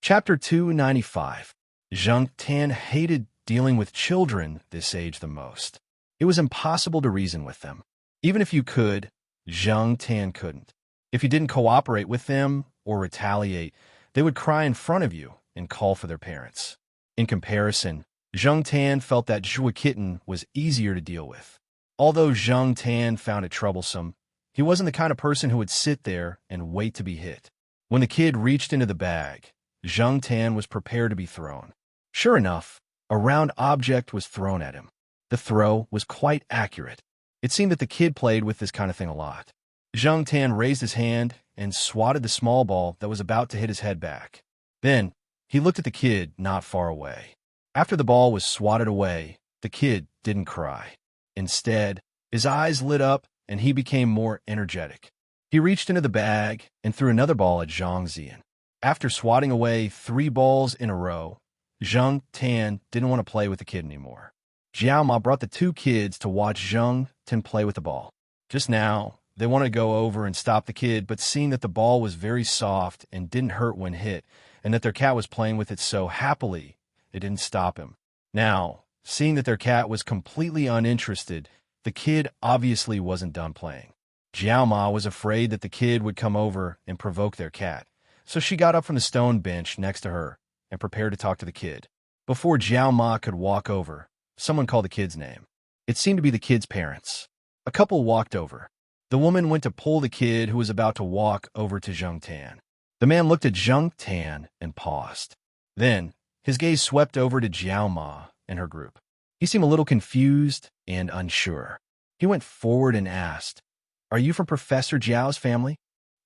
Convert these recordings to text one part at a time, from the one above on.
Chapter 295. Zhang Tan hated dealing with children this age the most. It was impossible to reason with them. Even if you could, Zhang Tan couldn't. If you didn't cooperate with them or retaliate, they would cry in front of you and call for their parents. In comparison, Zhang Tan felt that Zhua Kitten was easier to deal with. Although Zhang Tan found it troublesome, he wasn't the kind of person who would sit there and wait to be hit. When the kid reached into the bag, Zhang Tan was prepared to be thrown. Sure enough, a round object was thrown at him. The throw was quite accurate. It seemed that the kid played with this kind of thing a lot. Zhang Tan raised his hand and swatted the small ball that was about to hit his head back. Then, he looked at the kid not far away. After the ball was swatted away, the kid didn't cry. Instead, his eyes lit up and he became more energetic. He reached into the bag and threw another ball at Zhang Ziyan. After swatting away 3 balls in a row, Zhang Tan didn't want to play with the kid anymore. Jiao Ma brought the 2 kids to watch Zhang Tan play with the ball. Just now, they wanted to go over and stop the kid, but seeing that the ball was very soft and didn't hurt when hit, and that their cat was playing with it so happily, it didn't stop him. Now, seeing that their cat was completely uninterested, the kid obviously wasn't done playing. Jiao Ma was afraid that the kid would come over and provoke their cat, so she got up from the stone bench next to her and prepared to talk to the kid. Before Jiao Ma could walk over, someone called the kid's name. It seemed to be the kid's parents. A couple walked over. The woman went to pull the kid who was about to walk over to Zhang Tan. The man looked at Zhang Tan and paused. Then, his gaze swept over to Jiao Ma and her group. He seemed a little confused and unsure. He went forward and asked, "Are you from Professor Jiao's family?"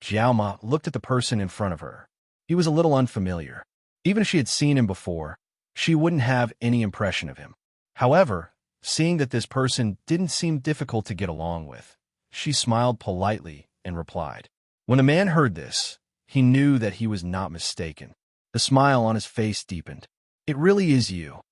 Jiao Ma looked at the person in front of her. He was a little unfamiliar. Even if she had seen him before, she wouldn't have any impression of him. However, seeing that this person didn't seem difficult to get along with, she smiled politely and replied. When the man heard this, he knew that he was not mistaken. The smile on his face deepened. "It really is you."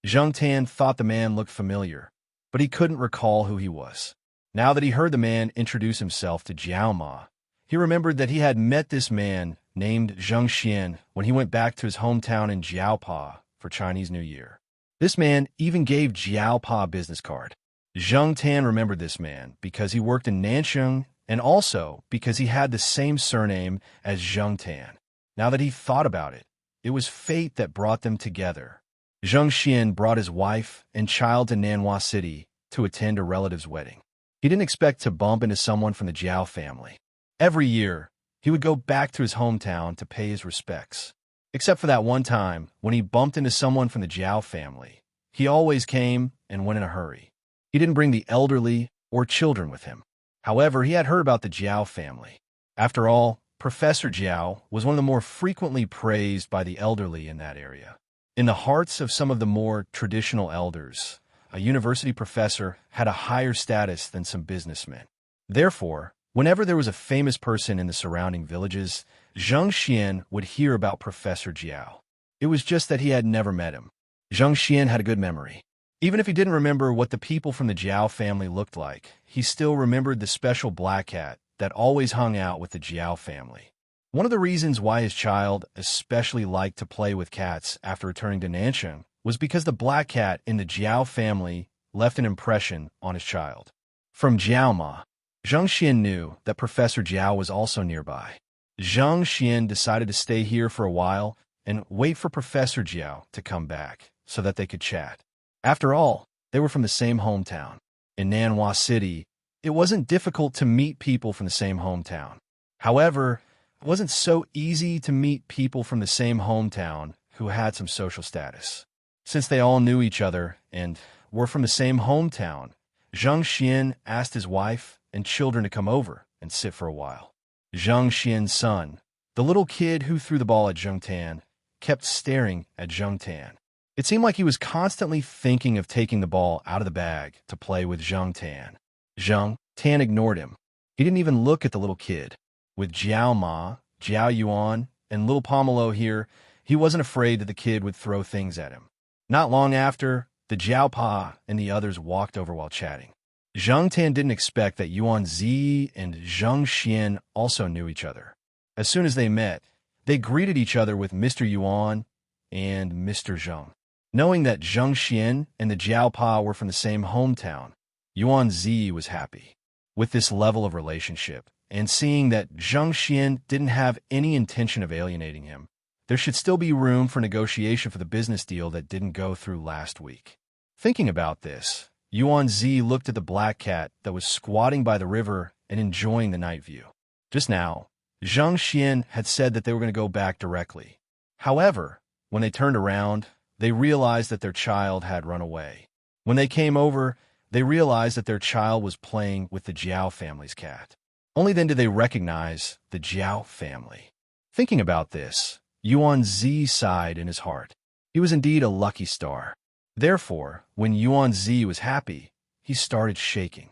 Zhang Tan thought the man looked familiar, but he couldn't recall who he was. Now that he heard the man introduce himself to Jiao Ma, he remembered that he had met this man named Zheng Xian when he went back to his hometown in Jiaopa for Chinese New Year. This man even gave Jiaopa a business card. Zhang Tan remembered this man because he worked in Nansheng and also because he had the same surname as Zheng Tan. Now that he thought about it, it was fate that brought them together. Zheng Xian brought his wife and child to Nanhua City to attend a relative's wedding. He didn't expect to bump into someone from the Jiao family. Every year, he would go back to his hometown to pay his respects. Except for that one time when he bumped into someone from the Jiao family. He always came and went in a hurry. He didn't bring the elderly or children with him. However, he had heard about the Jiao family. After all, Professor Jiao was one of the more frequently praised by the elderly in that area. In the hearts of some of the more traditional elders, a university professor had a higher status than some businessmen. Therefore, whenever there was a famous person in the surrounding villages, Zheng Xian would hear about Professor Jiao. It was just that he had never met him. Zheng Xian had a good memory. Even if he didn't remember what the people from the Jiao family looked like, he still remembered the special black cat that always hung out with the Jiao family. One of the reasons why his child especially liked to play with cats after returning to Nansheng was because the black cat in the Jiao family left an impression on his child. From Jiao Ma, Zheng Xian knew that Professor Jiao was also nearby. Zheng Xian decided to stay here for a while and wait for Professor Jiao to come back so that they could chat. After all, they were from the same hometown. In Nanhua City, it wasn't difficult to meet people from the same hometown. However, it wasn't so easy to meet people from the same hometown who had some social status. Since they all knew each other and were from the same hometown, Zheng Xian asked his wife and children to come over and sit for a while. Zheng Xian's son, the little kid who threw the ball at Zheng Tan, kept staring at Zheng Tan. It seemed like he was constantly thinking of taking the ball out of the bag to play with Zheng Tan. Zheng Tan ignored him. He didn't even look at the little kid. With Jiao Ma, Jiao Yuan, and little Pomelo here, he wasn't afraid that the kid would throw things at him. Not long after, the Jiao Pa and the others walked over while chatting. Zheng Tan didn't expect that Yuan Zi and Zheng Xian also knew each other. As soon as they met, They greeted each other with Mr. Yuan and Mr. Zheng. Knowing that Zheng Xian and the Jiaopa were from the same hometown, Yuan Zi was happy. With this level of relationship, and seeing that Zheng Xian didn't have any intention of alienating him, there should still be room for negotiation for the business deal that didn't go through last week. Thinking about this, Yuan Zi looked at the black cat that was squatting by the river and enjoying the night view. Just now, Zheng Xian had said that they were going to go back directly. However, when they turned around, they realized that their child had run away. When they came over, they realized that their child was playing with the Jiao family's cat. Only then did they recognize the Jiao family. Thinking about this, Yuan Zi sighed in his heart. He was indeed a lucky star. Therefore, when Yuan Zi was happy, he started shaking.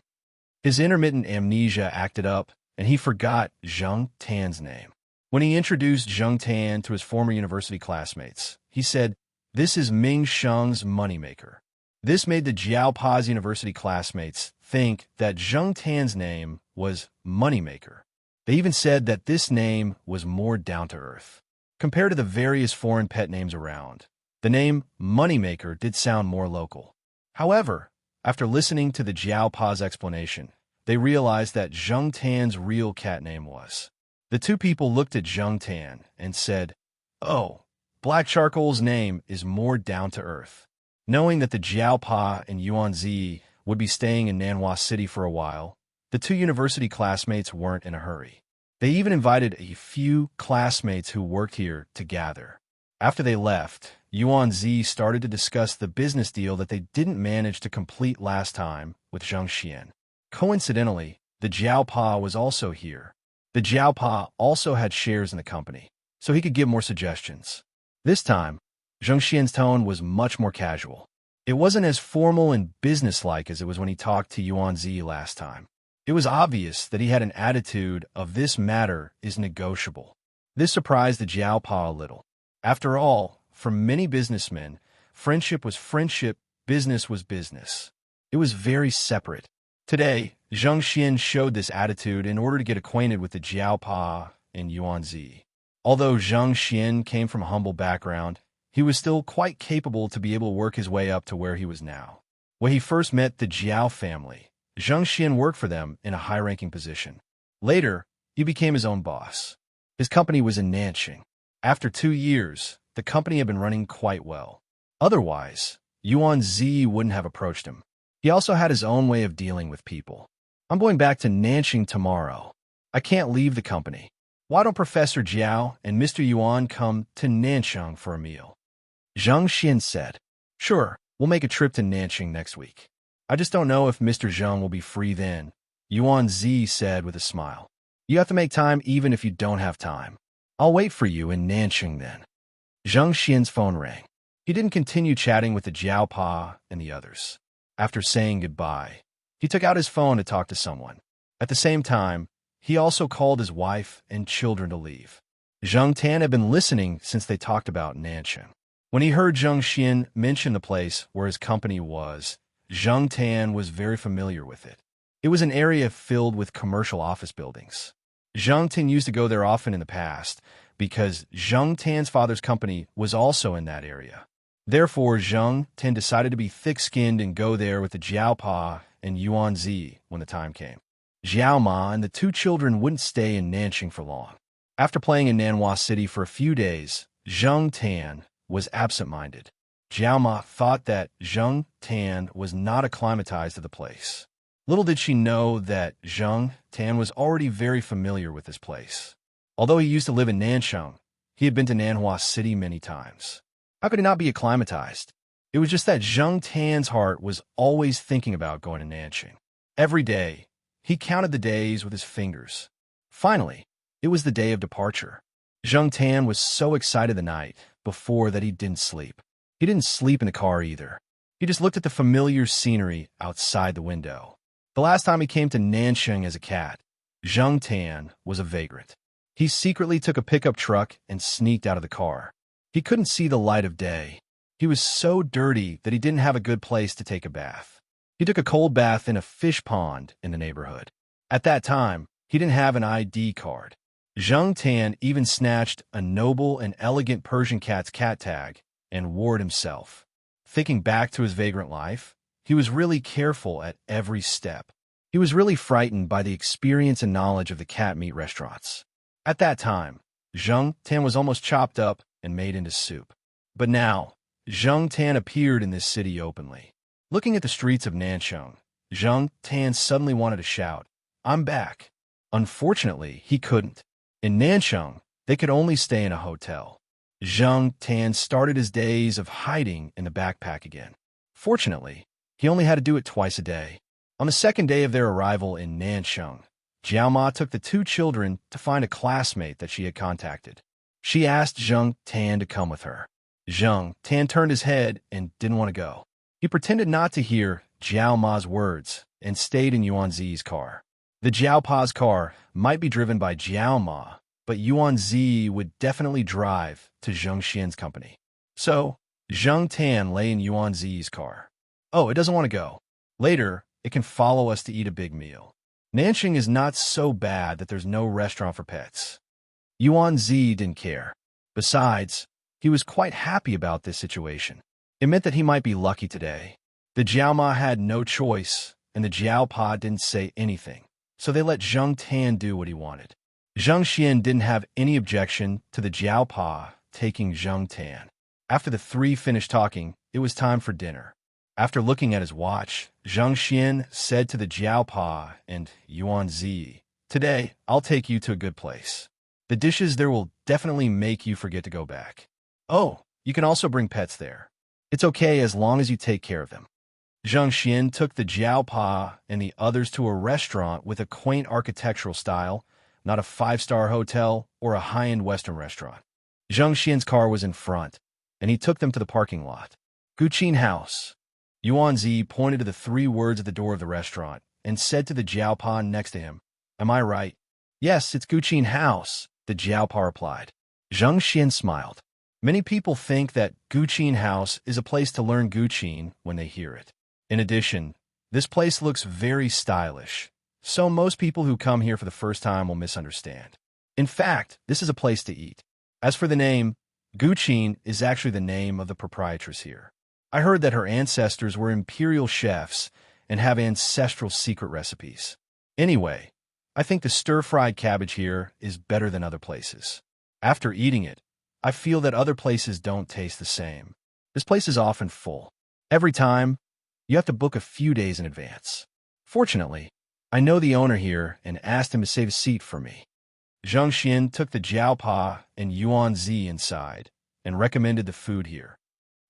His intermittent amnesia acted up, and he forgot Zheng Tan's name. When he introduced Zheng Tan to his former university classmates, he said, "This is Ming Sheng's moneymaker." This made the Jiaopa's university classmates think that Zheng Tan's name was Moneymaker. They even said that this name was more down-to-earth. Compared to the various foreign pet names around, the name Moneymaker did sound more local. However, after listening to the Jiaopa's explanation, they realized that Zheng Tan's real cat name was. The two people looked at Zheng Tan and said, "Oh, Black Charcoal's name is more down-to-earth." Knowing that the Jiaopa and Yuan Zi would be staying in Nanhua City for a while, the two university classmates weren't in a hurry. They even invited a few classmates who worked here to gather. After they left, Yuan Zi started to discuss the business deal that they didn't manage to complete last time with Zheng Xian. Coincidentally, the Jiaopa was also here. The Jiaopa also had shares in the company, so he could give more suggestions. This time, Zheng Xian's tone was much more casual. It wasn't as formal and businesslike as it was when he talked to Yuan Zi last time. It was obvious that he had an attitude of "this matter is negotiable." This surprised the Jiaopa a little. After all, for many businessmen, friendship was friendship, business was business. It was very separate. Today, Zheng Xian showed this attitude in order to get acquainted with the Jiaopa and Yuan Zi. Although Zheng Xian came from a humble background, he was still quite capable to be able to work his way up to where he was now. When he first met the Jiao family, Zheng Xian worked for them in a high-ranking position. Later, he became his own boss. His company was in Nanching. After 2 years, the company had been running quite well. Otherwise, Yuan Zi wouldn't have approached him. He also had his own way of dealing with people. "I'm going back to Nanching tomorrow. I can't leave the company. Why don't Professor Jiao and Mr. Yuan come to Nanchang for a meal?" Zheng Xian said, "Sure, we'll make a trip to Nanching next week. I just don't know if Mr. Zheng will be free then," Yuan Zi said with a smile. "You have to make time even if you don't have time. I'll wait for you in Nanching then." Zheng Xian's phone rang. He didn't continue chatting with the Jiaopa and the others. After saying goodbye, he took out his phone to talk to someone. At the same time, he also called his wife and children to leave. Zheng Tan had been listening since they talked about Nanching. When he heard Zheng Xian mention the place where his company was, Zheng Tan was very familiar with it. It was an area filled with commercial office buildings. Zheng Tan used to go there often in the past because Zheng Tan's father's company was also in that area. Therefore, Zheng Tan decided to be thick-skinned and go there with the Jiaopa and Yuan Zi when the time came. Jiao Ma and the two children wouldn't stay in Nanching for long. After playing in Nanhua City for a few days, Zheng Tan was absent-minded. Jiao Ma thought that Zheng Tan was not acclimatized to the place. Little did she know that Zheng Tan was already very familiar with this place. Although he used to live in Nanchang, he had been to Nanhua City many times. How could he not be acclimatized? It was just that Zheng Tan's heart was always thinking about going to Nanching. Every day, he counted the days with his fingers. Finally, it was the day of departure. Zheng Tan was so excited the night before that he didn't sleep. He didn't sleep in the car either. He just looked at the familiar scenery outside the window. The last time he came to Nanching as a cat, Zheng Tan was a vagrant. He secretly took a pickup truck and sneaked out of the car. He couldn't see the light of day. He was so dirty that he didn't have a good place to take a bath. He took a cold bath in a fish pond in the neighborhood. At that time, he didn't have an ID card. Zheng Tan even snatched a noble and elegant Persian cat's cat tag and wore it himself. Thinking back to his vagrant life, he was really careful at every step. He was really frightened by the experience and knowledge of the cat meat restaurants. At that time, Zheng Tan was almost chopped up and made into soup. But now, Zheng Tan appeared in this city openly. Looking at the streets of Nancheng, Zheng Tan suddenly wanted to shout, "I'm back." Unfortunately, he couldn't. In Nancheng, they could only stay in a hotel. Zheng Tan started his days of hiding in the backpack again. Fortunately, he only had to do it twice a day. On the second day of their arrival in Nancheng, Jiao Ma took the two children to find a classmate that she had contacted. She asked Zheng Tan to come with her. Zheng Tan turned his head and didn't want to go. He pretended not to hear Jiao Ma's words and stayed in Yuan Zi's car. The Jiao Pa's car might be driven by Jiao Ma, but Yuan Zi would definitely drive to Zheng Xian's company. So, Zheng Tan lay in Yuan Zi's car. Oh, it doesn't want to go. Later, it can follow us to eat a big meal. Nanching is not so bad that there's no restaurant for pets. Yuan Zi didn't care. Besides, he was quite happy about this situation. It meant that he might be lucky today. The Jiao Ma had no choice, and the Jiao Pa didn't say anything, so they let Zheng Tan do what he wanted. Zheng Xian didn't have any objection to the Jiao Pa taking Zheng Tan. After the three finished talking, it was time for dinner. After looking at his watch, Zheng Xian said to the Jiao Pa and Yuan Zi, "Today, I'll take you to a good place. The dishes there will definitely make you forget to go back. Oh, you can also bring pets there. It's okay as long as you take care of them." Zheng Xian took the Jiao Pa and the others to a restaurant with a quaint architectural style, not a five-star hotel or a high-end Western restaurant. Zheng Xian's car was in front, and he took them to the parking lot. Guqin House. Yuan Zi pointed to the three words at the door of the restaurant and said to the Jiao Pa next to him, "Am I right?" "Yes, it's Guqin House," the Jiao Pa replied. Zheng Xian smiled. Many people think that Guqin House is a place to learn Guqin when they hear it. In addition, this place looks very stylish, so most people who come here for the first time will misunderstand. In fact, this is a place to eat. As for the name, Guqin is actually the name of the proprietress here. I heard that her ancestors were imperial chefs and have ancestral secret recipes. Anyway, I think the stir-fried cabbage here is better than other places. After eating it, I feel that other places don't taste the same. This place is often full. Every time, you have to book a few days in advance. Fortunately, I know the owner here and asked him to save a seat for me. Zheng Xian took the Jiao Pa and Yuan Zi inside and recommended the food here.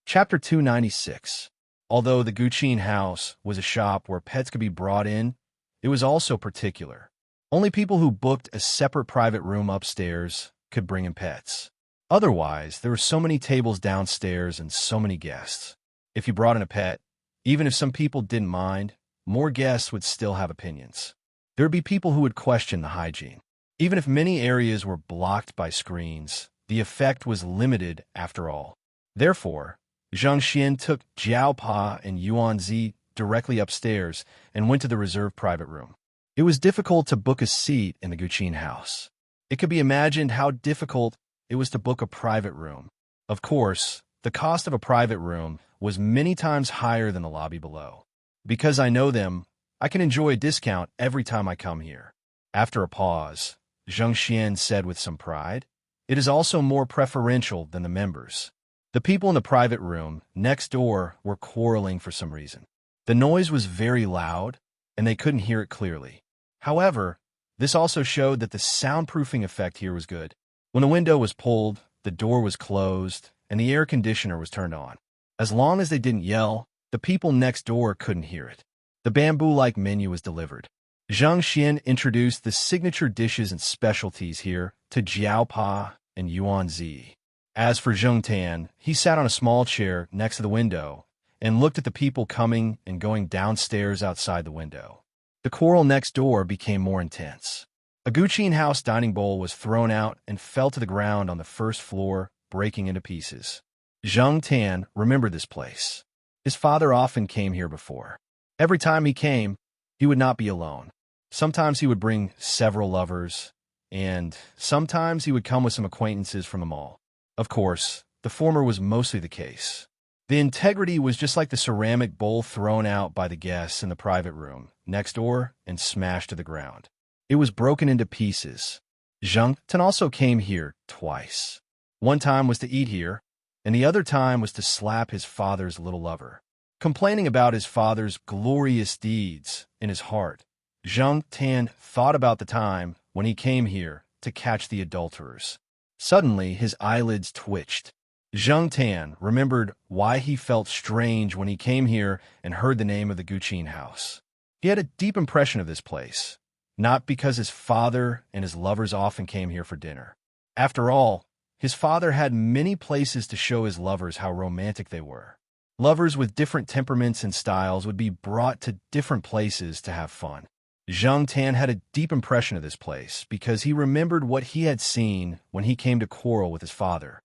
Chapter 296. Although the Guqin House was a shop where pets could be brought in, it was also particular. Only people who booked a separate private room upstairs could bring in pets. Otherwise, there were so many tables downstairs and so many guests. If you brought in a pet, even if some people didn't mind, more guests would still have opinions. There would be people who would question the hygiene. Even if many areas were blocked by screens, the effect was limited after all. Therefore, Zheng Xian took Jiao Pa and Yuan Zi directly upstairs and went to the reserved private room. It was difficult to book a seat in the Guqin House. It could be imagined how difficult it was to book a private room. Of course, the cost of a private room was many times higher than the lobby below. Because I know them, I can enjoy a discount every time I come here. After a pause, Zheng Xian said with some pride, "It is also more preferential than the members." The people in the private room next door were quarreling for some reason. The noise was very loud, and they couldn't hear it clearly. However, this also showed that the soundproofing effect here was good. When the window was pulled, the door was closed, and the air conditioner was turned on. As long as they didn't yell, the people next door couldn't hear it. The bamboo-like menu was delivered. Zheng Xian introduced the signature dishes and specialties here to Jiao Pa and Yuan Zi. As for Zheng Tan, he sat on a small chair next to the window and looked at the people coming and going downstairs outside the window. The quarrel next door became more intense. A Guqin House dining bowl was thrown out and fell to the ground on the first floor, breaking into pieces. Zheng Tan remembered this place. His father often came here before. Every time he came, he would not be alone. Sometimes he would bring several lovers, and sometimes he would come with some acquaintances from the mall. Of course, the former was mostly the case. The integrity was just like the ceramic bowl thrown out by the guests in the private room next door and smashed to the ground. It was broken into pieces. Zhang Tan also came here twice. One time was to eat here, and the other time was to slap his father's little lover. Complaining about his father's glorious deeds in his heart, Zhang Tan thought about the time when he came here to catch the adulterers. Suddenly, his eyelids twitched. Zhang Tan remembered why he felt strange when he came here and heard the name of the Guqin house. He had a deep impression of this place, not because his father and his lovers often came here for dinner. After all, his father had many places to show his lovers how romantic they were. Lovers with different temperaments and styles would be brought to different places to have fun. Zhang Tan had a deep impression of this place because he remembered what he had seen when he came to quarrel with his father.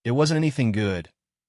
It wasn't anything good,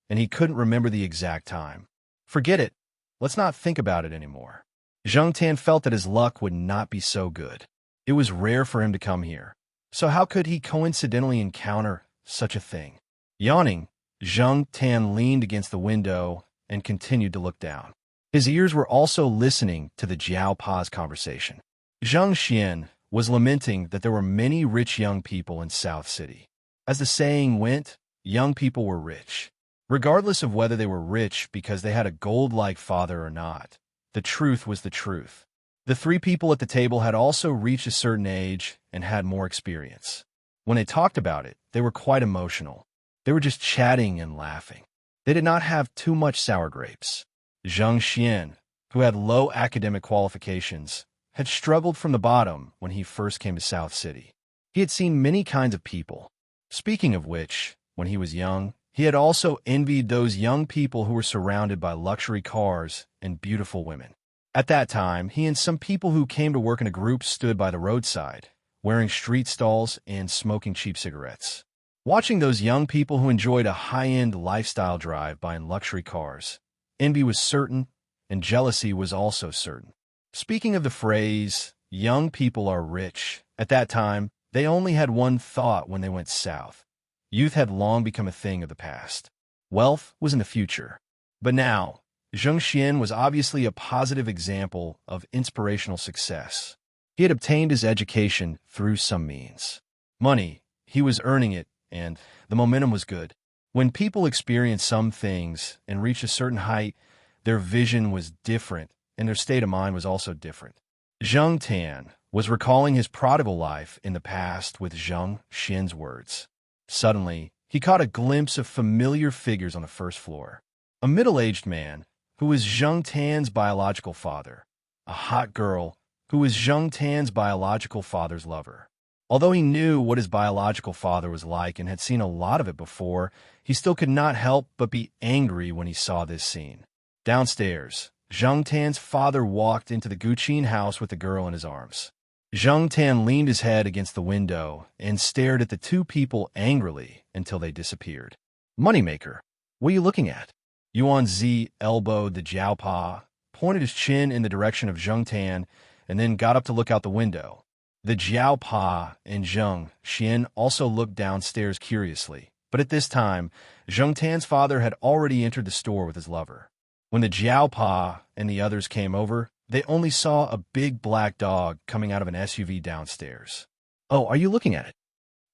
and he couldn't remember the exact time. Forget it. Let's not think about it anymore. Zhang Tan felt that his luck would not be so good. It was rare for him to come here, so how could he coincidentally encounter such a thing? Yawning, Zhang Tan leaned against the window and continued to look down. His ears were also listening to the Jiao Pa's conversation. Zhang Xian was lamenting that there were many rich young people in South City. As the saying went, young people were rich. Regardless of whether they were rich because they had a gold-like father or not, the truth was the truth. The three people at the table had also reached a certain age and had more experience. When they talked about it, they were quite emotional. They were just chatting and laughing. They did not have too much sour grapes. Zhang Xian, who had low academic qualifications, had struggled from the bottom when he first came to South City. He had seen many kinds of people. Speaking of which, when he was young, he had also envied those young people who were surrounded by luxury cars and beautiful women. At that time, he and some people who came to work in a group stood by the roadside, wearing street stalls and smoking cheap cigarettes. Watching those young people who enjoyed a high-end lifestyle drive by in luxury cars, envy was certain, and jealousy was also certain. Speaking of the phrase, young people are rich, at that time, they only had one thought when they went south. Youth had long become a thing of the past. Wealth was in the future. But now, Zhang Xian was obviously a positive example of inspirational success. He had obtained his education through some means. Money, he was earning it, and the momentum was good. When people experience some things and reach a certain height, their vision was different, and their state of mind was also different. Zhang Tan was recalling his prodigal life in the past with Zhang Xian's words. Suddenly, he caught a glimpse of familiar figures on the first floor. A middle-aged man, who was Zhang Tan's biological father. A hot girl, who was Zhang Tan's biological father's lover. Although he knew what his biological father was like and had seen a lot of it before, he still could not help but be angry when he saw this scene. Downstairs, Zhang Tan's father walked into the Guqin house with the girl in his arms. Zhang Tan leaned his head against the window and stared at the two people angrily until they disappeared. Moneymaker, what are you looking at? Yuan Zi elbowed the Jiao Pa, pointed his chin in the direction of Zhang Tan, and then got up to look out the window. The Jiao Pa and Zhang Xian also looked downstairs curiously, but at this time, Zhang Tan's father had already entered the store with his lover. When the Jiao Pa and the others came over, they only saw a big black dog coming out of an SUV downstairs. Oh, are you looking at it?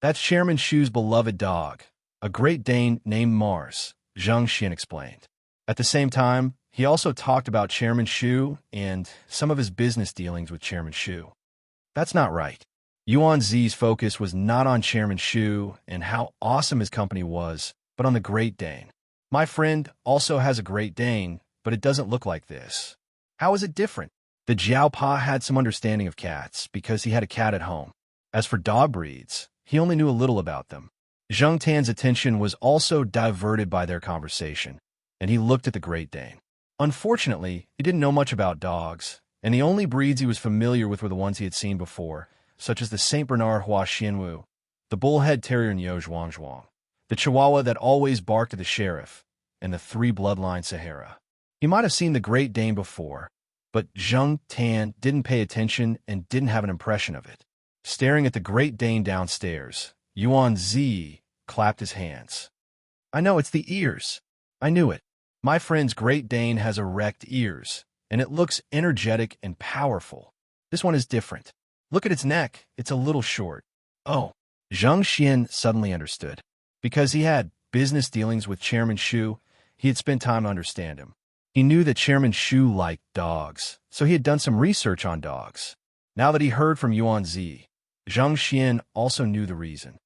That's Chairman Shu's beloved dog, a Great Dane named Mars, Zhang Xian explained. At the same time, he also talked about Chairman Shu and some of his business dealings with Chairman Shu. That's not right. Yuan Zi's focus was not on Chairman Shu and how awesome his company was, but on the Great Dane. My friend also has a Great Dane, but it doesn't look like this. How is it different? The Jiao Pa had some understanding of cats because he had a cat at home. As for dog breeds, he only knew a little about them. Zhang Tan's attention was also diverted by their conversation, and he looked at the Great Dane. Unfortunately, he didn't know much about dogs, and the only breeds he was familiar with were the ones he had seen before, such as the St. Bernard Hua Xianwu, the Bullhead Terrier Niu Zhuangzhuang, the Chihuahua that always barked at the sheriff, and the three bloodline Sahara. He might have seen the Great Dane before, but Zhang Tan didn't pay attention and didn't have an impression of it. Staring at the Great Dane downstairs, Yuan Zi clapped his hands. I know, it's the ears. I knew it. My friend's Great Dane has erect ears, and it looks energetic and powerful. This one is different. Look at its neck. It's a little short. Oh, Zhang Xian suddenly understood. Because he had business dealings with Chairman Shu, he had spent time to understand him. He knew that Chairman Shu liked dogs, so he had done some research on dogs. Now that he heard from Yuan Zi, Zhang Xian also knew the reason.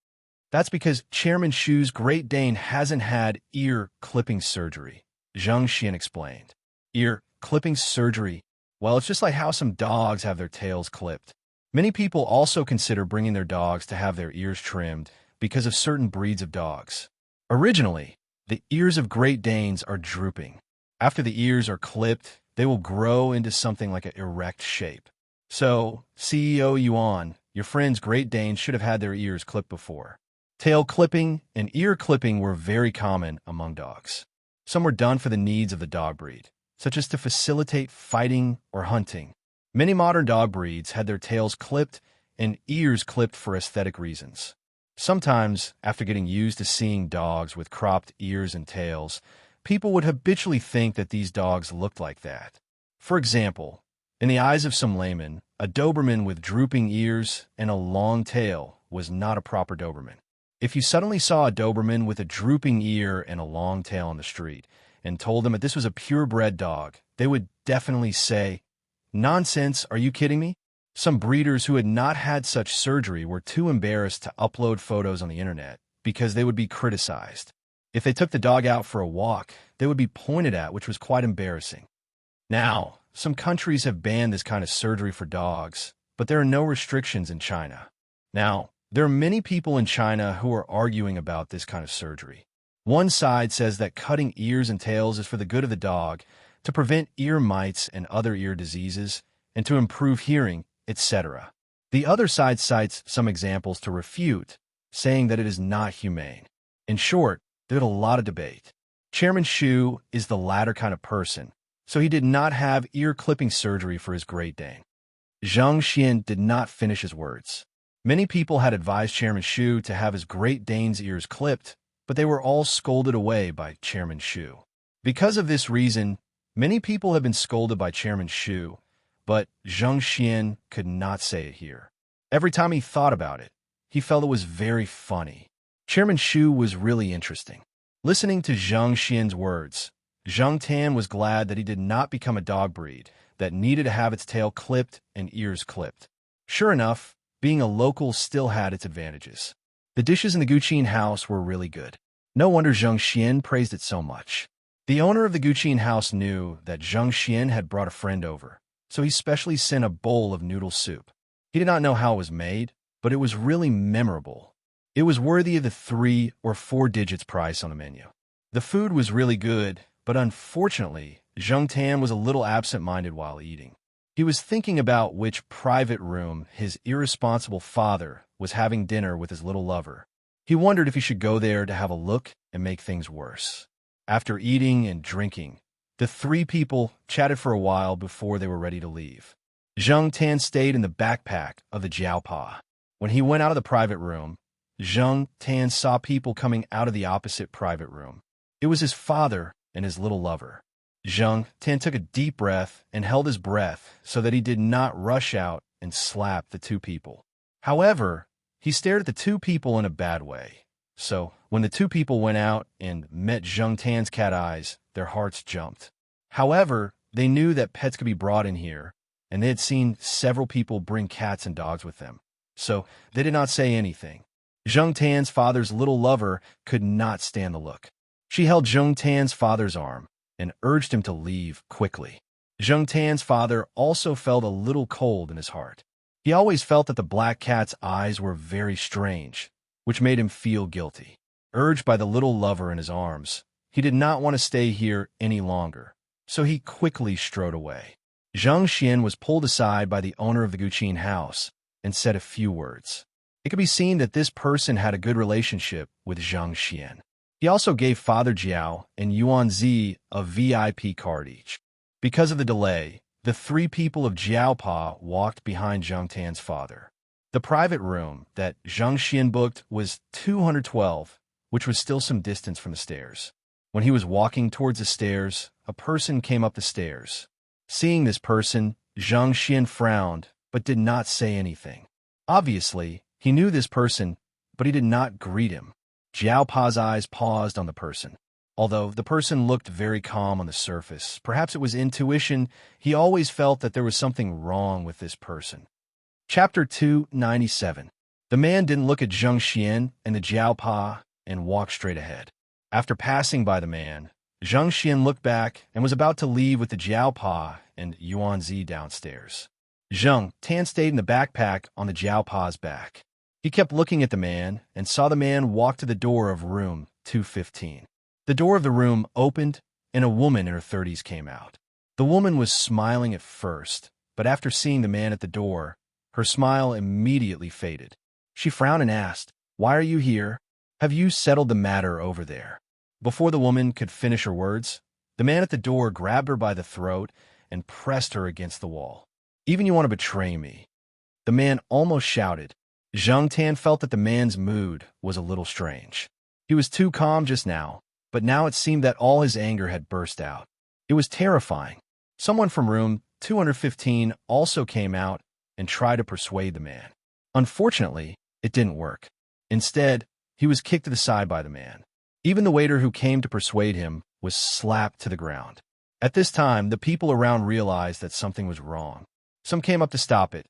That's because Chairman Shu's Great Dane hasn't had ear clipping surgery, Zhang Xian explained. Ear clipping surgery? Well, it's just like how some dogs have their tails clipped. Many people also consider bringing their dogs to have their ears trimmed because of certain breeds of dogs. Originally, the ears of Great Danes are drooping. After the ears are clipped, they will grow into something like an erect shape. So, CEO Yuan, your friend's Great Danes should have had their ears clipped before. Tail clipping and ear clipping were very common among dogs. Some were done for the needs of the dog breed, such as to facilitate fighting or hunting. Many modern dog breeds had their tails clipped and ears clipped for aesthetic reasons. Sometimes, after getting used to seeing dogs with cropped ears and tails, people would habitually think that these dogs looked like that. For example, in the eyes of some laymen, a Doberman with drooping ears and a long tail was not a proper Doberman. If you suddenly saw a Doberman with a drooping ear and a long tail on the street and told them that this was a purebred dog, they would definitely say, "Nonsense, are you kidding me?" Some breeders who had not had such surgery were too embarrassed to upload photos on the internet because they would be criticized. If they took the dog out for a walk, they would be pointed at, which was quite embarrassing. Now, some countries have banned this kind of surgery for dogs, but there are no restrictions in China. Now, there are many people in China who are arguing about this kind of surgery. One side says that cutting ears and tails is for the good of the dog, to prevent ear mites and other ear diseases, and to improve hearing, etc. The other side cites some examples to refute, saying that it is not humane. In short, there's a lot of debate. Chairman Shu is the latter kind of person, so he did not have ear clipping surgery for his Great Dane. Zhang Xian did not finish his words. Many people had advised Chairman Shu to have his Great Dane's ears clipped, but they were all scolded away by Chairman Shu. Because of this reason, many people have been scolded by Chairman Shu, but Zhang Xian could not say it here. Every time he thought about it, he felt it was very funny. Chairman Shu was really interesting. Listening to Zhang Xian's words, Zhang Tan was glad that he did not become a dog breed that needed to have its tail clipped and ears clipped. Sure enough, being a local still had its advantages. The dishes in the Guqin house were really good. No wonder Zhang Xian praised it so much. The owner of the Guqin house knew that Zhang Xian had brought a friend over, so he specially sent a bowl of noodle soup. He did not know how it was made, but it was really memorable. It was worthy of the 3 or 4 digits price on the menu. The food was really good, but unfortunately, Zhang Tan was a little absent-minded while eating. He was thinking about which private room his irresponsible father was having dinner with his little lover. He wondered if he should go there to have a look and make things worse. After eating and drinking, the 3 people chatted for a while before they were ready to leave. Zhang Tan stayed in the backpack of the Jiaopa. When he went out of the private room, Zhang Tan saw people coming out of the opposite private room. It was his father and his little lover. Zhang Tan took a deep breath and held his breath so that he did not rush out and slap the 2 people. However, he stared at the 2 people in a bad way. So, when the 2 people went out and met Zhang Tan's cat eyes, their hearts jumped. However, they knew that pets could be brought in here, and they had seen several people bring cats and dogs with them. So, they did not say anything. Zhang Tan's father's little lover could not stand the look. She held Zhang Tan's father's arm and urged him to leave quickly. Zhang Tan's father also felt a little cold in his heart. He always felt that the black cat's eyes were very strange, which made him feel guilty. Urged by the little lover in his arms, he did not want to stay here any longer, so he quickly strode away. Zhang Xian was pulled aside by the owner of the Guqin house and said a few words. It could be seen that this person had a good relationship with Zhang Xian. He also gave Father Jiao and Yuan Zi a VIP card each. Because of the delay, the 3 people of Jiaopa walked behind Zhang Tan's father. The private room that Zhang Xian booked was 212, which was still some distance from the stairs. When he was walking towards the stairs, a person came up the stairs. Seeing this person, Zhang Xian frowned, but did not say anything. Obviously, he knew this person, but he did not greet him. Jiao Pa's eyes paused on the person. Although the person looked very calm on the surface, perhaps it was intuition, he always felt that there was something wrong with this person. Chapter 297. The man didn't look at Zhang Xian and the Jiao Pa and walked straight ahead. After passing by the man, Zhang Xian looked back and was about to leave with the Jiao Pa and Yuanzi downstairs. Zhang Tan stayed in the backpack on the Jiao Pa's back. He kept looking at the man and saw the man walk to the door of room 215. The door of the room opened, and a woman in her 30s came out. The woman was smiling at first, but after seeing the man at the door, her smile immediately faded. She frowned and asked, "Why are you here? Have you settled the matter over there?" Before the woman could finish her words, the man at the door grabbed her by the throat and pressed her against the wall. "Even you want to betray me?" The man almost shouted. Zhang Tan felt that the man's mood was a little strange. He was too calm just now, but now it seemed that all his anger had burst out. It was terrifying. Someone from room 215 also came out and tried to persuade the man. Unfortunately, it didn't work. Instead, he was kicked to the side by the man. Even the waiter who came to persuade him was slapped to the ground. At this time, the people around realized that something was wrong. Some came up to stop it,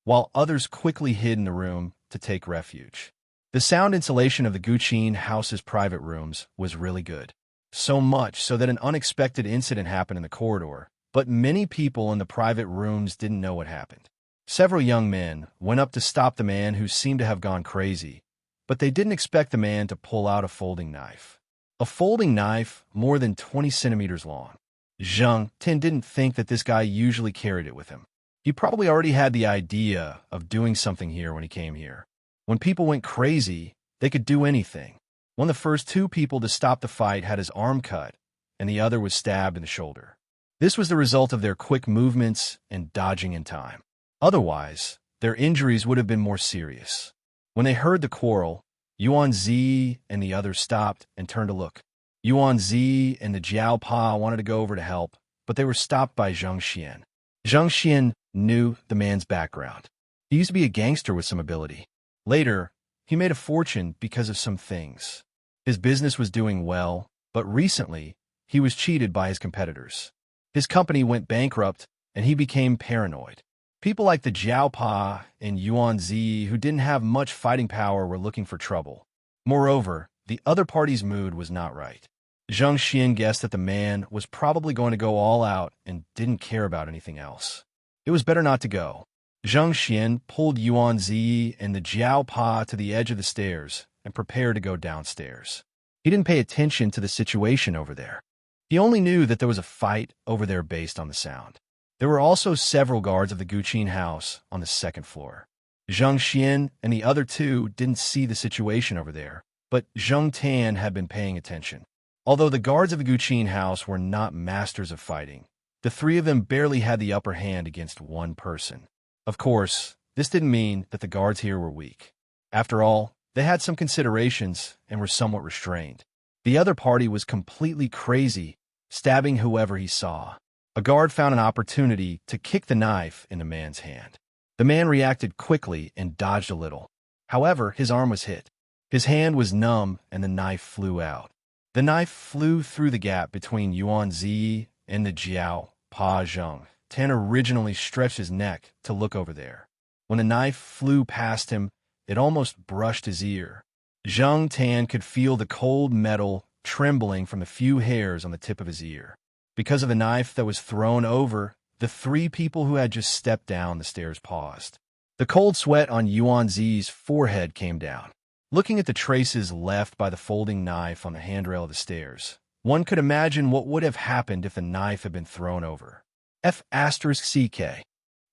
while others quickly hid in the room to take refuge. The sound insulation of the Guqin house's private rooms was really good. So much so that an unexpected incident happened in the corridor, but many people in the private rooms didn't know what happened. Several young men went up to stop the man who seemed to have gone crazy, but they didn't expect the man to pull out a folding knife. A folding knife more than 20 centimeters long. Zhang Tin didn't think that this guy usually carried it with him. He probably already had the idea of doing something here when he came here. When people went crazy, they could do anything. One of the first two people to stop the fight had his arm cut, and the other was stabbed in the shoulder. This was the result of their quick movements and dodging in time. Otherwise, their injuries would have been more serious. When they heard the quarrel, Yuan Zi and the others stopped and turned to look. Yuan Zi and the Jiao Pa wanted to go over to help, but they were stopped by Zhang Xian. Zhang Xian knew the man's background. He used to be a gangster with some ability. Later, he made a fortune because of some things. His business was doing well, but recently, he was cheated by his competitors. His company went bankrupt, and he became paranoid. People like the Jiao Pa and Yuan Zi, who didn't have much fighting power, were looking for trouble. Moreover, the other party's mood was not right. Zhang Xian guessed that the man was probably going to go all out and didn't care about anything else. It was better not to go. Zhang Xian pulled Yuan Zi and the Jiao Pa to the edge of the stairs and prepared to go downstairs. He didn't pay attention to the situation over there. He only knew that there was a fight over there based on the sound. There were also several guards of the Guqin house on the second floor. Zhang Xian and the other two didn't see the situation over there, but Zhang Tan had been paying attention. Although the guards of the Guqin house were not masters of fighting, the three of them barely had the upper hand against one person. Of course, this didn't mean that the guards here were weak. After all, they had some considerations and were somewhat restrained. The other party was completely crazy, stabbing whoever he saw. A guard found an opportunity to kick the knife in the man's hand. The man reacted quickly and dodged a little. However, his arm was hit. His hand was numb and the knife flew out. The knife flew through the gap between Yuan Zi and the Jiao Pa. Zhang Tan originally stretched his neck to look over there. When the knife flew past him, it almost brushed his ear. Zhang Tan could feel the cold metal trembling from the few hairs on the tip of his ear. Because of the knife that was thrown over, the three people who had just stepped down the stairs paused. The cold sweat on Yuan Zi's forehead came down. Looking at the traces left by the folding knife on the handrail of the stairs, one could imagine what would have happened if the knife had been thrown over. F***CK.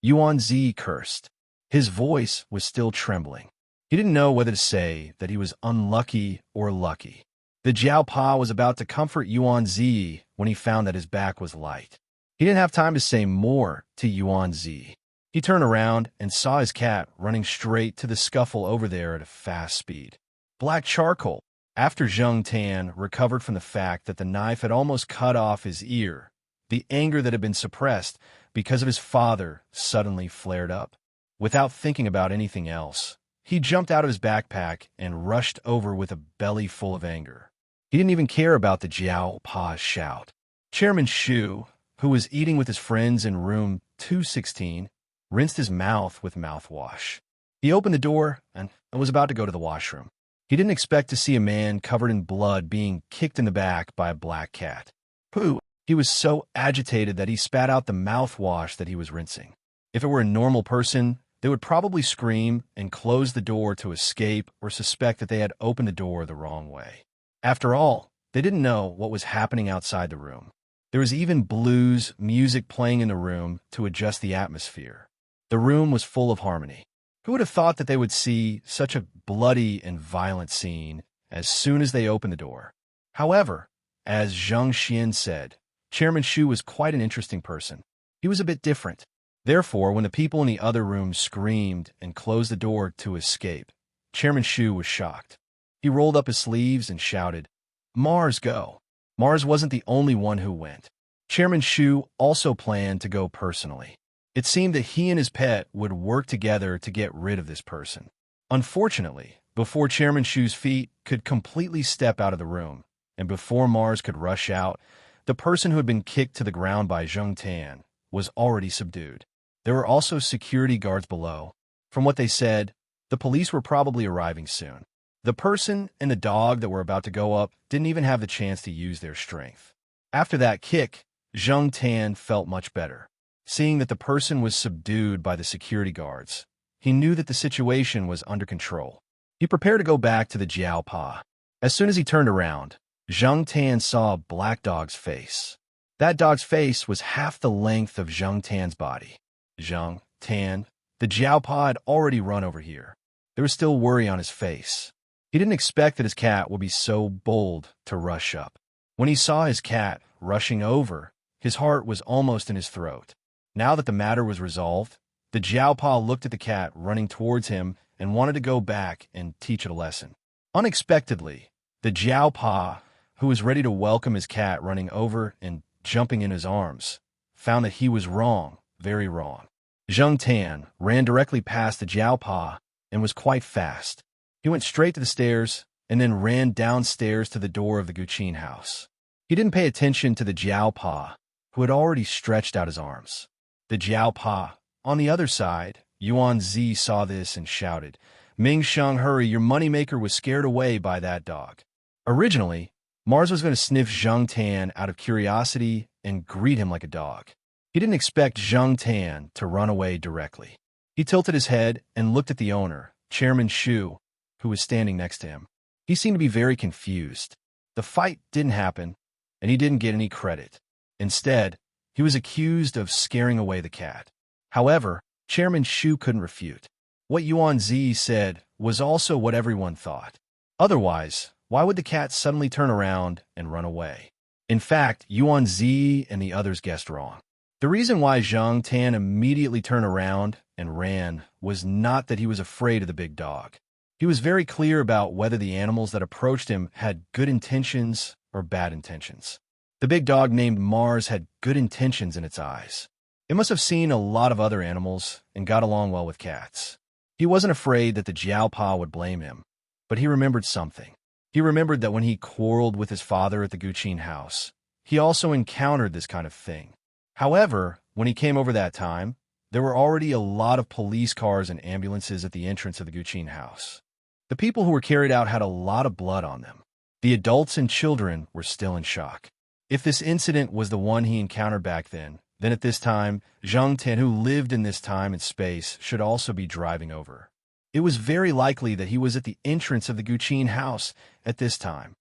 Yuan Zi cursed. His voice was still trembling. He didn't know whether to say that he was unlucky or lucky. The Jiao Pa was about to comfort Yuan Zi when he found that his back was light. He didn't have time to say more to Yuan Zi. He turned around and saw his cat running straight to the scuffle over there at a fast speed. Black charcoal. After Zhang Tan recovered from the fact that the knife had almost cut off his ear, the anger that had been suppressed because of his father suddenly flared up. Without thinking about anything else, he jumped out of his backpack and rushed over with a belly full of anger. He didn't even care about the Jiao Pa's shout. Chairman Shu, who was eating with his friends in room 216, rinsed his mouth with mouthwash. He opened the door and was about to go to the washroom. He didn't expect to see a man covered in blood being kicked in the back by a black cat. Pooh! He was so agitated that he spat out the mouthwash that he was rinsing. If it were a normal person, they would probably scream and close the door to escape or suspect that they had opened the door the wrong way. After all, they didn't know what was happening outside the room. There was even blues music playing in the room to adjust the atmosphere. The room was full of harmony. Who would have thought that they would see such a bloody and violent scene as soon as they opened the door? However, as Zhang Xian said, Chairman Shu was quite an interesting person. He was a bit different. Therefore, when the people in the other room screamed and closed the door to escape, Chairman Shu was shocked. He rolled up his sleeves and shouted, "Mars, go!" Mars wasn't the only one who went. Chairman Shu also planned to go personally. It seemed that he and his pet would work together to get rid of this person. Unfortunately, before Chairman Shu's feet could completely step out of the room, and before Mars could rush out, the person who had been kicked to the ground by Zhang Tan was already subdued. There were also security guards below. From what they said, the police were probably arriving soon. The person and the dog that were about to go up didn't even have the chance to use their strength. After that kick, Zhang Tan felt much better. Seeing that the person was subdued by the security guards, he knew that the situation was under control. He prepared to go back to the Jiao Pa. As soon as he turned around, Zhang Tan saw a black dog's face. That dog's face was half the length of Zhang Tan's body. Zhang Tan, the Jiao Pa had already run over here. There was still worry on his face. He didn't expect that his cat would be so bold to rush up. When he saw his cat rushing over, his heart was almost in his throat. Now that the matter was resolved, the Jiao Pa looked at the cat running towards him and wanted to go back and teach it a lesson. Unexpectedly, the Jiao Pa, who was ready to welcome his cat running over and jumping in his arms, found that he was wrong, very wrong. Zhang Tan ran directly past the Jiao Pa and was quite fast. He went straight to the stairs and then ran downstairs to the door of the Guqin house. He didn't pay attention to the Jiao Pa, who had already stretched out his arms. The Jiao Pa. On the other side, Yuan Zi saw this and shouted, "Ming Sheng, hurry, your moneymaker was scared away by that dog." Originally, Mars was going to sniff Zhang Tan out of curiosity and greet him like a dog. He didn't expect Zhang Tan to run away directly. He tilted his head and looked at the owner, Chairman Shu, who was standing next to him. He seemed to be very confused. The fight didn't happen, and he didn't get any credit. Instead, he was accused of scaring away the cat. However, Chairman Shu couldn't refute. What Yuan Zi said was also what everyone thought. Otherwise, why would the cat suddenly turn around and run away? In fact, Yuan Zi and the others guessed wrong. The reason why Zhang Tan immediately turned around and ran was not that he was afraid of the big dog. He was very clear about whether the animals that approached him had good intentions or bad intentions. The big dog named Mars had good intentions in its eyes. It must have seen a lot of other animals and got along well with cats. He wasn't afraid that the Jiao Pa would blame him, but he remembered something. He remembered that when he quarreled with his father at the Guqin house, he also encountered this kind of thing. However, when he came over that time, there were already a lot of police cars and ambulances at the entrance of the Guqin house. The people who were carried out had a lot of blood on them. The adults and children were still in shock. If this incident was the one he encountered back then at this time, Zhang Tan, who lived in this time and space, should also be driving over. It was very likely that he was at the entrance of the Guqin house at this time.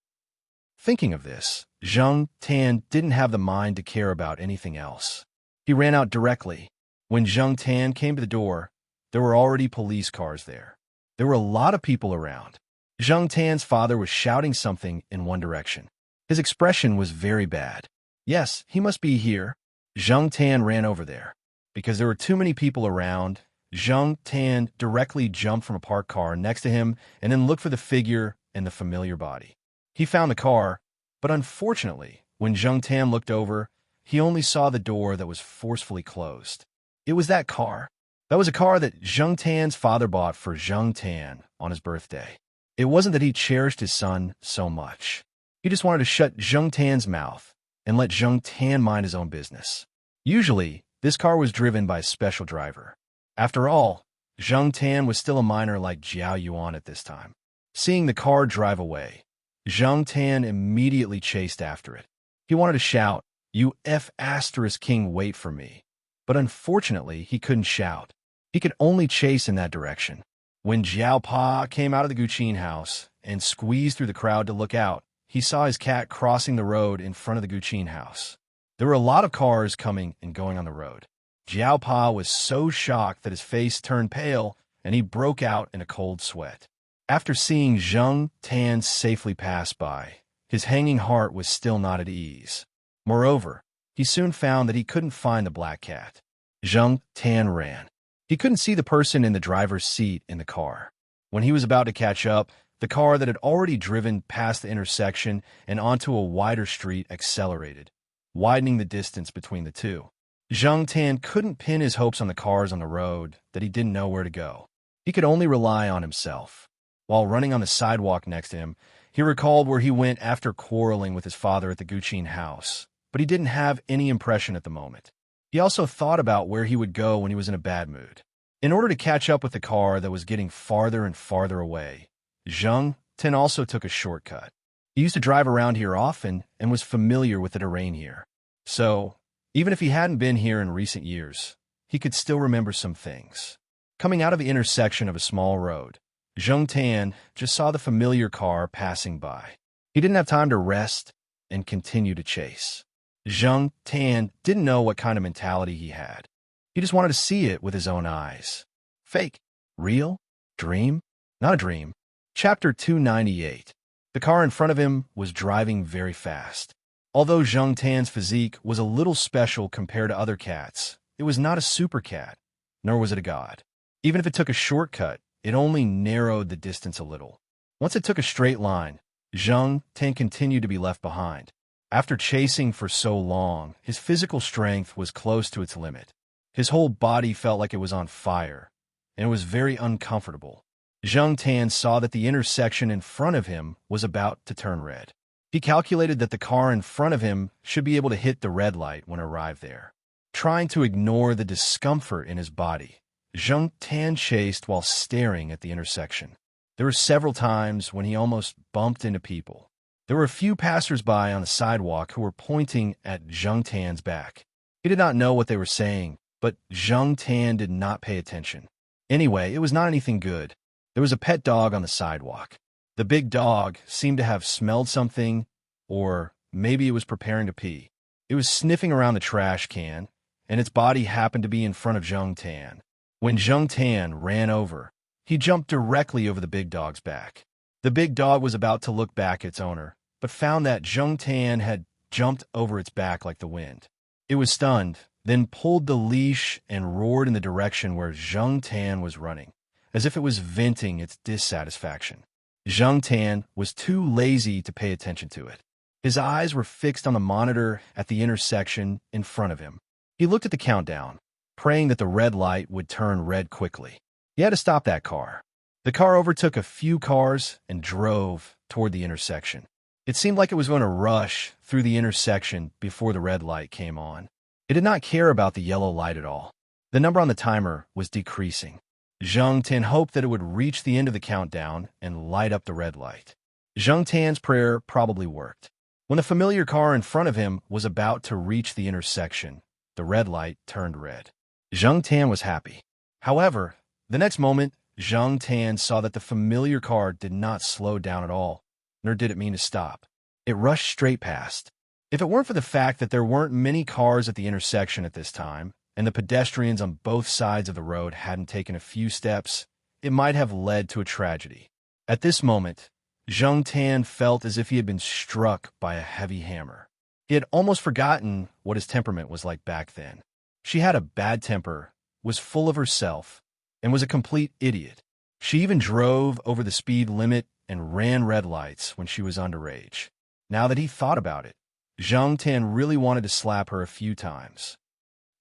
Thinking of this, Zhang Tan didn't have the mind to care about anything else. He ran out directly. When Zhang Tan came to the door, there were already police cars there. There were a lot of people around. Zhang Tan's father was shouting something in one direction. His expression was very bad. Yes, he must be here. Zhang Tan ran over there. because there were too many people around, Zhang Tan directly jumped from a parked car next to him and then looked for the figure in the familiar body. He found the car, but unfortunately, when Zhang Tan looked over, he only saw the door that was forcefully closed. It was that car. That was a car that Zhang Tan's father bought for Zhang Tan on his birthday. It wasn't that he cherished his son so much. He just wanted to shut Zhang Tan's mouth and let Zhang Tan mind his own business. Usually, this car was driven by a special driver. After all, Zhang Tan was still a minor like Jiao Yuan at this time. Seeing the car drive away, Zhang Tan immediately chased after it. He wanted to shout, "You F***king wait for me." But unfortunately, he couldn't shout. He could only chase in that direction. When Jiao Pa came out of the Guqin house and squeezed through the crowd to look out, he saw his cat crossing the road in front of the Guqin house. There were a lot of cars coming and going on the road. Jiao Pa was so shocked that his face turned pale and he broke out in a cold sweat. After seeing Zhang Tan safely pass by, his hanging heart was still not at ease. Moreover, he soon found that he couldn't find the black cat. Zhang Tan ran. He couldn't see the person in the driver's seat in the car. When he was about to catch up, the car that had already driven past the intersection and onto a wider street accelerated, widening the distance between the two. Zhang Tan couldn't pin his hopes on the cars on the road that he didn't know where to go. He could only rely on himself. While running on the sidewalk next to him, he recalled where he went after quarreling with his father at the Guqin house, but he didn't have any impression at the moment. He also thought about where he would go when he was in a bad mood. In order to catch up with the car that was getting farther and farther away, Zhang Tan also took a shortcut. He used to drive around here often and was familiar with the terrain here. So, even if he hadn't been here in recent years, he could still remember some things. Coming out of the intersection of a small road, Zhang Tan just saw the familiar car passing by. He didn't have time to rest and continue to chase. Zhang Tan didn't know what kind of mentality he had. He just wanted to see it with his own eyes. Fake? Real? Dream? Not a dream. Chapter 298. The car in front of him was driving very fast. Although Zhang Tan's physique was a little special compared to other cats, it was not a super cat, nor was it a god. Even if it took a shortcut, it only narrowed the distance a little. Once it took a straight line, Zhang Tan continued to be left behind. After chasing for so long, his physical strength was close to its limit. His whole body felt like it was on fire, and it was very uncomfortable. Zhang Tan saw that the intersection in front of him was about to turn red. He calculated that the car in front of him should be able to hit the red light when it arrived there. Trying to ignore the discomfort in his body, Zhang Tan chased while staring at the intersection. There were several times when he almost bumped into people. There were a few passers-by on the sidewalk who were pointing at Zhang Tan's back. He did not know what they were saying, but Zhang Tan did not pay attention. Anyway, it was not anything good. There was a pet dog on the sidewalk. The big dog seemed to have smelled something, or maybe it was preparing to pee. It was sniffing around the trash can, and its body happened to be in front of Zhang Tan. When Zhang Tan ran over, he jumped directly over the big dog's back. The big dog was about to look back at its owner, but found that Zhang Tan had jumped over its back like the wind. It was stunned, then pulled the leash and roared in the direction where Zhang Tan was running, as if it was venting its dissatisfaction. Zhang Tan was too lazy to pay attention to it. His eyes were fixed on the monitor at the intersection in front of him. He looked at the countdown, praying that the red light would turn red quickly. He had to stop that car. The car overtook a few cars and drove toward the intersection. It seemed like it was going to rush through the intersection before the red light came on. It did not care about the yellow light at all. The number on the timer was decreasing. Zhang Tan hoped that it would reach the end of the countdown and light up the red light. Zhang Tan's prayer probably worked. When the familiar car in front of him was about to reach the intersection, the red light turned red. Zhang Tan was happy. However, the next moment, Zhang Tan saw that the familiar car did not slow down at all, nor did it mean to stop. It rushed straight past. If it weren't for the fact that there weren't many cars at the intersection at this time, and the pedestrians on both sides of the road hadn't taken a few steps, it might have led to a tragedy. At this moment, Zhang Tan felt as if he had been struck by a heavy hammer. He had almost forgotten what his temperament was like back then. She had a bad temper, was full of herself, and was a complete idiot. She even drove over the speed limit and ran red lights when she was underage. Now that he thought about it, Zhang Tan really wanted to slap her a few times.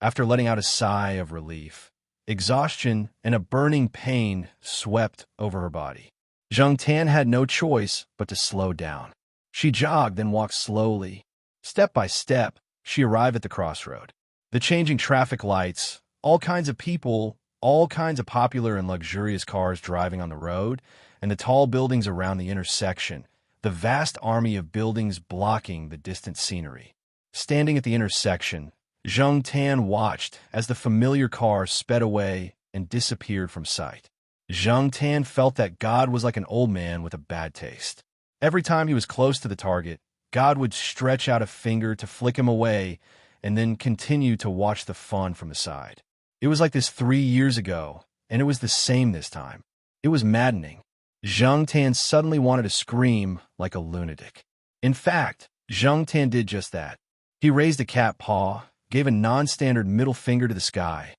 After letting out a sigh of relief, exhaustion and a burning pain swept over her body. Zhang Tan had no choice but to slow down. She jogged, then walked slowly. Step by step, she arrived at the crossroad. The changing traffic lights, all kinds of people, all kinds of popular and luxurious cars driving on the road, and the tall buildings around the intersection, the vast army of buildings blocking the distant scenery. Standing at the intersection, Zhang Tan watched as the familiar car sped away and disappeared from sight. Zhang Tan felt that God was like an old man with a bad taste. Every time he was close to the target, God would stretch out a finger to flick him away and then continue to watch the fun from the side. It was like this 3 years ago, and it was the same this time. It was maddening. Zhang Tan suddenly wanted to scream like a lunatic. In fact, Zhang Tan did just that. He raised a cat paw, gave a non-standard middle finger to the sky,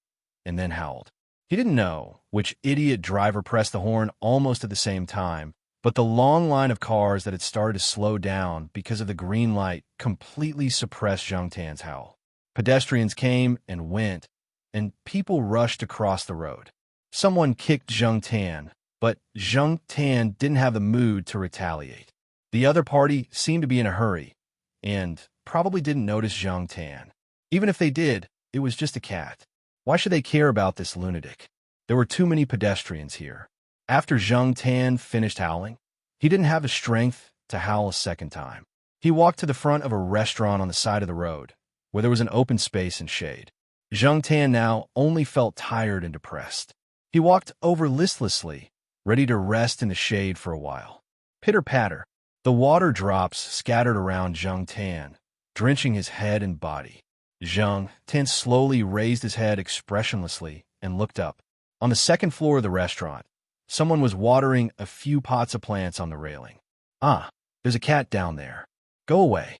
and then howled. He didn't know which idiot driver pressed the horn almost at the same time, but the long line of cars that had started to slow down because of the green light completely suppressed Zhang Tan's howl. Pedestrians came and went, and people rushed across the road. Someone kicked Zhang Tan, but Zhang Tan didn't have the mood to retaliate. The other party seemed to be in a hurry, and probably didn't notice Zhang Tan. Even if they did, it was just a cat. Why should they care about this lunatic? There were too many pedestrians here. After Zhang Tan finished howling, he didn't have the strength to howl a second time. He walked to the front of a restaurant on the side of the road, where there was an open space and shade. Zhang Tan now only felt tired and depressed. He walked over listlessly, ready to rest in the shade for a while. Pitter-patter. The water drops scattered around Zhang Tan, drenching his head and body. Zhang Tan slowly raised his head expressionlessly and looked up. On the second floor of the restaurant, someone was watering a few pots of plants on the railing. "Ah, there's a cat down there. Go away."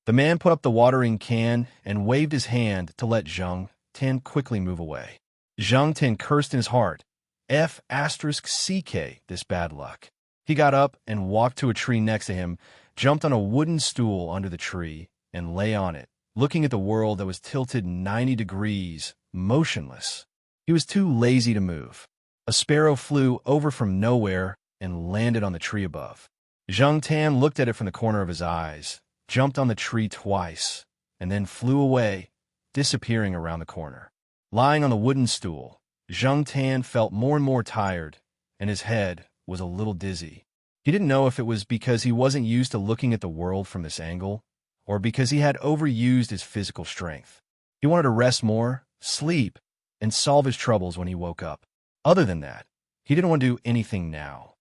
The man put up the watering can and waved his hand to let Zhang Tan quickly move away. Zhang Tan cursed in his heart. F***CK, this bad luck. He got up and walked to a tree next to him, jumped on a wooden stool under the tree, and lay on it, looking at the world that was tilted 90 degrees, motionless. He was too lazy to move. A sparrow flew over from nowhere and landed on the tree above. Zhang Tan looked at it from the corner of his eyes, jumped on the tree twice, and then flew away, disappearing around the corner. Lying on the wooden stool, Zhang Tan felt more and more tired, and his head was a little dizzy. He didn't know if it was because he wasn't used to looking at the world from this angle, or because he had overused his physical strength. He wanted to rest more, sleep, and solve his troubles when he woke up. Other than that, he didn't want to do anything now.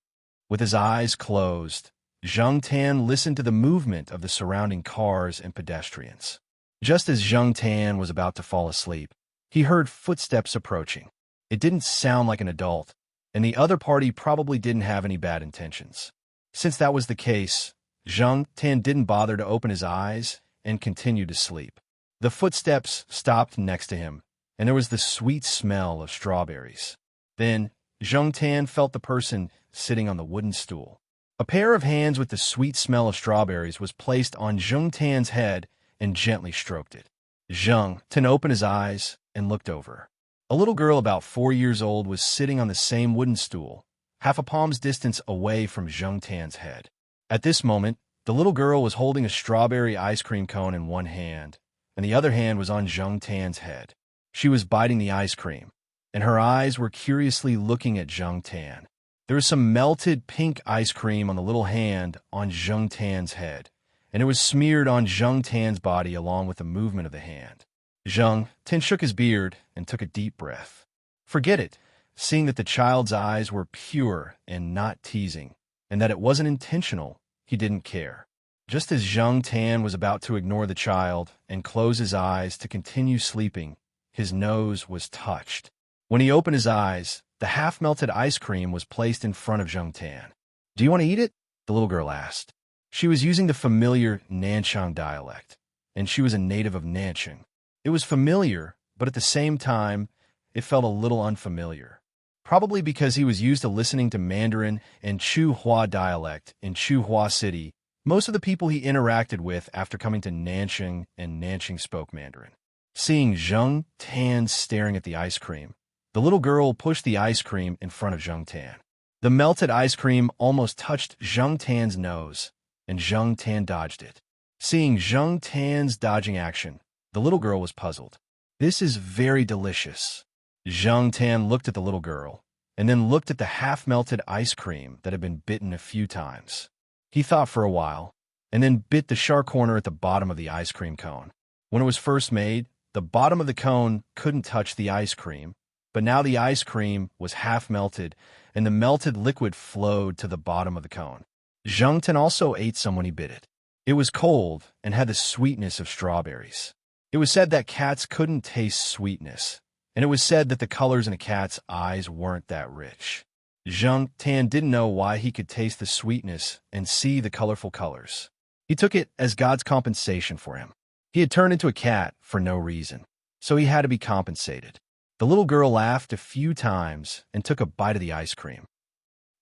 With his eyes closed, Zhang Tan listened to the movement of the surrounding cars and pedestrians. Just as Zhang Tan was about to fall asleep, he heard footsteps approaching. It didn't sound like an adult, and the other party probably didn't have any bad intentions. Since that was the case, Zhang Tan didn't bother to open his eyes and continued to sleep. The footsteps stopped next to him, and there was the sweet smell of strawberries. Then, Zhang Tan felt the person sitting on the wooden stool. A pair of hands with the sweet smell of strawberries was placed on Zhang Tan's head and gently stroked it. Zhang Tan opened his eyes and looked over. A little girl about 4 years old was sitting on the same wooden stool, half a palm's distance away from Zhang Tan's head. At this moment, the little girl was holding a strawberry ice cream cone in one hand, and the other hand was on Zhang Tan's head. She was biting the ice cream, and her eyes were curiously looking at Zhang Tan. There was some melted pink ice cream on the little hand on Zhang Tan's head, and it was smeared on Zhang Tan's body along with the movement of the hand. Zhang Tan shook his beard and took a deep breath. Forget it, seeing that the child's eyes were pure and not teasing, and that it wasn't intentional, he didn't care. Just as Zhang Tan was about to ignore the child and close his eyes to continue sleeping, his nose was touched. When he opened his eyes, the half-melted ice cream was placed in front of Zhang Tan. "Do you want to eat it?" the little girl asked. She was using the familiar Nanchang dialect, and she was a native of Nanchang. It was familiar, but at the same time, it felt a little unfamiliar. Probably because he was used to listening to Mandarin and Chuhua dialect in Chuhua City. Most of the people he interacted with after coming to Nanjing and Nanjing spoke Mandarin. Seeing Zheng Tan staring at the ice cream, the little girl pushed the ice cream in front of Zheng Tan. The melted ice cream almost touched Zheng Tan's nose, and Zheng Tan dodged it. Seeing Zheng Tan's dodging action, the little girl was puzzled. "This is very delicious." Zheng Tan looked at the little girl, and then looked at the half-melted ice cream that had been bitten a few times. He thought for a while, and then bit the sharp corner at the bottom of the ice cream cone. When it was first made, the bottom of the cone couldn't touch the ice cream, but now the ice cream was half-melted, and the melted liquid flowed to the bottom of the cone. Zheng Tan also ate some when he bit it. It was cold and had the sweetness of strawberries. It was said that cats couldn't taste sweetness, and it was said that the colors in a cat's eyes weren't that rich. Zheng Tan didn't know why he could taste the sweetness and see the colorful colors. He took it as God's compensation for him. He had turned into a cat for no reason, so he had to be compensated. The little girl laughed a few times and took a bite of the ice cream.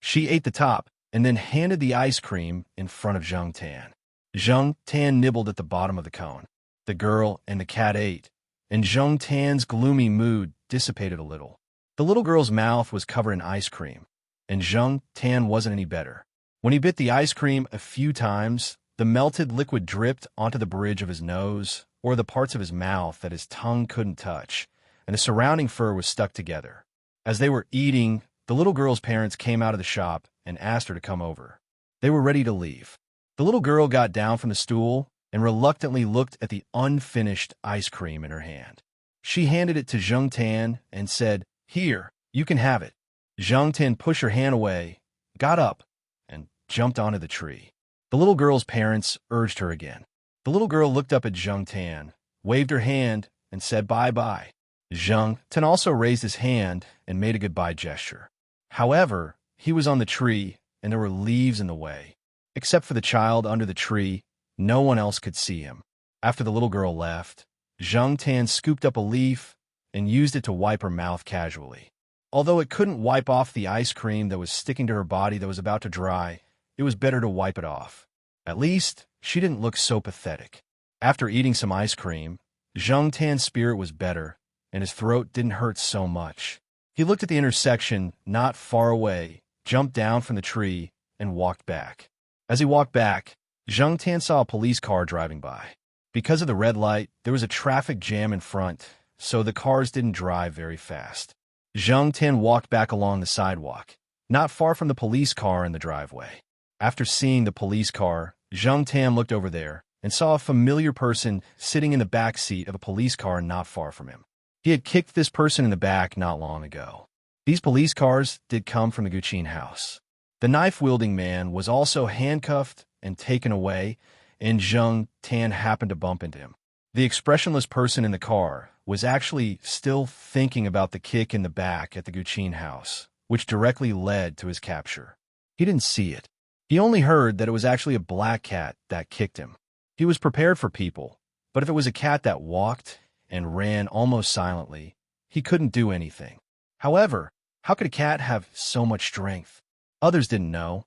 She ate the top and then handed the ice cream in front of Zheng Tan. Zheng Tan nibbled at the bottom of the cone. The girl and the cat ate, and Zheng Tan's gloomy mood dissipated a little. The little girl's mouth was covered in ice cream, and Zheng Tan wasn't any better. When he bit the ice cream a few times, the melted liquid dripped onto the bridge of his nose or the parts of his mouth that his tongue couldn't touch, and the surrounding fur was stuck together. As they were eating, the little girl's parents came out of the shop and asked her to come over. They were ready to leave. The little girl got down from the stool and reluctantly looked at the unfinished ice cream in her hand. She handed it to Zheng Tan and said, "Here, you can have it." Zheng Tan pushed her hand away, got up, and jumped onto the tree. The little girl's parents urged her again. The little girl looked up at Zheng Tan, waved her hand, and said bye-bye. Zheng Tan also raised his hand and made a goodbye gesture. However, he was on the tree, and there were leaves in the way. Except for the child under the tree, no one else could see him. After the little girl left, Zheng Tan scooped up a leaf and used it to wipe her mouth casually. Although it couldn't wipe off the ice cream that was sticking to her body that was about to dry, it was better to wipe it off. At least, she didn't look so pathetic. After eating some ice cream, Zheng Tan's spirit was better, and his throat didn't hurt so much. He looked at the intersection not far away, jumped down from the tree, and walked back. As he walked back, Zheng Tan saw a police car driving by. Because of the red light, there was a traffic jam in front, so the cars didn't drive very fast. Zheng Tan walked back along the sidewalk, not far from the police car in the driveway. After seeing the police car, Zheng Tan looked over there and saw a familiar person sitting in the back seat of a police car not far from him. He had kicked this person in the back not long ago. These police cars did come from the Guqin house. The knife-wielding man was also handcuffed and taken away, and Zheng Tan happened to bump into him. The expressionless person in the car was actually still thinking about the kick in the back at the Guqin house, which directly led to his capture. He didn't see it. He only heard that it was actually a black cat that kicked him. He was prepared for people, but if it was a cat that walked and ran almost silently, he couldn't do anything. However, how could a cat have so much strength? Others didn't know,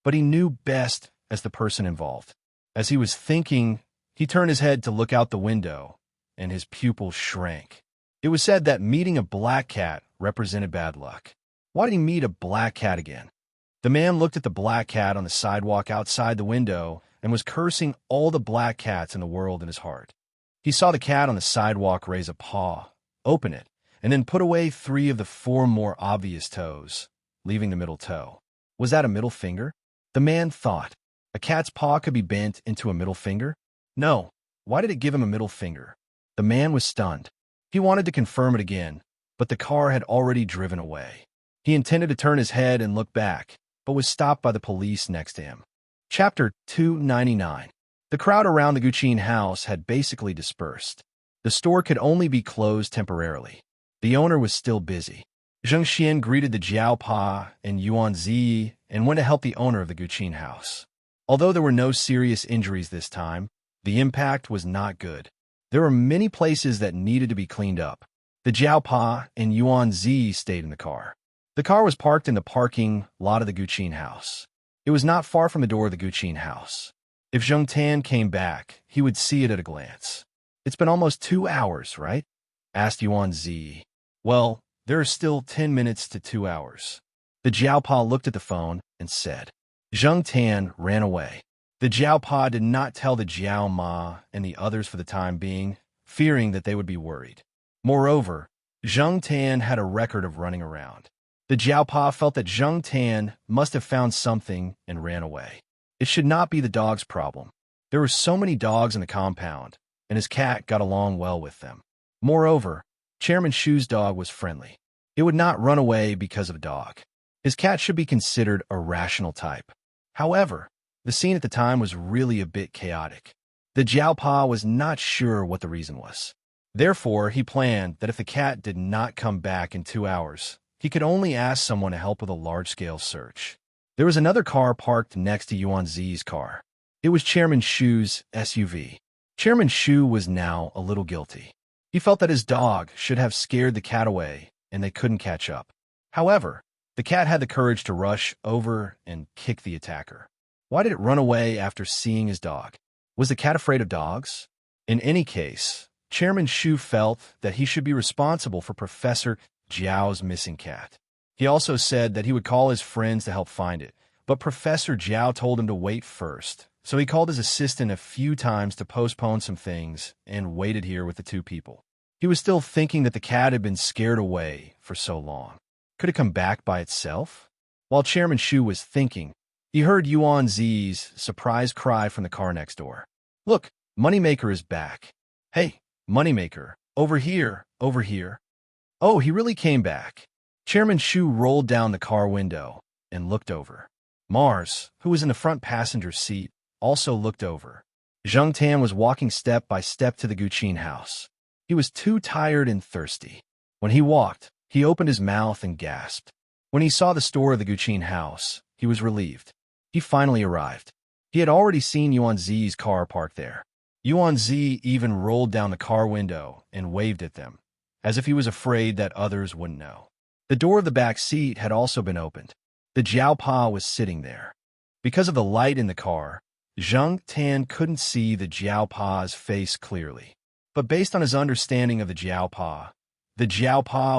but he knew best as the person involved. As he was thinking, he turned his head to look out the window, and his pupils shrank. It was said that meeting a black cat represented bad luck. Why did he meet a black cat again? The man looked at the black cat on the sidewalk outside the window and was cursing all the black cats in the world in his heart. He saw the cat on the sidewalk raise a paw, open it, and then put away 3 of the 4 more obvious toes, leaving the middle toe. Was that a middle finger? The man thought. A cat's paw could be bent into a middle finger? No. Why did it give him a middle finger? The man was stunned. He wanted to confirm it again, but the car had already driven away. He intended to turn his head and look back, but was stopped by the police next to him. Chapter 299. The crowd around the Guqin house had basically dispersed. The store could only be closed temporarily. The owner was still busy. Zheng Xian greeted the Jiao Pa and Yuan Zi and went to help the owner of the Guqin house. Although there were no serious injuries this time, the impact was not good. There were many places that needed to be cleaned up. The Jiaopa and Yuan Zi stayed in the car. The car was parked in the parking lot of the Guqin house. It was not far from the door of the Guqin house. If Zheng Tan came back, he would see it at a glance. "It's been almost 2 hours, right?" asked Yuan Zi. "Well, there are still 10 minutes to 2 hours." The Jiaopa looked at the phone and said. Zheng Tan ran away. The Jiaopa did not tell the Jiao Ma and the others for the time being, fearing that they would be worried. Moreover, Zheng Tan had a record of running around. The Jiaopa felt that Zheng Tan must have found something and ran away. It should not be the dog's problem. There were so many dogs in the compound, and his cat got along well with them. Moreover, Chairman Shu's dog was friendly. It would not run away because of a dog. His cat should be considered a rational type. However, the scene at the time was really a bit chaotic. The Jiaopa was not sure what the reason was. Therefore, he planned that if the cat did not come back in 2 hours, he could only ask someone to help with a large-scale search. There was another car parked next to Yuan Zi's car. It was Chairman Shu's SUV. Chairman Shu was now a little guilty. He felt that his dog should have scared the cat away, and they couldn't catch up. However, the cat had the courage to rush over and kick the attacker. Why did it run away after seeing his dog? Was the cat afraid of dogs? In any case, Chairman Shu felt that he should be responsible for Professor Jiao's missing cat. He also said that he would call his friends to help find it, but Professor Jiao told him to wait first, so he called his assistant a few times to postpone some things and waited here with the two people. He was still thinking that the cat had been scared away for so long. Could it come back by itself? While Chairman Shu was thinking, he heard Yuan Zi's surprised cry from the car next door. "Look, Moneymaker is back. Hey, Moneymaker, over here, over here." Oh, he really came back. Chairman Shu rolled down the car window and looked over. Mars, who was in the front passenger seat, also looked over. Zheng Tan was walking step by step to the Guqin house. He was too tired and thirsty. When he walked, he opened his mouth and gasped. When he saw the store of the Guqin house, he was relieved. He finally arrived. He had already seen Yuan Zi's car parked there. Yuan Zi even rolled down the car window and waved at them, as if he was afraid that others wouldn't know. The door of the back seat had also been opened. The Jiaopa was sitting there. Because of the light in the car, Zheng Tan couldn't see the Jiaopa's face clearly. But based on his understanding of the Jiaopa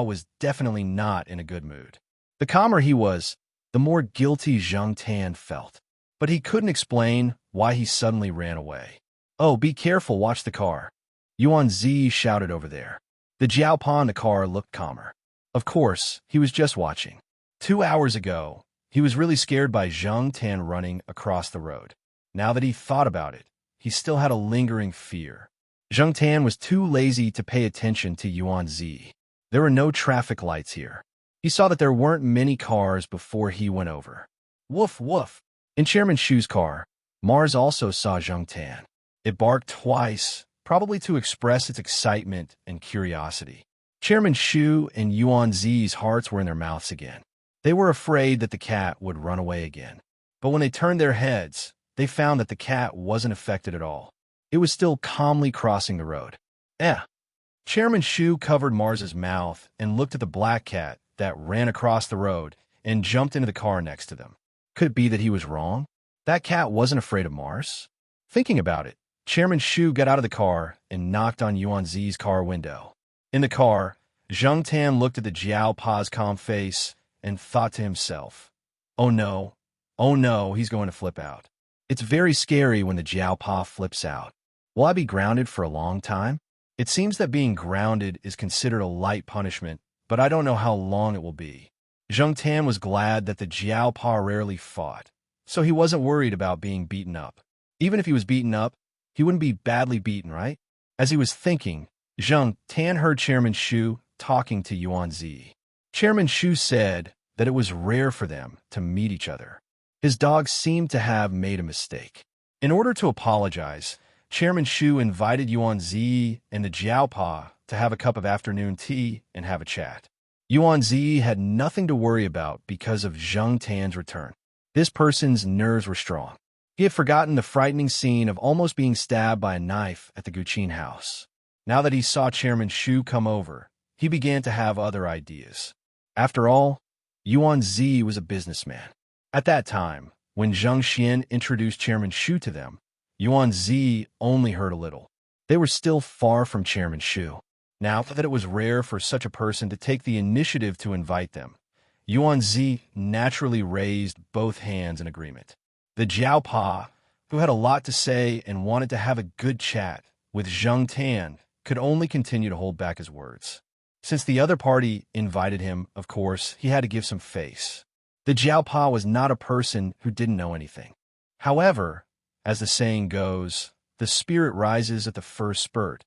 was definitely not in a good mood. The calmer he was, the more guilty Zheng Tan felt. But he couldn't explain why he suddenly ran away. "Oh, be careful, watch the car," Yuan Zi shouted over there. The Jiaopa in the car looked calmer. Of course, he was just watching. 2 hours ago, he was really scared by Zheng Tan running across the road. Now that he thought about it, he still had a lingering fear. Zheng Tan was too lazy to pay attention to Yuan Zi. There were no traffic lights here. He saw that there weren't many cars before he went over. Woof, woof. In Chairman Shu's car, Mars also saw Zheng Tan. It barked twice, probably to express its excitement and curiosity. Chairman Shu and Yuan Zi's hearts were in their mouths again. They were afraid that the cat would run away again. But when they turned their heads, they found that the cat wasn't affected at all. It was still calmly crossing the road. Chairman Shu covered Mars's mouth and looked at the black cat that ran across the road and jumped into the car next to them. Could it be that he was wrong? That cat wasn't afraid of Mars? Thinking about it, Chairman Shu got out of the car and knocked on Yuan Zi's car window. In the car, Zheng Tan looked at the Jiaopa's calm face and thought to himself, oh no, he's going to flip out. It's very scary when the Jiaopa flips out. Will I be grounded for a long time? It seems that being grounded is considered a light punishment, but I don't know how long it will be. Zheng Tan was glad that the Jiaopa rarely fought, so he wasn't worried about being beaten up. Even if he was beaten up, he wouldn't be badly beaten, right? As he was thinking, Zheng Tan heard Chairman Shu talking to Yuan Zi. Chairman Shu said that it was rare for them to meet each other. His dog seemed to have made a mistake. In order to apologize, Chairman Shu invited Yuan Zi and the Jiaopa to have a cup of afternoon tea and have a chat. Yuan Zi had nothing to worry about because of Zheng Tan's return. This person's nerves were strong. He had forgotten the frightening scene of almost being stabbed by a knife at the Guqin house. Now that he saw Chairman Shu come over, he began to have other ideas. After all, Yuan Zi was a businessman. At that time, when Zheng Xian introduced Chairman Shu to them, Yuan Zi only heard a little. They were still far from Chairman Shu. Now that it was rare for such a person to take the initiative to invite them, Yuan Zi naturally raised both hands in agreement. The Jiao Pa, who had a lot to say and wanted to have a good chat with Zheng Tan, could only continue to hold back his words. Since the other party invited him, of course, he had to give some face. The Jiao Pa was not a person who didn't know anything. However, as the saying goes, the spirit rises at the first spurt,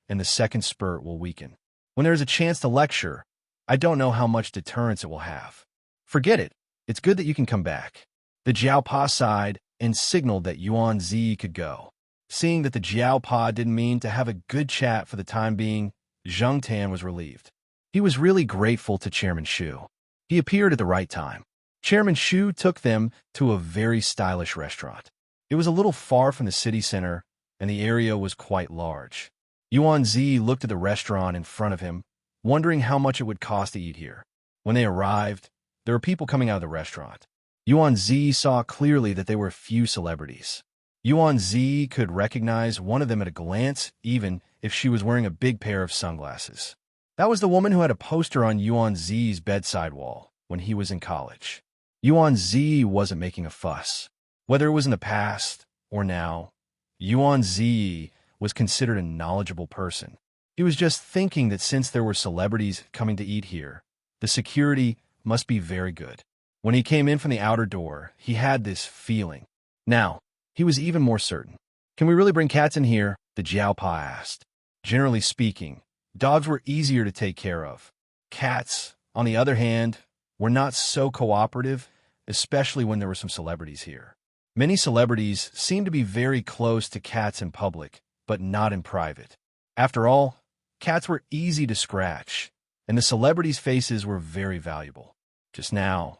and the second spurt will weaken. When there is a chance to lecture, I don't know how much deterrence it will have. Forget it. It's good that you can come back. The Jiao Pa sighed and signaled that Yuan Zi could go. Seeing that the Jiao Pa didn't mean to have a good chat for the time being, Zheng Tan was relieved. He was really grateful to Chairman Shu. He appeared at the right time. Chairman Shu took them to a very stylish restaurant. It was a little far from the city center, and the area was quite large. Yuan Zi looked at the restaurant in front of him, wondering how much it would cost to eat here. When they arrived, there were people coming out of the restaurant. Yuan Zi saw clearly that they were few celebrities. Yuan Zi could recognize one of them at a glance, even if she was wearing a big pair of sunglasses. That was the woman who had a poster on Yuan Zi's bedside wall when he was in college. Yuan Zi wasn't making a fuss. Whether it was in the past or now, Yuan Zi was considered a knowledgeable person. He was just thinking that since there were celebrities coming to eat here, the security must be very good. When he came in from the outer door, he had this feeling. Now, he was even more certain. Can we really bring cats in here? The Jiao Pa asked. Generally speaking, dogs were easier to take care of. Cats, on the other hand, were not so cooperative, especially when there were some celebrities here. Many celebrities seemed to be very close to cats in public, but not in private. After all, cats were easy to scratch, and the celebrities' faces were very valuable. Just now,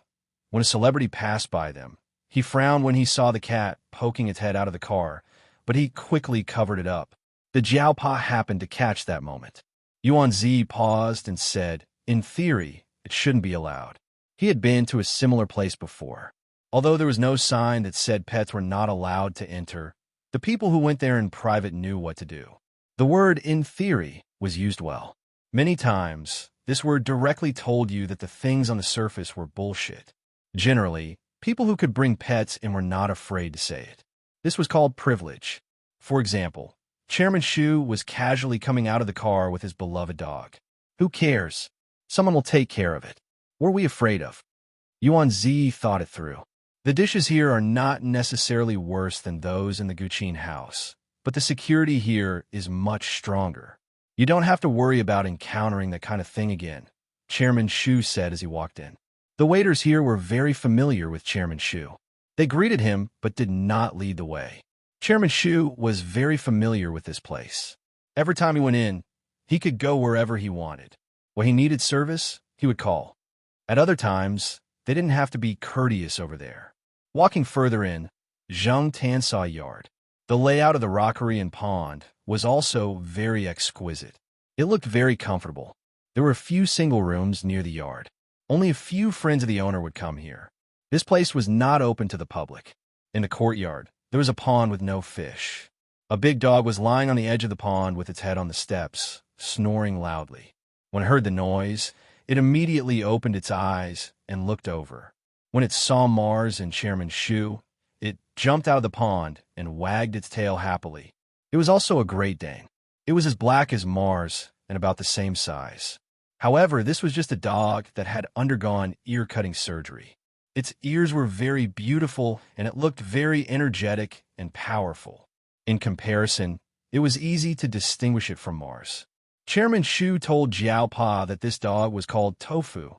when a celebrity passed by them, he frowned when he saw the cat poking its head out of the car, but he quickly covered it up. The Jiao Pa happened to catch that moment. Yuan Zi paused and said, in theory, it shouldn't be allowed. He had been to a similar place before. Although there was no sign that said pets were not allowed to enter, the people who went there in private knew what to do. The word in theory was used well. Many times, this word directly told you that the things on the surface were bullshit. Generally, people who could bring pets in were not afraid to say it. This was called privilege. For example, Chairman Shu was casually coming out of the car with his beloved dog. Who cares? Someone will take care of it. What are we afraid of? Yuan Zi thought it through. The dishes here are not necessarily worse than those in the Guqin house, but the security here is much stronger. You don't have to worry about encountering that kind of thing again, Chairman Shu said as he walked in. The waiters here were very familiar with Chairman Shu. They greeted him, but did not lead the way. Chairman Shu was very familiar with this place. Every time he went in, he could go wherever he wanted. When he needed service, he would call. At other times, they didn't have to be courteous over there. Walking further in, Zheng Tan saw a yard. The layout of the rockery and pond was also very exquisite. It looked very comfortable. There were a few single rooms near the yard. Only a few friends of the owner would come here. This place was not open to the public. In the courtyard, there was a pond with no fish. A big dog was lying on the edge of the pond with its head on the steps, snoring loudly. When it heard the noise, it immediately opened its eyes and looked over. When it saw Mars and Chairman Shu, it jumped out of the pond and wagged its tail happily. It was also a Great Dane. It was as black as Mars and about the same size. However, this was just a dog that had undergone ear-cutting surgery. Its ears were very beautiful, and it looked very energetic and powerful. In comparison, it was easy to distinguish it from Mars. Chairman Shu told Jiao Pa that this dog was called Tofu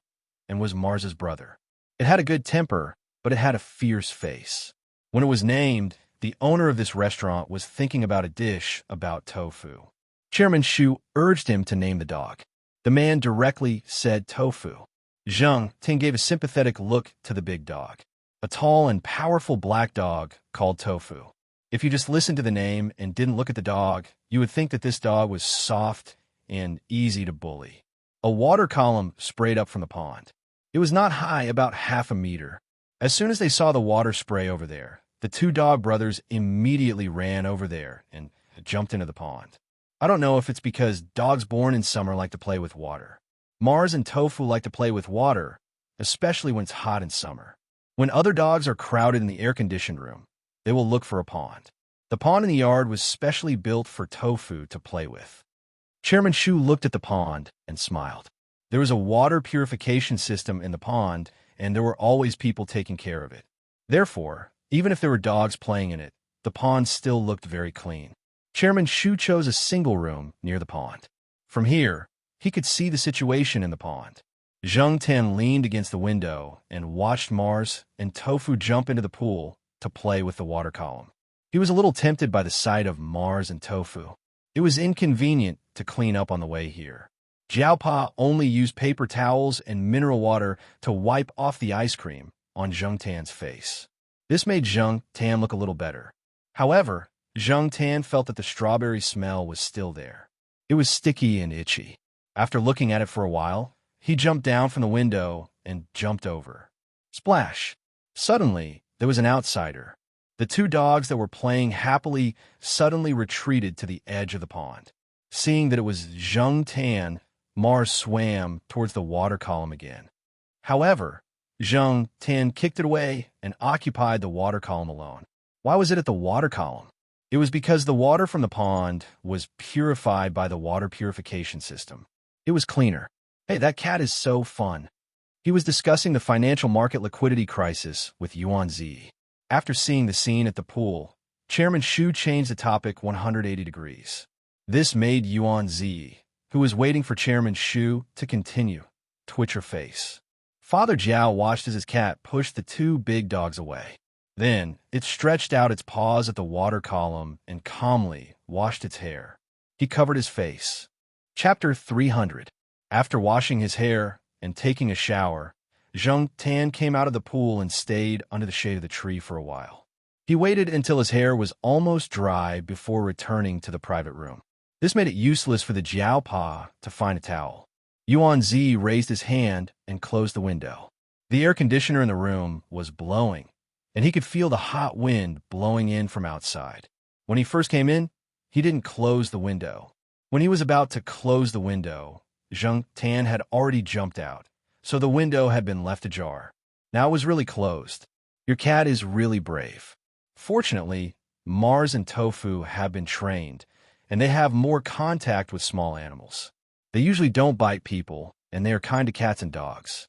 and was Mars's brother. It had a good temper, but it had a fierce face. When it was named, the owner of this restaurant was thinking about a dish about tofu. Chairman Shu urged him to name the dog. The man directly said tofu. Zheng Tan gave a sympathetic look to the big dog. A tall and powerful black dog called Tofu. If you just listened to the name and didn't look at the dog, you would think that this dog was soft and easy to bully. A water column sprayed up from the pond. It was not high, about half a meter. As soon as they saw the water spray over there, the two dog brothers immediately ran over there and jumped into the pond. I don't know if it's because dogs born in summer like to play with water. Mars and Tofu like to play with water, especially when it's hot in summer. When other dogs are crowded in the air-conditioned room, they will look for a pond. The pond in the yard was specially built for Tofu to play with. Chairman Shu looked at the pond and smiled. There was a water purification system in the pond, and there were always people taking care of it. Therefore, even if there were dogs playing in it, the pond still looked very clean. Chairman Shu chose a single room near the pond. From here, he could see the situation in the pond. Zheng Tian leaned against the window and watched Mars and Tofu jump into the pool to play with the water column. He was a little tempted by the sight of Mars and Tofu. It was inconvenient to clean up on the way here. Jiaopa only used paper towels and mineral water to wipe off the ice cream on Zheng Tian's face. This made Zheng Tian look a little better. However, Zheng Tian felt that the strawberry smell was still there. It was sticky and itchy. After looking at it for a while, he jumped down from the window and jumped over. Splash! Suddenly, there was an outsider. The two dogs that were playing happily suddenly retreated to the edge of the pond. Seeing that it was Zheng Tian, Mars swam towards the water column again. However, Zheng Tian kicked it away and occupied the water column alone. Why was it at the water column? It was because the water from the pond was purified by the water purification system. It was cleaner. Hey, that cat is so fun. He was discussing the financial market liquidity crisis with Yuan Zi. After seeing the scene at the pool, Chairman Shu changed the topic 180 degrees. This made Yuan Zi, who was waiting for Chairman Shu to continue, twitch her face. Father Jiao watched as his cat pushed the two big dogs away. Then, it stretched out its paws at the water column and calmly washed its hair. He covered his face. Chapter 300. After washing his hair and taking a shower, Zheng Tian came out of the pool and stayed under the shade of the tree for a while. He waited until his hair was almost dry before returning to the private room. This made it useless for the Jiaopa to find a towel. Yuan Zi raised his hand and closed the window. The air conditioner in the room was blowing, and he could feel the hot wind blowing in from outside. When he first came in, he didn't close the window. When he was about to close the window, Zheng Tian had already jumped out, so the window had been left ajar. Now it was really closed. Your cat is really brave. Fortunately, Mars and Tofu have been trained, and they have more contact with small animals. They usually don't bite people, and they are kind to cats and dogs.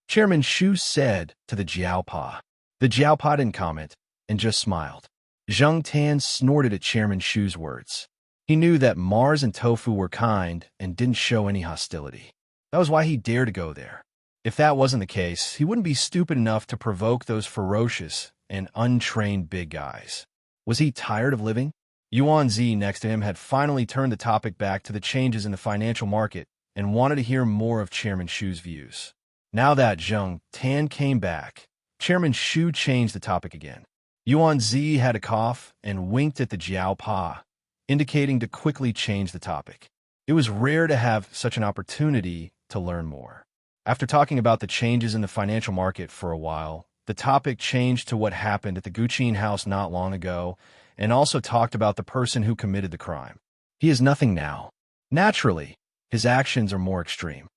Chairman Shu said to the Jiaopa. The Jiaopa didn't comment and just smiled. Zheng Tian snorted at Chairman Shu's words. He knew that Mars and Tofu were kind and didn't show any hostility. That was why he dared to go there. If that wasn't the case, he wouldn't be stupid enough to provoke those ferocious and untrained big guys. Was he tired of living? Yuan Zi next to him had finally turned the topic back to the changes in the financial market and wanted to hear more of Chairman Shu's views. Now that Zheng Tian came back, Chairman Shu changed the topic again. Yuan Zi had a cough and winked at the Jiaopa, indicating to quickly change the topic. It was rare to have such an opportunity to learn more. After talking about the changes in the financial market for a while, the topic changed to what happened at the Guqin house not long ago, and also talked about the person who committed the crime. He is nothing now. Naturally, his actions are more extreme.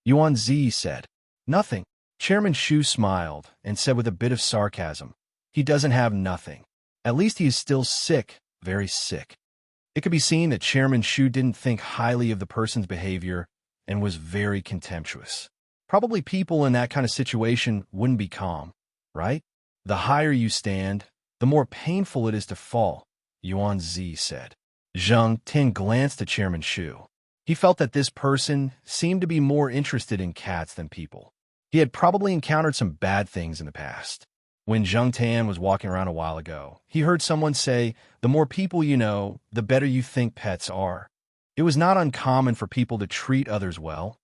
Yuan Zi said, "Nothing." Chairman Shu smiled and said with a bit of sarcasm, "He doesn't have nothing. At least he is still sick, very sick." It could be seen that Chairman Shu didn't think highly of the person's behavior and was very contemptuous. Probably people in that kind of situation wouldn't be calm, right? The higher you stand, the more painful it is to fall, Yuan Zi said. Zheng Tian glanced at Chairman Shu. He felt that this person seemed to be more interested in cats than people. He had probably encountered some bad things in the past. When Zheng Tian was walking around a while ago, he heard someone say, "The more people you know, the better you think pets are." It was not uncommon for people to treat others well,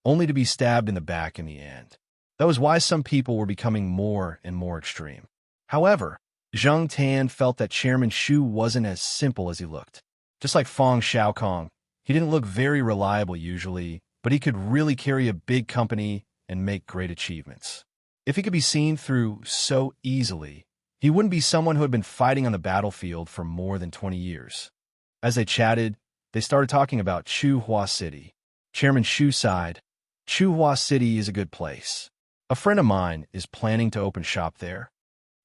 only to be stabbed in the back in the end. That was why some people were becoming more and more extreme. However, Zheng Tian felt that Chairman Shu wasn't as simple as he looked. Just like Feng Xiaokong, he didn't look very reliable usually, but he could really carry a big company and make great achievements. If he could be seen through so easily, he wouldn't be someone who had been fighting on the battlefield for more than 20 years. As they chatted, they started talking about Chuhua City. Chairman Shu sighed. Chuhua City is a good place. A friend of mine is planning to open shop there.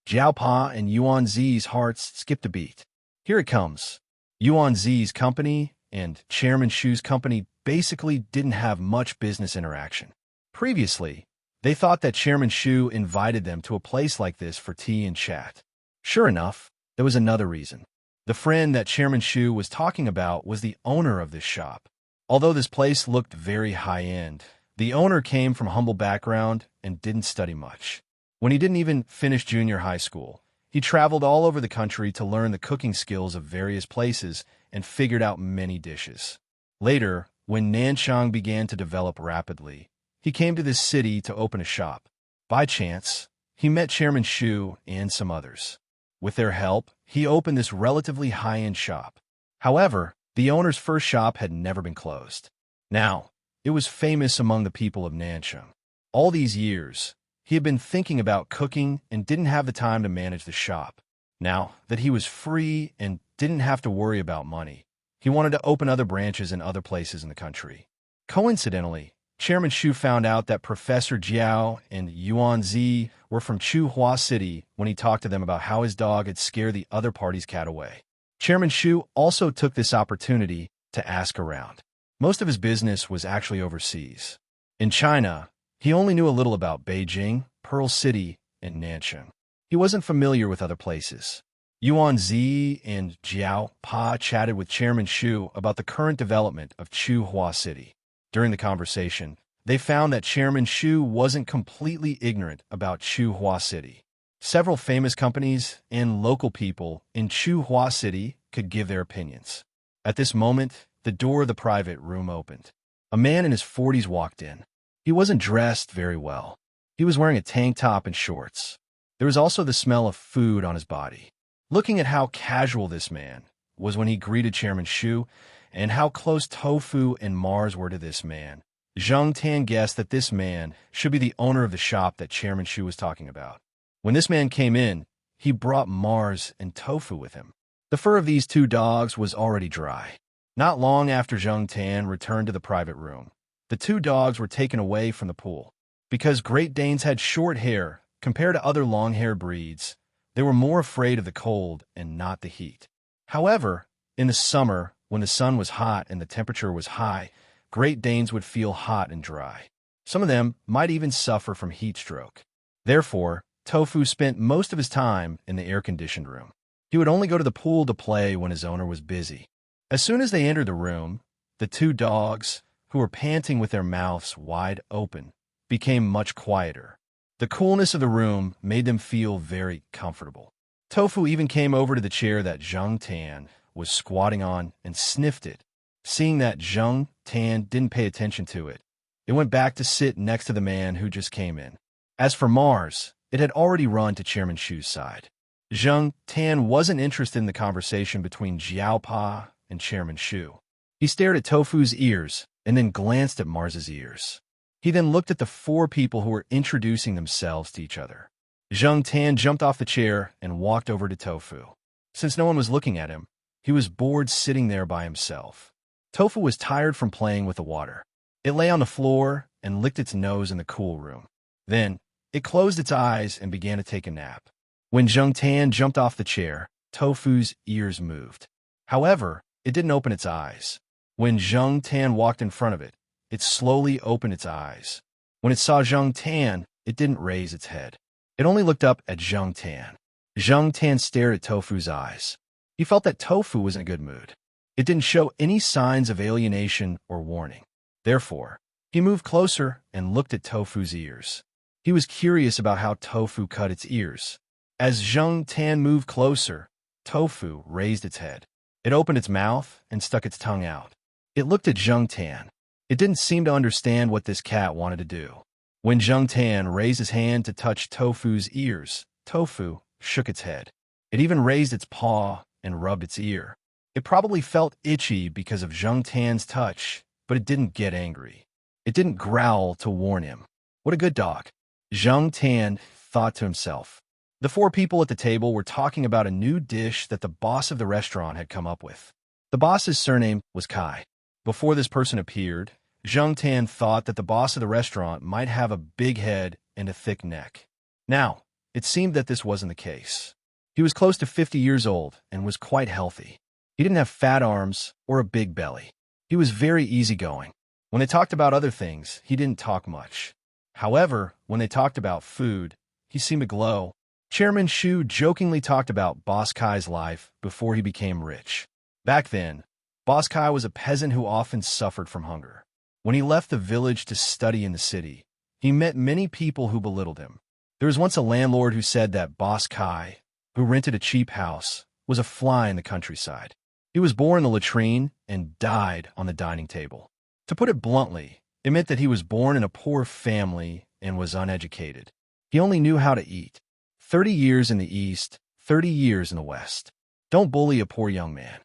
Jiao Pa and Yuan Zi's hearts skipped a beat. Here it comes. Yuan Zi's company and Chairman Shu's company basically didn't have much business interaction. Previously, they thought that Chairman Shu invited them to a place like this for tea and chat. Sure enough, there was another reason. The friend that Chairman Shu was talking about was the owner of this shop. Although this place looked very high-end, the owner came from a humble background and didn't study much. When he didn't even finish junior high school, he traveled all over the country to learn the cooking skills of various places and figured out many dishes. Later, when Nanchang began to develop rapidly, he came to this city to open a shop. By chance, he met Chairman Shu and some others. With their help, he opened this relatively high-end shop. However, the owner's first shop had never been closed. Now, it was famous among the people of Nanchang. All these years, he had been thinking about cooking and didn't have the time to manage the shop. Now that he was free and didn't have to worry about money, he wanted to open other branches in other places in the country. Coincidentally, Chairman Shu found out that Professor Jiao and Yuan Zi were from Chuhua City when he talked to them about how his dog had scared the other party's cat away. Chairman Shu also took this opportunity to ask around. Most of his business was actually overseas. In China, he only knew a little about Beijing, Pearl City, and Nanchang. He wasn't familiar with other places. Yuan Zi and Jiao Pa chatted with Chairman Shu about the current development of Chuhua City. During the conversation, they found that Chairman Shu wasn't completely ignorant about Chuhua City. Several famous companies and local people in Chuhua City could give their opinions. At this moment, the door of the private room opened. A man in his 40s walked in. He wasn't dressed very well. He was wearing a tank top and shorts. There was also the smell of food on his body. Looking at how casual this man was when he greeted Chairman Shu and how close Tofu and Mars were to this man, Zheng Tan guessed that this man should be the owner of the shop that Chairman Shu was talking about. When this man came in, he brought Mars and Tofu with him. The fur of these two dogs was already dry. Not long after Zheng Tan returned to the private room, the two dogs were taken away from the pool. Because Great Danes had short hair compared to other long-haired breeds, they were more afraid of the cold and not the heat. However, in the summer, when the sun was hot and the temperature was high, Great Danes would feel hot and dry. Some of them might even suffer from heat stroke. Therefore, Tofu spent most of his time in the air-conditioned room. He would only go to the pool to play when his owner was busy. As soon as they entered the room, the two dogs, who were panting with their mouths wide open, became much quieter. The coolness of the room made them feel very comfortable. Tofu even came over to the chair that Zheng Tan was squatting on and sniffed it. Seeing that Zheng Tan didn't pay attention to it, it went back to sit next to the man who just came in. As for Mars, it had already run to Chairman Shu's side. Zheng Tan wasn't interested in the conversation between Jiao Pa and Chairman Shu. He stared at Tofu's ears and then glanced at Mars's ears. He then looked at the four people who were introducing themselves to each other. Zheng Tan jumped off the chair and walked over to Tofu. Since no one was looking at him, he was bored sitting there by himself. Tofu was tired from playing with the water. It lay on the floor and licked its nose in the cool room. Then, it closed its eyes and began to take a nap. When Zheng Tan jumped off the chair, Tofu's ears moved. However, it didn't open its eyes. When Zheng Tan walked in front of it, it slowly opened its eyes. When it saw Zheng Tan, it didn't raise its head. It only looked up at Zheng Tan. Zheng Tan stared at Tofu's eyes. He felt that Tofu was in a good mood. It didn't show any signs of alienation or warning. Therefore, he moved closer and looked at Tofu's ears. He was curious about how Tofu cut its ears. As Zheng Tan moved closer, Tofu raised its head. It opened its mouth and stuck its tongue out. It looked at Zheng Tan. It didn't seem to understand what this cat wanted to do. When Zheng Tan raised his hand to touch Tofu's ears, Tofu shook its head. It even raised its paw and rubbed its ear. It probably felt itchy because of Zheng Tan's touch, but it didn't get angry. It didn't growl to warn him. What a good dog, Zhang Tan thought to himself. The four people at the table were talking about a new dish that the boss of the restaurant had come up with. The boss's surname was Kai. Before this person appeared, Zhang Tan thought that the boss of the restaurant might have a big head and a thick neck. Now, it seemed that this wasn't the case. He was close to 50 years old and was quite healthy. He didn't have fat arms or a big belly. He was very easygoing. When they talked about other things, he didn't talk much. However, when they talked about food, he seemed to glow. Chairman Shu jokingly talked about Boss Kai's life before he became rich. Back then, Boss Kai was a peasant who often suffered from hunger. When he left the village to study in the city, he met many people who belittled him. There was once a landlord who said that Boss Kai, who rented a cheap house, was a fly in the countryside. He was born in the latrine and died on the dining table. To put it bluntly, it meant that he was born in a poor family and was uneducated. He only knew how to eat. 30 years in the East, 30 years in the West. Don't bully a poor young man.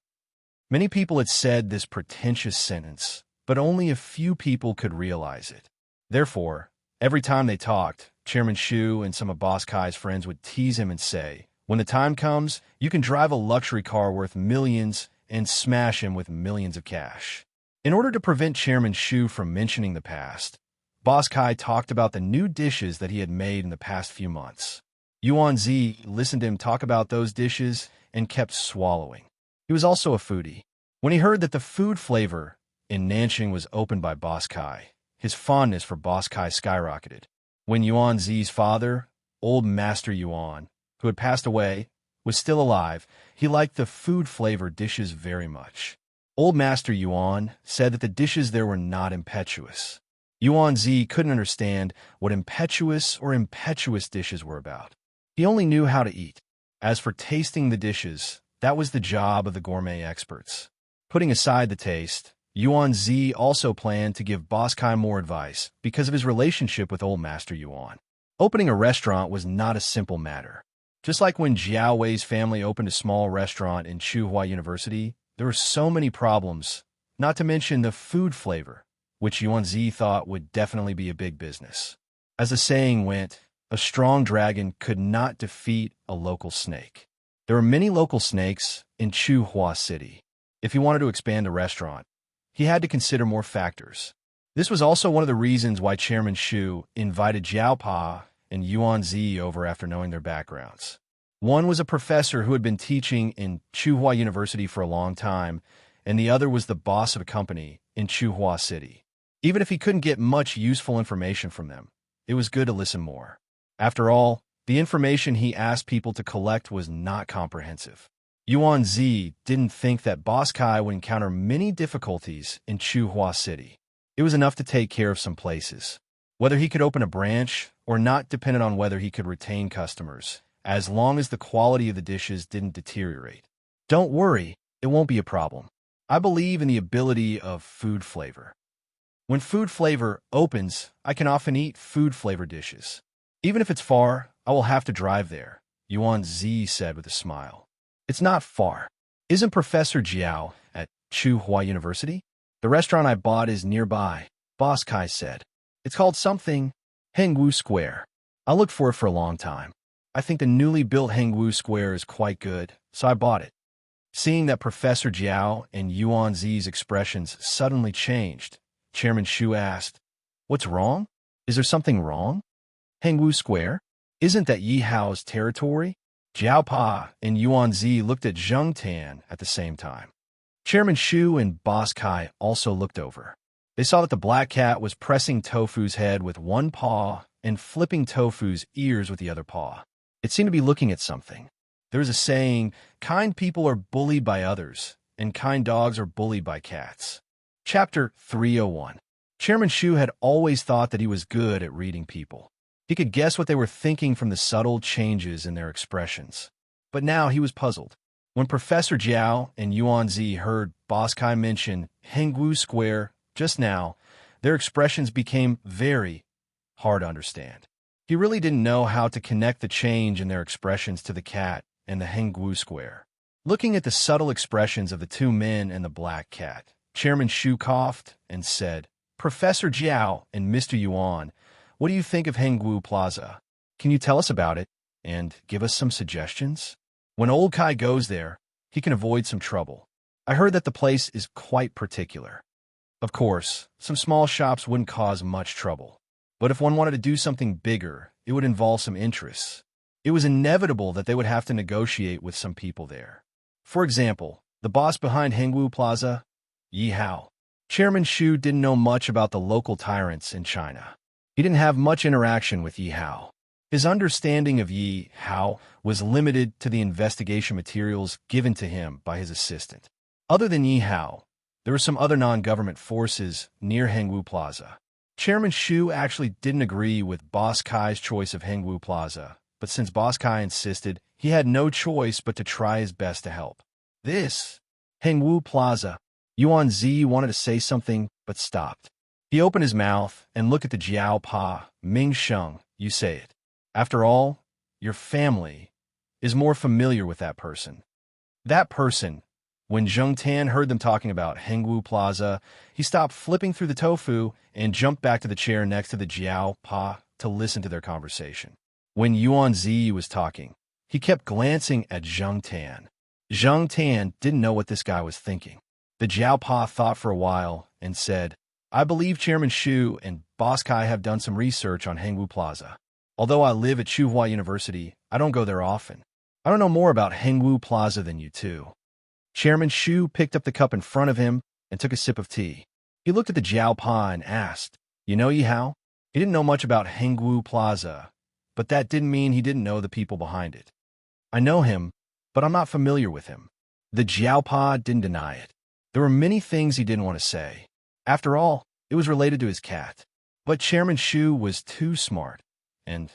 Many people had said this pretentious sentence, but only a few people could realize it. Therefore, every time they talked, Chairman Shu and some of Boss Kai's friends would tease him and say, when the time comes, you can drive a luxury car worth millions and smash him with millions of cash. In order to prevent Chairman Shu from mentioning the past, Boss Kai talked about the new dishes that he had made in the past few months. Yuan Zi listened to him talk about those dishes and kept swallowing. He was also a foodie. When he heard that the food flavor in Nanjing was opened by Boss Kai, his fondness for Boss Kai skyrocketed. When Yuan Zi's father, old Master Yuan, who had passed away, was still alive, he liked the food-flavored dishes very much. Old Master Yuan said that the dishes there were not impetuous. Yuan Zi couldn't understand what impetuous dishes were about. He only knew how to eat. As for tasting the dishes, that was the job of the gourmet experts. Putting aside the taste, Yuan Zi also planned to give Boss Kai more advice because of his relationship with old Master Yuan. Opening a restaurant was not a simple matter. Just like when Jiao Wei's family opened a small restaurant in Tsinghua University, there were so many problems, not to mention the food flavor, which Yuan Zi thought would definitely be a big business. As the saying went, a strong dragon could not defeat a local snake. There were many local snakes in Tsinghua City. If he wanted to expand the restaurant, he had to consider more factors. This was also one of the reasons why Chairman Shu invited Jiao Pa and Yuan Zi over after knowing their backgrounds. One was a professor who had been teaching in Tsinghua University for a long time, and the other was the boss of a company in Tsinghua City. Even if he couldn't get much useful information from them, it was good to listen more. After all, the information he asked people to collect was not comprehensive. Yuan Zi didn't think that Boss Kai would encounter many difficulties in Tsinghua City. It was enough to take care of some places. Whether he could open a branch or not depended on whether he could retain customers, as long as the quality of the dishes didn't deteriorate. Don't worry, it won't be a problem. I believe in the ability of food flavor. When food flavor opens, I can often eat food-flavored dishes. Even if it's far, I will have to drive there, Yuan Zi said with a smile. It's not far. Isn't Professor Jiao at Tsinghua University? The restaurant I bought is nearby, Boss Kai said. It's called something Hengwu Square. I looked for it for a long time. I think the newly built Hengwu Square is quite good, so I bought it. Seeing that Professor Jiao and Yuan Zi's expressions suddenly changed, Chairman Shu asked, "What's wrong? Is there something wrong? Hengwu Square? Isn't that Yi Hao's territory?" Jiao Pa and Yuan Zi looked at Zhang Tan at the same time. Chairman Shu and Boss Kai also looked over. They saw that the black cat was pressing Tofu's head with one paw and flipping Tofu's ears with the other paw. It seemed to be looking at something. There is a saying, kind people are bullied by others, and kind dogs are bullied by cats. Chapter 301. Chairman Shu had always thought that he was good at reading people. He could guess what they were thinking from the subtle changes in their expressions. But now he was puzzled. When Professor Jiao and Yuan Zi heard Boss Kai mention Hengwu Square just now, their expressions became very hard to understand. He really didn't know how to connect the change in their expressions to the cat and the Hengwu Square. Looking at the subtle expressions of the two men and the black cat, Chairman Shu coughed and said, Professor Jiao and Mr. Yuan, what do you think of Hengwu Plaza? Can you tell us about it and give us some suggestions? When old Kai goes there, he can avoid some trouble. I heard that the place is quite particular. Of course, some small shops wouldn't cause much trouble. But if one wanted to do something bigger, it would involve some interests. It was inevitable that they would have to negotiate with some people there. For example, the boss behind Hengwu Plaza, Yi Hao. Chairman Xu didn't know much about the local tyrants in China. He didn't have much interaction with Yi Hao. His understanding of Yi Hao was limited to the investigation materials given to him by his assistant. Other than Yi Hao, there were some other non-government forces near Hengwu Plaza. Chairman Xu actually didn't agree with Boss Kai's choice of Hengwu Plaza, but since Boss Kai insisted, he had no choice but to try his best to help. This Hengwu Plaza. Yuan Zi wanted to say something, but stopped. He opened his mouth and looked at the Jiao Pa, Ming Sheng, you say it. After all, your family is more familiar with that person. That person, when Zheng Tan heard them talking about Hengwu Plaza, he stopped flipping through the tofu and jumped back to the chair next to the Jiao Pa to listen to their conversation. When Yuan Zi was talking, he kept glancing at Zheng Tan. Zheng Tan didn't know what this guy was thinking. The Jiao Pa thought for a while and said, I believe Chairman Xu and Boss Kai have done some research on Hengwu Plaza. Although I live at Tsinghua University, I don't go there often. I don't know more about Hengwu Plaza than you two. Chairman Xu picked up the cup in front of him and took a sip of tea. He looked at the Jiao Pa and asked, You know Yi Hao? He didn't know much about Hengwu Plaza, but that didn't mean he didn't know the people behind it. I know him, but I'm not familiar with him. The Jiao Pa didn't deny it. There were many things he didn't want to say. After all, it was related to his cat. But Chairman Xu was too smart, and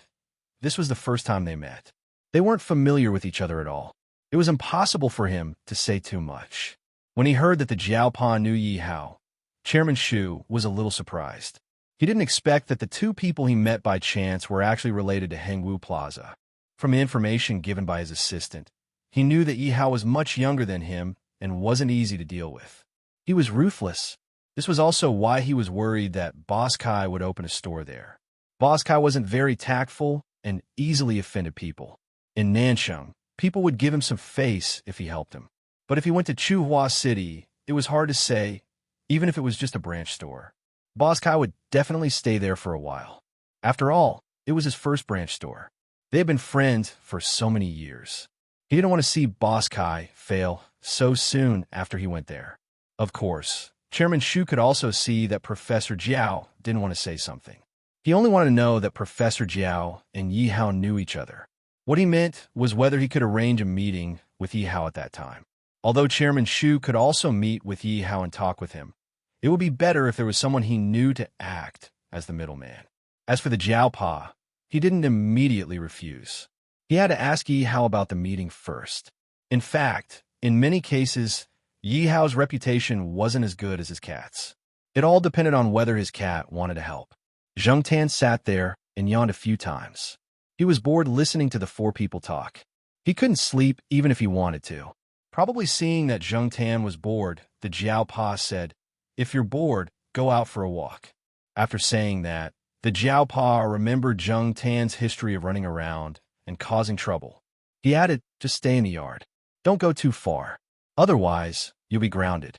this was the first time they met. They weren't familiar with each other at all. It was impossible for him to say too much. When he heard that the Jiao Pa knew Yi Hao, Chairman Xu was a little surprised. He didn't expect that the two people he met by chance were actually related to Hengwu Plaza. From the information given by his assistant, he knew that Yi Hao was much younger than him and wasn't easy to deal with. He was ruthless. This was also why he was worried that Boss Kai would open a store there. Boss Kai wasn't very tactful and easily offended people. In Nansheng, people would give him some face if he helped them. But if he went to Tsinghua City, it was hard to say, even if it was just a branch store. Boss Kai would definitely stay there for a while. After all, it was his first branch store. They had been friends for so many years. He didn't want to see Boss Kai fail so soon after he went there. Of course, Chairman Xu could also see that Professor Jiao didn't want to say something. He only wanted to know that Professor Jiao and Yi Hao knew each other. What he meant was whether he could arrange a meeting with Yi Hao at that time. Although Chairman Xu could also meet with Yi Hao and talk with him, it would be better if there was someone he knew to act as the middleman. As for the Jiao Pa, he didn't immediately refuse. He had to ask Yi Hao about the meeting first. In fact, in many cases, Yi Hao's reputation wasn't as good as his cat's. It all depended on whether his cat wanted to help. Zheng Tan sat there and yawned a few times. He was bored listening to the four people talk. He couldn't sleep even if he wanted to. Probably seeing that Zheng Tan was bored, the Jiao Pa said, If you're bored, go out for a walk. After saying that, the Jiao Pa remembered Zheng Tan's history of running around and causing trouble. He added, Just stay in the yard. Don't go too far. Otherwise, you'll be grounded.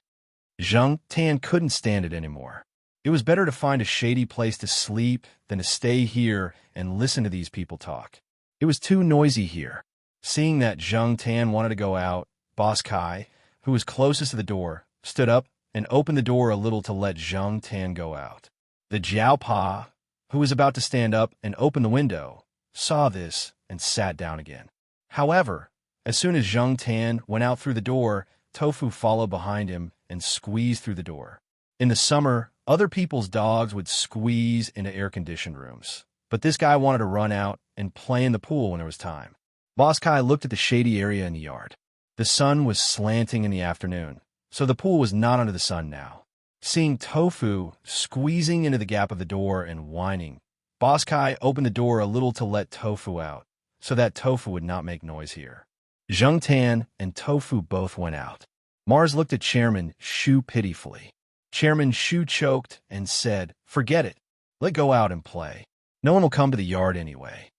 Zheng Tan couldn't stand it anymore. It was better to find a shady place to sleep than to stay here and listen to these people talk. It was too noisy here. Seeing that Zheng Tan wanted to go out, Boss Kai, who was closest to the door, stood up and opened the door a little to let Zheng Tan go out. The Jiao Pa, who was about to stand up and open the window, saw this and sat down again. However, as soon as Zheng Tan went out through the door, Tofu followed behind him and squeezed through the door. In the summer, other people's dogs would squeeze into air-conditioned rooms, but this guy wanted to run out and play in the pool when there was time. Boss Kai looked at the shady area in the yard. The sun was slanting in the afternoon, so the pool was not under the sun now. Seeing Tofu squeezing into the gap of the door and whining, Boss Kai opened the door a little to let Tofu out, so that Tofu would not make noise here. Zheng Tan and Tofu both went out. Mars looked at Chairman Xu pitifully. Chairman Shu choked and said, "Forget it. Let go out and play. No one will come to the yard anyway."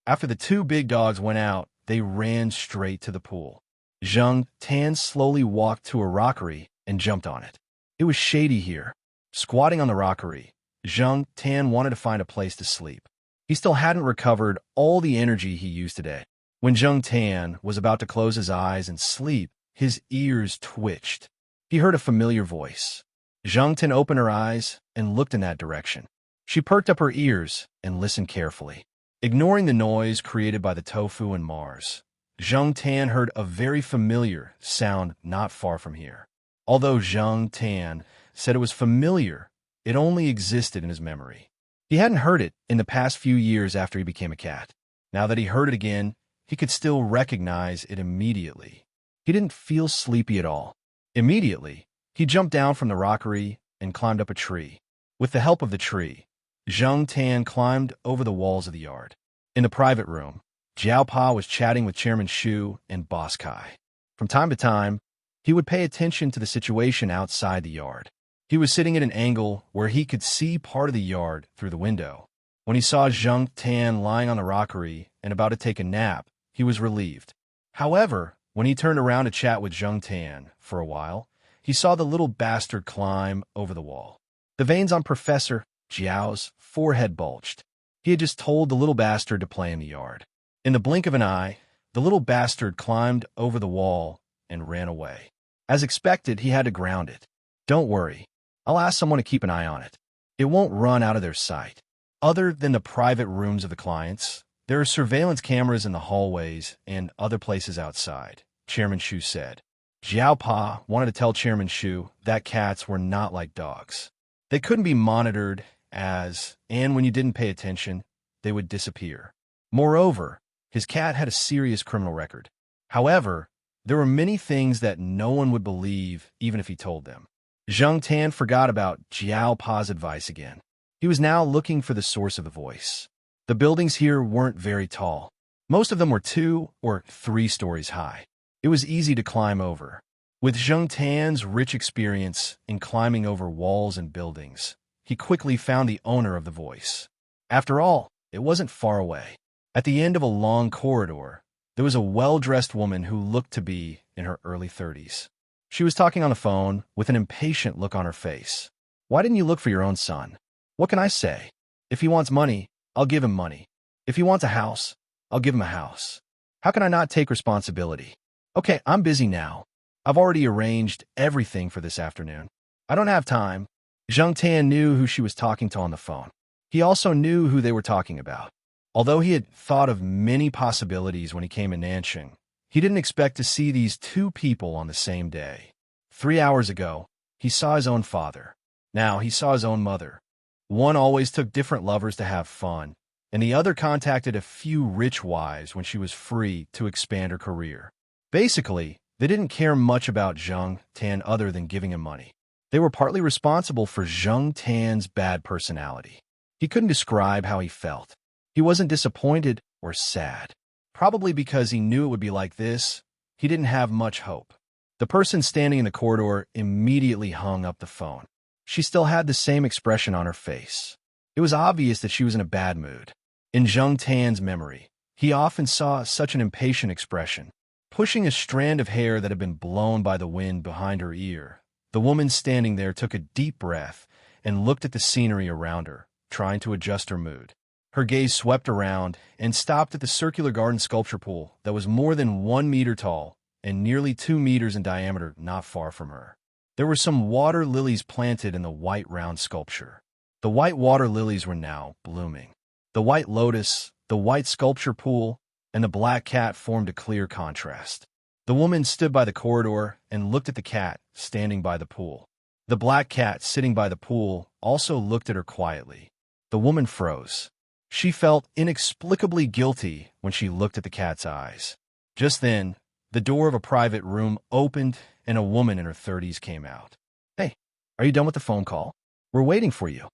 After the two big dogs went out, they ran straight to the pool. Zhang Tan slowly walked to a rockery and jumped on it. It was shady here. Squatting on the rockery, Zhang Tan wanted to find a place to sleep. He still hadn't recovered all the energy he used today. When Zhang Tan was about to close his eyes and sleep, his ears twitched. He heard a familiar voice. Zhang Tan opened her eyes and looked in that direction. She perked up her ears and listened carefully. Ignoring the noise created by the tofu and Mars, Zhang Tan heard a very familiar sound not far from here. Although Zhang Tan said it was familiar, it only existed in his memory. He hadn't heard it in the past few years after he became a cat. Now that he heard it again, he could still recognize it immediately. He didn't feel sleepy at all. Immediately, he jumped down from the rockery and climbed up a tree. With the help of the tree, Zhang Tan climbed over the walls of the yard. In the private room, Jiao Pa was chatting with Chairman Shu and Boss Kai. From time to time, he would pay attention to the situation outside the yard. He was sitting at an angle where he could see part of the yard through the window. When he saw Zhang Tan lying on the rockery and about to take a nap, he was relieved. However, when he turned around to chat with Zhang Tan for a while, he saw the little bastard climb over the wall. The veins on Professor Jiao's forehead bulged. He had just told the little bastard to play in the yard. In the blink of an eye, the little bastard climbed over the wall and ran away. As expected, he had to ground it. "Don't worry. I'll ask someone to keep an eye on it. It won't run out of their sight." Other than the private rooms of the clients, there are surveillance cameras in the hallways and other places outside, Chairman Shu said. Jiao Pa wanted to tell Chairman Shu that cats were not like dogs. They couldn't be monitored and when you didn't pay attention, they would disappear. Moreover, his cat had a serious criminal record. However, there were many things that no one would believe even if he told them. Zhang Tan forgot about Jiao Pa's advice again. He was now looking for the source of the voice. The buildings here weren't very tall. Most of them were 2 or 3 stories high. It was easy to climb over. With Zhang Tan's rich experience in climbing over walls and buildings, he quickly found the owner of the voice. After all, it wasn't far away. At the end of a long corridor, there was a well-dressed woman who looked to be in her early 30s. She was talking on the phone with an impatient look on her face. "Why didn't you look for your own son? What can I say? If he wants money, I'll give him money. If he wants a house, I'll give him a house. How can I not take responsibility? Okay, I'm busy now. I've already arranged everything for this afternoon. I don't have time." Zhang Tan knew who she was talking to on the phone. He also knew who they were talking about. Although he had thought of many possibilities when he came in Nanching, he didn't expect to see these 2 people on the same day. 3 hours ago, he saw his own father. Now he saw his own mother. One always took different lovers to have fun, and the other contacted a few rich wives when she was free to expand her career. Basically, they didn't care much about Zhang Tan other than giving him money. They were partly responsible for Zhang Tan's bad personality. He couldn't describe how he felt. He wasn't disappointed or sad. Probably because he knew it would be like this, he didn't have much hope. The person standing in the corridor immediately hung up the phone. She still had the same expression on her face. It was obvious that she was in a bad mood. In Zhang Tan's memory, he often saw such an impatient expression. Pushing a strand of hair that had been blown by the wind behind her ear, the woman standing there took a deep breath and looked at the scenery around her, trying to adjust her mood. Her gaze swept around and stopped at the circular garden sculpture pool that was more than 1 meter tall and nearly 2 meters in diameter not far from her. There were some water lilies planted in the white round sculpture. The white water lilies were now blooming. The white lotus, the white sculpture pool, and the black cat formed a clear contrast. The woman stood by the corridor and looked at the cat standing by the pool. The black cat sitting by the pool also looked at her quietly. The woman froze. She felt inexplicably guilty when she looked at the cat's eyes. Just then, the door of a private room opened and a woman in her 30s came out. "Hey, are you done with the phone call? We're waiting for you."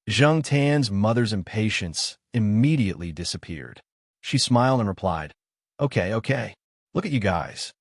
Zhang Tan's mother's impatience immediately disappeared. She smiled and replied, Okay. Look at you guys."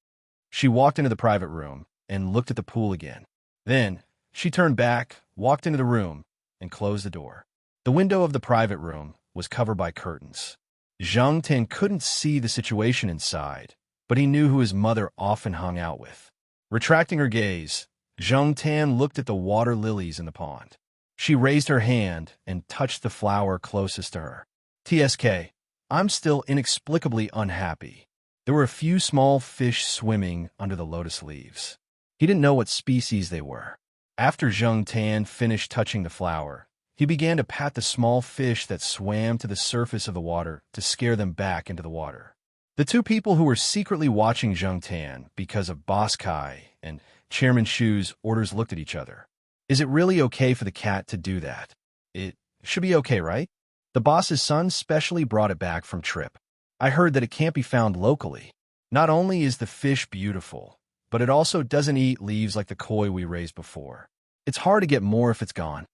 She walked into the private room and looked at the pool again. Then, She turned back, walked into the room, and closed the door. The window of the private room was covered by curtains. Zhang Tian couldn't see the situation inside, but he knew who his mother often hung out with. Retracting her gaze, Zhang Tian looked at the water lilies in the pond. She raised her hand and touched the flower closest to her. "TSK, I'm still inexplicably unhappy." There were a few small fish swimming under the lotus leaves. He didn't know what species they were. After Zhang Tian finished touching the flower, he began to pat the small fish that swam to the surface of the water to scare them back into the water. The two people who were secretly watching Zhang Tian because of Boss Kai and Chairman Shu's orders looked at each other. Is it really okay for the cat to do that? It should be okay, right? The boss's son specially brought it back from trip. I heard that it can't be found locally. Not only is the fish beautiful, but it also doesn't eat leaves like the koi we raised before. It's hard to get more if it's gone.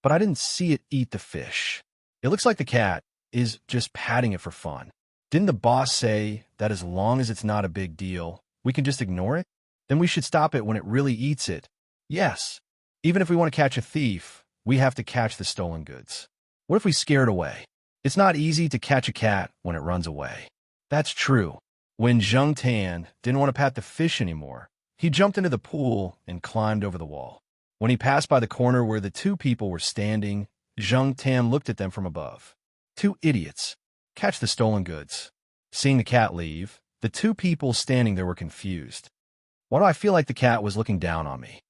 But I didn't see it eat the fish. It looks like the cat is just patting it for fun. Didn't the boss say that as long as it's not a big deal, we can just ignore it? Then we should stop it when it really eats it. Yes. Even if we want to catch a thief, we have to catch the stolen goods. What if we scare it away? It's not easy to catch a cat when it runs away. That's true. When Zhang Tian didn't want to pat the fish anymore, he jumped into the pool and climbed over the wall. When he passed by the corner where the two people were standing, Zhang Tian looked at them from above. Two idiots. Catch the stolen goods. Seeing the cat leave, the two people standing there were confused. Why do I feel like the cat was looking down on me?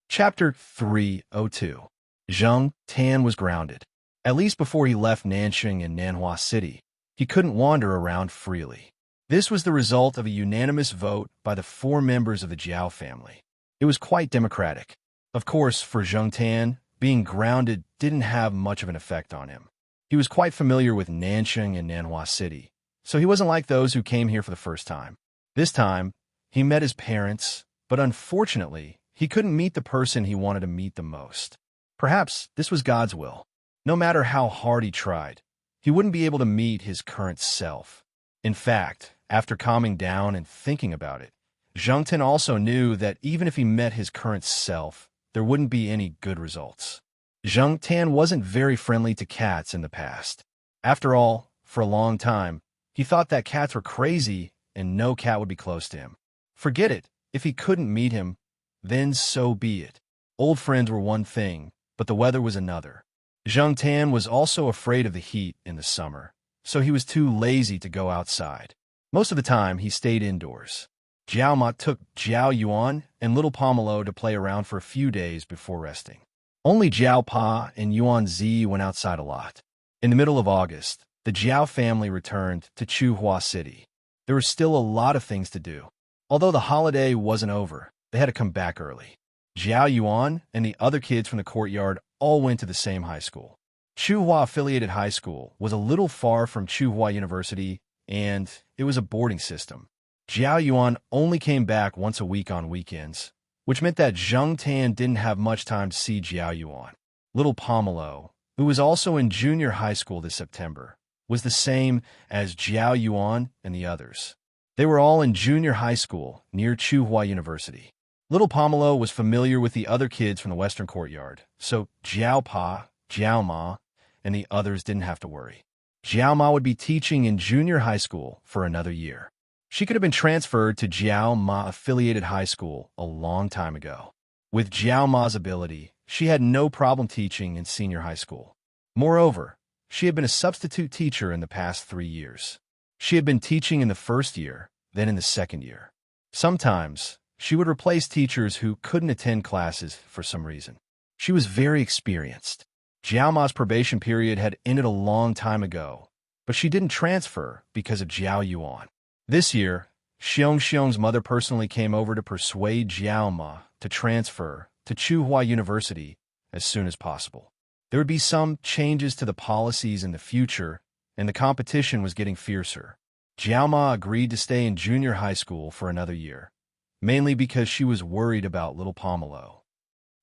Chapter 302. Zhang Tian was grounded. At least before he left Nanxing and Nanhua City, he couldn't wander around freely. This was the result of a unanimous vote by the 4 members of the Jiao family. It was quite democratic. Of course, for Zhang Tian, being grounded didn't have much of an effect on him. He was quite familiar with Nanxing and Nanhua City, so he wasn't like those who came here for the first time. This time, he met his parents, but unfortunately, he couldn't meet the person he wanted to meet the most. Perhaps this was God's will. No matter how hard he tried, he wouldn't be able to meet his current self. In fact, after calming down and thinking about it, Zhang Tian also knew that even if he met his current self, there wouldn't be any good results. Zhang Tian wasn't very friendly to cats in the past. After all, for a long time, he thought that cats were crazy and no cat would be close to him. Forget it. If he couldn't meet him, then so be it. Old friends were one thing, but the weather was another. Zhang Tian was also afraid of the heat in the summer, so he was too lazy to go outside. Most of the time, he stayed indoors. Jiao Ma took Jiao Yuan and little Pomelo to play around for a few days before resting. Only Jiao Pa and Yuan Zi went outside a lot. In the middle of August, the Jiao family returned to Chuhua City. There were still a lot of things to do. Although the holiday wasn't over, they had to come back early. Jiao Yuan and the other kids from the courtyard all went to the same high school. Chuhua Affiliated High School was a little far from Chuhua University, and it was a boarding system. Jiao Yuan only came back once a week on weekends, which meant that Zhang Tian didn't have much time to see Jiao Yuan. Little Pomelo, who was also in junior high school this September, was the same as Jiao Yuan and the others. They were all in junior high school near Chuhua University. Little Pomelo was familiar with the other kids from the Western Courtyard, so Jiao Pa, Jiao Ma, and the others didn't have to worry. Jiao Ma would be teaching in junior high school for another year. She could have been transferred to Jiao Ma Affiliated High School a long time ago. With Jiao Ma's ability, she had no problem teaching in senior high school. Moreover, she had been a substitute teacher in the past 3 years. She had been teaching in the first year, then in the second year. Sometimes, she would replace teachers who couldn't attend classes for some reason. She was very experienced. Jiao Ma's probation period had ended a long time ago, but she didn't transfer because of Jiao Yuan. This year, Xiong Xiong's mother personally came over to persuade Jiao Ma to transfer to Chuhua University as soon as possible. There would be some changes to the policies in the future, and the competition was getting fiercer. Jiao Ma agreed to stay in junior high school for another year, mainly because she was worried about little Pomelo.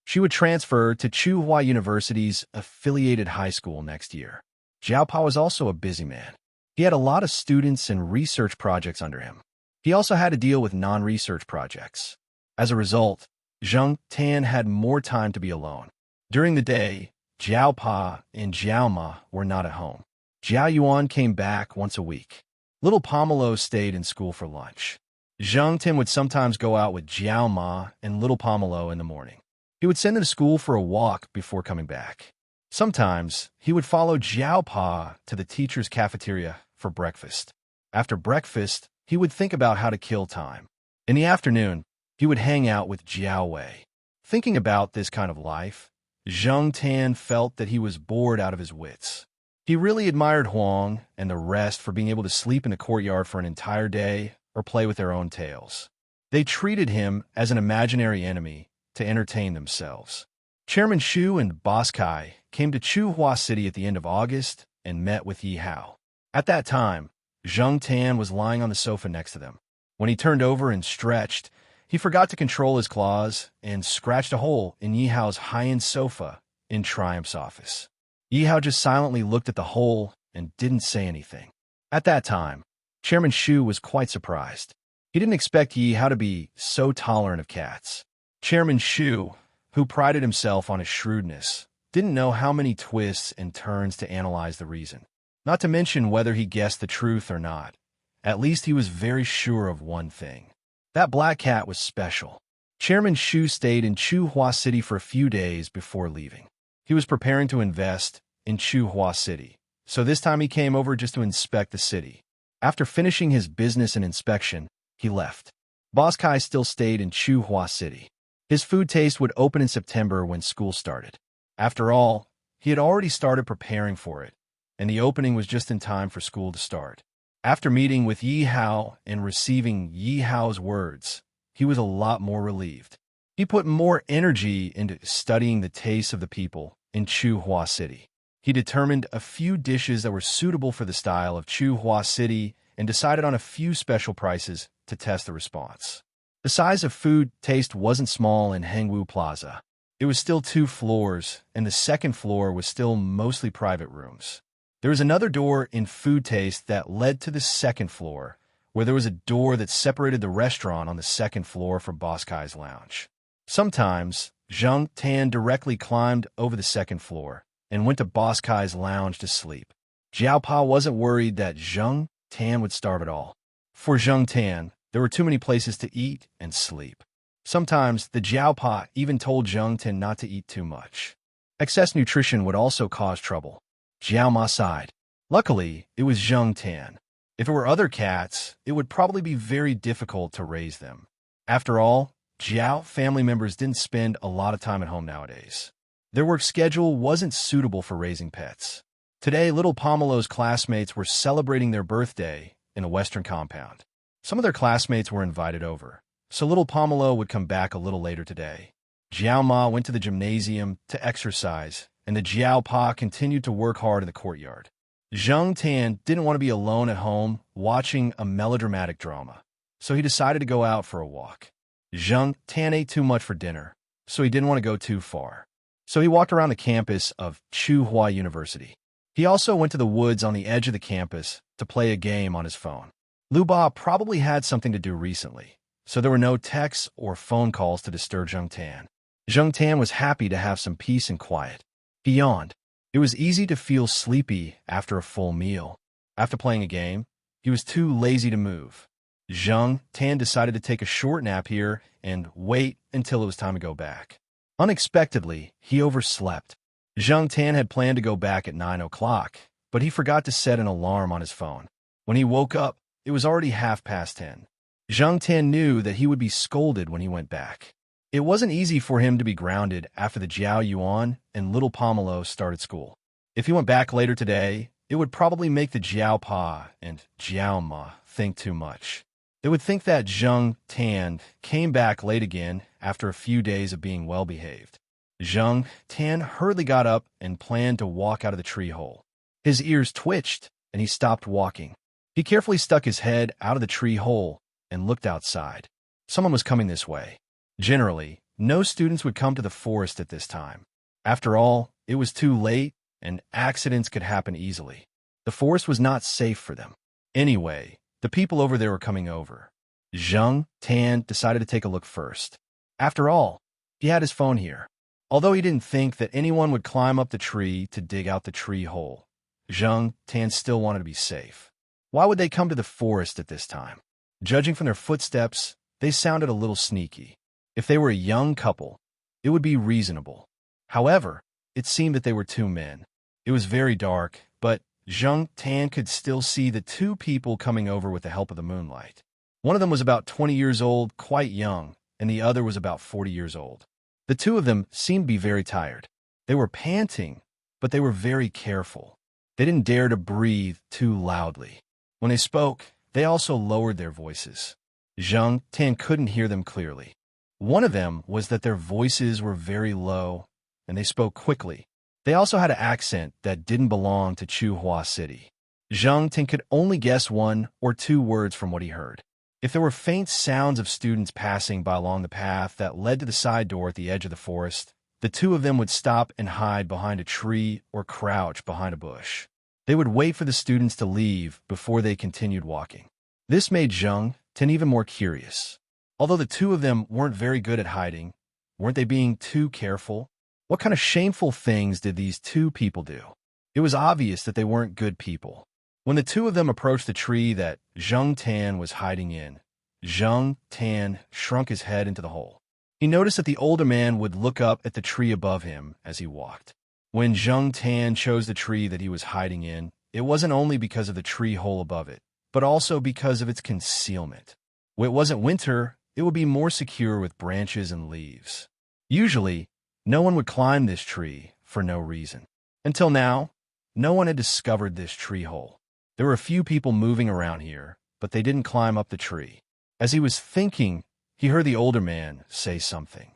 She would transfer to Chuhua University's affiliated high school next year. Jiao Pa was also a busy man. He had a lot of students and research projects under him. He also had to deal with non-research projects. As a result, Zhang Tan had more time to be alone. During the day, Jiao Pa and Jiao Ma were not at home. Jiao Yuan came back once a week. Little Pomelo stayed in school for lunch. Zhang Tan would sometimes go out with Jiao Ma and little Pomelo in the morning. He would send them to school for a walk before coming back. Sometimes, he would follow Jiao Pa to the teacher's cafeteria for breakfast. After breakfast, he would think about how to kill time. In the afternoon, he would hang out with Jiao Wei. Thinking about this kind of life, Zhang Tan felt that he was bored out of his wits. He really admired Huang and the rest for being able to sleep in the courtyard for an entire day or play with their own tails. They treated him as an imaginary enemy to entertain themselves. Chairman Shu and Boss Kai came to Chuhua City at the end of August and met with Yi Hao. At that time, Zhang Tan was lying on the sofa next to them. When he turned over and stretched, he forgot to control his claws and scratched a hole in Yi Hao's high-end sofa in Triumph's office. Yi Hao just silently looked at the hole and didn't say anything. At that time, Chairman Shu was quite surprised. He didn't expect Yi Hao to be so tolerant of cats. Chairman Shu, who prided himself on his shrewdness, didn't know how many twists and turns to analyze the reason. Not to mention whether he guessed the truth or not. At least he was very sure of one thing. That black cat was special. Chairman Shu stayed in Chuhua City for a few days before leaving. He was preparing to invest in Chuhua City, so this time he came over just to inspect the city. After finishing his business and inspection, he left. Boss Kai still stayed in Chuhua City. His food taste would open in September when school started. After all, he had already started preparing for it, and the opening was just in time for school to start. After meeting with Yi Hao and receiving Yi Hao's words, he was a lot more relieved. He put more energy into studying the tastes of the people in Chuhua City. He determined a few dishes that were suitable for the style of Chuhua City and decided on a few special prices to test the response. The size of food taste wasn't small in Hengwu Plaza. It was still 2 floors, and the second floor was still mostly private rooms. There was another door in food taste that led to the second floor, where there was a door that separated the restaurant on the second floor from Boss Kai's lounge. Sometimes, Zhang Tan directly climbed over the second floor and went to Boss Kai's lounge to sleep. Jiao Pa wasn't worried that Zhang Tan would starve at all. For Zhang Tan, there were too many places to eat and sleep. Sometimes, the Jiao Pa even told Zhang Tan not to eat too much. Excess nutrition would also cause trouble. Jiao Ma sighed. Luckily, it was Zhang Tan. If it were other cats, it would probably be very difficult to raise them. After all, Jiao family members didn't spend a lot of time at home nowadays. Their work schedule wasn't suitable for raising pets. Today, little Pomelo's classmates were celebrating their birthday in a Western compound. Some of their classmates were invited over, so little Pomelo would come back a little later today. Jiao Ma went to the gymnasium to exercise, and the Jiao Pa continued to work hard in the courtyard. Zhang Tan didn't want to be alone at home watching a melodramatic drama, so he decided to go out for a walk. Zhang Tan ate too much for dinner, so he didn't want to go too far. So he walked around the campus of Chuhua University. He also went to the woods on the edge of the campus to play a game on his phone. Lu Ba probably had something to do recently, so there were no texts or phone calls to disturb Zhang Tan. Zhang Tan was happy to have some peace and quiet. He yawned. It was easy to feel sleepy after a full meal. After playing a game, he was too lazy to move. Zhang Tan decided to take a short nap here and wait until it was time to go back. Unexpectedly, he overslept. Zhang Tan had planned to go back at 9 o'clock, but he forgot to set an alarm on his phone. When he woke up, it was already 10:30. Zhang Tan knew that he would be scolded when he went back. It wasn't easy for him to be grounded after the Jiao Yuan and little Pomelo started school. If he went back later today, it would probably make the Jiao Pa and Jiao Ma think too much. They would think that Zhang Tan came back late again after a few days of being well-behaved. Zhang Tan hurriedly got up and planned to walk out of the tree hole. His ears twitched, and he stopped walking. He carefully stuck his head out of the tree hole and looked outside. Someone was coming this way. Generally, no students would come to the forest at this time. After all, it was too late, and accidents could happen easily. The forest was not safe for them. Anyway, the people over there were coming over. Zhang Tan decided to take a look first. After all, He had his phone here. Although he didn't think that anyone would climb up the tree to dig out the tree hole, Zhang Tan still wanted to be safe. Why would they come to the forest at this time? Judging from their footsteps, they sounded a little sneaky. If they were a young couple, it would be reasonable. However, it seemed that they were two men. It was very dark, but Zhang Tan could still see the two people coming over with the help of the moonlight. One of them was about 20 years old, quite young, and the other was about 40 years old. The two of them seemed to be very tired. They were panting, but they were very careful. They didn't dare to breathe too loudly. When they spoke, they also lowered their voices. Zhang Tan couldn't hear them clearly. One of them was that their voices were very low, and they spoke quickly. They also had an accent that didn't belong to Chuhua City. Zhang Tan could only guess 1 or 2 words from what he heard. If there were faint sounds of students passing by along the path that led to the side door at the edge of the forest, the two of them would stop and hide behind a tree or crouch behind a bush. They would wait for the students to leave before they continued walking. This made Zhang Tan even more curious. Although the two of them weren't very good at hiding, weren't they being too careful? What kind of shameful things did these two people do? It was obvious that they weren't good people. When the two of them approached the tree that Zhang Tan was hiding in, Zhang Tan shrunk his head into the hole. He noticed that the older man would look up at the tree above him as he walked. When Zhang Tan chose the tree that he was hiding in, it wasn't only because of the tree hole above it, but also because of its concealment. When it wasn't winter, it would be more secure with branches and leaves. Usually, no one would climb this tree for no reason. Until now, no one had discovered this tree hole. There were a few people moving around here, but they didn't climb up the tree. As he was thinking, he heard the older man say something.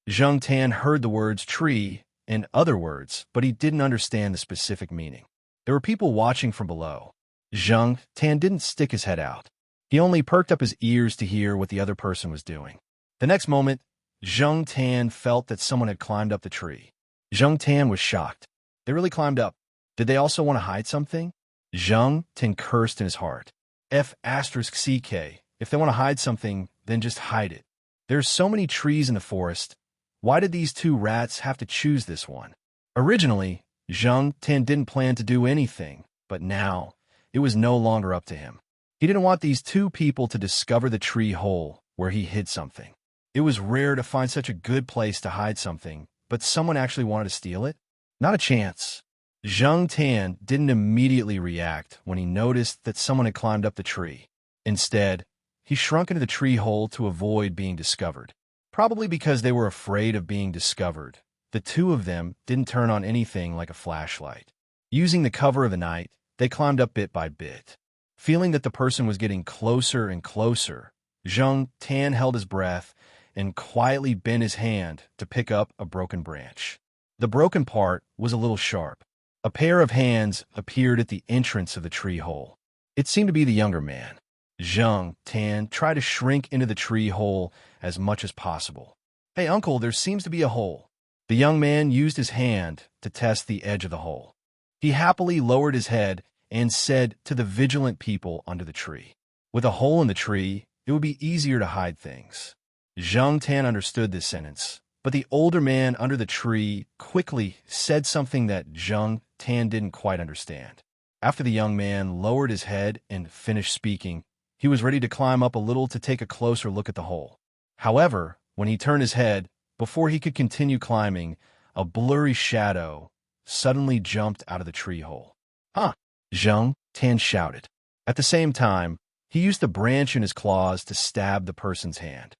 Zhang Tan heard the words tree and other words, but he didn't understand the specific meaning. There were people watching from below. Zhang Tan didn't stick his head out. He only perked up his ears to hear what the other person was doing. The next moment, Zhang Tan felt that someone had climbed up the tree. Zhang Tan was shocked. They really climbed up. Did they also want to hide something? Zhang Tan cursed in his heart. F***CK. If they want to hide something, then just hide it. There's so many trees in the forest. Why did these two rats have to choose this one? Originally, Zhang Tan didn't plan to do anything, but now, it was no longer up to him. He didn't want these two people to discover the tree hole where he hid something. It was rare to find such a good place to hide something, but someone actually wanted to steal it? Not a chance. Zhang Tan didn't immediately react when he noticed that someone had climbed up the tree. Instead, he shrunk into the tree hole to avoid being discovered. Probably because they were afraid of being discovered, the two of them didn't turn on anything like a flashlight. Using the cover of the night, they climbed up bit by bit. Feeling that the person was getting closer and closer, Zhang Tan held his breath and quietly bent his hand to pick up a broken branch. The broken part was a little sharp. A pair of hands appeared at the entrance of the tree hole. It seemed to be the younger man. Zhang Tan tried to shrink into the tree hole as much as possible. "Hey, uncle, there seems to be a hole." The young man used his hand to test the edge of the hole. He happily lowered his head and said to the vigilant people under the tree, "With a hole in the tree, it would be easier to hide things." Zhang Tan understood this sentence, but the older man under the tree quickly said something that Zhang Tan didn't quite understand. After the young man lowered his head and finished speaking, he was ready to climb up a little to take a closer look at the hole. However, when he turned his head, before he could continue climbing, a blurry shadow suddenly jumped out of the tree hole. "Huh!" Zhang Tan shouted. At the same time, he used the branch in his claws to stab the person's hand.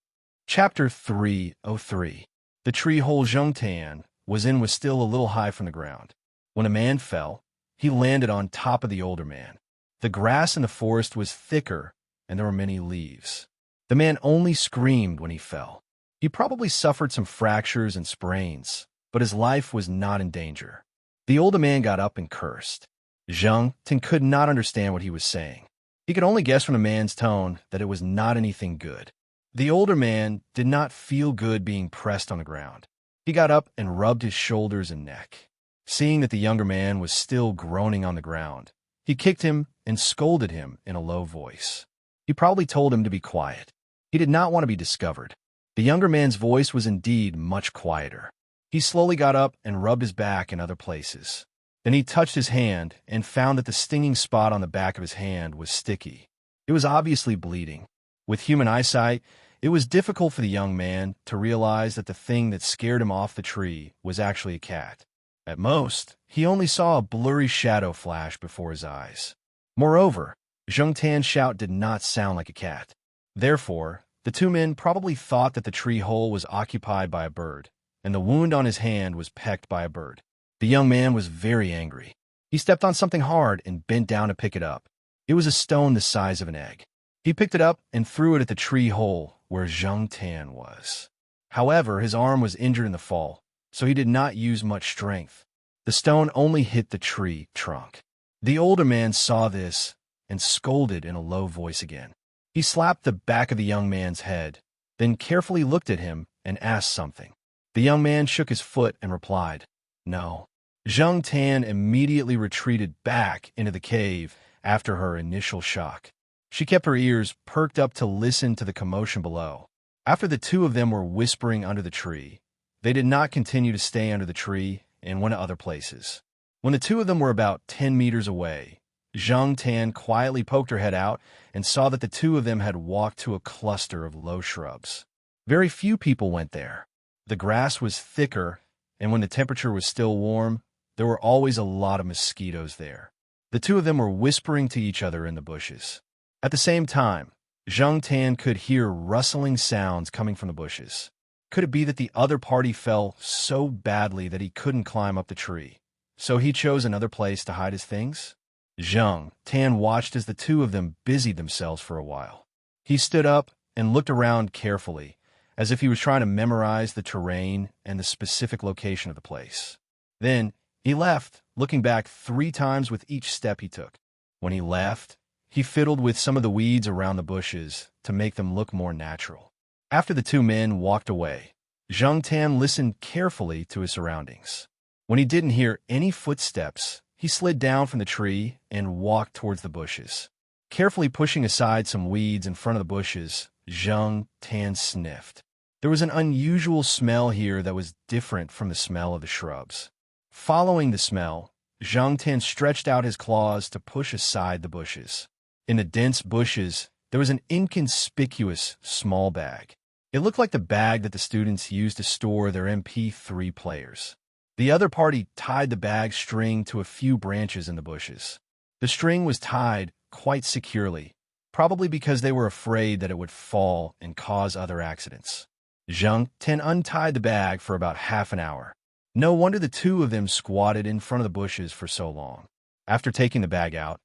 Chapter 303. The tree hole Zhang Tan was in was still a little high from the ground. When a man fell, he landed on top of the older man. The grass in the forest was thicker, and there were many leaves. The man only screamed when he fell. He probably suffered some fractures and sprains, but his life was not in danger. The older man got up and cursed. Zhang Tan could not understand what he was saying. He could only guess from the man's tone that it was not anything good. The older man did not feel good being pressed on the ground. He got up and rubbed his shoulders and neck. Seeing that the younger man was still groaning on the ground, he kicked him and scolded him in a low voice. He probably told him to be quiet. He did not want to be discovered. The younger man's voice was indeed much quieter. He slowly got up and rubbed his back and other places. Then he touched his hand and found that the stinging spot on the back of his hand was sticky. It was obviously bleeding. With human eyesight, it was difficult for the young man to realize that the thing that scared him off the tree was actually a cat. At most, he only saw a blurry shadow flash before his eyes. Moreover, Zheng Tan's shout did not sound like a cat. Therefore, the two men probably thought that the tree hole was occupied by a bird, and the wound on his hand was pecked by a bird. The young man was very angry. He stepped on something hard and bent down to pick it up. It was a stone the size of an egg. He picked it up and threw it at the tree hole where Zheng Tan was. However, his arm was injured in the fall, so he did not use much strength. The stone only hit the tree trunk. The older man saw this and scolded in a low voice again. He slapped the back of the young man's head, then carefully looked at him and asked something. The young man shook his foot and replied, "No." Zheng Tan immediately retreated back into the cave after her initial shock. She kept her ears perked up to listen to the commotion below. After the two of them were whispering under the tree, they did not continue to stay under the tree and went to other places. When the two of them were about 10 meters away, Zheng Tan quietly poked her head out and saw that the two of them had walked to a cluster of low shrubs. Very few people went there. The grass was thicker, and when the temperature was still warm, there were always a lot of mosquitoes there. The two of them were whispering to each other in the bushes. At the same time, Zheng Tan could hear rustling sounds coming from the bushes. Could it be that the other party fell so badly that he couldn't climb up the tree, so he chose another place to hide his things? Zheng Tan watched as the two of them busied themselves for a while. He stood up and looked around carefully, as if he was trying to memorize the terrain and the specific location of the place. Then he left, looking back 3 times with each step he took. When he left, he fiddled with some of the weeds around the bushes to make them look more natural. After the two men walked away, Zheng Tan listened carefully to his surroundings. When he didn't hear any footsteps, he slid down from the tree and walked towards the bushes. Carefully pushing aside some weeds in front of the bushes, Zheng Tan sniffed. There was an unusual smell here that was different from the smell of the shrubs. Following the smell, Zheng Tan stretched out his claws to push aside the bushes. In the dense bushes, there was an inconspicuous small bag. It looked like the bag that the students used to store their MP3 players. The other party tied the bag string to a few branches in the bushes. The string was tied quite securely, probably because they were afraid that it would fall and cause other accidents. Zheng Tan untied the bag for about half an hour. No wonder the two of them squatted in front of the bushes for so long. After taking the bag out,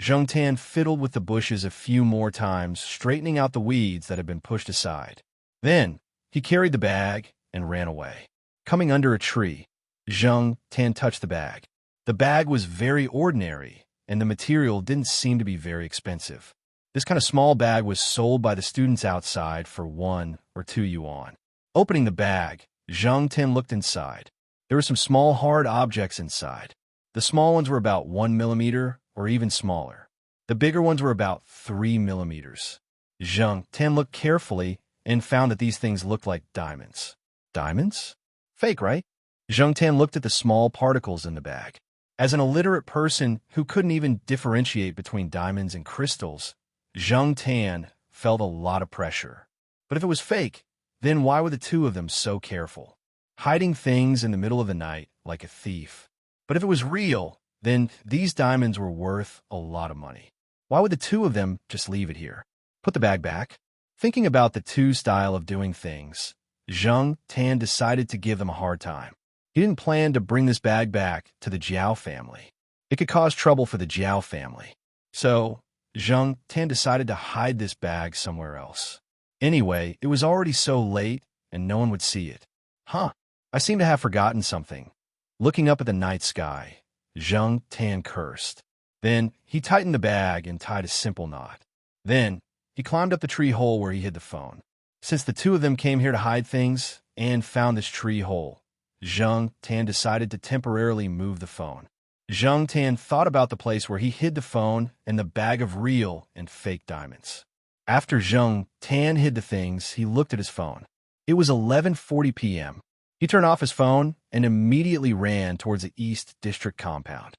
Zheng Tan fiddled with the bushes a few more times, straightening out the weeds that had been pushed aside. Then, he carried the bag and ran away. Coming under a tree, Zheng Tan touched the bag. The bag was very ordinary, and the material didn't seem to be very expensive. This kind of small bag was sold by the students outside for 1 or 2 yuan. Opening the bag, Zheng Tan looked inside. There were some small hard objects inside. The small ones were about 1 millimeter or even smaller. The bigger ones were about 3 millimeters. Zheng Tan looked carefully and found that these things looked like diamonds. Diamonds? Fake, right? Zheng Tan looked at the small particles in the bag. As an illiterate person who couldn't even differentiate between diamonds and crystals, Zheng Tan felt a lot of pressure. But if it was fake, then why were the two of them so careful? Hiding things in the middle of the night like a thief. But if it was real, then these diamonds were worth a lot of money. Why would the two of them just leave it here? Put the bag back. Thinking about the two style of doing things, Zheng Tan decided to give them a hard time. He didn't plan to bring this bag back to the Jiao family. It could cause trouble for the Jiao family. So, Zheng Tan decided to hide this bag somewhere else. Anyway, it was already so late and no one would see it. I seem to have forgotten something. Looking up at the night sky, Zheng Tan cursed. Then he tightened the bag and tied a simple knot. Then he climbed up the tree hole where he hid the phone. Since the two of them came here to hide things and found this tree hole, Zheng Tan decided to temporarily move the phone. Zheng Tan thought about the place where he hid the phone and the bag of real and fake diamonds. After Zheng Tan hid the things, he looked at his phone. It was 11:40 p.m. He turned off his phone and immediately ran towards the East District compound.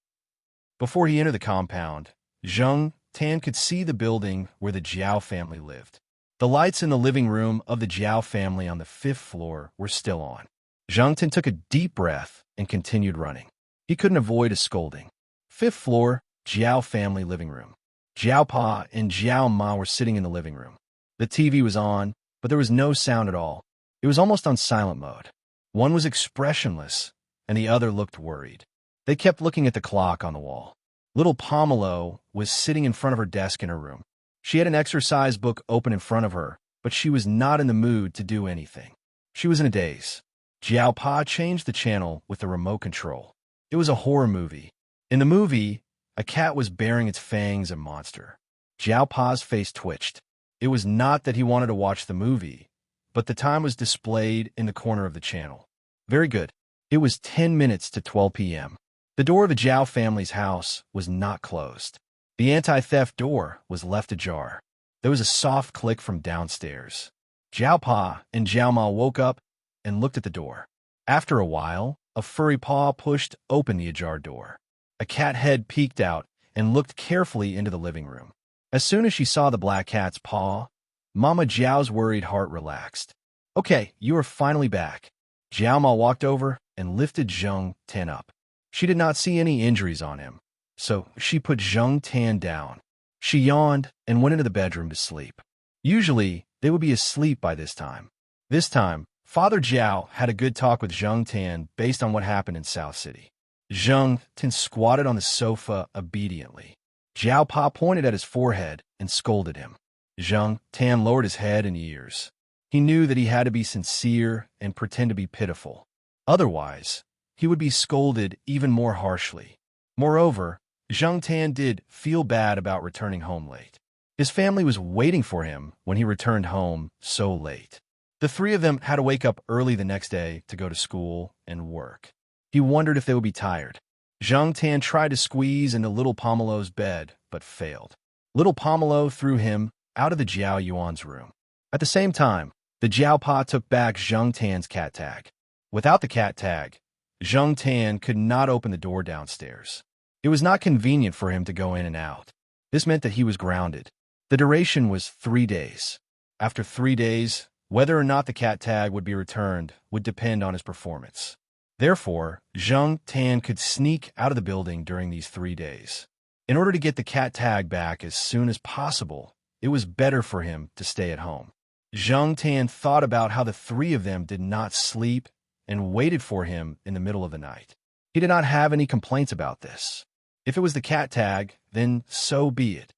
Before he entered the compound, Zhang Tan could see the building where the Jiao family lived. The lights in the living room of the Jiao family on the 5th floor were still on. Zhang Tan took a deep breath and continued running. He couldn't avoid a scolding. 5th floor, Jiao family living room. Jiao Pa and Jiao Ma were sitting in the living room. The TV was on, but there was no sound at all. It was almost on silent mode. One was expressionless, and the other looked worried. They kept looking at the clock on the wall. Little Pomelo was sitting in front of her desk in her room. She had an exercise book open in front of her, but she was not in the mood to do anything. She was in a daze. Jiao Pa changed the channel with the remote control. It was a horror movie. In the movie, a cat was baring its fangs at a monster. Jiao Pa's face twitched. It was not that he wanted to watch the movie, but the time was displayed in the corner of the channel. Very good. It was 10 minutes to 12 p.m. The door of the Jiao family's house was not closed. The anti-theft door was left ajar. There was a soft click from downstairs. Jiao Pa and Jiao Ma woke up and looked at the door. After a while, a furry paw pushed open the ajar door. A cat head peeked out and looked carefully into the living room. As soon as she saw the black cat's paw, Mama Jiao's worried heart relaxed. Okay, you are finally back. Jiao Ma walked over and lifted Zhang Tan up. She did not see any injuries on him, so she put Zhang Tan down. She yawned and went into the bedroom to sleep. Usually, they would be asleep by this time. This time, Father Jiao had a good talk with Zhang Tan based on what happened in South City. Zhang Tan squatted on the sofa obediently. Jiao Pa pointed at his forehead and scolded him. Zhang Tan lowered his head and ears. He knew that he had to be sincere and pretend to be pitiful. Otherwise, he would be scolded even more harshly. Moreover, Zhang Tan did feel bad about returning home late. His family was waiting for him when he returned home so late. The three of them had to wake up early the next day to go to school and work. He wondered if they would be tired. Zhang Tan tried to squeeze into Little Pomelo's bed, but failed. Little Pomelo threw him out of the Jiao Yuan's room. At the same time, the Jiao Pa took back Zhang Tan's cat tag. Without the cat tag, Zhang Tan could not open the door downstairs. It was not convenient for him to go in and out. This meant that he was grounded. The duration was 3 days. After 3 days, whether or not the cat tag would be returned would depend on his performance. Therefore, Zhang Tan could sneak out of the building during these 3 days. In order to get the cat tag back as soon as possible, it was better for him to stay at home. Zhang Tan thought about how the three of them did not sleep and waited for him in the middle of the night. He did not have any complaints about this. If it was the cat tag, then so be it.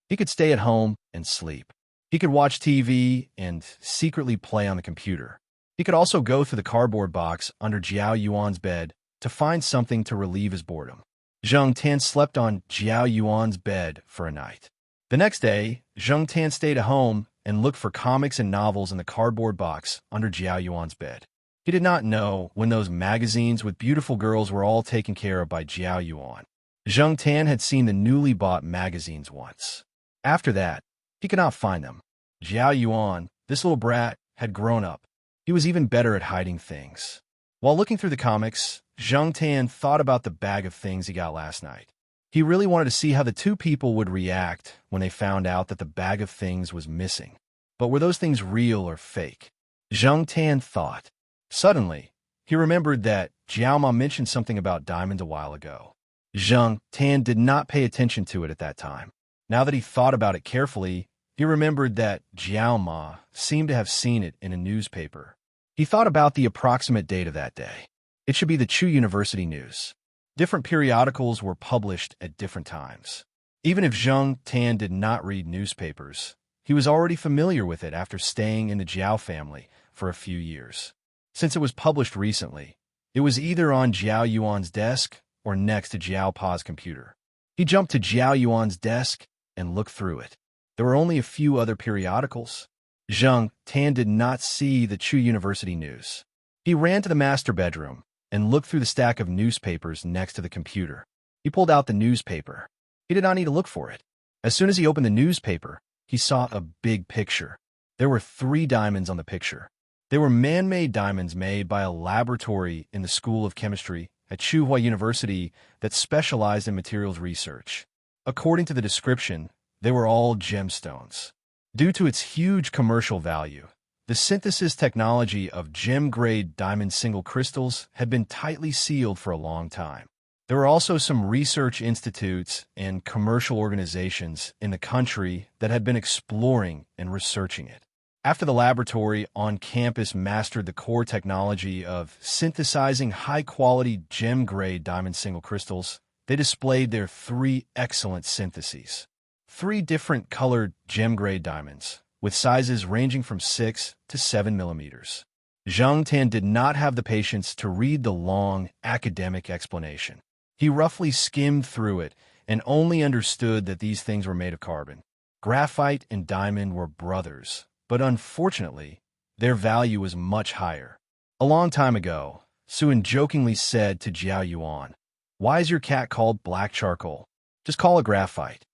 He could stay at home and sleep. He could watch TV and secretly play on the computer. He could also go through the cardboard box under Jiao Yuan's bed to find something to relieve his boredom. Zhang Tan slept on Jiao Yuan's bed for a night. The next day, Zhang Tan stayed at home and looked for comics and novels in the cardboard box under Jiao Yuan's bed. He did not know when those magazines with beautiful girls were all taken care of by Jiao Yuan. Zhang Tan had seen the newly bought magazines once. After that, he could not find them. Jiao Yuan, this little brat, had grown up. He was even better at hiding things. While looking through the comics, Zhang Tan thought about the bag of things he got last night. He really wanted to see how the two people would react when they found out that the bag of things was missing. But were those things real or fake? Zhang Tan thought. Suddenly, he remembered that Jiao Ma mentioned something about diamonds a while ago. Zhang Tan did not pay attention to it at that time. Now that he thought about it carefully, he remembered that Jiao Ma seemed to have seen it in a newspaper. He thought about the approximate date of that day. It should be the Chu University News. Different periodicals were published at different times. Even if Zhang Tan did not read newspapers, he was already familiar with it after staying in the Jiao family for a few years. Since it was published recently, it was either on Jiao Yuan's desk or next to Jiao Pa's computer. He jumped to Jiao Yuan's desk and looked through it. There were only a few other periodicals. Zhang Tan did not see the Chu University News. He ran to the master bedroom and looked through the stack of newspapers next to the computer. He pulled out the newspaper. He did not need to look for it. As soon as he opened the newspaper, he saw a big picture. There were 3 diamonds on the picture. They were man-made diamonds made by a laboratory in the School of Chemistry at Tsinghua University that specialized in materials research. According to the description, they were all gemstones. Due to its huge commercial value, the synthesis technology of gem-grade diamond single crystals had been tightly sealed for a long time. There were also some research institutes and commercial organizations in the country that had been exploring and researching it. After the laboratory on campus mastered the core technology of synthesizing high-quality gem-grade diamond single crystals, they displayed their 3 excellent syntheses. 3 different colored gem-grade diamonds, with sizes ranging from 6 to 7 millimeters. Zhang Tan did not have the patience to read the long, academic explanation. He roughly skimmed through it and only understood that these things were made of carbon. Graphite and diamond were brothers, but unfortunately, their value was much higher. A long time ago, Suan jokingly said to Jiao Yuan, "Why is your cat called black charcoal? Just call it graphite."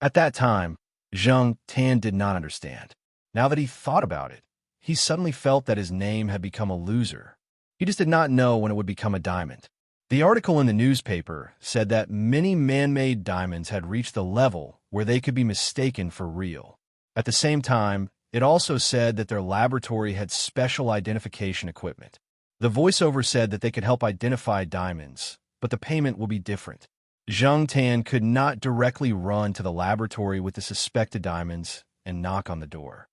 At that time, Zhang Tan did not understand. Now that he thought about it, he suddenly felt that his name had become a loser. He just did not know when it would become a diamond. The article in the newspaper said that many man-made diamonds had reached the level where they could be mistaken for real. At the same time, it also said that their laboratory had special identification equipment. The voiceover said that they could help identify diamonds, but the payment will be different. Zhang Tan could not directly run to the laboratory with the suspected diamonds and knock on the door.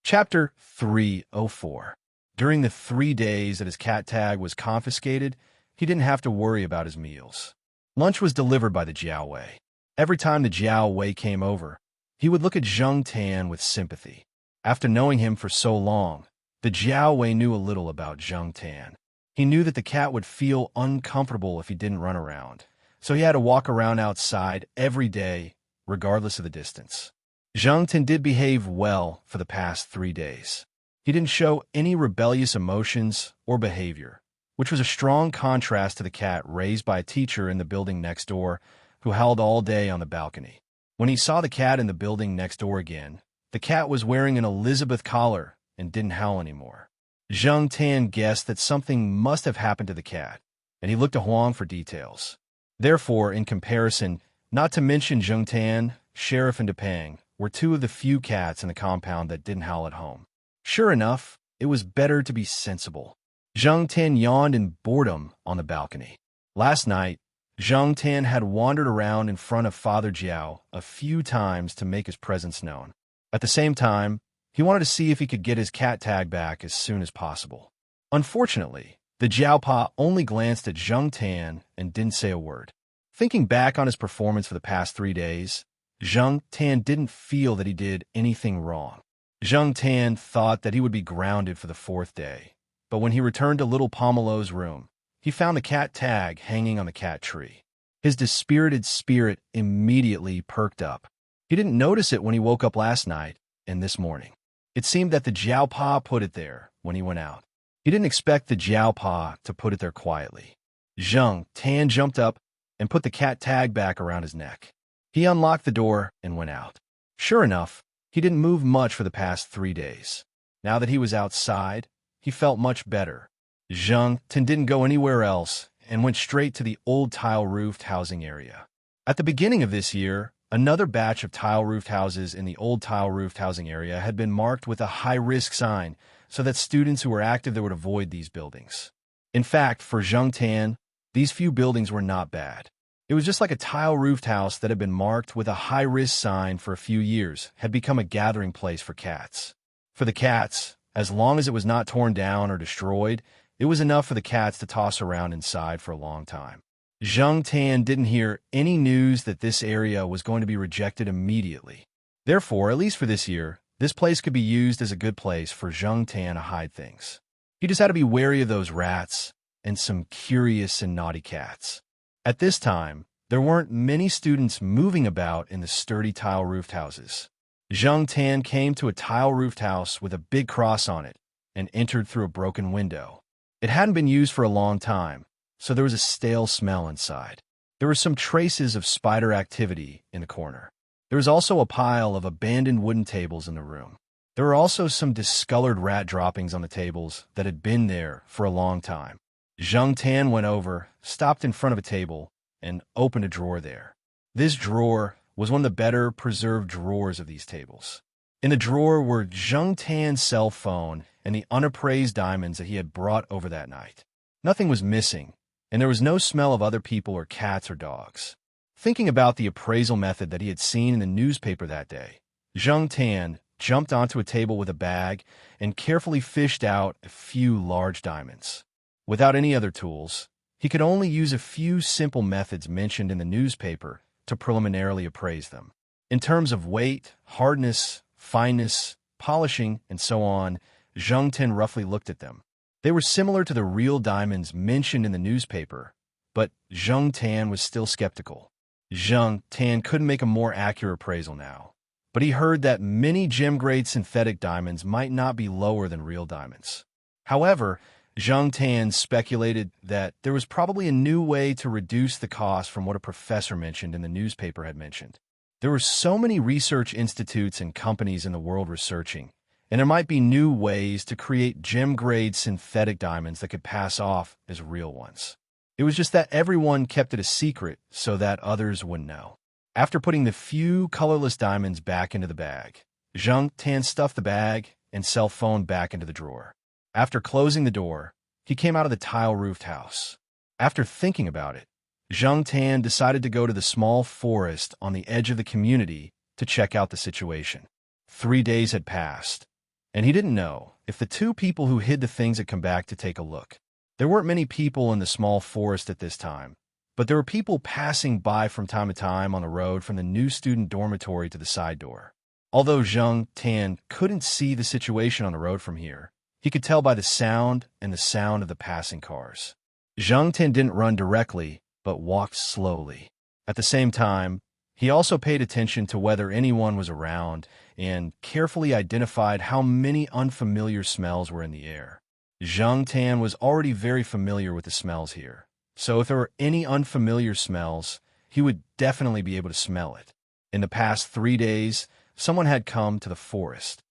Chapter 304. During the 3 days that his cat tag was confiscated, he didn't have to worry about his meals. Lunch was delivered by the Jiaowei. Every time the Jiaowei came over, he would look at Zhang Tan with sympathy. After knowing him for so long, the Jiaowei knew a little about Zhang Tan. He knew that the cat would feel uncomfortable if he didn't run around, so he had to walk around outside every day, regardless of the distance. Zhang Tan did behave well for the past 3 days. He didn't show any rebellious emotions or behavior, which was a strong contrast to the cat raised by a teacher in the building next door who howled all day on the balcony. When he saw the cat in the building next door again, the cat was wearing an Elizabeth collar and didn't howl anymore. Zhang Tan guessed that something must have happened to the cat, and he looked to Huang for details. Therefore, in comparison, not to mention Zhang Tan, Sheriff, and Depang were 2 of the few cats in the compound that didn't howl at home. Sure enough, it was better to be sensible. Zhang Tan yawned in boredom on the balcony. Last night, Zhang Tan had wandered around in front of Father Jiao a few times to make his presence known. At the same time, he wanted to see if he could get his cat tag back as soon as possible. Unfortunately, the Jiaopa only glanced at Zhang Tan and didn't say a word. Thinking back on his performance for the past 3 days, Zhang Tan didn't feel that he did anything wrong. Zhang Tan thought that he would be grounded for the 4th day, but when he returned to little Pomelo's room, he found the cat tag hanging on the cat tree. His dispirited spirit immediately perked up. He didn't notice it when he woke up last night and this morning. It seemed that the Jiaopa put it there when he went out. He didn't expect the Jiaopa to put it there quietly. Zhang Tan jumped up and put the cat tag back around his neck. He unlocked the door and went out. Sure enough, he didn't move much for the past 3 days. Now that he was outside, he felt much better. Zhang Tan didn't go anywhere else and went straight to the old tile-roofed housing area. At the beginning of this year, another batch of tile-roofed houses in the old tile-roofed housing area had been marked with a high-risk sign so that students who were active there would avoid these buildings. In fact, for Zhang Tan, these few buildings were not bad. It was just like a tile-roofed house that had been marked with a high-risk sign for a few years had become a gathering place for cats. For the cats, as long as it was not torn down or destroyed, it was enough for the cats to toss around inside for a long time. Zhang Tan didn't hear any news that this area was going to be rejected immediately. Therefore, at least for this year, this place could be used as a good place for Zhang Tan to hide things. He just had to be wary of those rats and some curious and naughty cats. At this time, there weren't many students moving about in the sturdy tile-roofed houses. Zhang Tan came to a tile-roofed house with a big cross on it and entered through a broken window. It hadn't been used for a long time, so there was a stale smell inside. There were some traces of spider activity in the corner. There was also a pile of abandoned wooden tables in the room. There were also some discolored rat droppings on the tables that had been there for a long time. Zhang Tan went over, stopped in front of a table, and opened a drawer there. This drawer was one of the better preserved drawers of these tables. In the drawer were Zhang Tan's cell phone and the unappraised diamonds that he had brought over that night. Nothing was missing, and there was no smell of other people or cats or dogs. Thinking about the appraisal method that he had seen in the newspaper that day, Zhang Tan jumped onto a table with a bag and carefully fished out a few large diamonds. Without any other tools, he could only use a few simple methods mentioned in the newspaper to preliminarily appraise them. In terms of weight, hardness, fineness, polishing, and so on, Zhang Tan roughly looked at them. They were similar to the real diamonds mentioned in the newspaper, but Zhang Tan was still skeptical. Zhang Tan couldn't make a more accurate appraisal now, but he heard that many gem-grade synthetic diamonds might not be lower than real diamonds. However, Zhang Tan speculated that there was probably a new way to reduce the cost from what a professor mentioned in the newspaper had mentioned. There were so many research institutes and companies in the world researching, and there might be new ways to create gem-grade synthetic diamonds that could pass off as real ones. It was just that everyone kept it a secret so that others wouldn't know. After putting the few colorless diamonds back into the bag, Zhang Tan stuffed the bag and cell phone back into the drawer. After closing the door, he came out of the tile-roofed house. After thinking about it, Zhang Tan decided to go to the small forest on the edge of the community to check out the situation. 3 days had passed, and he didn't know if the two people who hid the things had come back to take a look. There weren't many people in the small forest at this time, but there were people passing by from time to time on the road from the new student dormitory to the side door. Although Zhang Tan couldn't see the situation on the road from here, he could tell by the sound and the sound of the passing cars. Zhang Tan didn't run directly, but walked slowly. At the same time, he also paid attention to whether anyone was around and carefully identified how many unfamiliar smells were in the air. Zhang Tan was already very familiar with the smells here, so if there were any unfamiliar smells, he would definitely be able to smell it. In the past 3 days, someone had come to the forest.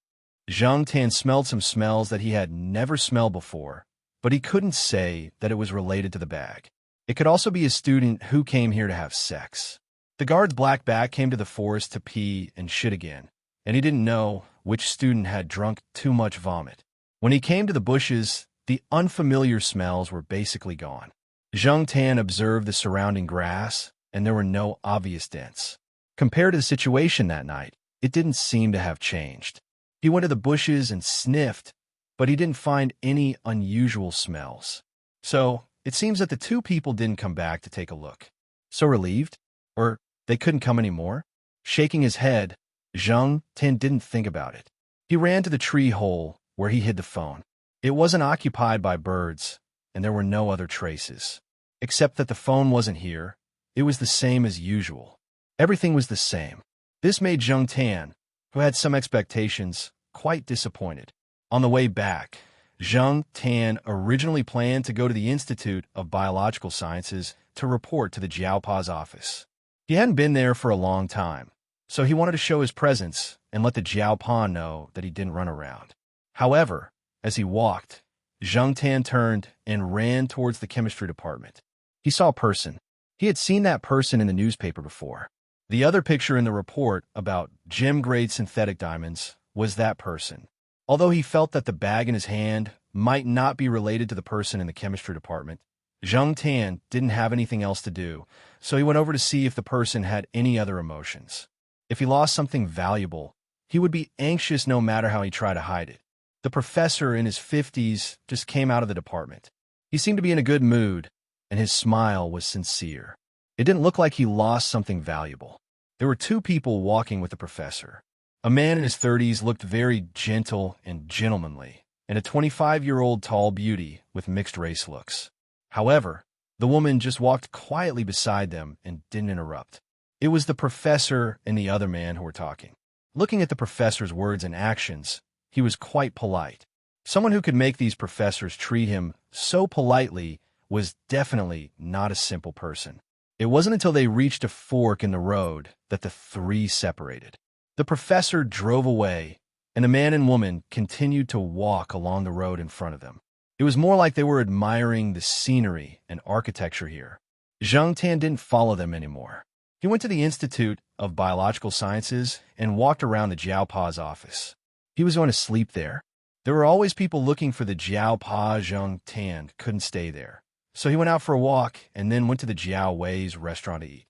Zhang Tan smelled some smells that he had never smelled before, but he couldn't say that it was related to the bag. It could also be a student who came here to have sex. The guard's black bat came to the forest to pee and shit again, and he didn't know which student had drunk too much vomit. When he came to the bushes, the unfamiliar smells were basically gone. Zhang Tan observed the surrounding grass, and there were no obvious dents. Compared to the situation that night, it didn't seem to have changed. He went to the bushes and sniffed, but he didn't find any unusual smells. So, it seems that the two people didn't come back to take a look. So relieved? Or they couldn't come anymore? Shaking his head, Zhang Tan didn't think about it. He ran to the tree hole where he hid the phone. It wasn't occupied by birds, and there were no other traces. Except that the phone wasn't here. It was the same as usual. Everything was the same. This made Zhang Tan, who had some expectations, quite disappointed. On the way back, Zhang Tan originally planned to go to the Institute of Biological Sciences to report to the Jiaopa's office. He hadn't been there for a long time, so he wanted to show his presence and let the Jiaopa know that he didn't run around. However, as he walked, Zhang Tan turned and ran towards the chemistry department. He saw a person. He had seen that person in the newspaper before. The other picture in the report about gem-grade synthetic diamonds was that person. Although he felt that the bag in his hand might not be related to the person in the chemistry department, Zhang Tan didn't have anything else to do, so he went over to see if the person had any other emotions. If he lost something valuable, he would be anxious no matter how he tried to hide it. The professor in his 50s just came out of the department. He seemed to be in a good mood, and his smile was sincere. It didn't look like he lost something valuable. There were two people walking with the professor. A man in his 30s looked very gentle and gentlemanly, and a 25-year-old tall beauty with mixed-race looks. However, the woman just walked quietly beside them and didn't interrupt. It was the professor and the other man who were talking. Looking at the professor's words and actions, he was quite polite. Someone who could make these professors treat him so politely was definitely not a simple person. It wasn't until they reached a fork in the road that the three separated. The professor drove away, and the man and woman continued to walk along the road in front of them. It was more like they were admiring the scenery and architecture here. Zhang Tan didn't follow them anymore. He went to the Institute of Biological Sciences and walked around the Jiaopa's office. He was going to sleep there. There were always people looking for the Jiaopa. Zhang Tan couldn't stay there. So he went out for a walk and then went to the Jiao Wei's restaurant to eat.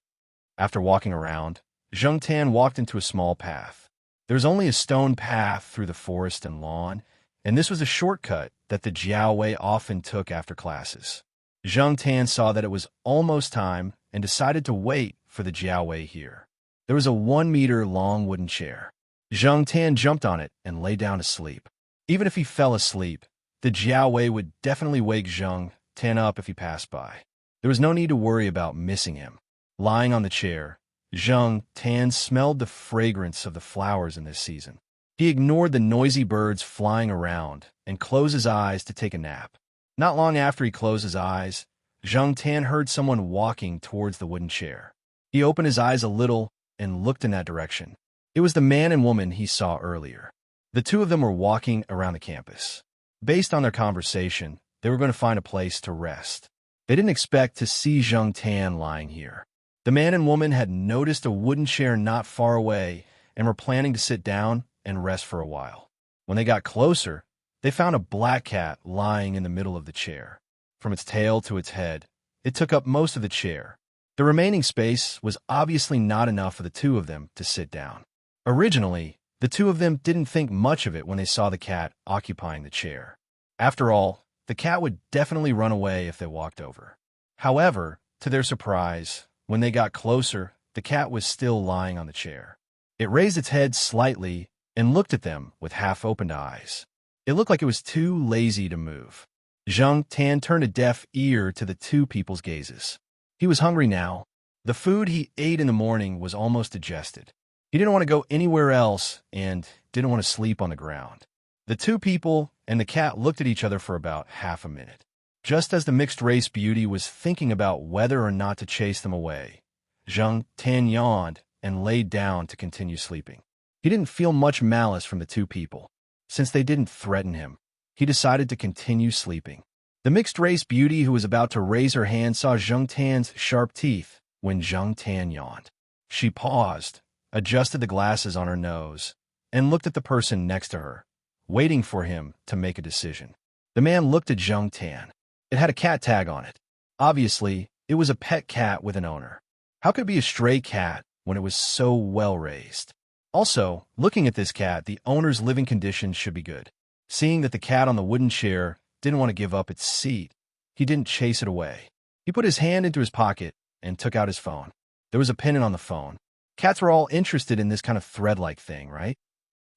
After walking around, Zhang Tan walked into a small path. There was only a stone path through the forest and lawn, and this was a shortcut that the Jiao Wei often took after classes. Zhang Tan saw that it was almost time and decided to wait for the Jiao Wei here. There was a 1-meter-long wooden chair. Zhang Tan jumped on it and lay down to sleep. Even if he fell asleep, the Jiao Wei would definitely wake Zhang Tan up if he passed by. There was no need to worry about missing him. Lying on the chair, Zhang Tan smelled the fragrance of the flowers in this season. He ignored the noisy birds flying around and closed his eyes to take a nap. Not long after he closed his eyes, Zhang Tan heard someone walking towards the wooden chair. He opened his eyes a little and looked in that direction. It was the man and woman he saw earlier. The two of them were walking around the campus. Based on their conversation, they were going to find a place to rest. They didn't expect to see Zhang Tan lying here. The man and woman had noticed a wooden chair not far away and were planning to sit down and rest for a while. When they got closer, they found a black cat lying in the middle of the chair. From its tail to its head, it took up most of the chair. The remaining space was obviously not enough for the two of them to sit down. Originally, the two of them didn't think much of it when they saw the cat occupying the chair. After all, the cat would definitely run away if they walked over. However, to their surprise, when they got closer, the cat was still lying on the chair. It raised its head slightly and looked at them with half-opened eyes. It looked like it was too lazy to move. Zhang Tan turned a deaf ear to the two people's gazes. He was hungry now. The food he ate in the morning was almost digested. He didn't want to go anywhere else and didn't want to sleep on the ground. The two people and the cat looked at each other for about half a minute. Just as the mixed-race beauty was thinking about whether or not to chase them away, Zhang Tan yawned and laid down to continue sleeping. He didn't feel much malice from the two people. Since they didn't threaten him, he decided to continue sleeping. The mixed-race beauty who was about to raise her hand saw Zhang Tan's sharp teeth when Zhang Tan yawned. She paused, adjusted the glasses on her nose, and looked at the person next to her, waiting for him to make a decision. The man looked at Zhang Tan. It had a cat tag on it. Obviously, it was a pet cat with an owner. How could it be a stray cat when it was so well-raised? Also, looking at this cat, the owner's living conditions should be good. Seeing that the cat on the wooden chair didn't want to give up its seat, he didn't chase it away. He put his hand into his pocket and took out his phone. There was a pin on the phone. Cats were all interested in this kind of thread-like thing, right?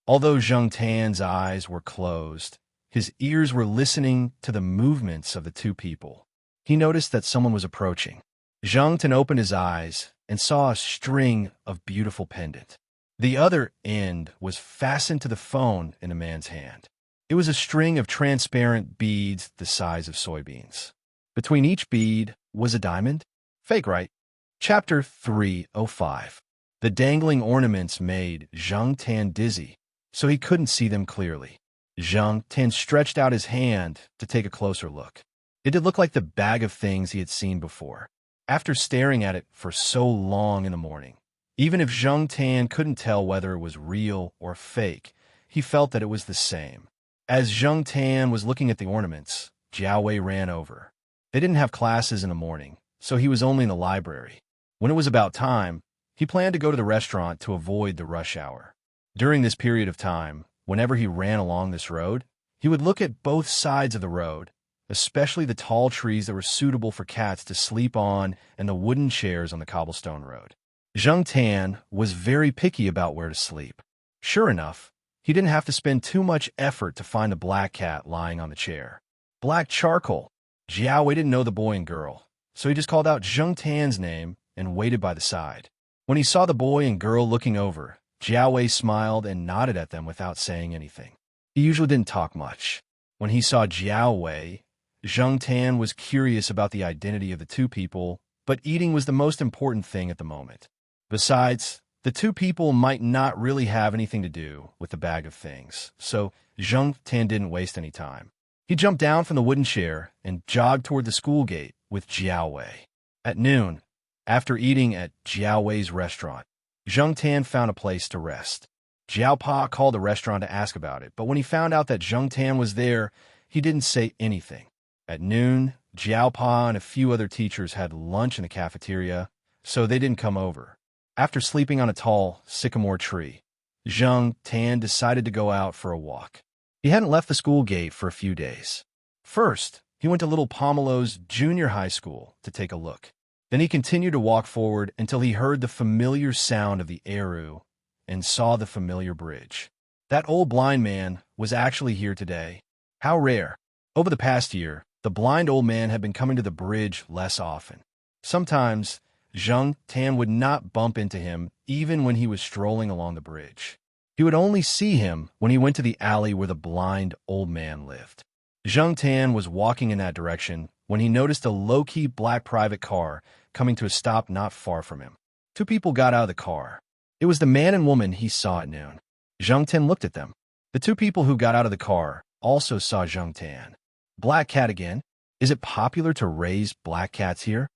Although Zhang Tan's eyes were closed, his ears were listening to the movements of the two people. He noticed that someone was approaching. Zhang Tan opened his eyes and saw a string of beautiful pendant. The other end was fastened to the phone in a man's hand. It was a string of transparent beads the size of soybeans. Between each bead was a diamond. Fake, right? Chapter 305. The dangling ornaments made Zhang Tan dizzy, so he couldn't see them clearly. Zhang Tan stretched out his hand to take a closer look. It did look like the bag of things he had seen before. After staring at it for so long in the morning, even if Zhang Tan couldn't tell whether it was real or fake, he felt that it was the same. As Zhang Tan was looking at the ornaments, Jiao Wei ran over. They didn't have classes in the morning, so he was only in the library. When it was about time, he planned to go to the restaurant to avoid the rush hour. During this period of time, whenever he ran along this road, he would look at both sides of the road, especially the tall trees that were suitable for cats to sleep on and the wooden chairs on the cobblestone road. Zhang Tan was very picky about where to sleep. Sure enough, he didn't have to spend too much effort to find the black cat lying on the chair. Black charcoal. Jiao Wei didn't know the boy and girl, so he just called out Zhang Tan's name and waited by the side. When he saw the boy and girl looking over, Jiao Wei smiled and nodded at them without saying anything. He usually didn't talk much. When he saw Jiao Wei, Zhang Tan was curious about the identity of the two people, but eating was the most important thing at the moment. Besides, The two people might not really have anything to do with the bag of things, so Zhang Tan didn't waste any time. He jumped down from the wooden chair and jogged toward the school gate with Jiao Wei. At noon, after eating at Jiao Wei's restaurant, Zhang Tan found a place to rest. Jiao Pa called the restaurant to ask about it, but when he found out that Zhang Tan was there, he didn't say anything. At noon, Jiao Pa and a few other teachers had lunch in the cafeteria, so they didn't come over. After sleeping on a tall sycamore tree, Zhang Tan decided to go out for a walk. He hadn't left the school gate for a few days. First, he went to Little Pomelo's junior high school to take a look. Then he continued to walk forward until he heard the familiar sound of the eru and saw the familiar bridge. That old blind man was actually here today. How rare. Over the past year, the blind old man had been coming to the bridge less often. Sometimes, Zhang Tan would not bump into him even when he was strolling along the bridge. He would only see him when he went to the alley where the blind old man lived. Zhang Tan was walking in that direction when he noticed a low-key black private car coming to a stop not far from him. Two people got out of the car. It was the man and woman he saw at noon. Zhang Tan looked at them. The two people who got out of the car also saw Zhang Tan. Black cat again? Is it popular to raise black cats here?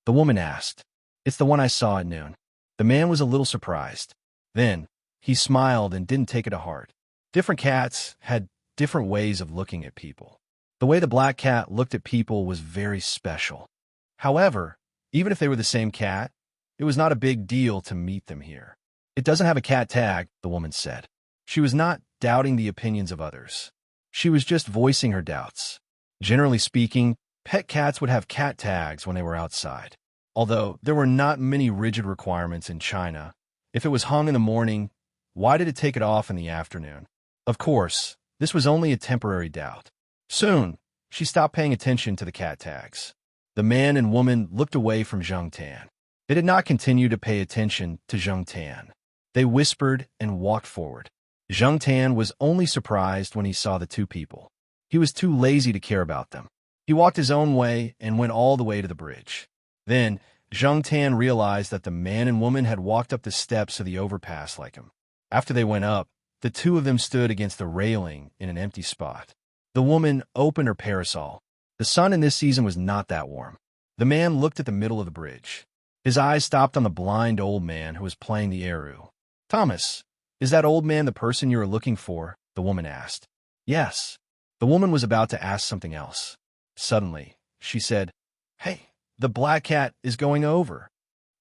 The woman asked. It's the one I saw at noon. The man was a little surprised. Then, he smiled and didn't take it to heart. Different cats had different ways of looking at people. The way the black cat looked at people was very special. However, even if they were the same cat, it was not a big deal to meet them here. It doesn't have a cat tag, the woman said. She was not doubting the opinions of others. She was just voicing her doubts. Generally speaking, pet cats would have cat tags when they were outside. Although there were not many rigid requirements in China, if it was hung in the morning, why did it take it off in the afternoon? Of course, this was only a temporary doubt. Soon, she stopped paying attention to the cat tags. The man and woman looked away from Zhang Tan. They did not continue to pay attention to Zhang Tan. They whispered and walked forward. Zhang Tan was only surprised when he saw the two people. He was too lazy to care about them. He walked his own way and went all the way to the bridge. Then, Zhang Tan realized that the man and woman had walked up the steps of the overpass like him. After they went up, the two of them stood against the railing in an empty spot. The woman opened her parasol. The sun in this season was not that warm. The man looked at the middle of the bridge. His eyes stopped on the blind old man who was playing the eru. Thomas, is that old man the person you are looking for? The woman asked. Yes. The woman was about to ask something else. Suddenly, she said, Hey, the black cat is going over.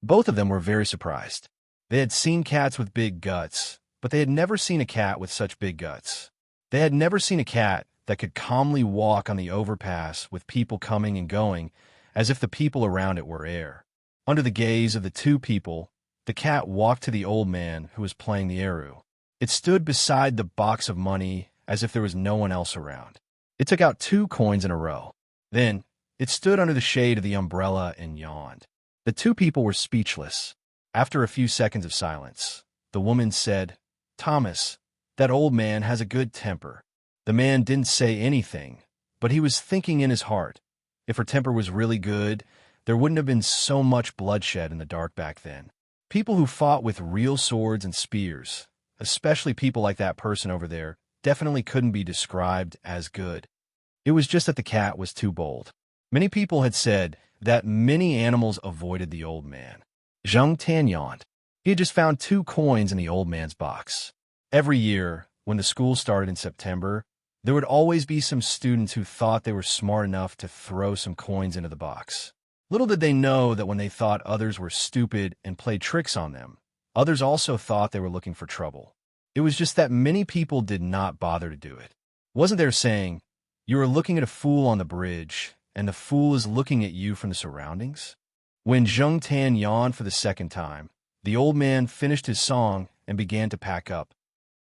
Both of them were very surprised. They had seen cats with big guts, but they had never seen a cat with such big guts. They had never seen a cat that could calmly walk on the overpass with people coming and going as if the people around it were air. Under the gaze of the two people, the cat walked to the old man who was playing the eru. It stood beside the box of money as if there was no one else around. It took out 2 coins in a row. Then, it stood under the shade of the umbrella and yawned. The two people were speechless. After a few seconds of silence, the woman said, Thomas, that old man has a good temper. The man didn't say anything, but he was thinking in his heart. If her temper was really good, there wouldn't have been so much bloodshed in the dark back then. People who fought with real swords and spears, especially people like that person over there, definitely couldn't be described as good. It was just that the cat was too bold. Many people had said that many animals avoided the old man. Zhang Tan yawned. He had just found 2 coins in the old man's box. Every year, when the school started in September, there would always be some students who thought they were smart enough to throw some coins into the box. Little did they know that when they thought others were stupid and played tricks on them, others also thought they were looking for trouble. It was just that many people did not bother to do it. Wasn't there saying, you are looking at a fool on the bridge, and the fool is looking at you from the surroundings? When Zhang Tan yawned for the second time, the old man finished his song and began to pack up.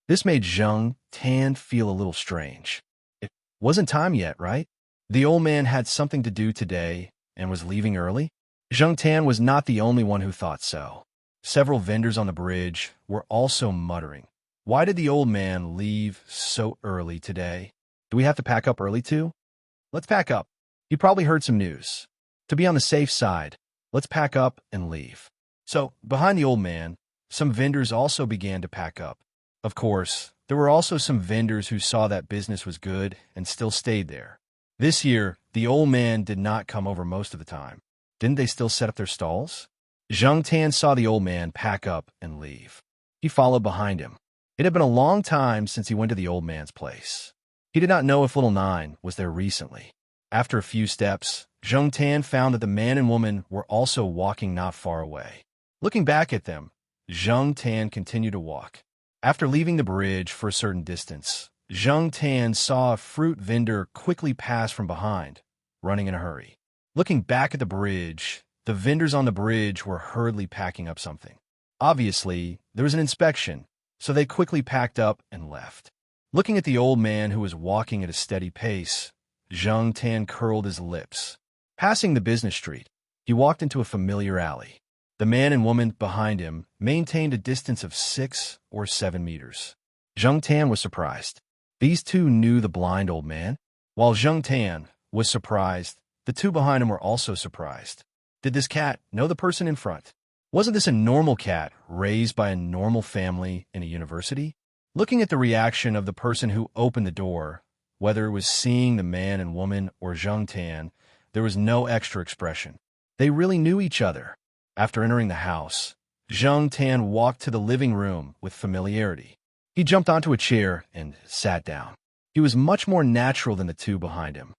This made Zhang Tan feel a little strange. It wasn't time yet, right? The old man had something to do today and was leaving early? Zhang Tan was not the only one who thought so. Several vendors on the bridge were also muttering. Why did the old man leave so early today? Do we have to pack up early too? Let's pack up. He probably heard some news. To be on the safe side, let's pack up and leave. So, behind the old man, some vendors also began to pack up. Of course, there were also some vendors who saw that business was good and still stayed there. This year, the old man did not come over most of the time. Didn't they still set up their stalls? Zhang Tan saw the old man pack up and leave. He followed behind him. It had been a long time since he went to the old man's place. He did not know if little Nine was there recently. After a few steps, Zhang Tan found that the man and woman were also walking not far away. Looking back at them, Zhang Tan continued to walk. After leaving the bridge for a certain distance, Zhang Tan saw a fruit vendor quickly pass from behind, running in a hurry. Looking back at the bridge, the vendors on the bridge were hurriedly packing up something. Obviously, there was an inspection, so they quickly packed up and left. Looking at the old man who was walking at a steady pace, Zhang Tan curled his lips. Passing the business street, he walked into a familiar alley. The man and woman behind him maintained a distance of 6 or 7 meters. Zhang Tan was surprised. These two knew the blind old man. While Zhang Tan was surprised, the two behind him were also surprised. Did this cat know the person in front? Wasn't this a normal cat raised by a normal family in a university? Looking at the reaction of the person who opened the door, whether it was seeing the man and woman or Zhang Tan, there was no extra expression. They really knew each other. After entering the house, Zhang Tan walked to the living room with familiarity. He jumped onto a chair and sat down. He was much more natural than the two behind him.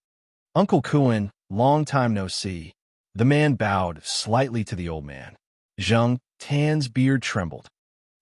Uncle Kuan, long time no see. The man bowed slightly to the old man. Zhang Tan's beard trembled.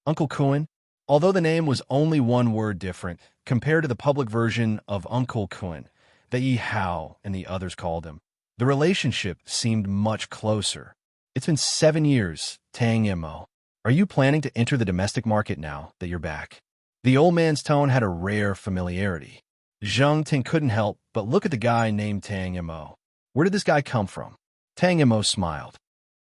Uncle Kuan, although the name was only one word different compared to the public version of Uncle Kuan that Yi Hao and the others called him, the relationship seemed much closer. It's been 7 years, Tang Mo. Are you planning to enter the domestic market now that you're back? The old man's tone had a rare familiarity. Zhang Tan couldn't help but look at the guy named Tang Mo. Where did this guy come from? Tang Mo smiled.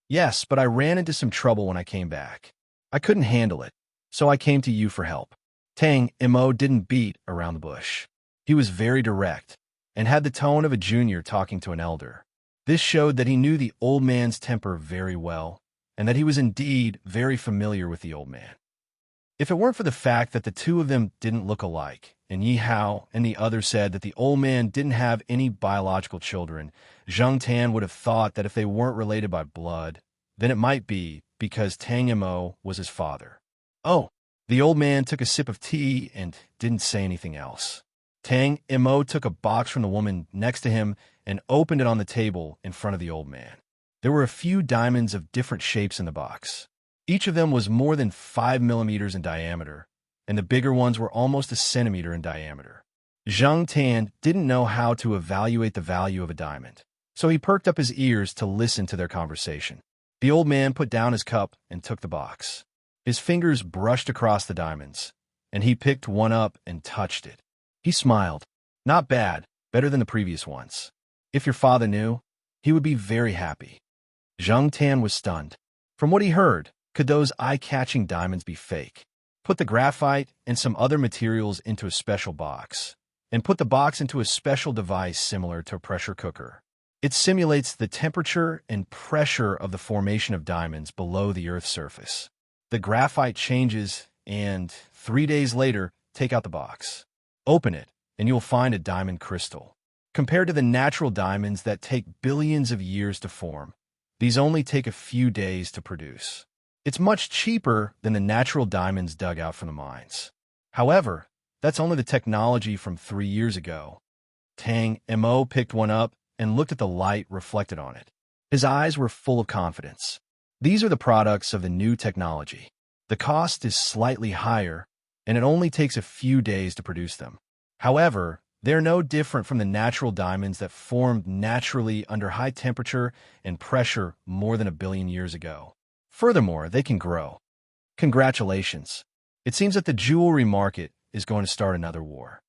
Yes, but I ran into some trouble when I came back. I couldn't handle it, so I came to you for help. Tang Mo didn't beat around the bush. He was very direct and had the tone of a junior talking to an elder. This showed that he knew the old man's temper very well, and that he was indeed very familiar with the old man. If it weren't for the fact that the two of them didn't look alike, and Yi Hao and the other said that the old man didn't have any biological children, Zhang Tan would have thought that if they weren't related by blood, then it might be because Tang Mo was his father. Oh, the old man took a sip of tea and didn't say anything else. Tang Mo took a box from the woman next to him and opened it on the table in front of the old man. There were a few diamonds of different shapes in the box. Each of them was more than 5 millimeters in diameter, and the bigger ones were almost a centimeter in diameter. Zhang Tan didn't know how to evaluate the value of a diamond, so he perked up his ears to listen to their conversation. The old man put down his cup and took the box. His fingers brushed across the diamonds, and he picked one up and touched it. He smiled. Not bad, better than the previous ones. If your father knew, he would be very happy. Zhang Tan was stunned. From what he heard, could those eye-catching diamonds be fake? Put the graphite and some other materials into a special box, and put the box into a special device similar to a pressure cooker. It simulates the temperature and pressure of the formation of diamonds below the Earth's surface. The graphite changes, and 3 days later, take out the box. Open it, and you'll find a diamond crystal. Compared to the natural diamonds that take billions of years to form, these only take a few days to produce. It's much cheaper than the natural diamonds dug out from the mines. However, that's only the technology from 3 years ago. Tang Mo picked one up and looked at the light reflected on it. His eyes were full of confidence. These are the products of the new technology. The cost is slightly higher, and it only takes a few days to produce them. However, they're no different from the natural diamonds that formed naturally under high temperature and pressure more than 1 billion years ago. Furthermore, they can grow. Congratulations. It seems that the jewelry market is going to start another war.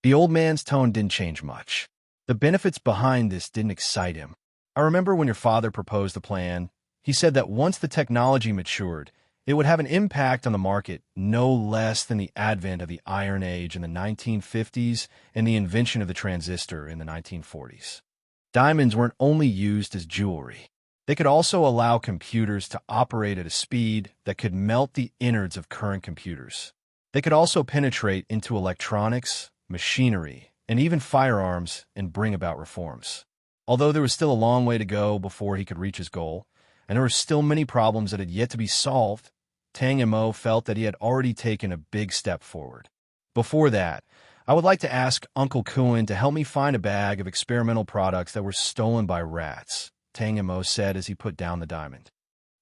The old man's tone didn't change much. The benefits behind this didn't excite him. I remember when your father proposed the plan, he said that once the technology matured, it would have an impact on the market no less than the advent of the Iron Age in the 1950s and the invention of the transistor in the 1940s. Diamonds weren't only used as jewelry. They could also allow computers to operate at a speed that could melt the innards of current computers. They could also penetrate into electronics, machinery, and even firearms and bring about reforms. Although there was still a long way to go before he could reach his goal, and there were still many problems that had yet to be solved, Tang and Mo felt that he had already taken a big step forward. Before that, I would like to ask Uncle Kuan to help me find a bag of experimental products that were stolen by rats, Tang and Mo said as he put down the diamond.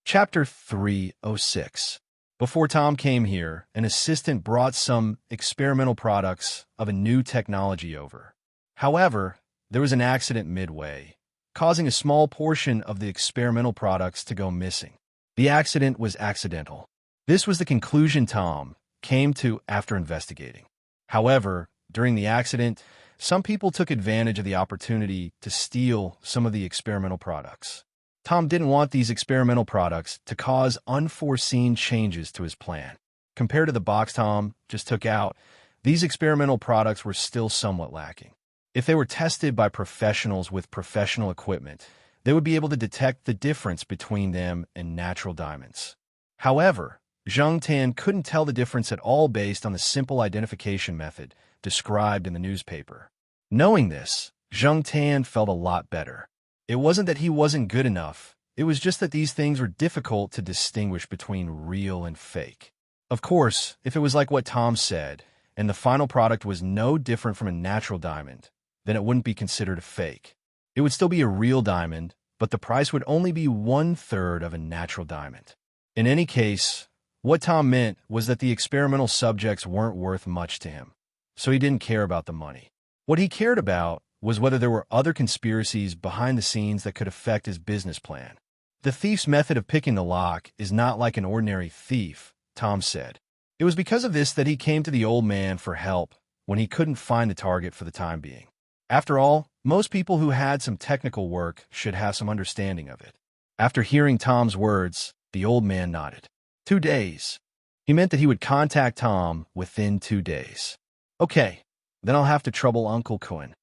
Chapter 306. Before Tom came here, an assistant brought some experimental products of a new technology over. However, there was an accident midway, causing a small portion of the experimental products to go missing. The accident was accidental. This was the conclusion Tom came to after investigating. However, during the accident, some people took advantage of the opportunity to steal some of the experimental products. Tom didn't want these experimental products to cause unforeseen changes to his plan. Compared to the box Tom just took out, these experimental products were still somewhat lacking. If they were tested by professionals with professional equipment, they would be able to detect the difference between them and natural diamonds. However, Zhang Tan couldn't tell the difference at all based on the simple identification method described in the newspaper. Knowing this, Zhang Tan felt a lot better. It wasn't that he wasn't good enough, it was just that these things were difficult to distinguish between real and fake. Of course, if it was like what Tom said, and the final product was no different from a natural diamond, then it wouldn't be considered a fake. It would still be a real diamond, but the price would only be 1/3 of a natural diamond. In any case, what Tom meant was that the experimental subjects weren't worth much to him, so he didn't care about the money. What he cared about was whether there were other conspiracies behind the scenes that could affect his business plan. The thief's method of picking the lock is not like an ordinary thief, Tom said. It was because of this that he came to the old man for help when he couldn't find the target for the time being. After all, most people who had some technical work should have some understanding of it. After hearing Tom's words, the old man nodded. 2 days. He meant that he would contact Tom within 2 days. Okay, then I'll have to trouble Uncle Kuan.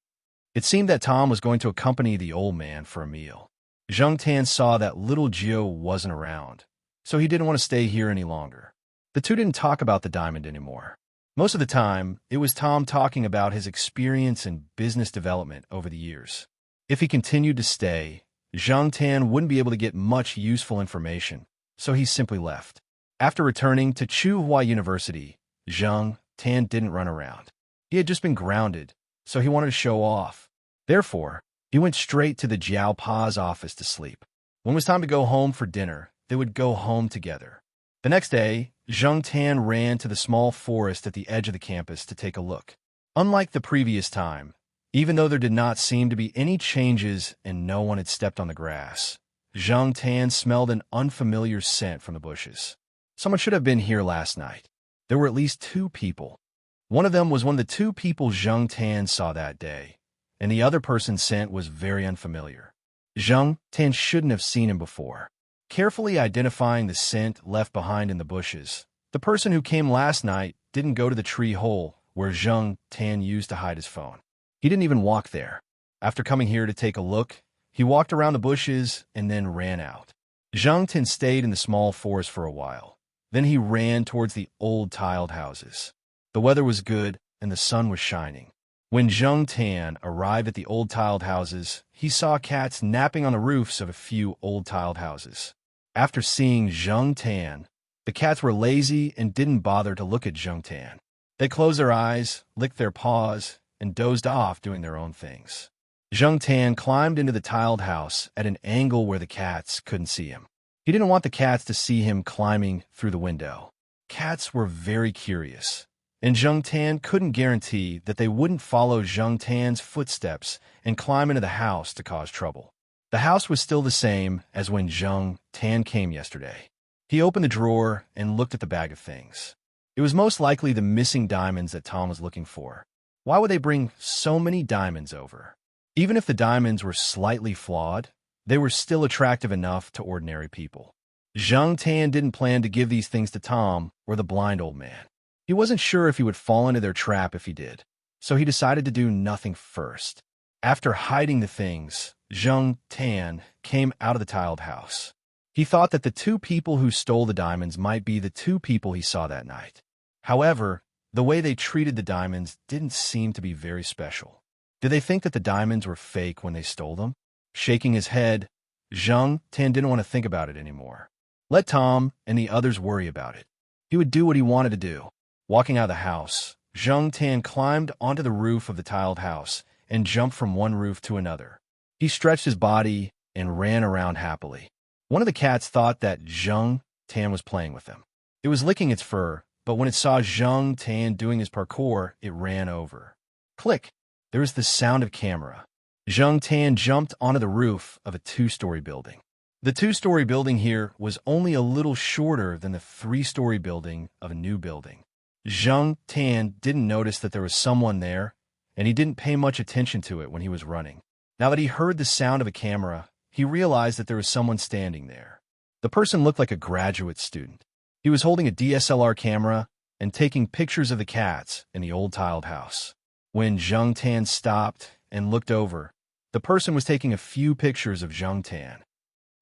It seemed that Tom was going to accompany the old man for a meal. Zhang Tan saw that little Gio wasn't around, so he didn't want to stay here any longer. The two didn't talk about the diamond anymore. Most of the time, it was Tom talking about his experience in business development over the years. If he continued to stay, Zhang Tan wouldn't be able to get much useful information, so he simply left. After returning to Tsinghua University, Zhang Tan didn't run around. He had just been grounded, so he wanted to show off. Therefore, he went straight to the Jiao Pa's office to sleep. When it was time to go home for dinner, they would go home together. The next day, Zhang Tan ran to the small forest at the edge of the campus to take a look. Unlike the previous time, even though there did not seem to be any changes and no one had stepped on the grass, Zhang Tan smelled an unfamiliar scent from the bushes. Someone should have been here last night. There were at least 2 people. One of them was one of the 2 people Zhang Tan saw that day, and the other person's scent was very unfamiliar. Zhang Tan shouldn't have seen him before. Carefully identifying the scent left behind in the bushes, the person who came last night didn't go to the tree hole where Zhang Tan used to hide his phone. He didn't even walk there. After coming here to take a look, he walked around the bushes and then ran out. Zhang Tan stayed in the small forest for a while. Then he ran towards the old tiled houses. The weather was good and the sun was shining. When Zhang Tan arrived at the old tiled houses, he saw cats napping on the roofs of a few old tiled houses. After seeing Zhang Tan, the cats were lazy and didn't bother to look at Zhang Tan. They closed their eyes, licked their paws, and dozed off doing their own things. Zhang Tan climbed into the tiled house at an angle where the cats couldn't see him. He didn't want the cats to see him climbing through the window. Cats were very curious, and Zhang Tan couldn't guarantee that they wouldn't follow Zhang Tan's footsteps and climb into the house to cause trouble. The house was still the same as when Zhang Tan came yesterday. He opened the drawer and looked at the bag of things. It was most likely the missing diamonds that Tom was looking for. Why would they bring so many diamonds over? Even if the diamonds were slightly flawed, they were still attractive enough to ordinary people. Zhang Tan didn't plan to give these things to Tom or the blind old man. He wasn't sure if he would fall into their trap if he did, so he decided to do nothing first. After hiding the things, Zhang Tan, came out of the tiled house. He thought that the two people who stole the diamonds might be the two people he saw that night. However, the way they treated the diamonds didn't seem to be very special. Did they think that the diamonds were fake when they stole them? Shaking his head, Zhang Tan didn't want to think about it anymore. Let Tom and the others worry about it. He would do what he wanted to do. Walking out of the house, Zhang Tan climbed onto the roof of the tiled house and jumped from one roof to another. He stretched his body and ran around happily. One of the cats thought that Zhang Tan was playing with them. It was licking its fur, but when it saw Zhang Tan doing his parkour, it ran over. Click! There was the sound of camera. Zhang Tan jumped onto the roof of a two-story building. The two-story building here was only a little shorter than the three-story building of a new building. Zhang Tan didn't notice that there was someone there, and he didn't pay much attention to it when he was running. Now that he heard the sound of a camera, he realized that there was someone standing there. The person looked like a graduate student. He was holding a DSLR camera and taking pictures of the cats in the old tiled house. When Zhang Tan stopped and looked over, the person was taking a few pictures of Zhang Tan.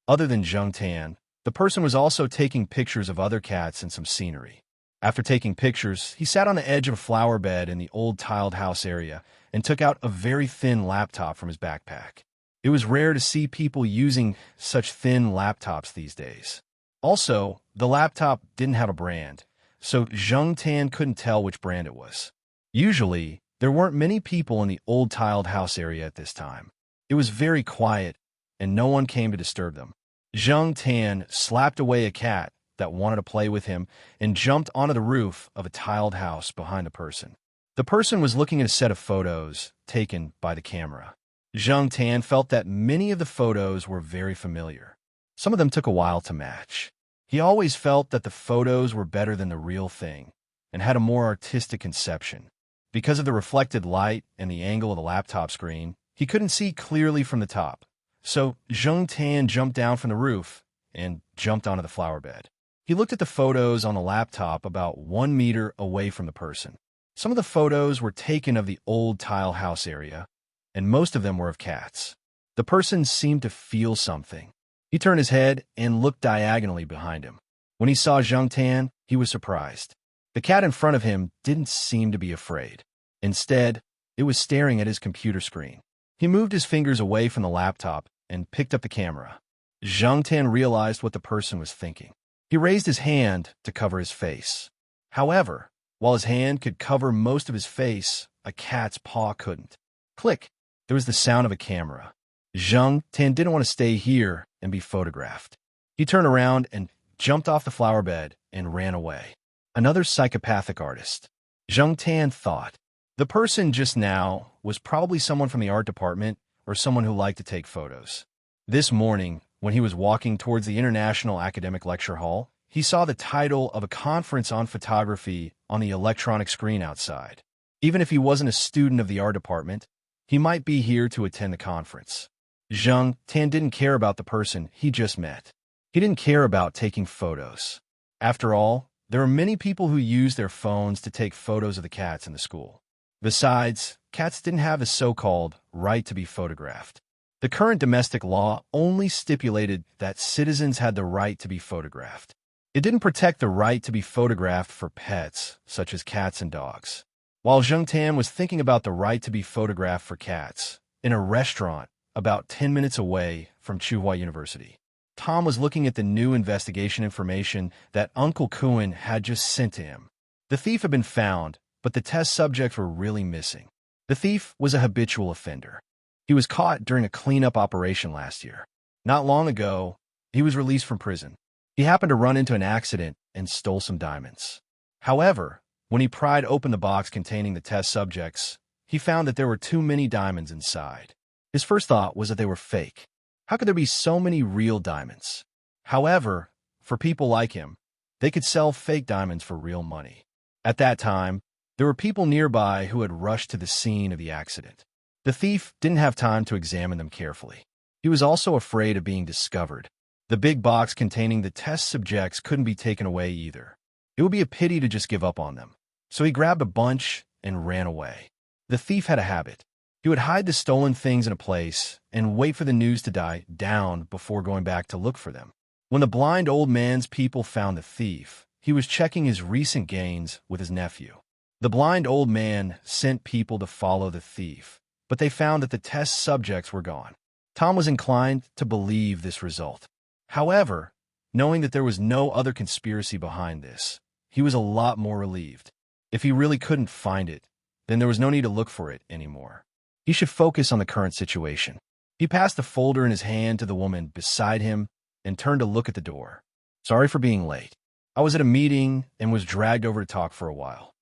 Other than Zhang Tan, the person was also taking pictures of other cats and some scenery. After taking pictures, he sat on the edge of a flower bed in the old tiled house area and took out a very thin laptop from his backpack. It was rare to see people using such thin laptops these days. Also, the laptop didn't have a brand, so Zhang Tan couldn't tell which brand it was. Usually, there weren't many people in the old tiled house area at this time. It was very quiet, and no one came to disturb them. Zhang Tan slapped away a cat that wanted to play with him and jumped onto the roof of a tiled house behind the person. The person was looking at a set of photos taken by the camera. Zhang Tan felt that many of the photos were very familiar. Some of them took a while to match. He always felt that the photos were better than the real thing and had a more artistic conception. Because of the reflected light and the angle of the laptop screen, he couldn't see clearly from the top. So Zhang Tan jumped down from the roof and jumped onto the flower bed. He looked at the photos on the laptop about 1 meter away from the person. Some of the photos were taken of the old tile house area, and most of them were of cats. The person seemed to feel something. He turned his head and looked diagonally behind him. When he saw Zhang Tan, he was surprised. The cat in front of him didn't seem to be afraid. Instead, it was staring at his computer screen. He moved his fingers away from the laptop and picked up the camera. Zhang Tan realized what the person was thinking. He raised his hand to cover his face. However, while his hand could cover most of his face, a cat's paw couldn't. Click! There was the sound of a camera. Zhang Tan didn't want to stay here and be photographed. He turned around and jumped off the flower bed and ran away. Another psychopathic artist. Zhang Tan thought. The person just now was probably someone from the art department or someone who liked to take photos. This morning, when he was walking towards the International Academic Lecture Hall, he saw the title of a conference on photography on the electronic screen outside. Even if he wasn't a student of the art department, he might be here to attend the conference. Zhang Tan didn't care about the person he just met. He didn't care about taking photos. After all, there are many people who use their phones to take photos of the cats in the school. Besides, cats didn't have a so-called right to be photographed. The current domestic law only stipulated that citizens had the right to be photographed. It didn't protect the right to be photographed for pets, such as cats and dogs. While Zhang Tan was thinking about the right to be photographed for cats, in a restaurant about 10 minutes away from Tsinghua University, Tom was looking at the new investigation information that Uncle Kuan had just sent to him. The thief had been found, but the test subjects were really missing. The thief was a habitual offender. He was caught during a cleanup operation last year. Not long ago, he was released from prison. He happened to run into an accident and stole some diamonds. However, when he pried open the box containing the test subjects, he found that there were too many diamonds inside. His first thought was that they were fake. How could there be so many real diamonds? However, for people like him, they could sell fake diamonds for real money. At that time, there were people nearby who had rushed to the scene of the accident. The thief didn't have time to examine them carefully. He was also afraid of being discovered. The big box containing the test subjects couldn't be taken away either. It would be a pity to just give up on them. So he grabbed a bunch and ran away. The thief had a habit. He would hide the stolen things in a place and wait for the news to die down before going back to look for them. When the blind old man's people found the thief, he was checking his recent gains with his nephew. The blind old man sent people to follow the thief, but they found that the test subjects were gone. Tom was inclined to believe this result. However, knowing that there was no other conspiracy behind this, he was a lot more relieved. If he really couldn't find it, then there was no need to look for it anymore. He should focus on the current situation. He passed the folder in his hand to the woman beside him and turned to look at the door. "Sorry for being late. I was at a meeting and was dragged over to talk for a while."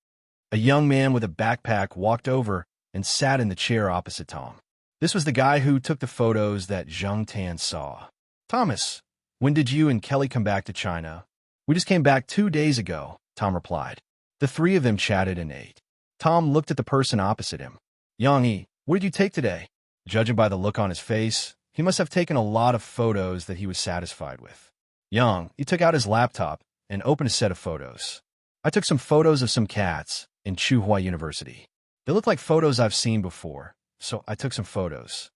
A young man with a backpack walked over and sat in the chair opposite Tom. This was the guy who took the photos that Zhang Tan saw. "Thomas, when did you and Kelly come back to China?" "We just came back 2 days ago," Tom replied. The three of them chatted and ate. Tom looked at the person opposite him. "Yang, what did you take today?" Judging by the look on his face, he must have taken a lot of photos that he was satisfied with. Yang, he took out his laptop and opened a set of photos. "I took some photos of some cats in Tsinghua University. They look like photos I've seen before, so I took some photos."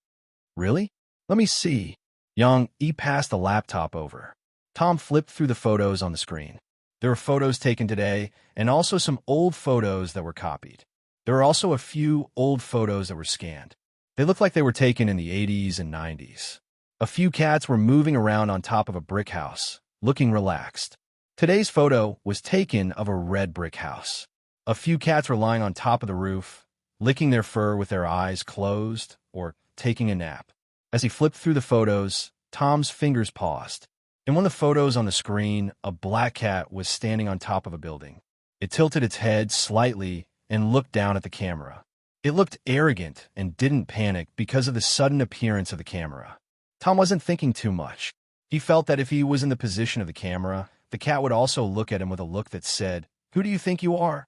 "Really? Let me see." Yang passed the laptop over. Tom flipped through the photos on the screen. There were photos taken today and also some old photos that were copied. There were also a few old photos that were scanned. They looked like they were taken in the 80s and 90s. A few cats were moving around on top of a brick house, looking relaxed. Today's photo was taken of a red brick house. A few cats were lying on top of the roof, licking their fur with their eyes closed or taking a nap. As he flipped through the photos, Tom's fingers paused. In one of the photos on the screen, a black cat was standing on top of a building. It tilted its head slightly and looked down at the camera. It looked arrogant and didn't panic because of the sudden appearance of the camera. Tom wasn't thinking too much. He felt that if he was in the position of the camera, the cat would also look at him with a look that said, "Who do you think you are?"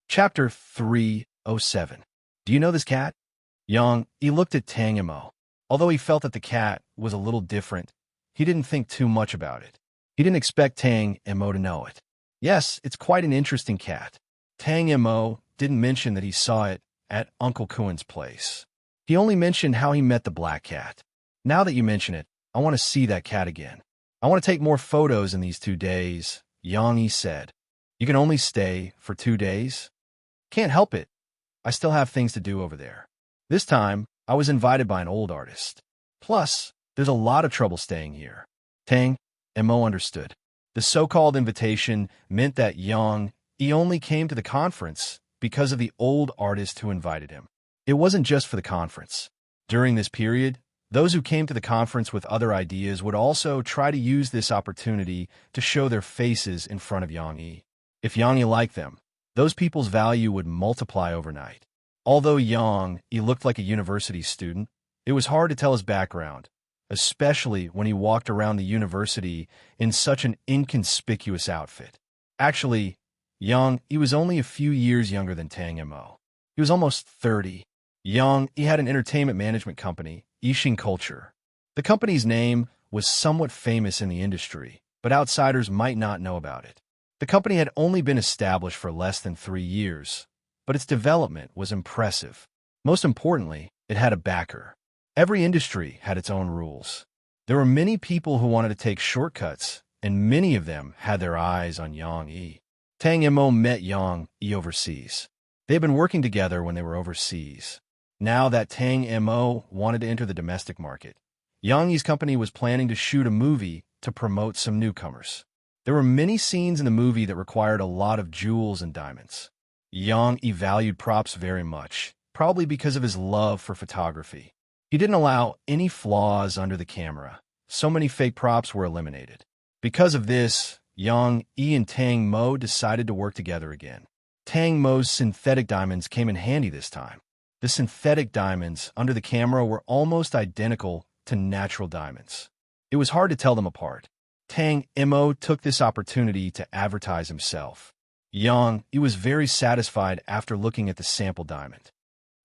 Chapter 307. Do you know this cat? Yang, he looked at Tang Mo. Although he felt that the cat was a little different, he didn't think too much about it. He didn't expect Tang Mo to know it. "Yes, it's quite an interesting cat." Tang Mo didn't mention that he saw it at Uncle Kuen's place. He only mentioned how he met the black cat. "Now that you mention it, I want to see that cat again. I want to take more photos in these 2 days," Yang said. "You can only stay for 2 days?" "Can't help it. I still have things to do over there. This time, I was invited by an old artist. Plus, there's a lot of trouble staying here." Tang Mo understood. The so-called invitation meant that Yang only came to the conference because of the old artist who invited him. It wasn't just for the conference. During this period, those who came to the conference with other ideas would also try to use this opportunity to show their faces in front of Yang. If Yang liked them, those people's value would multiply overnight. Although Yang looked like a university student, it was hard to tell his background, especially when he walked around the university in such an inconspicuous outfit. Actually, Yang was only a few years younger than Tang Mo. He was almost 30. Yang had an entertainment management company, Yixing Culture. The company's name was somewhat famous in the industry, but outsiders might not know about it. The company had only been established for less than 3 years, but its development was impressive. Most importantly, it had a backer. Every industry had its own rules. There were many people who wanted to take shortcuts, and many of them had their eyes on Yang. Tang Mo met Yang overseas. They had been working together when they were overseas. Now that Tang Mo wanted to enter the domestic market, Yang's company was planning to shoot a movie to promote some newcomers. There were many scenes in the movie that required a lot of jewels and diamonds. Yang valued props very much, probably because of his love for photography. He didn't allow any flaws under the camera. So many fake props were eliminated. Because of this, Yang and Tang Mo decided to work together again. Tang Mo's synthetic diamonds came in handy this time. The synthetic diamonds under the camera were almost identical to natural diamonds. It was hard to tell them apart. Tang Mo took this opportunity to advertise himself. Yang was very satisfied after looking at the sample diamond.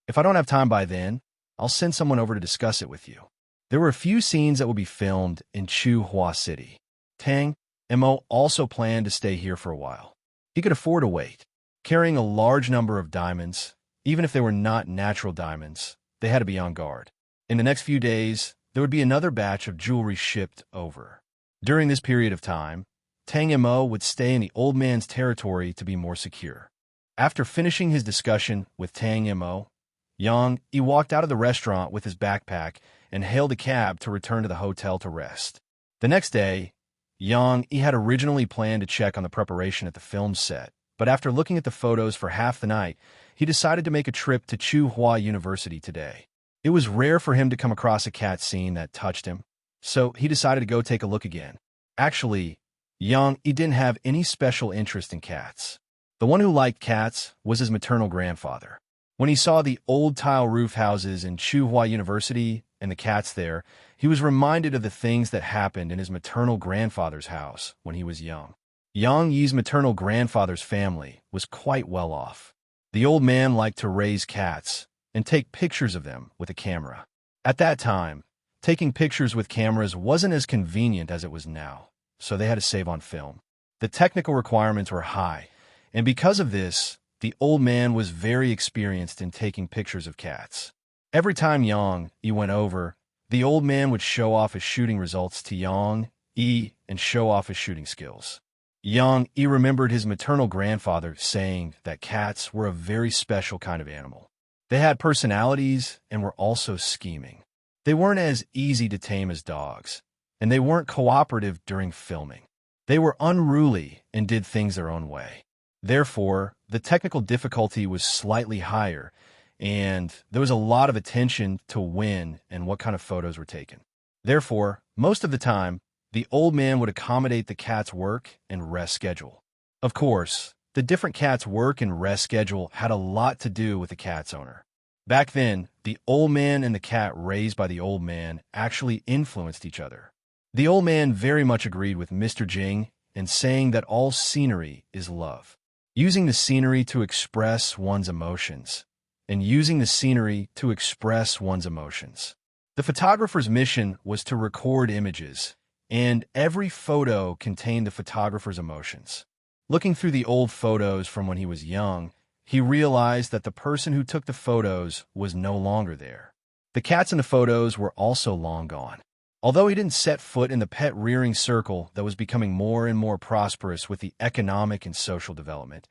"If I don't have time by then, I'll send someone over to discuss it with you." There were a few scenes that would be filmed in Tsinghua City. Tang Mo also planned to stay here for a while. He could afford to wait. Carrying a large number of diamonds, even if they were not natural diamonds, they had to be on guard. In the next few days, there would be another batch of jewelry shipped over. During this period of time, Tang Mo would stay in the old man's territory to be more secure. After finishing his discussion with Tang Mo, Yang Yi walked out of the restaurant with his backpack and hailed a cab to return to the hotel to rest. The next day, Yang Yi had originally planned to check on the preparation at the film set, but after looking at the photos for half the night, he decided to make a trip to Tsinghua University today. It was rare for him to come across a cat scene that touched him, so he decided to go take a look again. Actually, Yang Yi didn't have any special interest in cats. The one who liked cats was his maternal grandfather. When he saw the old tile roof houses in Tsinghua University and the cats there, he was reminded of the things that happened in his maternal grandfather's house when he was young. Yang Yi's maternal grandfather's family was quite well off. The old man liked to raise cats and take pictures of them with a camera. At that time, taking pictures with cameras wasn't as convenient as it was now, so they had to save on film. The technical requirements were high, and because of this, the old man was very experienced in taking pictures of cats. Every time Yang Yi went over, the old man would show off his shooting results to Yang Yi and show off his shooting skills. Yang Yi remembered his maternal grandfather saying that cats were a very special kind of animal. They had personalities and were also scheming. They weren't as easy to tame as dogs, and they weren't cooperative during filming. They were unruly and did things their own way. Therefore, the technical difficulty was slightly higher, and there was a lot of attention to when and what kind of photos were taken. Therefore, most of the time, the old man would accommodate the cat's work and rest schedule. Of course, the different cat's work and rest schedule had a lot to do with the cat's owner. Back then, the old man and the cat raised by the old man actually influenced each other. The old man very much agreed with Mr. Jing in saying that all scenery is love. Using the scenery to express one's emotions, and using the scenery to express one's emotions. The photographer's mission was to record images, and every photo contained the photographer's emotions. Looking through the old photos from when he was young, he realized that the person who took the photos was no longer there. The cats in the photos were also long gone. Although he didn't set foot in the pet rearing circle that was becoming more and more prosperous with the economic and social development,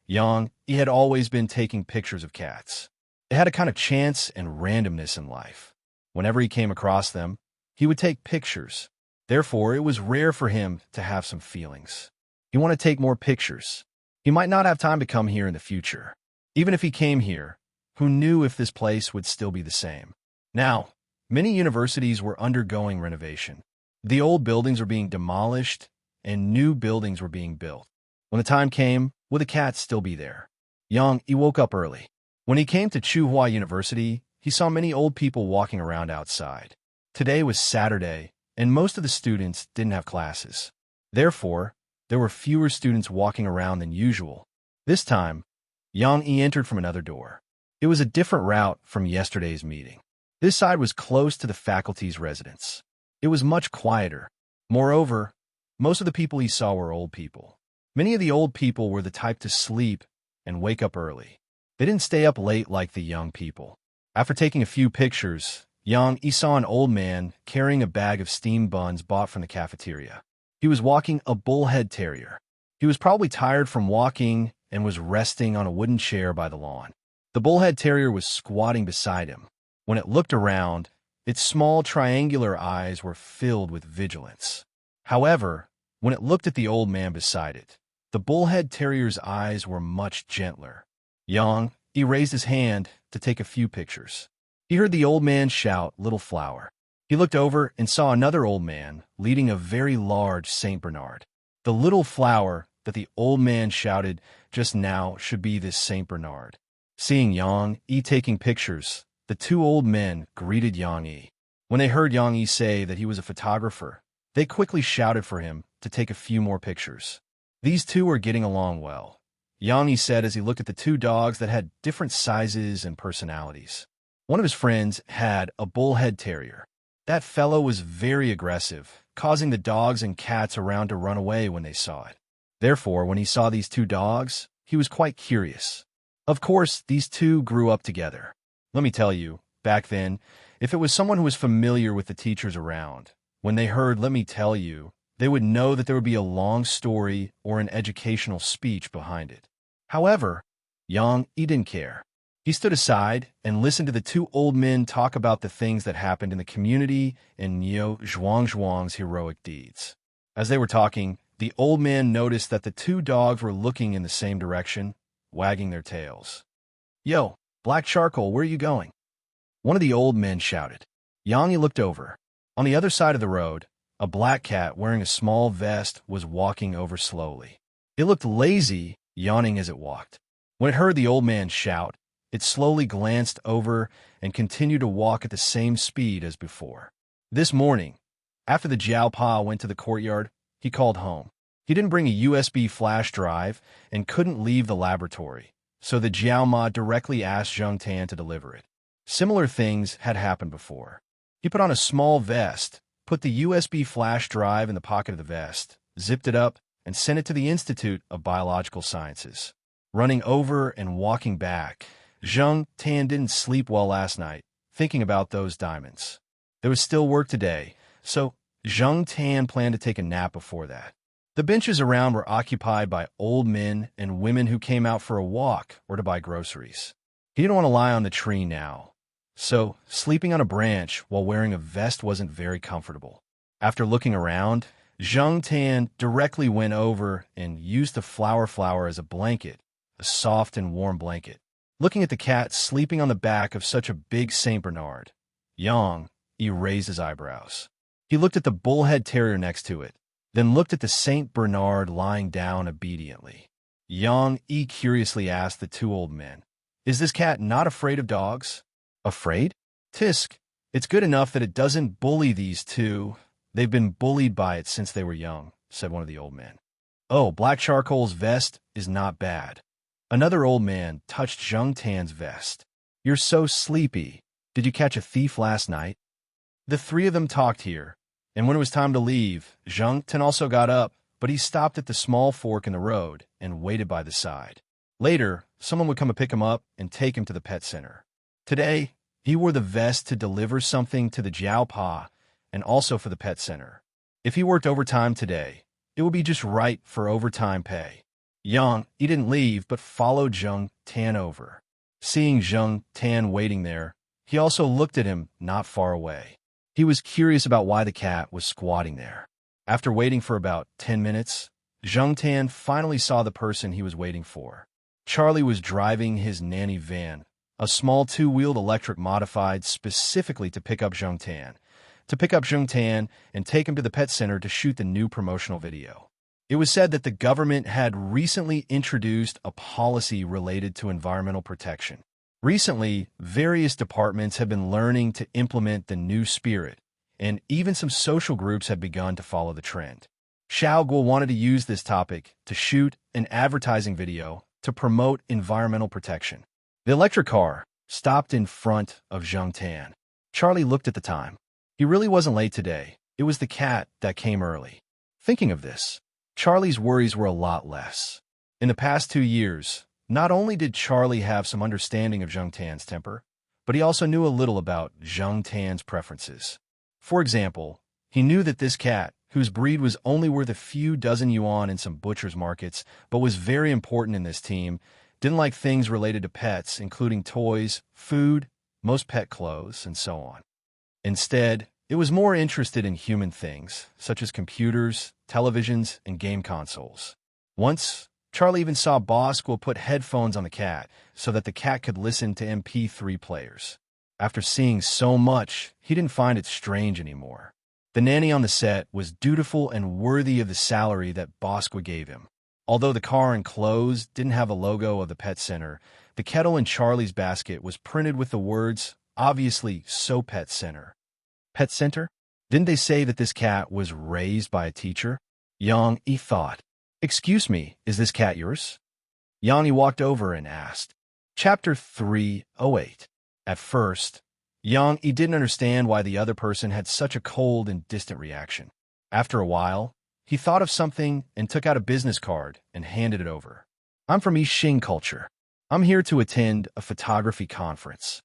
Yang Yi had always been taking pictures of cats. It had a kind of chance and randomness in life. Whenever he came across them, he would take pictures. Therefore, it was rare for him to have some feelings. He wanted to take more pictures. He might not have time to come here in the future. Even if he came here, who knew if this place would still be the same? Now, many universities were undergoing renovation. The old buildings were being demolished, and new buildings were being built. When the time came, would the cats still be there? Yang Yi woke up early. When he came to Tsinghua University, he saw many old people walking around outside. Today was Saturday, and most of the students didn't have classes. Therefore, there were fewer students walking around than usual. This time, Yang Yi entered from another door. It was a different route from yesterday's meeting. This side was close to the faculty's residence. It was much quieter. Moreover, most of the people he saw were old people. Many of the old people were the type to sleep and wake up early. They didn't stay up late like the young people. After taking a few pictures, Yang Yi saw an old man carrying a bag of steamed buns bought from the cafeteria. He was walking a bullhead terrier. He was probably tired from walking and was resting on a wooden chair by the lawn. The bullhead terrier was squatting beside him. When it looked around, its small triangular eyes were filled with vigilance. However, when it looked at the old man beside it, the bullhead terrier's eyes were much gentler. Yang Yi raised his hand to take a few pictures. He heard the old man shout, "Little flower." He looked over and saw another old man leading a very large Saint Bernard. The little flower that the old man shouted just now should be this Saint Bernard. Seeing Yang Yi taking pictures, the two old men greeted Yang Yi. When they heard Yang Yi say that he was a photographer, they quickly shouted for him to take a few more pictures. These two were getting along well, Yang Yi said as he looked at the two dogs that had different sizes and personalities. One of his friends had a bullhead terrier. That fellow was very aggressive, causing the dogs and cats around to run away when they saw it. Therefore, when he saw these two dogs, he was quite curious. Of course, these two grew up together. Let me tell you, Back then, if it was someone who was familiar with the teachers around, when they heard "let me tell you," they would know that there would be a long story or an educational speech behind it. However, he didn't care. He stood aside and listened to the two old men talk about the things that happened in the community and Zhuang's heroic deeds. As they were talking, the old man noticed that the two dogs were looking in the same direction, wagging their tails. "Yo, Black Charcoal, where are you going?" one of the old men shouted. He looked over. On the other side of the road, a black cat wearing a small vest was walking over slowly. It looked lazy, yawning as it walked. When it heard the old man shout, it slowly glanced over and continued to walk at the same speed as before. This morning, after the Jiaopa went to the courtyard, he called home. He didn't bring a USB flash drive and couldn't leave the laboratory, so the Jiaoma directly asked Zheng Tan to deliver it. Similar things had happened before. He put on a small vest, put the USB flash drive in the pocket of the vest, zipped it up, and sent it to the Institute of Biological Sciences. Running over and walking back, Zheng Tan didn't sleep well last night, thinking about those diamonds. There was still work today, so Zheng Tan planned to take a nap before that. The benches around were occupied by old men and women who came out for a walk or to buy groceries. He didn't want to lie on the tree now, so sleeping on a branch while wearing a vest wasn't very comfortable. After looking around, Zheng Tan directly went over and used the flower as a blanket, a soft and warm blanket. Looking at the cat sleeping on the back of such a big Saint Bernard, he raised his eyebrows. He looked at the bullhead terrier next to it, then looked at the Saint Bernard lying down obediently. He curiously asked the two old men, "Is this cat not afraid of dogs?" "Afraid? Tisk, it's good enough that it doesn't bully these two. They've been bullied by it since they were young," said one of the old men. "Oh, Black Charcoal's vest is not bad." Another old man touched Zheng Tan's vest. "You're so sleepy. Did you catch a thief last night?" The three of them talked here, and when it was time to leave, Zheng Tan also got up, but he stopped at the small fork in the road and waited by the side. Later, someone would come and pick him up and take him to the pet center. Today, he wore the vest to deliver something to the Jiaopa and also for the pet center. If he worked overtime today, it would be just right for overtime pay. He didn't leave but followed Zheng Tan over. Seeing Zheng Tan waiting there, he also looked at him not far away. He was curious about why the cat was squatting there. After waiting for about 10 minutes, Zheng Tan finally saw the person he was waiting for. Charlie was driving his nanny van, a small two-wheeled electric modified specifically to pick up Zheng Tan and take him to the pet center to shoot the new promotional video. It was said that the government had recently introduced a policy related to environmental protection. Recently, various departments have been learning to implement the new spirit, and even some social groups have begun to follow the trend. Xiao Guo wanted to use this topic to shoot an advertising video to promote environmental protection. The electric car stopped in front of Zheng Tan. Charlie looked at the time. He really wasn't late today. It was the cat that came early. Thinking of this, Charlie's worries were a lot less. In the past 2 years, not only did Charlie have some understanding of Zheng Tan's temper, but he also knew a little about Zheng Tan's preferences. For example, he knew that this cat, whose breed was only worth a few dozen yuan in some butcher's markets, but was very important in this team, didn't like things related to pets, including toys, food, most pet clothes, and so on. Instead, it was more interested in human things, such as computers, televisions, and game consoles. Once, Charlie even saw Bosco put headphones on the cat so that the cat could listen to MP3 players. After seeing so much, he didn't find it strange anymore. The nanny on the set was dutiful and worthy of the salary that Bosco gave him. Although the car and clothes didn't have a logo of the pet center, the kettle in Charlie's basket was printed with the words, obviously, So Pet Center. Pet center? Didn't they say that this cat was raised by a teacher? He thought. "Excuse me, is this cat yours?" He walked over and asked. Chapter 308. At first, he didn't understand why the other person had such a cold and distant reaction. After a while, he thought of something and took out a business card and handed it over. "I'm from Xing culture. I'm here to attend a photography conference."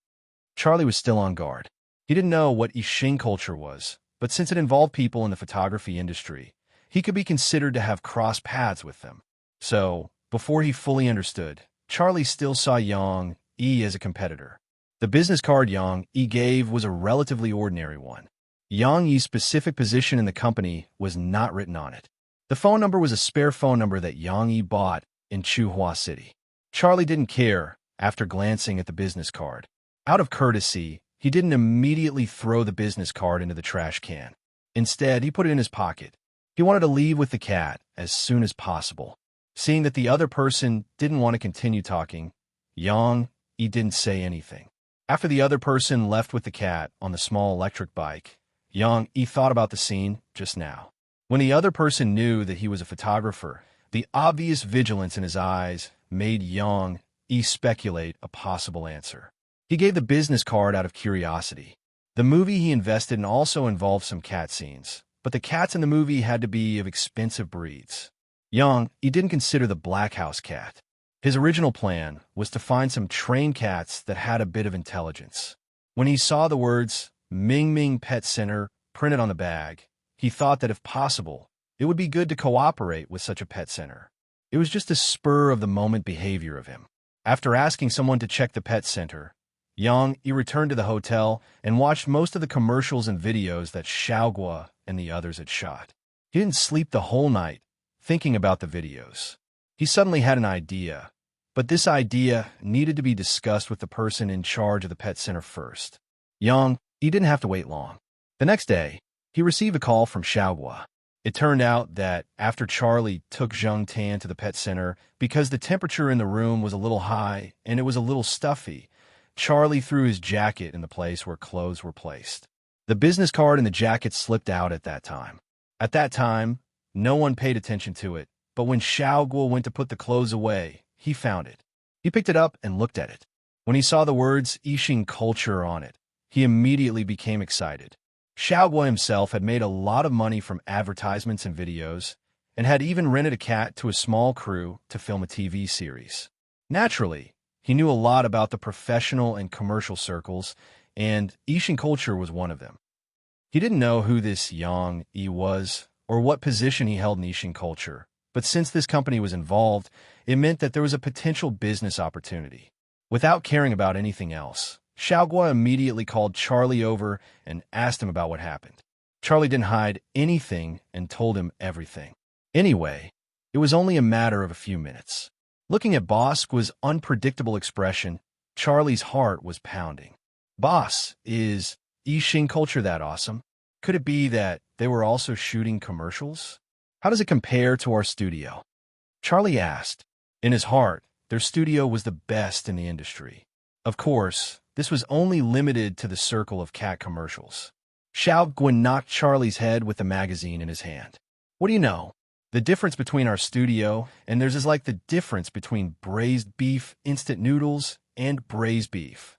Charlie was still on guard. He didn't know what Yixing culture was, but since it involved people in the photography industry, he could be considered to have crossed paths with them. So, before he fully understood, Charlie still saw Yang Yi as a competitor. The business card Yang Yi gave was a relatively ordinary one. Yang Yi's specific position in the company was not written on it. The phone number was a spare phone number that Yang Yi bought in Chuhua City. Charlie didn't care after glancing at the business card. Out of courtesy, he didn't immediately throw the business card into the trash can. Instead, he put it in his pocket. He wanted to leave with the cat as soon as possible. Seeing that the other person didn't want to continue talking, Yang Yi didn't say anything. After the other person left with the cat on the small electric bike, Yang Yi thought about the scene just now. When the other person knew that he was a photographer, the obvious vigilance in his eyes made Yang Yi speculate a possible answer. He gave the business card out of curiosity. The movie he invested in also involved some cat scenes, but the cats in the movie had to be of expensive breeds. Yang Yi didn't consider the Black House cat. His original plan was to find some trained cats that had a bit of intelligence. When he saw the words Ming Ming Pet Center printed on the bag, he thought that if possible, it would be good to cooperate with such a pet center. It was just a spur-of-the-moment behavior of him. After asking someone to check the pet center, Yang Yi returned to the hotel and watched most of the commercials and videos that Xiaogua and the others had shot. He didn't sleep the whole night, thinking about the videos. He suddenly had an idea, but this idea needed to be discussed with the person in charge of the pet center first. Yang Yi didn't have to wait long. The next day, he received a call from Xiaogua. It turned out that after Charlie took Zheng Tan to the pet center, because the temperature in the room was a little high and it was a little stuffy, Charlie threw his jacket in the place where clothes were placed. The business card and the jacket slipped out at that time. At that time, no one paid attention to it, but when Xiaogua went to put the clothes away, he found it. He picked it up and looked at it. When he saw the words Yixing culture on it, he immediately became excited. Xiaogua himself had made a lot of money from advertisements and videos, and had even rented a cat to a small crew to film a TV series. Naturally, he knew a lot about the professional and commercial circles, and Yixing culture was one of them. He didn't know who this Yang Yi was, or what position he held in Yixing culture, but since this company was involved, it meant that there was a potential business opportunity. Without caring about anything else, Xiaogua immediately called Charlie over and asked him about what happened. Charlie didn't hide anything and told him everything. Anyway, it was only a matter of a few minutes. Looking at Bosque's unpredictable expression, Charlie's heart was pounding. Boss, is Yixing culture that awesome? Could it be that they were also shooting commercials? How does it compare to our studio? Charlie asked. In his heart, their studio was the best in the industry. Of course, this was only limited to the circle of cat commercials. Xiaogua knocked Charlie's head with the magazine in his hand. What do you know? The difference between our studio and theirs is like the difference between braised beef instant noodles and braised beef.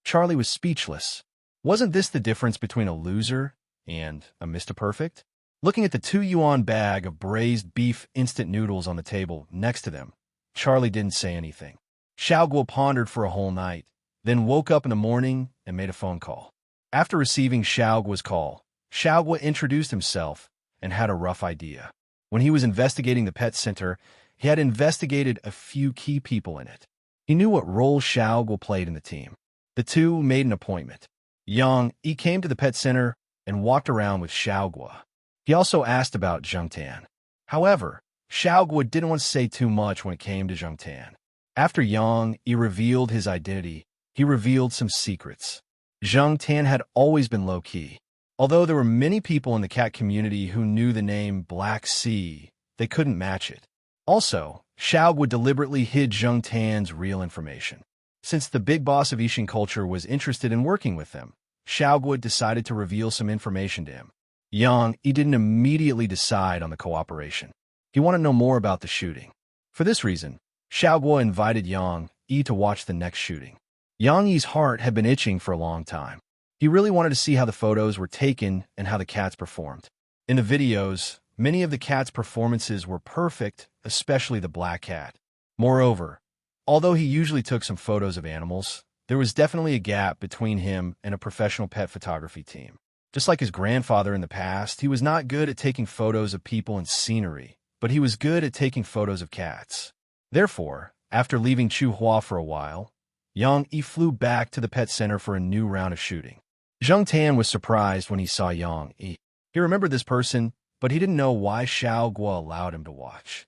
Charlie was speechless. Wasn't this the difference between a loser and a Mr. Perfect? Looking at the 2 yuan bag of braised beef instant noodles on the table next to them, Charlie didn't say anything. Xiaogua pondered for a whole night, then woke up in the morning and made a phone call. After receiving Xiaogua's call, Xiaogua introduced himself and had a rough idea. When he was investigating the pet center, he had investigated a few key people in it. He knew what role Xiaogua played in the team. The two made an appointment. Yang Yi came to the pet center and walked around with Xiaogua. He also asked about Zheng Tan. However, Xiaogua didn't want to say too much when it came to Zheng Tan. After Yang Yi revealed his identity, he revealed some secrets. Zheng Tan had always been low-key. Although there were many people in the cat community who knew the name Black Sea, they couldn't match it. Also, Xiaogua deliberately hid Zheng Tan's real information. Since the big boss of Yixing culture was interested in working with them, Xiaogua decided to reveal some information to him. Yang Yi didn't immediately decide on the cooperation. He wanted to know more about the shooting. For this reason, Xiaogua invited Yang Yi to watch the next shooting. Yang Yi's heart had been itching for a long time. He really wanted to see how the photos were taken and how the cats performed. In the videos, many of the cats' performances were perfect, especially the black cat. Moreover, although he usually took some photos of animals, There was definitely a gap between him and a professional pet photography team. Just like his grandfather in the past, he was not good at taking photos of people and scenery, but he was good at taking photos of cats. Therefore, after leaving Chuhua for a while, Yang Yi flew back to the pet center for a new round of shooting. Zheng Tan was surprised when he saw Yang Yi. He remembered this person, but he didn't know why Xiao Guo allowed him to watch.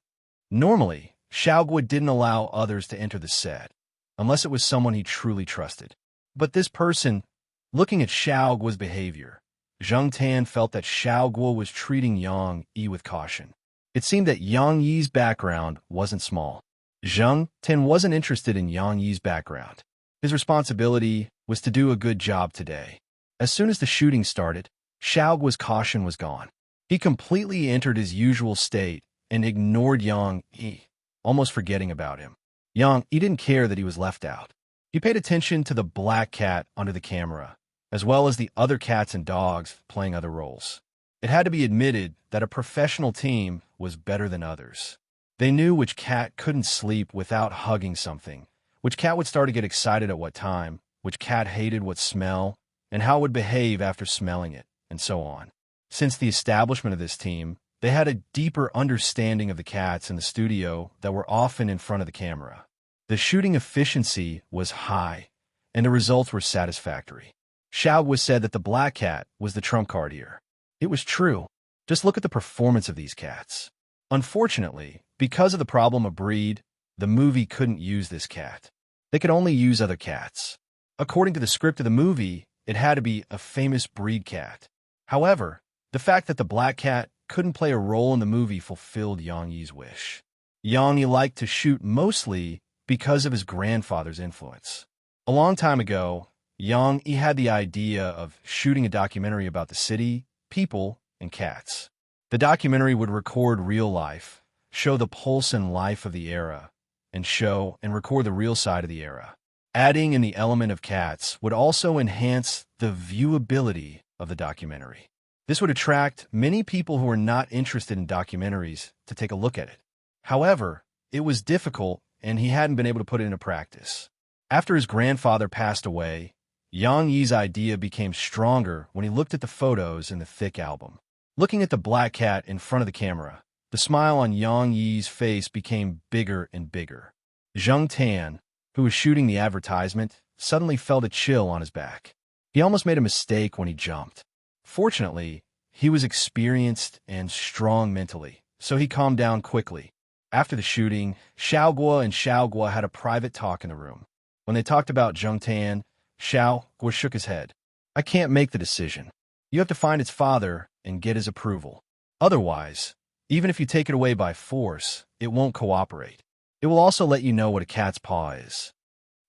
Normally, Xiao Guo didn't allow others to enter the set, unless it was someone he truly trusted. But this person, looking at Xiao Guo's behavior, Zheng Tan felt that Xiao Guo was treating Yang Yi with caution. It seemed that Yang Yi's background wasn't small. Zheng Tan wasn't interested in Yang Yi's background. His responsibility was to do a good job today. As soon as the shooting started, Xiao Guo's caution was gone. He completely entered his usual state and ignored Yang Yi, almost forgetting about him. Yang Yi didn't care that he was left out. He paid attention to the black cat under the camera, as well as the other cats and dogs playing other roles. It had to be admitted that a professional team was better than others. They knew which cat couldn't sleep without hugging something, which cat would start to get excited at what time, which cat hated what smell, and how it would behave after smelling it, and so on. Since the establishment of this team, they had a deeper understanding of the cats in the studio that were often in front of the camera. The shooting efficiency was high, and the results were satisfactory. Xiao Guo said that the black cat was the trump card here. It was true. Just look at the performance of these cats. Unfortunately, because of the problem of breed, the movie couldn't use this cat. They could only use other cats. According to the script of the movie, it had to be a famous breed cat. However, the fact that the black cat couldn't play a role in the movie fulfilled Yang Yi's wish. Yang Yi liked to shoot mostly because of his grandfather's influence. A long time ago, Yang Yi had the idea of shooting a documentary about the city, people, and cats. The documentary would record real life, show the pulse and life of the era, and show and record the real side of the era. Adding in the element of cats would also enhance the viewability of the documentary. This would attract many people who were not interested in documentaries to take a look at it. However, it was difficult and he hadn't been able to put it into practice. After his grandfather passed away, Yang Yi's idea became stronger when he looked at the photos in the thick album. Looking at the black cat in front of the camera, the smile on Yang Yi's face became bigger and bigger. Zheng Tan, who was shooting the advertisement, suddenly felt a chill on his back. He almost made a mistake when he jumped. Fortunately, he was experienced and strong mentally, so he calmed down quickly. After the shooting, Xiao Guo and Xiao Guo had a private talk in the room. When they talked about Zheng Tan, Xiao Guo shook his head. I can't make the decision. You have to find its father and get his approval. Otherwise, even if you take it away by force, it won't cooperate. It will also let you know what a cat's paw is.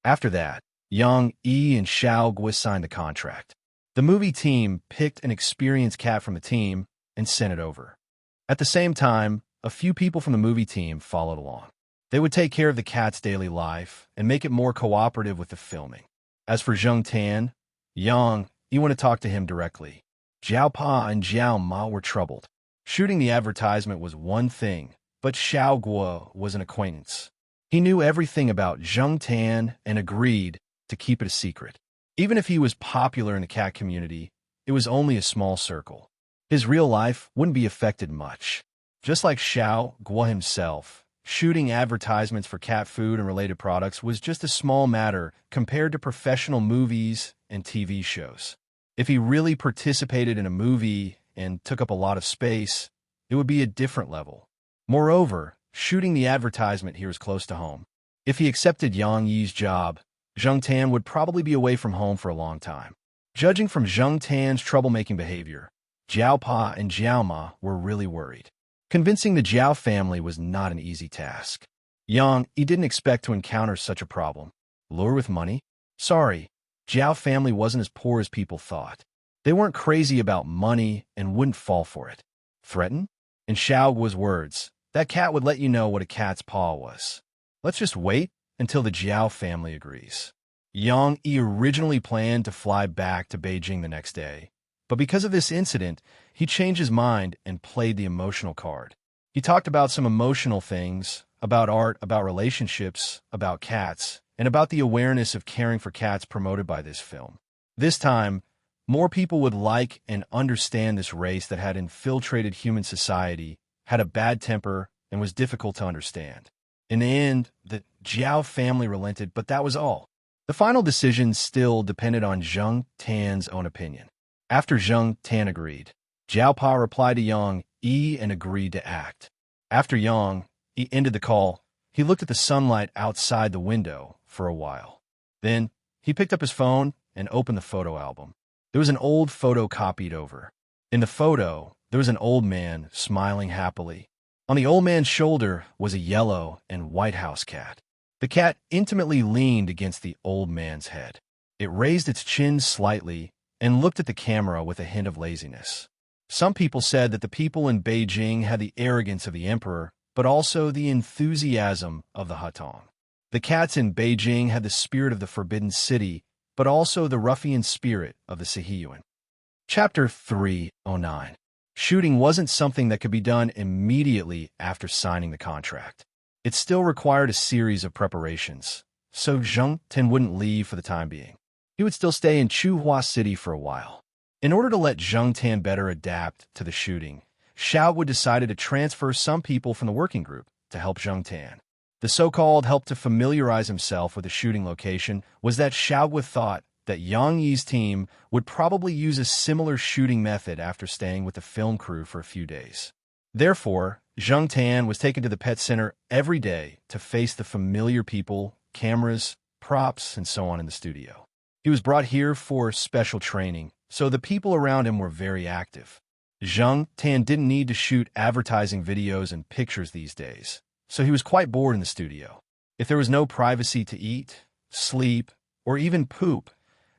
After that, Yang Yi and Xiao Guo signed the contract. The movie team picked an experienced cat from the team and sent it over. At the same time, a few people from the movie team followed along. They would take care of the cat's daily life and make it more cooperative with the filming. As for Zheng Tan, Yang Yi wanted to talk to him directly. Jiao Pa and Jiao Ma were troubled. Shooting the advertisement was one thing, but Xiao Guo was an acquaintance. He knew everything about Zheng Tan and agreed to keep it a secret. Even if he was popular in the cat community, it was only a small circle. His real life wouldn't be affected much. Just like Xiao Guo himself, shooting advertisements for cat food and related products was just a small matter compared to professional movies and TV shows. If he really participated in a movie and took up a lot of space, it would be a different level. Moreover, shooting the advertisement here is close to home. If he accepted Yang Yi's job, Zheng Tan would probably be away from home for a long time. Judging from Zheng Tan's troublemaking behavior, Jiao Pa and Jiao Ma were really worried. Convincing the Jiao family was not an easy task. Yang Yi didn't expect to encounter such a problem. Lure with money? Sorry, Jiao family wasn't as poor as people thought. They weren't crazy about money and wouldn't fall for it. Threaten? In Xiao Guo's words, that cat would let you know what a cat's paw was. Let's just wait until the Jiao family agrees. Yang Yi originally planned to fly back to Beijing the next day, but because of this incident, he changed his mind and played the emotional card. He talked about some emotional things, about art, about relationships, about cats, and about the awareness of caring for cats promoted by this film. This time, more people would like and understand this race that had infiltrated human society, had a bad temper, and was difficult to understand. In the end, the Jiao family relented, but that was all. The final decision still depended on Zheng Tan's own opinion. After Zheng Tan agreed, Jiao Pa replied to Yang Yi and agreed to act. After Yang Yi ended the call, he looked at the sunlight outside the window for a while. Then, he picked up his phone and opened the photo album. There was an old photo copied over. In the photo, there was an old man smiling happily. On the old man's shoulder was a yellow and white house cat. The cat intimately leaned against the old man's head. It raised its chin slightly and looked at the camera with a hint of laziness. Some people said that the people in Beijing had the arrogance of the emperor, but also the enthusiasm of the Hatong. The cats in Beijing had the spirit of the Forbidden City, but also the ruffian spirit of the Sihiyuan. Chapter 309. Shooting wasn't something that could be done immediately after signing the contract. It still required a series of preparations, so Zheng Tan wouldn't leave for the time being. He would still stay in Chuhua City for a while. In order to let Zheng Tan better adapt to the shooting, Xiaoguo decided to transfer some people from the working group to help Zheng Tan. The so-called help to familiarize himself with the shooting location was that Xiaoguo thought that Yang Yi's team would probably use a similar shooting method after staying with the film crew for a few days. Therefore, Zheng Tan was taken to the pet center every day to face the familiar people, cameras, props, and so on in the studio. He was brought here for special training, so the people around him were very active. Zheng Tan didn't need to shoot advertising videos and pictures these days, so he was quite bored in the studio. If there was no privacy to eat, sleep, or even poop,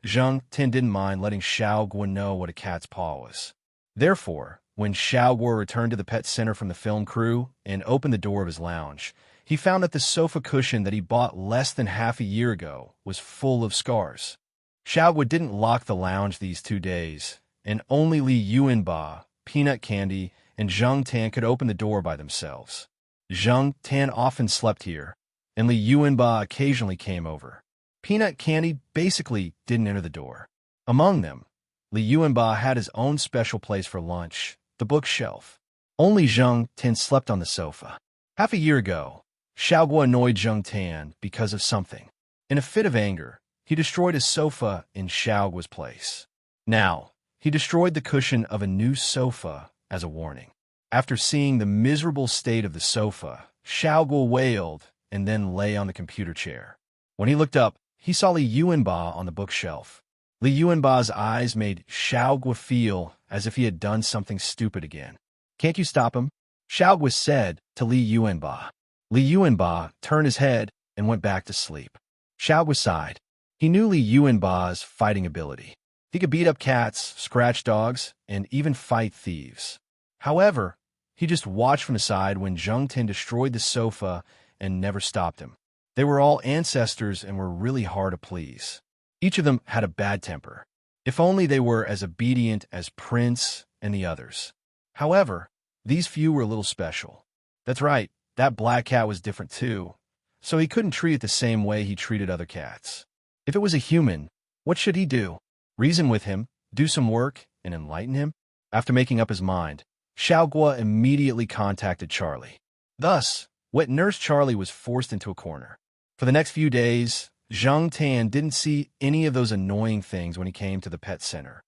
Zheng Tan didn't mind letting Xiaoguo know what a cat's paw was. Therefore, when Xiaoguo returned to the pet center from the film crew and opened the door of his lounge, he found that the sofa cushion that he bought less than half a year ago was full of scars. Xiaoguo didn't lock the lounge these 2 days, and only Li Yuanba, Peanut Candy, and Zheng Tan could open the door by themselves. Zheng Tan often slept here, and Li Yuanba occasionally came over. Peanut Candy basically didn't enter the door. Among them, Li Yuanba had his own special place for lunch, the bookshelf. Only Zheng Tan slept on the sofa. Half a year ago, Xiaoguo annoyed Zheng Tan because of something. In a fit of anger, he destroyed a sofa in Xiaoguo's place. Now, he destroyed the cushion of a new sofa as a warning. After seeing the miserable state of the sofa, Xiaoguo wailed and then lay on the computer chair. When he looked up, he saw Li Yuanba on the bookshelf. Li Yuanba's eyes made Xiaoguo feel as if he had done something stupid again. "Can't you stop him?" Xiaoguo said to Li Yuanba. Li Yuanba turned his head and went back to sleep. Xiaoguo sighed. He knew Li Yuanba's fighting ability. He could beat up cats, scratch dogs, and even fight thieves. However, he just watched from the side when Zheng Tan destroyed the sofa and never stopped him. They were all ancestors and were really hard to please. Each of them had a bad temper. If only they were as obedient as Prince and the others. However, these few were a little special. That's right, that black cat was different too, so he couldn't treat it the same way he treated other cats. If it was a human, what should he do? Reason with him, do some work, and enlighten him? After making up his mind, Xiaoguo immediately contacted Charlie. Thus, wet nurse Charlie was forced into a corner. For the next few days, Zheng Tan didn't see any of those annoying things when he came to the pet center.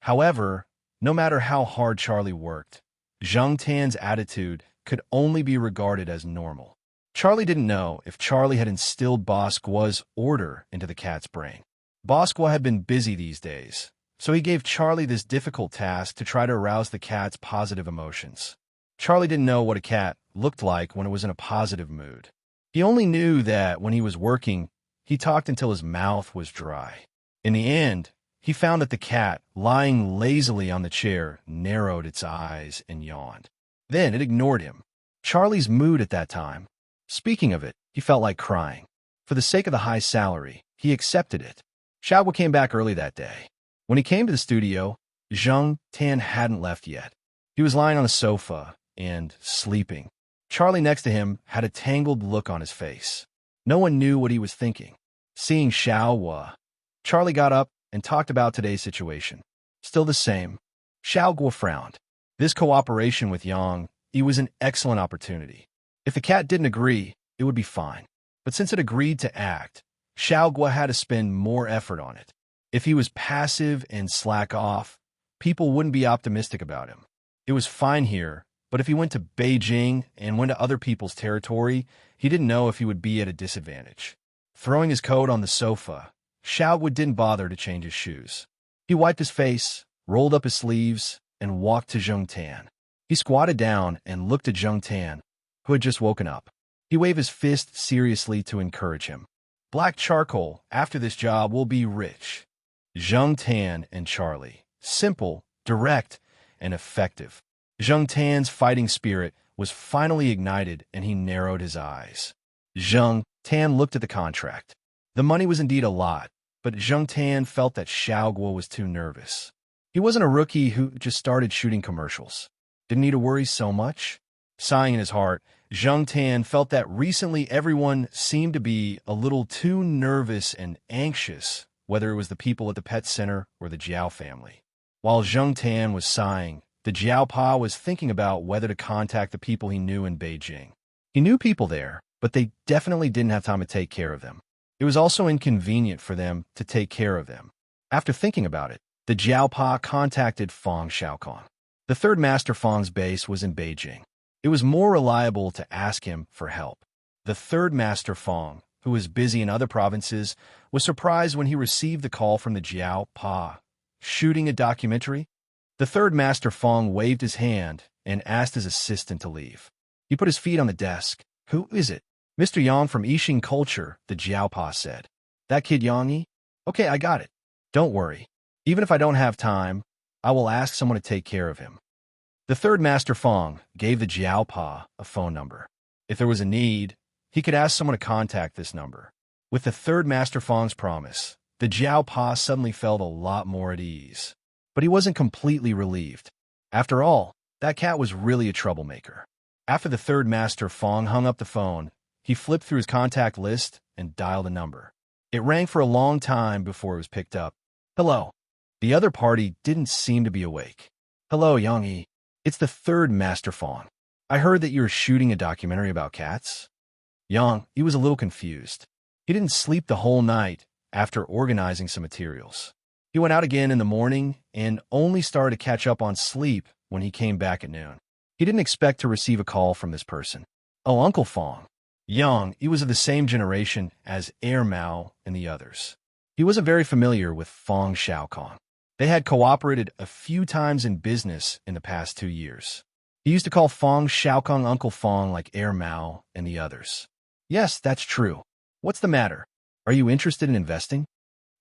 However, no matter how hard Charlie worked, Zheng Tan's attitude could only be regarded as normal. Charlie didn't know if Charlie had instilled Boss Guo's order into the cat's brain. Boss Guo had been busy these days, so he gave Charlie this difficult task to try to arouse the cat's positive emotions. Charlie didn't know what a cat looked like when it was in a positive mood. He only knew that when he was working, he talked until his mouth was dry. In the end, he found that the cat, lying lazily on the chair, narrowed its eyes and yawned. Then it ignored him. Charlie's mood at that time. Speaking of it, he felt like crying. For the sake of the high salary, he accepted it. Xiaoguo came back early that day. When he came to the studio, Zheng Tan hadn't left yet. He was lying on the sofa and sleeping. Charlie next to him had a tangled look on his face. No one knew what he was thinking. Seeing Xiao Guo, Charlie got up and talked about today's situation. Still the same. Xiao Guo frowned. This cooperation with Yang Yi was an excellent opportunity. If the cat didn't agree, it would be fine. But since it agreed to act, Xiao Guo had to spend more effort on it. If he was passive and slack off, people wouldn't be optimistic about him. It was fine here, but if he went to Beijing and went to other people's territory, he didn't know if he would be at a disadvantage. Throwing his coat on the sofa, Xiao Guo didn't bother to change his shoes. He wiped his face, rolled up his sleeves, and walked to Zheng Tan. He squatted down and looked at Zheng Tan, who had just woken up. He waved his fist seriously to encourage him. Black charcoal, after this job, will be rich. Zheng Tan and Charlie. Simple, direct, and effective. Zheng Tan's fighting spirit was finally ignited, and he narrowed his eyes. Zheng Tan looked at the contract. The money was indeed a lot, but Zheng Tan felt that Xiao Guo was too nervous. He wasn't a rookie who just started shooting commercials. Didn't need to worry so much. Sighing in his heart, Zheng Tan felt that recently everyone seemed to be a little too nervous and anxious, whether it was the people at the pet center or the Jiao family. While Zheng Tan was sighing, the Jiao Pa was thinking about whether to contact the people he knew in Beijing. He knew people there, but they definitely didn't have time to take care of them. It was also inconvenient for them to take care of them. After thinking about it, the Jiao Pa contacted Fong Xiaokong. The third Master Fong's base was in Beijing. It was more reliable to ask him for help. The third Master Fong, who was busy in other provinces, was surprised when he received the call from the Jiao Pa. Shooting a documentary? The third Master Fong waved his hand and asked his assistant to leave. He put his feet on the desk. Who is it? Mr. Yang from Yixing Culture, the Jiao Pa said. That kid Yang Yi? Okay, I got it. Don't worry. Even if I don't have time, I will ask someone to take care of him. The third Master Fong gave the Jiao Pa a phone number. If there was a need, he could ask someone to contact this number. With the third Master Fong's promise, the Jiao Pa suddenly felt a lot more at ease. But he wasn't completely relieved. After all, that cat was really a troublemaker. After the third Master Fong hung up the phone, he flipped through his contact list and dialed a number. It rang for a long time before it was picked up. Hello. The other party didn't seem to be awake. Hello, Yang Yi. It's the third Master Fong. I heard that you were shooting a documentary about cats. Yang Yi was a little confused. He didn't sleep the whole night after organizing some materials. He went out again in the morning and only started to catch up on sleep when he came back at noon. He didn't expect to receive a call from this person. Oh, Uncle Fong. Yang Yi was of the same generation as Mao and the others. He wasn't very familiar with Fong Xiaokong. They had cooperated a few times in business in the past 2 years. He used to call Fong Xiaokong Uncle Fong like Mao and the others. Yes, that's true. What's the matter? Are you interested in investing?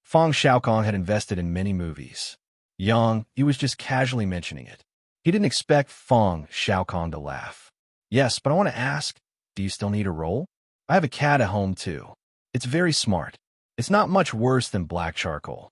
Fong Xiaokong had invested in many movies. Yang Yi was just casually mentioning it. He didn't expect Fong Xiaokong to laugh. Yes, but I want to ask, do you still need a role? I have a cat at home too. It's very smart. It's not much worse than black charcoal.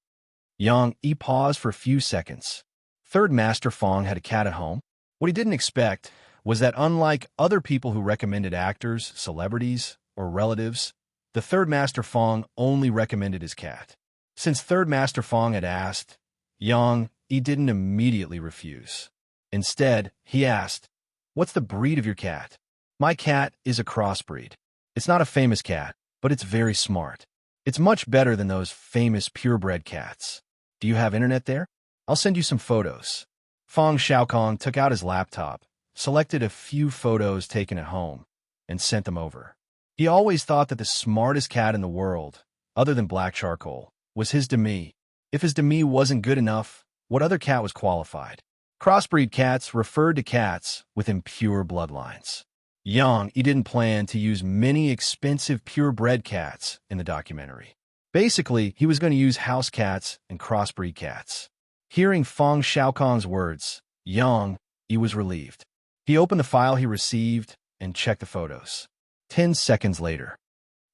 Yang Yi paused for a few seconds. Third Master Fong had a cat at home. What he didn't expect was that unlike other people who recommended actors, celebrities, or relatives, the third Master Fong only recommended his cat. Since third Master Fong had asked, Yang Yi didn't immediately refuse. Instead, he asked, "What's the breed of your cat?" "My cat is a crossbreed. It's not a famous cat, but it's very smart. It's much better than those famous purebred cats. Do you have internet there? I'll send you some photos." Fong Xiaokong took out his laptop, selected a few photos taken at home, and sent them over. He always thought that the smartest cat in the world, other than black charcoal, was his demi. If his demi wasn't good enough, what other cat was qualified? Crossbreed cats referred to cats with impure bloodlines. Yang Yi didn't plan to use many expensive purebred cats in the documentary. Basically, he was going to use house cats and crossbreed cats. Hearing Fong Xiaokong's words, Yang Yi was relieved. He opened the file he received and checked the photos. 10 seconds later.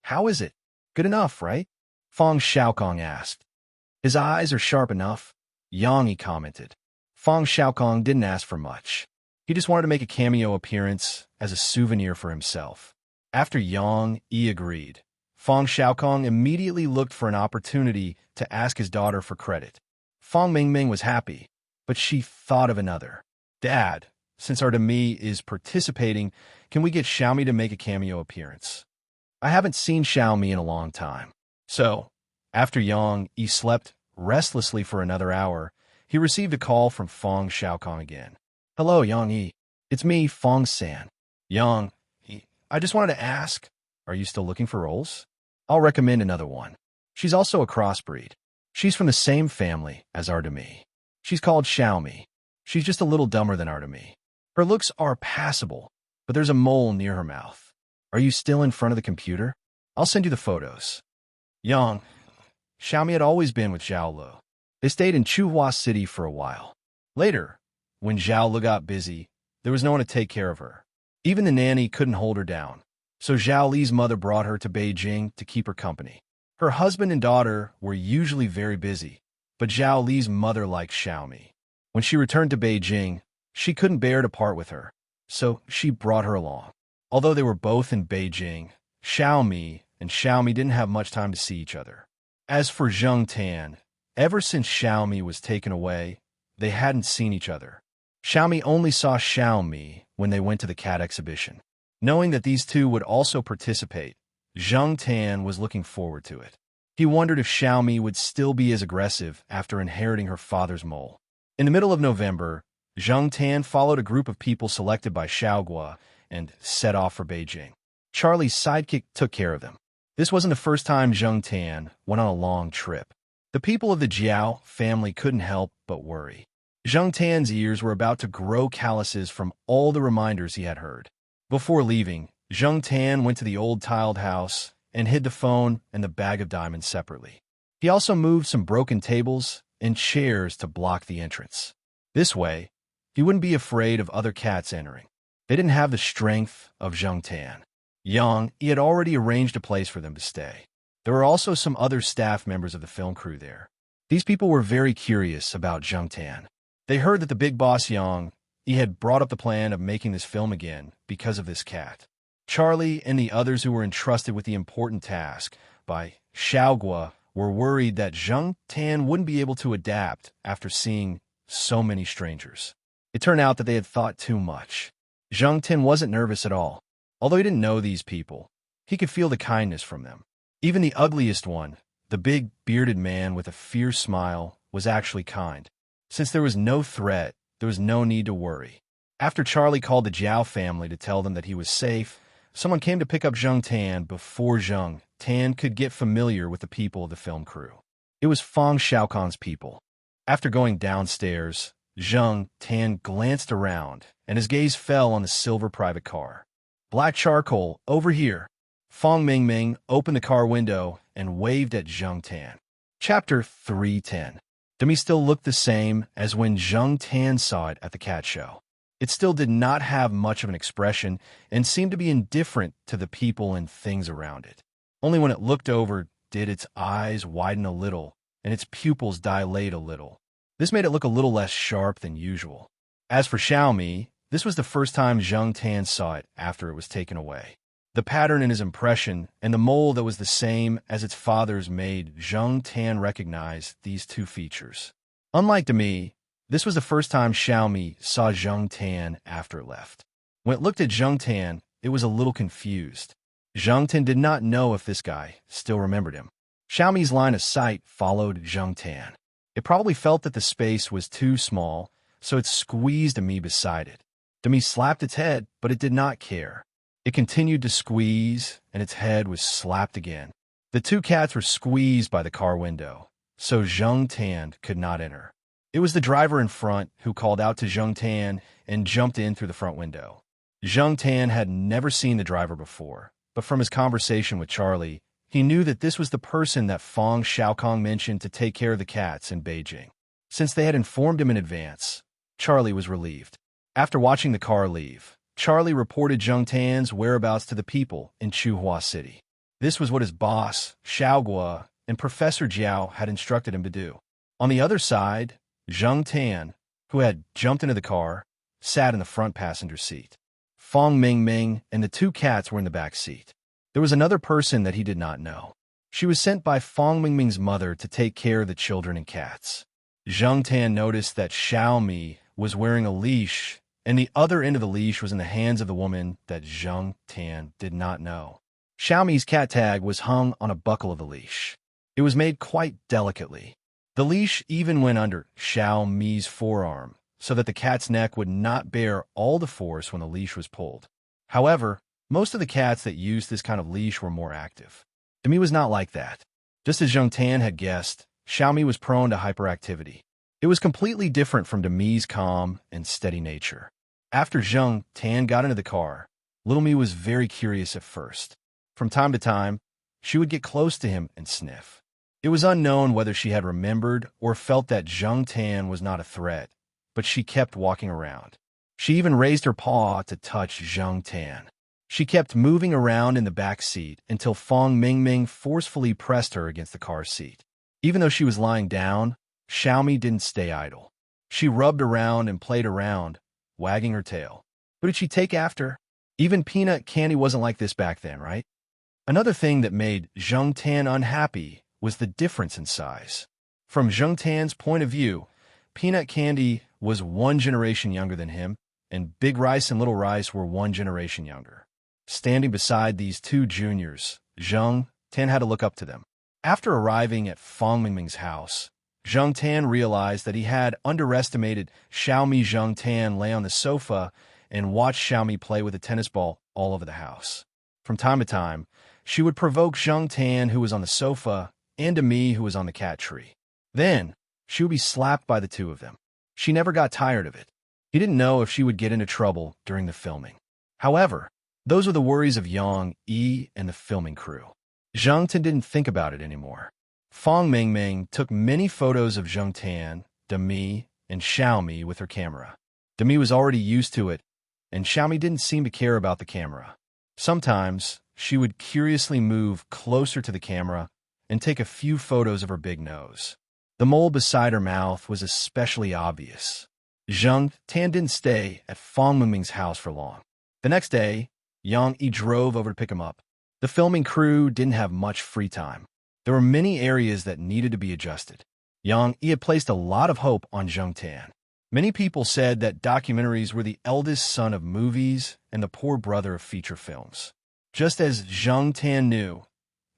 "How is it? Good enough, right?" Fong Xiaokong asked. "His eyes are sharp enough," Yang Yi commented. Fong Xiaokong didn't ask for much. He just wanted to make a cameo appearance as a souvenir for himself. After Yang Yi agreed, Fong Xiaokong immediately looked for an opportunity to ask his daughter for credit. Fong Mingming was happy, but she thought of another. Dad, since our Demi is participating, can we get Xiaomi to make a cameo appearance? I haven't seen Xiaomi in a long time. So, after Yang Yi slept restlessly for another hour, he received a call from Fong Xiaokong again. Hello, Yang Yi. It's me, Fong San. Yang Yi, I just wanted to ask, are you still looking for roles? I'll recommend another one. She's also a crossbreed. She's from the same family as Artemi. She's called Xiaomi. She's just a little dumber than Artemi. Her looks are passable, but there's a mole near her mouth. Are you still in front of the computer? I'll send you the photos. Yang, Xiaomi had always been with Zhao Lu. They stayed in Chuhua City for a while. Later, when Zhao Lu got busy, there was no one to take care of her. Even the nanny couldn't hold her down. So Zhao Li's mother brought her to Beijing to keep her company. Her husband and daughter were usually very busy, but Zhao Li's mother liked Xiaomi. When she returned to Beijing, she couldn't bear to part with her, so she brought her along. Although they were both in Beijing, Xiaomi and Xiaomi didn't have much time to see each other. As for Zheng Tan, ever since Xiaomi was taken away, they hadn't seen each other. Xiaomi only saw Xiaomi when they went to the cat exhibition. Knowing that these two would also participate, Zheng Tan was looking forward to it. He wondered if Xiaomi would still be as aggressive after inheriting her father's mole. In the middle of November, Zheng Tan followed a group of people selected by Xiaogua and set off for Beijing. Charlie's sidekick took care of them. This wasn't the first time Zheng Tan went on a long trip. The people of the Jiao family couldn't help but worry. Zheng Tan's ears were about to grow calluses from all the reminders he had heard. Before leaving, Zheng Tan went to the old tiled house and hid the phone and the bag of diamonds separately. He also moved some broken tables and chairs to block the entrance. This way, he wouldn't be afraid of other cats entering. They didn't have the strength of Zheng Tan. He had already arranged a place for them to stay. There were also some other staff members of the film crew there. These people were very curious about Zheng Tan. They heard that the big boss he had brought up the plan of making this film again because of this cat. Charlie and the others who were entrusted with the important task by Xiaogua were worried that Zheng Tan wouldn't be able to adapt after seeing so many strangers. It turned out that they had thought too much. Zheng Tan wasn't nervous at all. Although he didn't know these people, he could feel the kindness from them. Even the ugliest one, the big bearded man with a fierce smile, was actually kind. Since there was no threat, there was no need to worry. After Charlie called the Jiao family to tell them that he was safe, someone came to pick up Zheng Tan before Zheng Tan could get familiar with the people of the film crew. It was Fong Xiaokong's people. After going downstairs, Zheng Tan glanced around, and his gaze fell on the silver private car. Black charcoal, over here. Fong Mingming opened the car window and waved at Zheng Tan. Chapter 310. Demi still looked the same as when Zheng Tan saw it at the cat show. It still did not have much of an expression and seemed to be indifferent to the people and things around it. Only when it looked over did its eyes widen a little and its pupils dilate a little. This made it look a little less sharp than usual. As for Xiaomi, this was the first time Zheng Tan saw it after it was taken away. The pattern in his impression and the mole that was the same as its father's made Zheng Tan recognize these two features. Unlike Demi, this was the first time Xiaomi saw Zheng Tan after it left. When it looked at Zheng Tan, it was a little confused. Zheng Tan did not know if this guy still remembered him. Xiaomi's line of sight followed Zheng Tan. It probably felt that the space was too small, so it squeezed Demi beside it. Demi slapped its head, but it did not care. It continued to squeeze, and its head was slapped again. The two cats were squeezed by the car window, so Zheng Tan could not enter. It was the driver in front who called out to Zheng Tan and jumped in through the front window. Zheng Tan had never seen the driver before, but from his conversation with Charlie, he knew that this was the person that Fong Xiaokong mentioned to take care of the cats in Beijing. Since they had informed him in advance, Charlie was relieved. After watching the car leave, Charlie reported Zheng Tan's whereabouts to the people in Chuhua City. This was what his boss, Xiaogua, and Professor Jiao had instructed him to do. On the other side, Zheng Tan, who had jumped into the car, sat in the front passenger seat. Fong Mingming and the two cats were in the back seat. There was another person that he did not know. She was sent by Fong Mingming's mother to take care of the children and cats. Zhang Tan noticed that Xiaomi was wearing a leash, and the other end of the leash was in the hands of the woman that Zhang Tan did not know. Xiaomi's cat tag was hung on a buckle of the leash. It was made quite delicately. The leash even went under Xiaomi's forearm, so that the cat's neck would not bear all the force when the leash was pulled. However, most of the cats that used this kind of leash were more active. Demi was not like that. Just as Zhang Tan had guessed, Xiaomi was prone to hyperactivity. It was completely different from Demi's calm and steady nature. After Zhang Tan got into the car, Little Me was very curious at first. From time to time, she would get close to him and sniff. It was unknown whether she had remembered or felt that Zhang Tan was not a threat, but she kept walking around. She even raised her paw to touch Zhang Tan. She kept moving around in the back seat until Fong Mingming forcefully pressed her against the car seat. Even though she was lying down, Xiaomi didn't stay idle. She rubbed around and played around, wagging her tail. Who did she take after? Even peanut candy wasn't like this back then, right? Another thing that made Zhang Tan unhappy was the difference in size. From Zhang Tan's point of view, peanut candy was 1 generation younger than him, and Big Rice and Little Rice were 1 generation younger. Standing beside these two juniors, Zhang Tan had to look up to them. After arriving at Fong Mingming's house, Zhang Tan realized that he had underestimated Xiaomi. Zhang Tan lay on the sofa and watched Xiaomi play with a tennis ball all over the house. From time to time, she would provoke Zhang Tan, who was on the sofa, and Demi, who was on the cat tree. Then, she would be slapped by the two of them. She never got tired of it. He didn't know if she would get into trouble during the filming. However, those were the worries of Yang Yi and the filming crew. Zhang Tan didn't think about it anymore. Fong Mingming took many photos of Zhang Tan, Demi, and Xiaomi with her camera. Demi was already used to it, and Xiaomi didn't seem to care about the camera. Sometimes, she would curiously move closer to the camera and take a few photos of her big nose. The mole beside her mouth was especially obvious. Zhang Tan didn't stay at Fong Mingming's house for long. The next day, Yang Yi drove over to pick him up. The filming crew didn't have much free time. There were many areas that needed to be adjusted. Yang Yi had placed a lot of hope on Zhang Tan. Many people said that documentaries were the eldest son of movies and the poor brother of feature films. Just as Zhang Tan knew,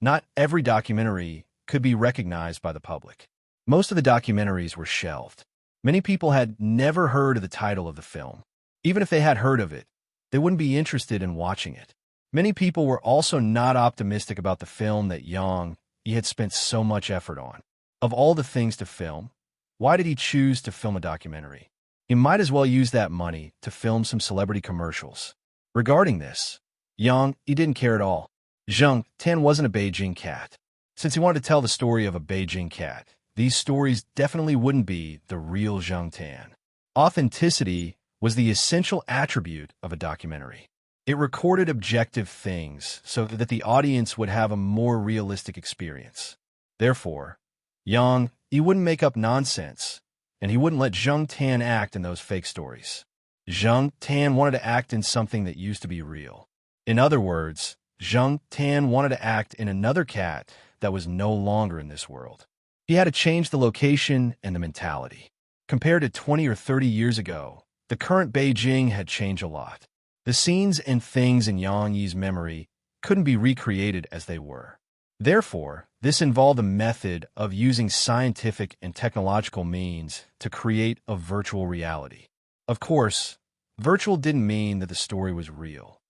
not every documentary could be recognized by the public. Most of the documentaries were shelved. Many people had never heard of the title of the film. Even if they had heard of it, they wouldn't be interested in watching it. Many people were also not optimistic about the film that Yang Yi had spent so much effort on. Of all the things to film, why did he choose to film a documentary? He might as well use that money to film some celebrity commercials. Regarding this, Yang Yi didn't care at all. Zhang Tan wasn't a Beijing cat. Since he wanted to tell the story of a Beijing cat, these stories definitely wouldn't be the real Zhang Tan. Authenticity was the essential attribute of a documentary. It recorded objective things so that the audience would have a more realistic experience. Therefore, Yang Yi wouldn't make up nonsense, and he wouldn't let Zhang Tan act in those fake stories. Zhang Tan wanted to act in something that used to be real. In other words, Zhang Tan wanted to act in another cat that was no longer in this world. He had to change the location and the mentality. Compared to 20 or 30 years ago, the current Beijing had changed a lot. The scenes and things in Yang Yi's memory couldn't be recreated as they were. Therefore, this involved a method of using scientific and technological means to create a virtual reality. Of course, virtual didn't mean that the story was real.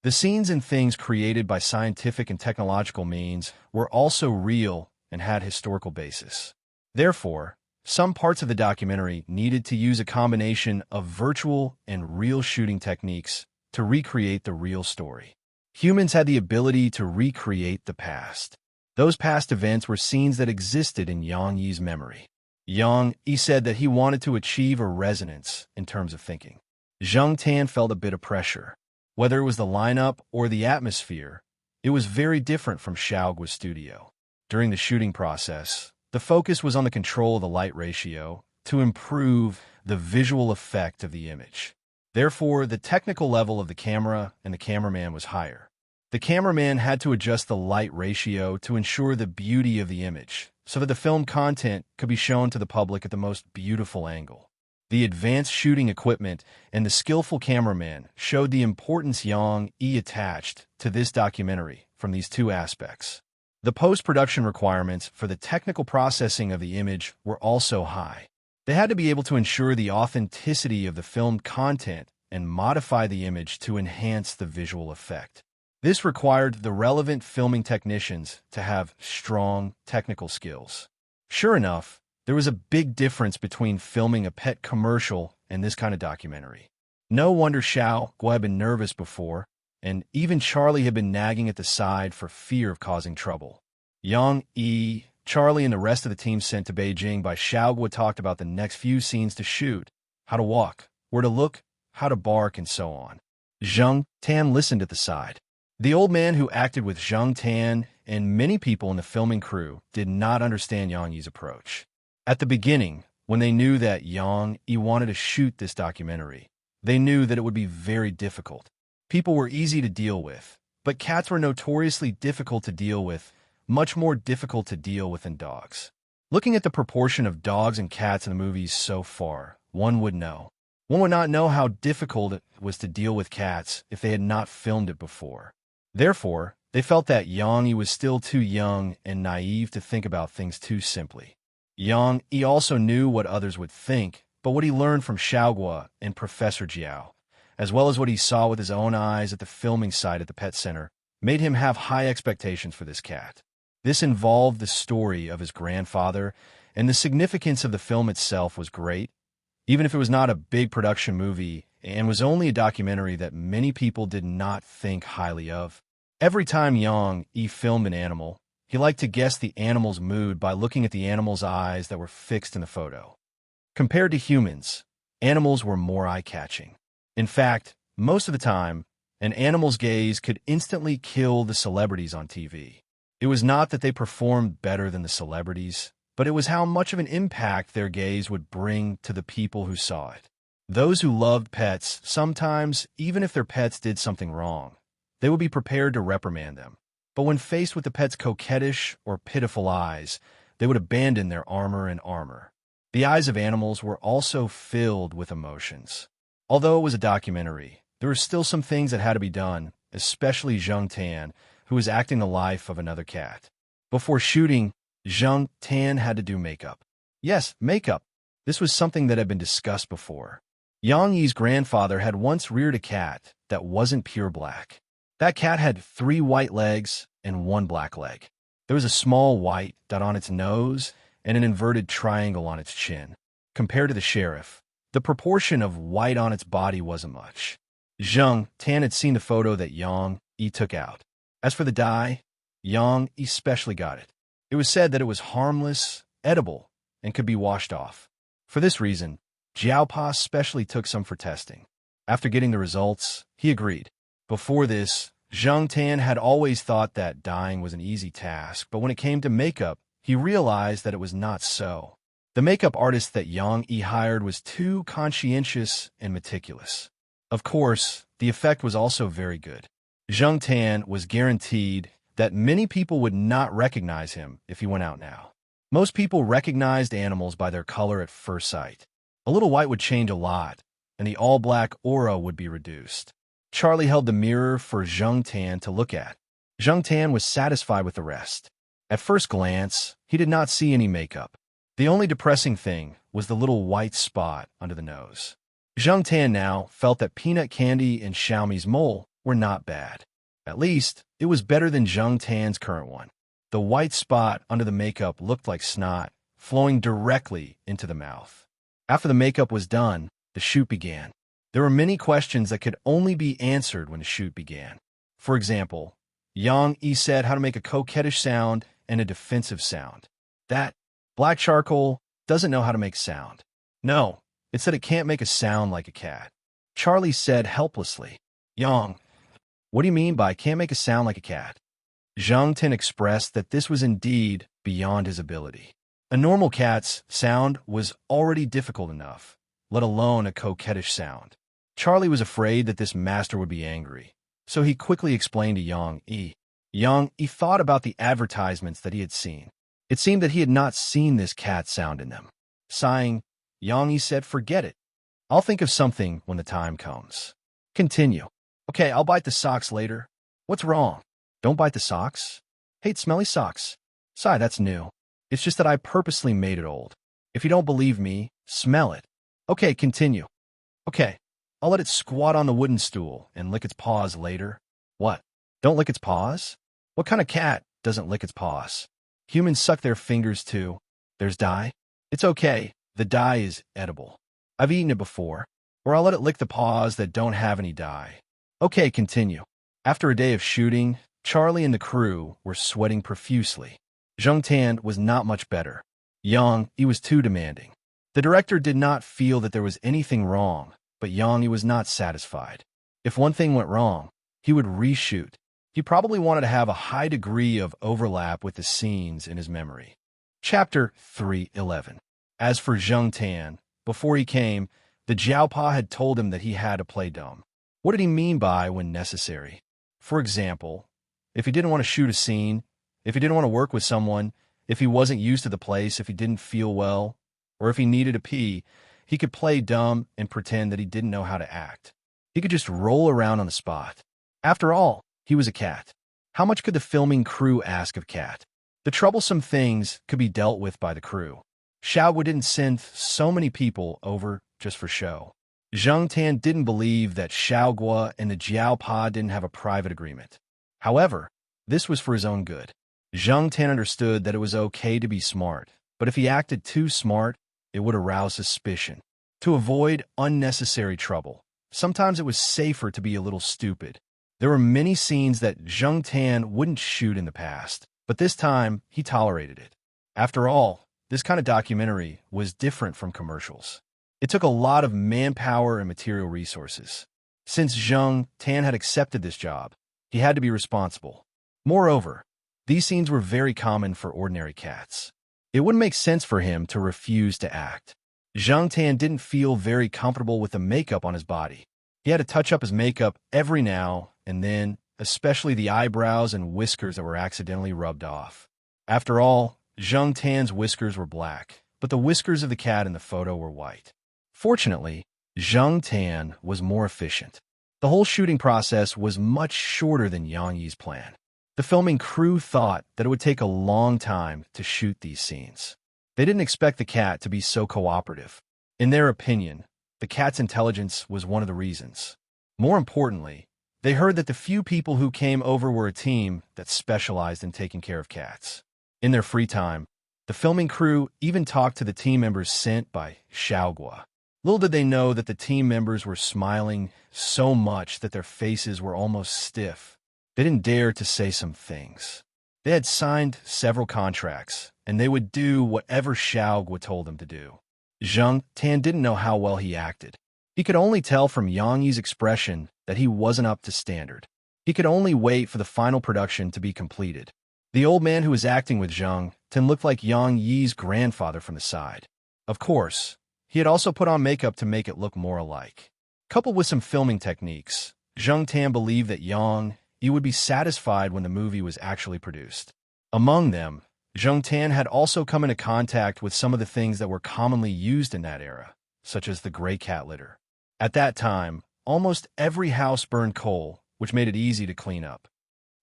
The scenes and things created by scientific and technological means were also real and had historical basis. Therefore, some parts of the documentary needed to use a combination of virtual and real shooting techniques to recreate the real story. Humans had the ability to recreate the past. Those past events were scenes that existed in Yang Yi's memory. Yang Yi said that he wanted to achieve a resonance in terms of thinking. Zhang Tan felt a bit of pressure. Whether it was the lineup or the atmosphere, it was very different from Xiaogua's studio. During the shooting process, the focus was on the control of the light ratio to improve the visual effect of the image. Therefore, the technical level of the camera and the cameraman was higher. The cameraman had to adjust the light ratio to ensure the beauty of the image, so that the film content could be shown to the public at the most beautiful angle. The advanced shooting equipment and the skillful cameraman showed the importance Yang Yi attached to this documentary from these two aspects. The post-production requirements for the technical processing of the image were also high. They had to be able to ensure the authenticity of the filmed content and modify the image to enhance the visual effect. This required the relevant filming technicians to have strong technical skills. Sure enough, there was a big difference between filming a pet commercial and this kind of documentary. No wonder Xiao Guo had been nervous before, and even Charlie had been nagging at the side for fear of causing trouble. Yang Yi, Charlie, and the rest of the team sent to Beijing by Xiao Guo talked about the next few scenes to shoot, how to walk, where to look, how to bark, and so on. Zheng Tan listened at the side. The old man who acted with Zheng Tan and many people in the filming crew did not understand Yang Yi's approach. At the beginning, when they knew that Yang Yi wanted to shoot this documentary, they knew that it would be very difficult. People were easy to deal with, but cats were notoriously difficult to deal with, much more difficult to deal with than dogs. Looking at the proportion of dogs and cats in the movies so far, one would know. One would not know how difficult it was to deal with cats if they had not filmed it before. Therefore, they felt that Yang Yi was still too young and naive to think about things too simply. Yang Yi also knew what others would think, but what he learned from Xiao Guo and Professor Jiao, as well as what he saw with his own eyes at the filming site at the pet center, made him have high expectations for this cat. This involved the story of his grandfather, and the significance of the film itself was great, even if it was not a big production movie and was only a documentary that many people did not think highly of. Every time Yang Yi filmed an animal, he liked to guess the animal's mood by looking at the animal's eyes that were fixed in the photo. Compared to humans, animals were more eye-catching. In fact, most of the time, an animal's gaze could instantly kill the celebrities on TV. It was not that they performed better than the celebrities, but it was how much of an impact their gaze would bring to the people who saw it. Those who loved pets, sometimes, even if their pets did something wrong, they would be prepared to reprimand them. But when faced with the pet's coquettish or pitiful eyes, they would abandon their armor and armor. The eyes of animals were also filled with emotions. Although it was a documentary, there were still some things that had to be done, especially Zheng Tan, who was acting the life of another cat. Before shooting, Zheng Tan had to do makeup. Yes, makeup. This was something that had been discussed before. Yang Yi's grandfather had once reared a cat that wasn't pure black. That cat had 3 white legs and 1 black leg. There was a small white dot on its nose and an inverted triangle on its chin. Compared to the sheriff, the proportion of white on its body wasn't much. Zheng Tan had seen the photo that Yang Yi took out. As for the dye, Yang Yi specially got it. It was said that it was harmless, edible, and could be washed off. For this reason, Jiaopa specially took some for testing. After getting the results, he agreed. Before this, Zheng Tan had always thought that dyeing was an easy task, but when it came to makeup, he realized that it was not so. The makeup artist that Yang Yi hired was too conscientious and meticulous. Of course, the effect was also very good. Zheng Tan was guaranteed that many people would not recognize him if he went out now. Most people recognized animals by their color at first sight. A little white would change a lot, and the all-black aura would be reduced. Charlie held the mirror for Zheng Tan to look at. Zheng Tan was satisfied with the rest. At first glance, he did not see any makeup. The only depressing thing was the little white spot under the nose. Zheng Tan now felt that peanut candy and Xiaomi's mole were not bad. At least, it was better than Zheng Tan's current one. The white spot under the makeup looked like snot, flowing directly into the mouth. After the makeup was done, the shoot began. There were many questions that could only be answered when the shoot began. For example, Yang Yi said how to make a coquettish sound and a defensive sound. That black charcoal doesn't know how to make sound. No, it said it can't make a sound like a cat. Charlie said helplessly, "Yang, what do you mean by can't make a sound like a cat?" Zheng Tan expressed that this was indeed beyond his ability. A normal cat's sound was already difficult enough, let alone a coquettish sound. Charlie was afraid that this master would be angry, so he quickly explained to Yang Yi. Yang Yi thought about the advertisements that he had seen. It seemed that he had not seen this cat sound in them. Sighing, Yang Yi said, "Forget it. I'll think of something when the time comes." Continue. "Okay, I'll bite the socks later." "What's wrong?" "Don't bite the socks." "Hate smelly socks." "Sigh, that's new. It's just that I purposely made it old. If you don't believe me, smell it." "Okay, continue." "Okay, I'll let it squat on the wooden stool and lick its paws later." "What? Don't lick its paws?" "What kind of cat doesn't lick its paws?" "Humans suck their fingers too." "There's dye?" "It's okay. The dye is edible. I've eaten it before." "Or I'll let it lick the paws that don't have any dye." "Okay, continue." After a day of shooting, Charlie and the crew were sweating profusely. Zheng Tan was not much better. Yang Yi was too demanding. The director did not feel that there was anything wrong, but Yang Yi was not satisfied. If one thing went wrong, he would reshoot. He probably wanted to have a high degree of overlap with the scenes in his memory. Chapter 3:11. As for Zheng Tan, before he came, the Jiaopa had told him that he had to play dumb. What did he mean by when necessary? For example, if he didn't want to shoot a scene, if he didn't want to work with someone, if he wasn't used to the place, if he didn't feel well, or if he needed a pee, he could play dumb and pretend that he didn't know how to act. He could just roll around on the spot. After all, he was a cat. How much could the filming crew ask of Cat? The troublesome things could be dealt with by the crew. Xiaoguo didn't send so many people over just for show. Zheng Tan didn't believe that Xiaoguo and the Jiaopa didn't have a private agreement. However, this was for his own good. Zheng Tan understood that it was okay to be smart, but if he acted too smart, it would arouse suspicion. To avoid unnecessary trouble, sometimes it was safer to be a little stupid. There were many scenes that Zheng Tan wouldn't shoot in the past, but this time he tolerated it. After all, this kind of documentary was different from commercials. It took a lot of manpower and material resources. Since Zheng Tan had accepted this job, he had to be responsible. Moreover, these scenes were very common for ordinary cats. It wouldn't make sense for him to refuse to act. Zheng Tan didn't feel very comfortable with the makeup on his body. He had to touch up his makeup every now and then, especially the eyebrows and whiskers that were accidentally rubbed off. After all, Zheng Tan's whiskers were black, but the whiskers of the cat in the photo were white. Fortunately, Zheng Tan was more efficient. The whole shooting process was much shorter than Yang Yi's plan. The filming crew thought that it would take a long time to shoot these scenes. They didn't expect the cat to be so cooperative. In their opinion, the cat's intelligence was one of the reasons. More importantly, they heard that the few people who came over were a team that specialized in taking care of cats. In their free time, the filming crew even talked to the team members sent by Xiaoguo. Little did they know that the team members were smiling so much that their faces were almost stiff. They didn't dare to say some things. They had signed several contracts, and they would do whatever Xiaoguo told them to do. Zheng Tan didn't know how well he acted. He could only tell from Yang Yi's expression that he wasn't up to standard. He could only wait for the final production to be completed. The old man who was acting with Zheng Tan looked like Yang Yi's grandfather from the side. Of course, he had also put on makeup to make it look more alike. Coupled with some filming techniques, Zheng Tan believed that Yang Yi would be satisfied when the movie was actually produced. Among them, Zheng Tan had also come into contact with some of the things that were commonly used in that era, such as the gray cat litter. At that time, almost every house burned coal, which made it easy to clean up.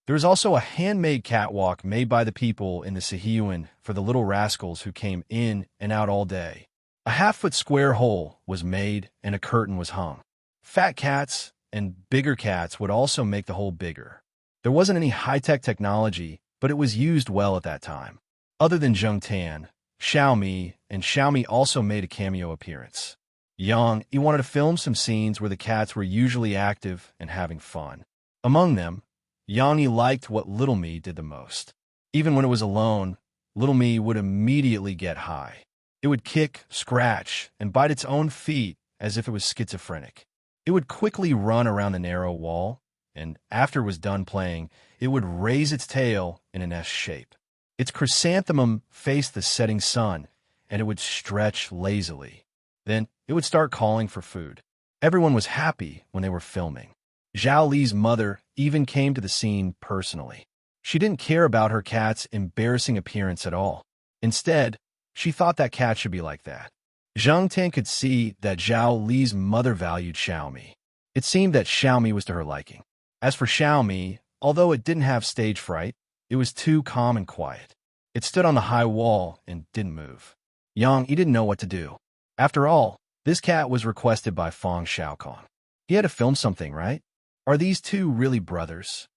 There was also a handmade catwalk made by the people in the Sihiyuan for the little rascals who came in and out all day. A half-foot square hole was made and a curtain was hung. Fat cats and bigger cats would also make the hole bigger. There wasn't any high-tech technology, but it was used well at that time. Other than Zheng Tan, Xiaomi also made a cameo appearance. Yang Yi wanted to film some scenes where the cats were usually active and having fun. Among them, Yang Yi liked what Little Me did the most. Even when it was alone, Little Me would immediately get high. It would kick, scratch, and bite its own feet as if it was schizophrenic. It would quickly run around the narrow wall, and after it was done playing, it would raise its tail in an S shape. Its chrysanthemum faced the setting sun, and it would stretch lazily. Then it would start calling for food. Everyone was happy when they were filming. Zhao Li's mother even came to the scene personally. She didn't care about her cat's embarrassing appearance at all. Instead, she thought that cat should be like that. Zhang Tan could see that Zhao Li's mother valued Xiaomi. It seemed that Xiaomi was to her liking. As for Xiaomi, although it didn't have stage fright, it was too calm and quiet. It stood on the high wall and didn't move. He didn't know what to do. After all, this cat was requested by Fong Xiaokong. He had to film something, right? Are these two really brothers?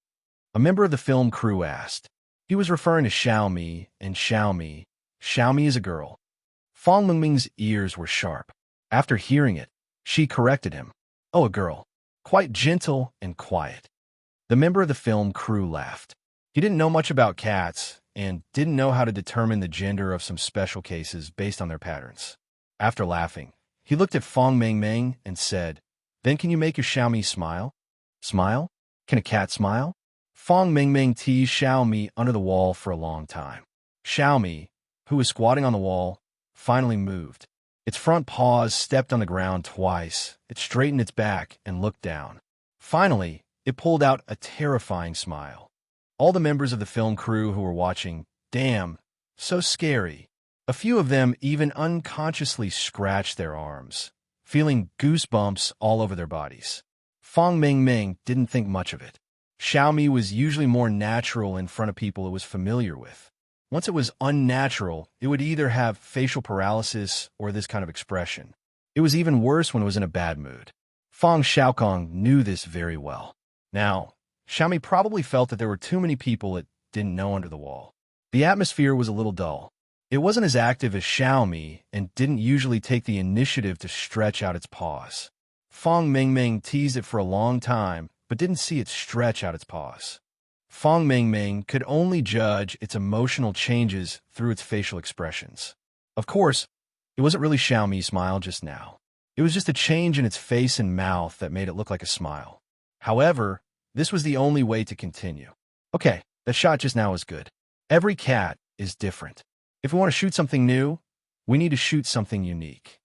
A member of the film crew asked. He was referring to Xiaomi and Xiaomi. Xiaomi is a girl. Fong Mingming's ears were sharp. After hearing it, she corrected him. Oh, a girl. Quite gentle and quiet. The member of the film crew laughed. He didn't know much about cats and didn't know how to determine the gender of some special cases based on their patterns. After laughing, he looked at Fong Mingming and said, "Then can you make your Xiaomi smile?" Smile? Can a cat smile? Fong Mingming teased Xiaomi under the wall for a long time. Xiaomi, who was squatting on the wall, finally moved. Its front paws stepped on the ground twice. It straightened its back and looked down. Finally, it pulled out a terrifying smile. All the members of the film crew who were watching, damn, so scary. A few of them even unconsciously scratched their arms, feeling goosebumps all over their bodies. Fong Mingming didn't think much of it. Xiaomi was usually more natural in front of people it was familiar with. Once it was unnatural, it would either have facial paralysis or this kind of expression. It was even worse when it was in a bad mood. Fong Xiaokong knew this very well. Now, Xiaomi probably felt that there were too many people it didn't know under the wall. The atmosphere was a little dull. It wasn't as active as Xiaomi and didn't usually take the initiative to stretch out its paws. Fong Mingming teased it for a long time, but didn't see it stretch out its paws. Fong Mingming could only judge its emotional changes through its facial expressions. Of course, it wasn't really Xiaomi's smile just now. It was just a change in its face and mouth that made it look like a smile. However, this was the only way to continue. Okay, that shot just now is good. Every cat is different. If we want to shoot something new, we need to shoot something unique.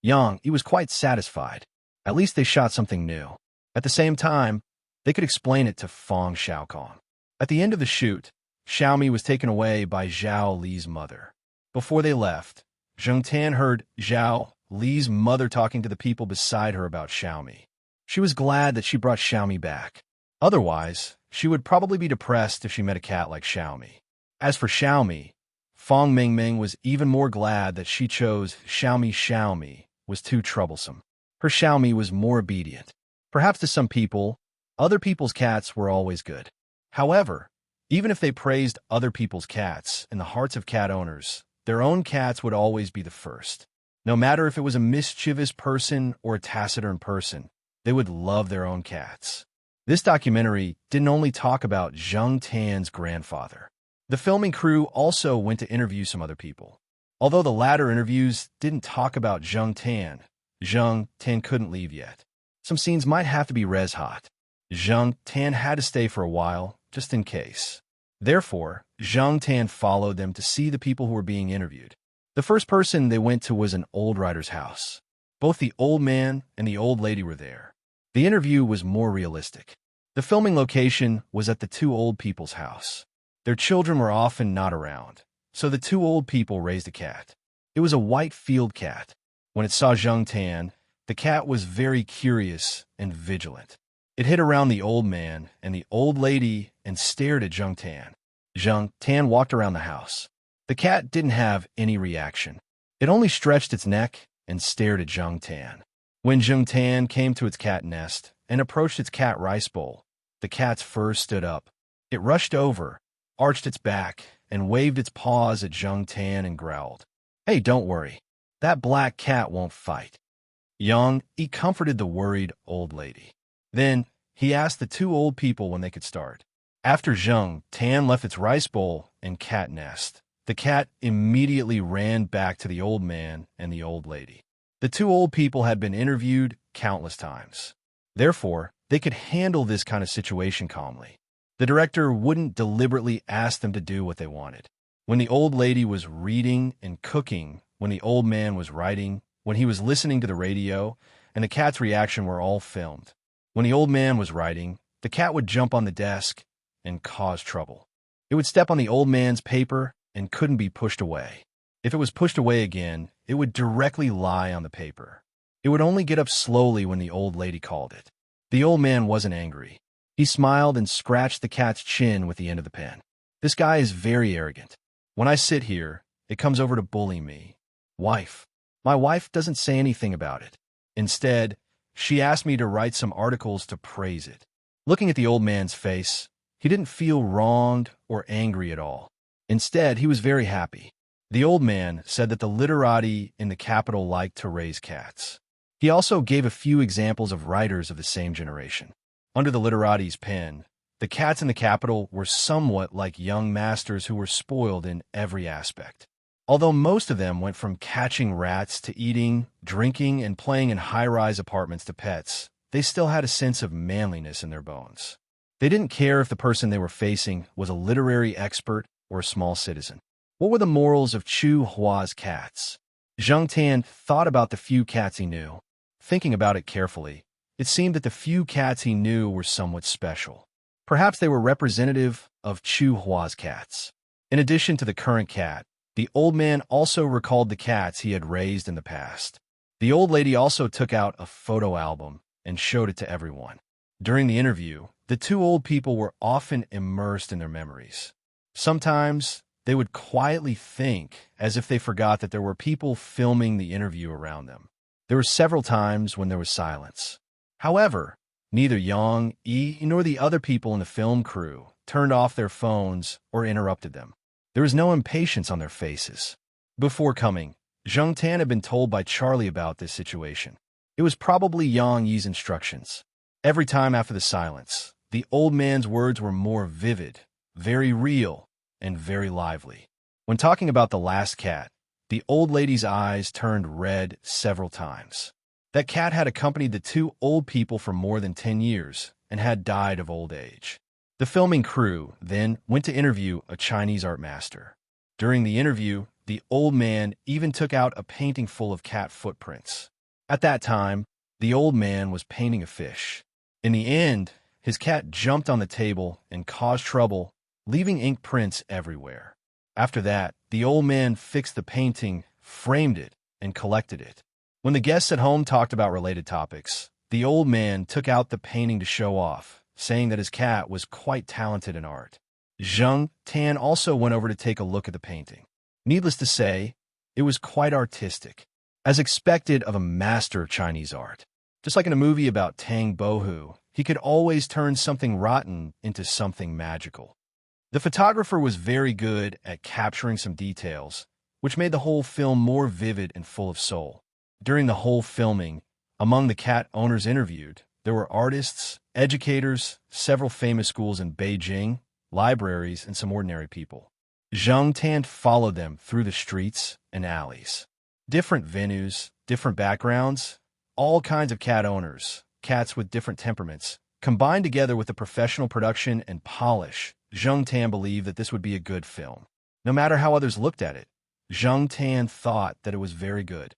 He was quite satisfied. At least they shot something new. At the same time, they could explain it to Fong Xiaokong. At the end of the shoot, Xiaomi was taken away by Zhao Li's mother. Before they left, Zhang Tan heard Zhao Li's mother talking to the people beside her about Xiaomi. She was glad that she brought Xiaomi back. Otherwise, she would probably be depressed if she met a cat like Xiaomi. As for Xiaomi, Fong Mingming was even more glad that she chose Xiaomi was too troublesome. Her Xiaomi was more obedient. Perhaps to some people, other people's cats were always good. However, even if they praised other people's cats in the hearts of cat owners, their own cats would always be the first. No matter if it was a mischievous person or a taciturn person, they would love their own cats. This documentary didn't only talk about Zhang Tan's grandfather. The filming crew also went to interview some other people. Although the latter interviews didn't talk about Zhang Tan couldn't leave yet. Some scenes might have to be res hot. Zhang Tan had to stay for a while, just in case. Therefore, Zhang Tan followed them to see the people who were being interviewed. The first person they went to was an old writer's house. Both the old man and the old lady were there. The interview was more realistic. The filming location was at the two old people's house. Their children were often not around, so the two old people raised a cat. It was a white field cat. When it saw Zhang Tan, the cat was very curious and vigilant. It hid around the old man and the old lady and stared at Zhang Tan. Zhang Tan walked around the house. The cat didn't have any reaction. It only stretched its neck and stared at Zhang Tan. When Zhang Tan came to its cat nest and approached its cat rice bowl, the cat's fur stood up. It rushed over, arched its back, and waved its paws at Zhang Tan and growled, "Hey, don't worry. That black cat won't fight." He comforted the worried old lady. Then, he asked the two old people when they could start. After Zhang Tan left its rice bowl and cat nest, the cat immediately ran back to the old man and the old lady. The two old people had been interviewed countless times. Therefore, they could handle this kind of situation calmly. The director wouldn't deliberately ask them to do what they wanted. When the old lady was reading and cooking, when the old man was writing, when he was listening to the radio, and the cat's reaction were all filmed. When the old man was writing, the cat would jump on the desk and cause trouble. It would step on the old man's paper and couldn't be pushed away. If it was pushed away again, it would directly lie on the paper. It would only get up slowly when the old lady called it. The old man wasn't angry. He smiled and scratched the cat's chin with the end of the pen. This guy is very arrogant. When I sit here, it comes over to bully me. Wife. My wife doesn't say anything about it. Instead, she asked me to write some articles to praise it. Looking at the old man's face, he didn't feel wronged or angry at all. Instead, he was very happy. The old man said that the literati in the capital liked to raise cats. He also gave a few examples of writers of the same generation. Under the literati's pen, the cats in the capital were somewhat like young masters who were spoiled in every aspect. Although most of them went from catching rats to eating, drinking, and playing in high-rise apartments to pets, they still had a sense of manliness in their bones. They didn't care if the person they were facing was a literary expert or a small citizen. What were the morals of Chu Hua's cats? Zheng Tan thought about the few cats he knew. Thinking about it carefully, it seemed that the few cats he knew were somewhat special. Perhaps they were representative of Chu Hua's cats. In addition to the current cat, the old man also recalled the cats he had raised in the past. The old lady also took out a photo album and showed it to everyone. During the interview, the two old people were often immersed in their memories. Sometimes, they would quietly think as if they forgot that there were people filming the interview around them. There were several times when there was silence. However, neither Yang Yi nor the other people in the film crew turned off their phones or interrupted them. There was no impatience on their faces. Before coming, Zheng Tan had been told by Charlie about this situation. It was probably Yang Yi's instructions. Every time after the silence, the old man's words were more vivid, very real, and very lively. When talking about the last cat, the old lady's eyes turned red several times. That cat had accompanied the two old people for more than 10 years and had died of old age. The filming crew then went to interview a Chinese art master. During the interview, the old man even took out a painting full of cat footprints. At that time, the old man was painting a fish. In the end, his cat jumped on the table and caused trouble, leaving ink prints everywhere. After that, the old man fixed the painting, framed it, and collected it. When the guests at home talked about related topics, the old man took out the painting to show off, saying that his cat was quite talented in art. Zheng Tan also went over to take a look at the painting. Needless to say, it was quite artistic, as expected of a master of Chinese art. Just like in a movie about Tang Bohu, he could always turn something rotten into something magical. The photographer was very good at capturing some details, which made the whole film more vivid and full of soul. During the whole filming, among the cat owners interviewed, there were artists, educators, several famous schools in Beijing, libraries, and some ordinary people. Zheng Tan followed them through the streets and alleys. Different venues, different backgrounds, all kinds of cat owners, cats with different temperaments, combined together with the professional production and polish. Zheng Tan believed that this would be a good film. No matter how others looked at it, Zheng Tan thought that it was very good.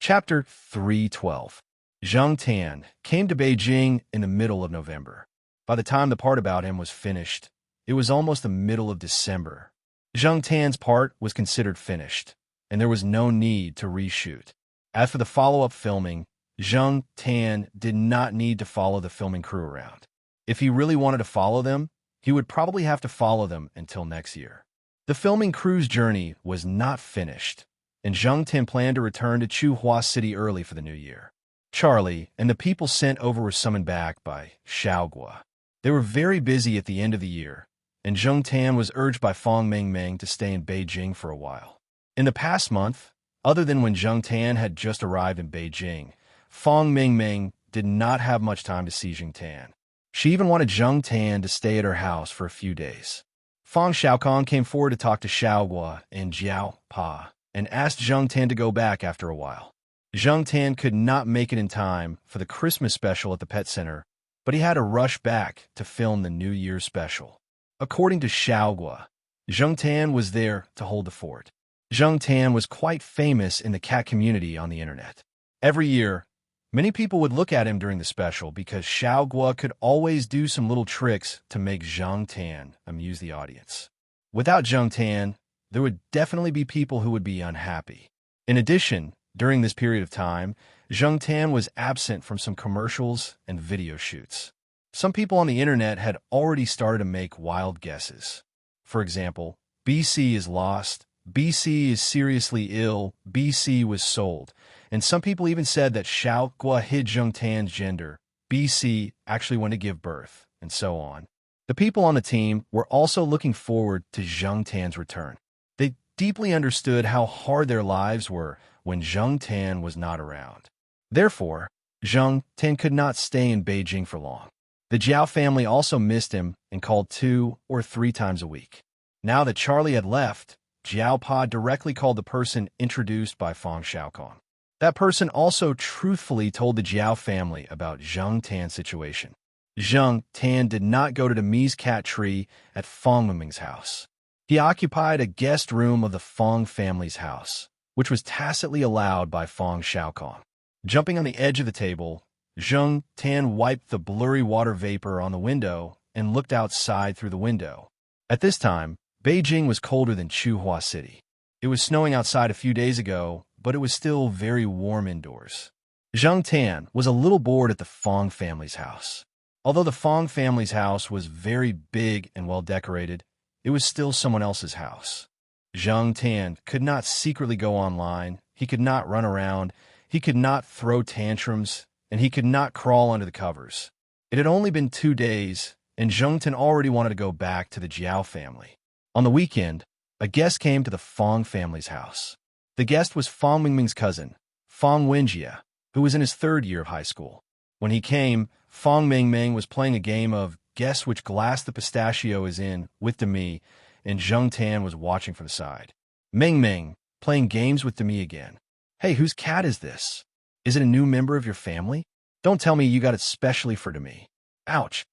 Chapter 312. Zheng Tan came to Beijing in the middle of November. By the time the part about him was finished, it was almost the middle of December. Zheng Tan's part was considered finished, and there was no need to reshoot. As for the follow-up filming, Zheng Tan did not need to follow the filming crew around. If he really wanted to follow them, he would probably have to follow them until next year. The filming crew's journey was not finished, and Zheng Tan planned to return to Chuhua City early for the new year. Charlie and the people sent over were summoned back by Xiaogua. They were very busy at the end of the year, and Zheng Tan was urged by Fong Mengmeng to stay in Beijing for a while. In the past month, other than when Zheng Tan had just arrived in Beijing, Fong Mengmeng did not have much time to see Zheng Tan. She even wanted Zheng Tan to stay at her house for a few days. Fong Xiaokong came forward to talk to Xiaogua and Jiao Pa and asked Zheng Tan to go back after a while. Zheng Tan could not make it in time for the Christmas special at the pet center, but he had to rush back to film the New Year's special. According to Xiaogua, Zheng Tan was there to hold the fort. Zheng Tan was quite famous in the cat community on the internet. Every year, Many people would look at him during the special because Xiao Guo could always do some little tricks to make Zhang Tan amuse the audience. Without Zhang Tan, there would definitely be people who would be unhappy. In addition, during this period of time, Zhang Tan was absent from some commercials and video shoots. Some people on the internet had already started to make wild guesses. For example, BC is lost, BC is seriously ill, BC was sold, and some people even said that Xiao Guo hid Zhang Tan's gender, BC actually went to give birth, and so on. The people on the team were also looking forward to Zhang Tan's return. They deeply understood how hard their lives were when Zhang Tan was not around. Therefore, Zhang Tan could not stay in Beijing for long. The Jiao family also missed him and called 2 or 3 times a week. Now that Charlie had left, Jiao Pa directly called the person introduced by Feng Xiaokong. That person also truthfully told the Jiao family about Zhang Tan's situation. Zhang Tan did not go to the Mi's cat tree at Feng Mingming's house. He occupied a guest room of the Feng family's house, which was tacitly allowed by Feng Xiaokong. Jumping on the edge of the table, Zhang Tan wiped the blurry water vapor on the window and looked outside through the window. At this time, Beijing was colder than Chuhua City. It was snowing outside a few days ago, but it was still very warm indoors. Zhang Tan was a little bored at the Feng family's house. Although the Feng family's house was very big and well decorated, it was still someone else's house. Zhang Tan could not secretly go online, he could not run around, he could not throw tantrums, and he could not crawl under the covers. It had only been 2 days, and Zhang Tan already wanted to go back to the Jiao family. On the weekend, a guest came to the Feng family's house. The guest was Feng Mingming's cousin, Feng Wenjie, who was in his 3rd year of high school. When he came, Feng Mingming was playing a game of guess which glass the pistachio is in with Demi, and Zhang Tan was watching from the side. Mingming, playing games with Demi again. Hey, whose cat is this? Is it a new member of your family? Don't tell me you got it specially for Demi. Ouch.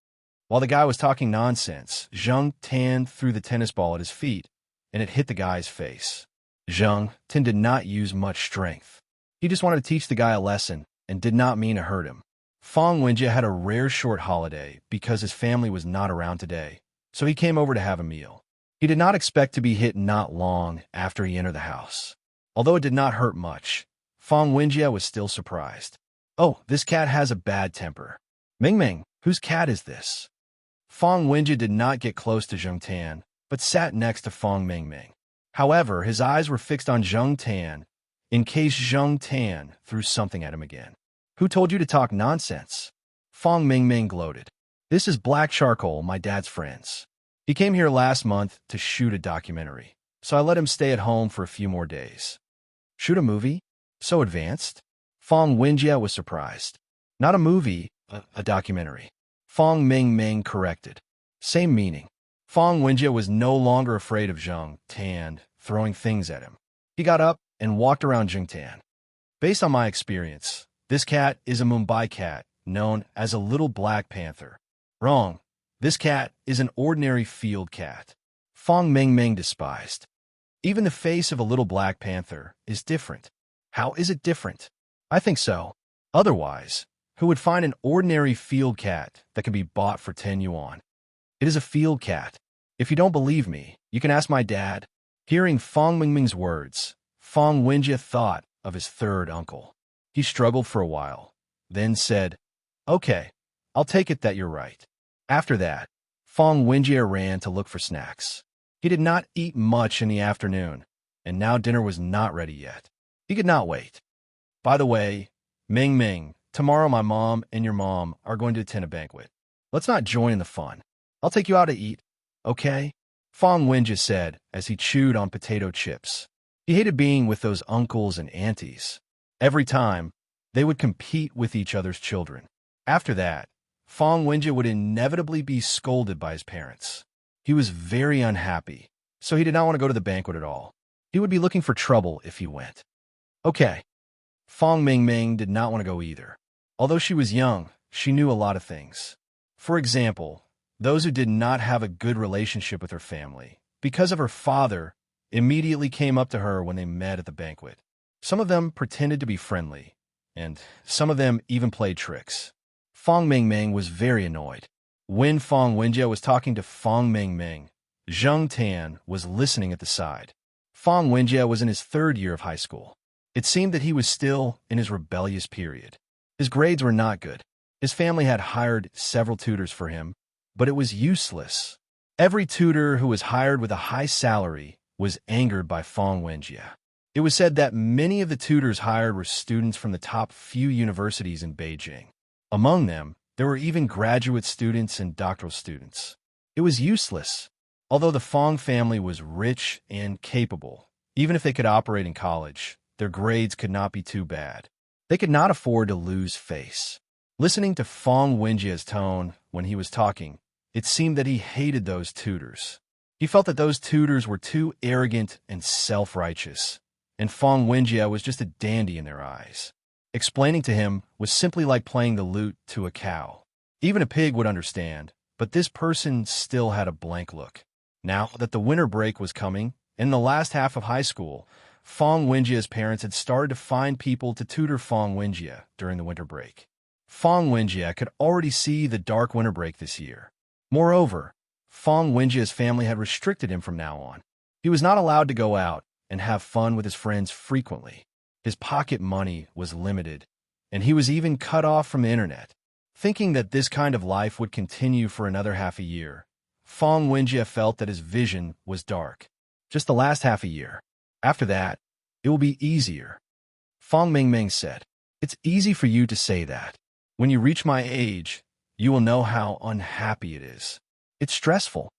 While the guy was talking nonsense, Zhang Tan threw the tennis ball at his feet, and it hit the guy's face. Zhang Tan did not use much strength. He just wanted to teach the guy a lesson and did not mean to hurt him. Feng Wenjie had a rare short holiday because his family was not around today, so he came over to have a meal. He did not expect to be hit not long after he entered the house. Although it did not hurt much, Feng Wenjie was still surprised. Oh, this cat has a bad temper. Mingming, whose cat is this? Feng Wenjie did not get close to Zhang Tan, but sat next to Feng Mingming. However, his eyes were fixed on Zhang Tan, in case Zhang Tan threw something at him again. Who told you to talk nonsense? Feng Mingming gloated. This is Black Charcoal, my dad's friends. He came here last month to shoot a documentary, so I let him stay at home for a few more days. Shoot a movie? So advanced? Feng Wenjie was surprised. Not a movie, a documentary. Feng Mingming corrected. Same meaning. Feng Wenjie was no longer afraid of Zhang Tan throwing things at him. He got up and walked around Zhang Tan. Based on my experience, this cat is a Mumbai cat, known as a little black panther. Wrong. This cat is an ordinary field cat. Feng Mingming despised. Even the face of a little black panther is different. How is it different? I think so. Otherwise, who would find an ordinary field cat that can be bought for 10 yuan? It is a field cat. If you don't believe me, you can ask my dad. Hearing Feng Mingming's words, Feng Wenjie thought of his 3rd uncle. He struggled for a while, then said, Okay, I'll take it that you're right. After that, Feng Wenjie ran to look for snacks. He did not eat much in the afternoon, and now dinner was not ready yet. He could not wait. By the way, Mingming, tomorrow my mom and your mom are going to attend a banquet. Let's not join in the fun. I'll take you out to eat, okay? Feng Wenjie said as he chewed on potato chips. He hated being with those uncles and aunties. Every time, they would compete with each other's children. After that, Feng Wenjie would inevitably be scolded by his parents. He was very unhappy, so he did not want to go to the banquet at all. He would be looking for trouble if he went. Okay. Feng Mingming did not want to go either. Although she was young, she knew a lot of things. For example, those who did not have a good relationship with her family, because of her father, immediately came up to her when they met at the banquet. Some of them pretended to be friendly, and some of them even played tricks. Fong Mingming was very annoyed. When Fong Wenjie was talking to Fong Mingming, Zheng Tan was listening at the side. Fong Wenjie was in his 3rd year of high school. It seemed that he was still in his rebellious period. His grades were not good. His family had hired several tutors for him, but it was useless. Every tutor who was hired with a high salary was angered by Fong Wenjie. It was said that many of the tutors hired were students from the top few universities in Beijing. Among them, there were even graduate students and doctoral students. It was useless. Although the Fong family was rich and capable, even if they could operate in college, their grades could not be too bad. They could not afford to lose face. Listening to Fong Wenjie's tone when he was talking, it seemed that he hated those tutors. He felt that those tutors were too arrogant and self-righteous, and Fong Wenjie was just a dandy in their eyes. Explaining to him was simply like playing the lute to a cow. Even a pig would understand, but this person still had a blank look. Now that the winter break was coming, in the last half of high school, Fong Wenjie's parents had started to find people to tutor Fong Wenjie during the winter break. Fong Wenjie could already see the dark winter break this year. Moreover, Fong Wenjie's family had restricted him from now on. He was not allowed to go out and have fun with his friends frequently. His pocket money was limited, and he was even cut off from the internet. Thinking that this kind of life would continue for another half a year, Fong Wenjie felt that his vision was dark. Just the last half a year. After that, it will be easier. Fong Mingming said, "It's easy for you to say that. When you reach my age, you will know how unhappy it is. It's stressful."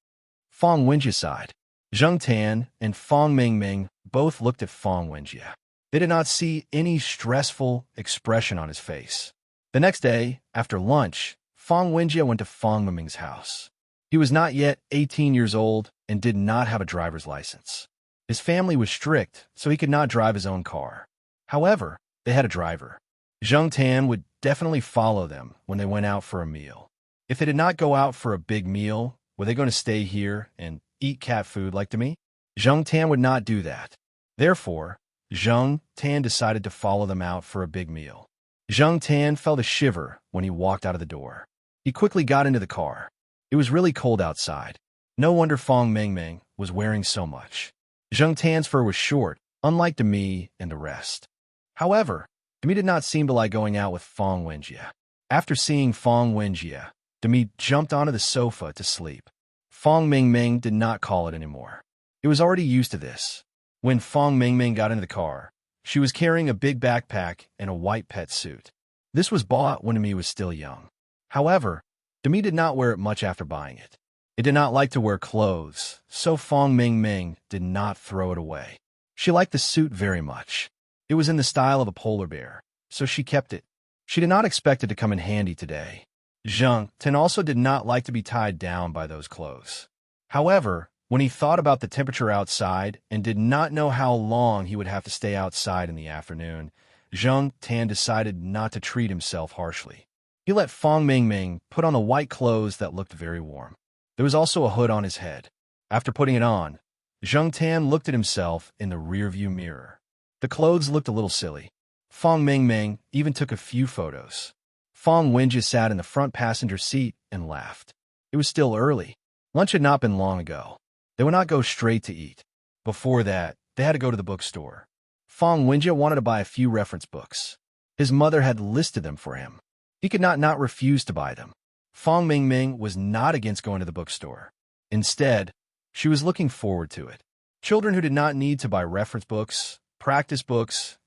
Fong Wenjie sighed. Zheng Tan and Fong Mingming both looked at Fong Wenjie. They did not see any stressful expression on his face. The next day, after lunch, Fong Wenjie went to Fong Mingming's house. He was not yet 18 years old and did not have a driver's license. His family was strict, so he could not drive his own car. However, they had a driver. Zheng Tan would definitely follow them when they went out for a meal. If they did not go out for a big meal, were they going to stay here and eat cat food like to me? Zheng Tan would not do that. Therefore, Zheng Tan decided to follow them out for a big meal. Zheng Tan felt a shiver when he walked out of the door. He quickly got into the car. It was really cold outside. No wonder Fong Mingming was wearing so much. Zheng Tan's fur was short, unlike Demi and the rest. However, Demi did not seem to like going out with Fong Wenjie. After seeing Fong Wenjie, Demi jumped onto the sofa to sleep. Fong Mingming did not call it anymore. It was already used to this. When Fong Mingming got into the car, she was carrying a big backpack and a white pet suit. This was bought when Demi was still young. However, Demi did not wear it much after buying it. It did not like to wear clothes, so Fong Mingming did not throw it away. She liked the suit very much. It was in the style of a polar bear, so she kept it. She did not expect it to come in handy today. Zheng Tan also did not like to be tied down by those clothes. However, when he thought about the temperature outside and did not know how long he would have to stay outside in the afternoon, Zheng Tan decided not to treat himself harshly. He let Fong Mingming put on the white clothes that looked very warm. There was also a hood on his head. After putting it on, Zheng Tan looked at himself in the rearview mirror. The clothes looked a little silly. Fong Mingming even took a few photos. Fong Wenjie sat in the front passenger seat and laughed. It was still early. Lunch had not been long ago. They would not go straight to eat. Before that, they had to go to the bookstore. Fong Wenjie wanted to buy a few reference books. His mother had listed them for him. He could not refuse to buy them. Fong Mingming was not against going to the bookstore. Instead, she was looking forward to it. Children who did not need to buy reference books,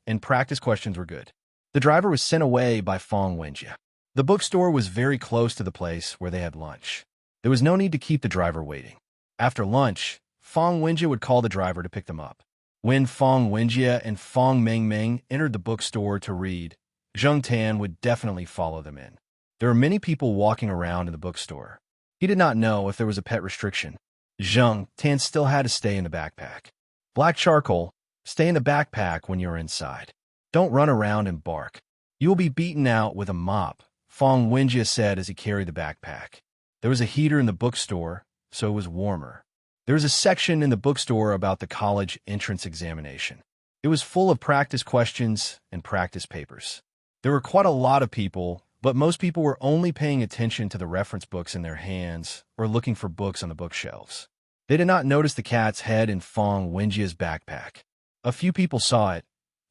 and practice questions were good. The driver was sent away by Fong Wenjie. The bookstore was very close to the place where they had lunch. There was no need to keep the driver waiting. After lunch, Fong Wenjie would call the driver to pick them up. When Fong Wenjie and Fong Mingming entered the bookstore to read, Zheng Tan would definitely follow them in. There were many people walking around in the bookstore. He did not know if there was a pet restriction. Zheng Tan still had to stay in the backpack. Black charcoal, stay in the backpack when you're inside. Don't run around and bark. You will be beaten out with a mop, Fong Wenjie said as he carried the backpack. There was a heater in the bookstore, so it was warmer. There was a section in the bookstore about the college entrance examination. It was full of practice questions and practice papers. There were quite a lot of people, but most people were only paying attention to the reference books in their hands or looking for books on the bookshelves. They did not notice the cat's head in Fong Wenjia's backpack. A few people saw it,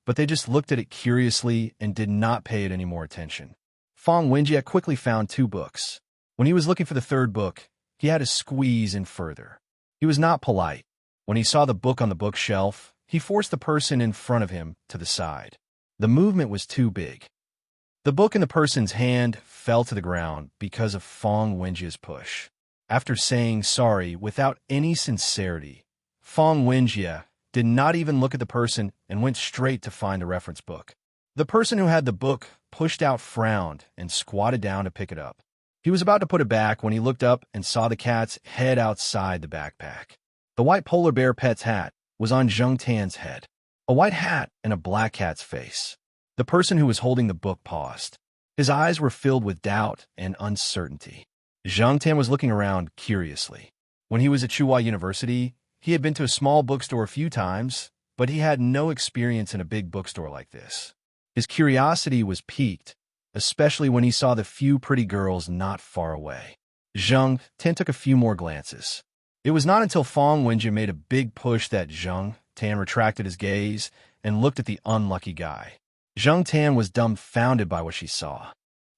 but they just looked at it curiously and did not pay it any more attention. Fong Wenjia quickly found 2 books. When he was looking for the 3rd book, he had to squeeze in further. He was not polite. When he saw the book on the bookshelf, he forced the person in front of him to the side. The movement was too big. The book in the person's hand fell to the ground because of Fong Wenjia's push. After saying sorry without any sincerity, Fong Wenjia did not even look at the person and went straight to find the reference book. The person who had the book pushed out frowned and squatted down to pick it up. He was about to put it back when he looked up and saw the cat's head outside the backpack. The white polar bear pet's hat was on Zheng Tan's head, a white hat and a black cat's face. The person who was holding the book paused. His eyes were filled with doubt and uncertainty. Zheng Tan was looking around curiously. When he was at Tsinghua University, he had been to a small bookstore a few times, but he had no experience in a big bookstore like this. His curiosity was piqued, especially when he saw the few pretty girls not far away. Zheng Tan took a few more glances. It was not until Fong Wenjia made a big push that Zheng Tan retracted his gaze and looked at the unlucky guy. Zheng Tan was dumbfounded by what she saw.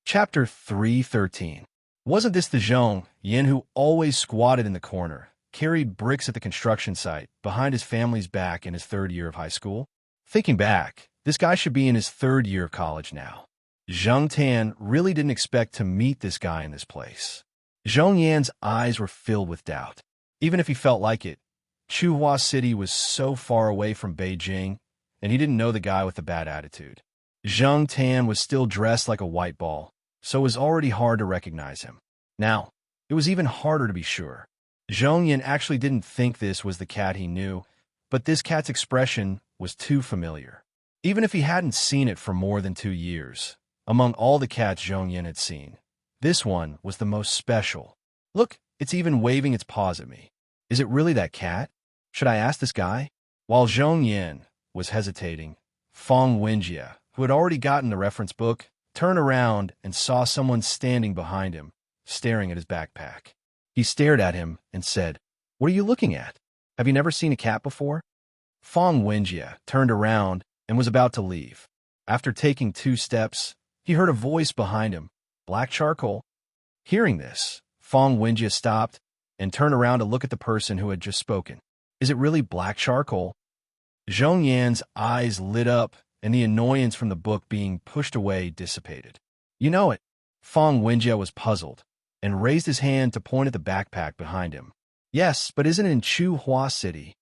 Chapter 313. Wasn't this the Zhong Yin who always squatted in the corner, carried bricks at the construction site behind his family's back in his 3rd year of high school? Thinking back, this guy should be in his 3rd year of college now. Zheng Tan really didn't expect to meet this guy in this place. Zhong Yan's eyes were filled with doubt. Even if he felt like it, Tsinghua City was so far away from Beijing, and he didn't know the guy with the bad attitude. Zheng Tan was still dressed like a white ball, so it was already hard to recognize him. Now, it was even harder to be sure. Zhong Yan actually didn't think this was the cat he knew, but this cat's expression was too familiar. Even if he hadn't seen it for more than 2 years, among all the cats Zhong Yan had seen, this one was the most special. Look, it's even waving its paws at me. Is it really that cat? Should I ask this guy? While Zhong Yan was hesitating, Fong Wenjia, who had already gotten the reference book, turned around and saw someone standing behind him, staring at his backpack. He stared at him and said, "What are you looking at? Have you never seen a cat before?" Fong Wenjia turned around and was about to leave. After taking 2 steps, he heard a voice behind him, "Black charcoal." Hearing this, Fong Wenjia stopped and turned around to look at the person who had just spoken. "Is it really black charcoal?" Zhong Yan's eyes lit up and the annoyance from the book being pushed away dissipated. "You know it." Fong Wenjia was puzzled and raised his hand to point at the backpack behind him. "Yes, but isn't it in Tsinghua City?"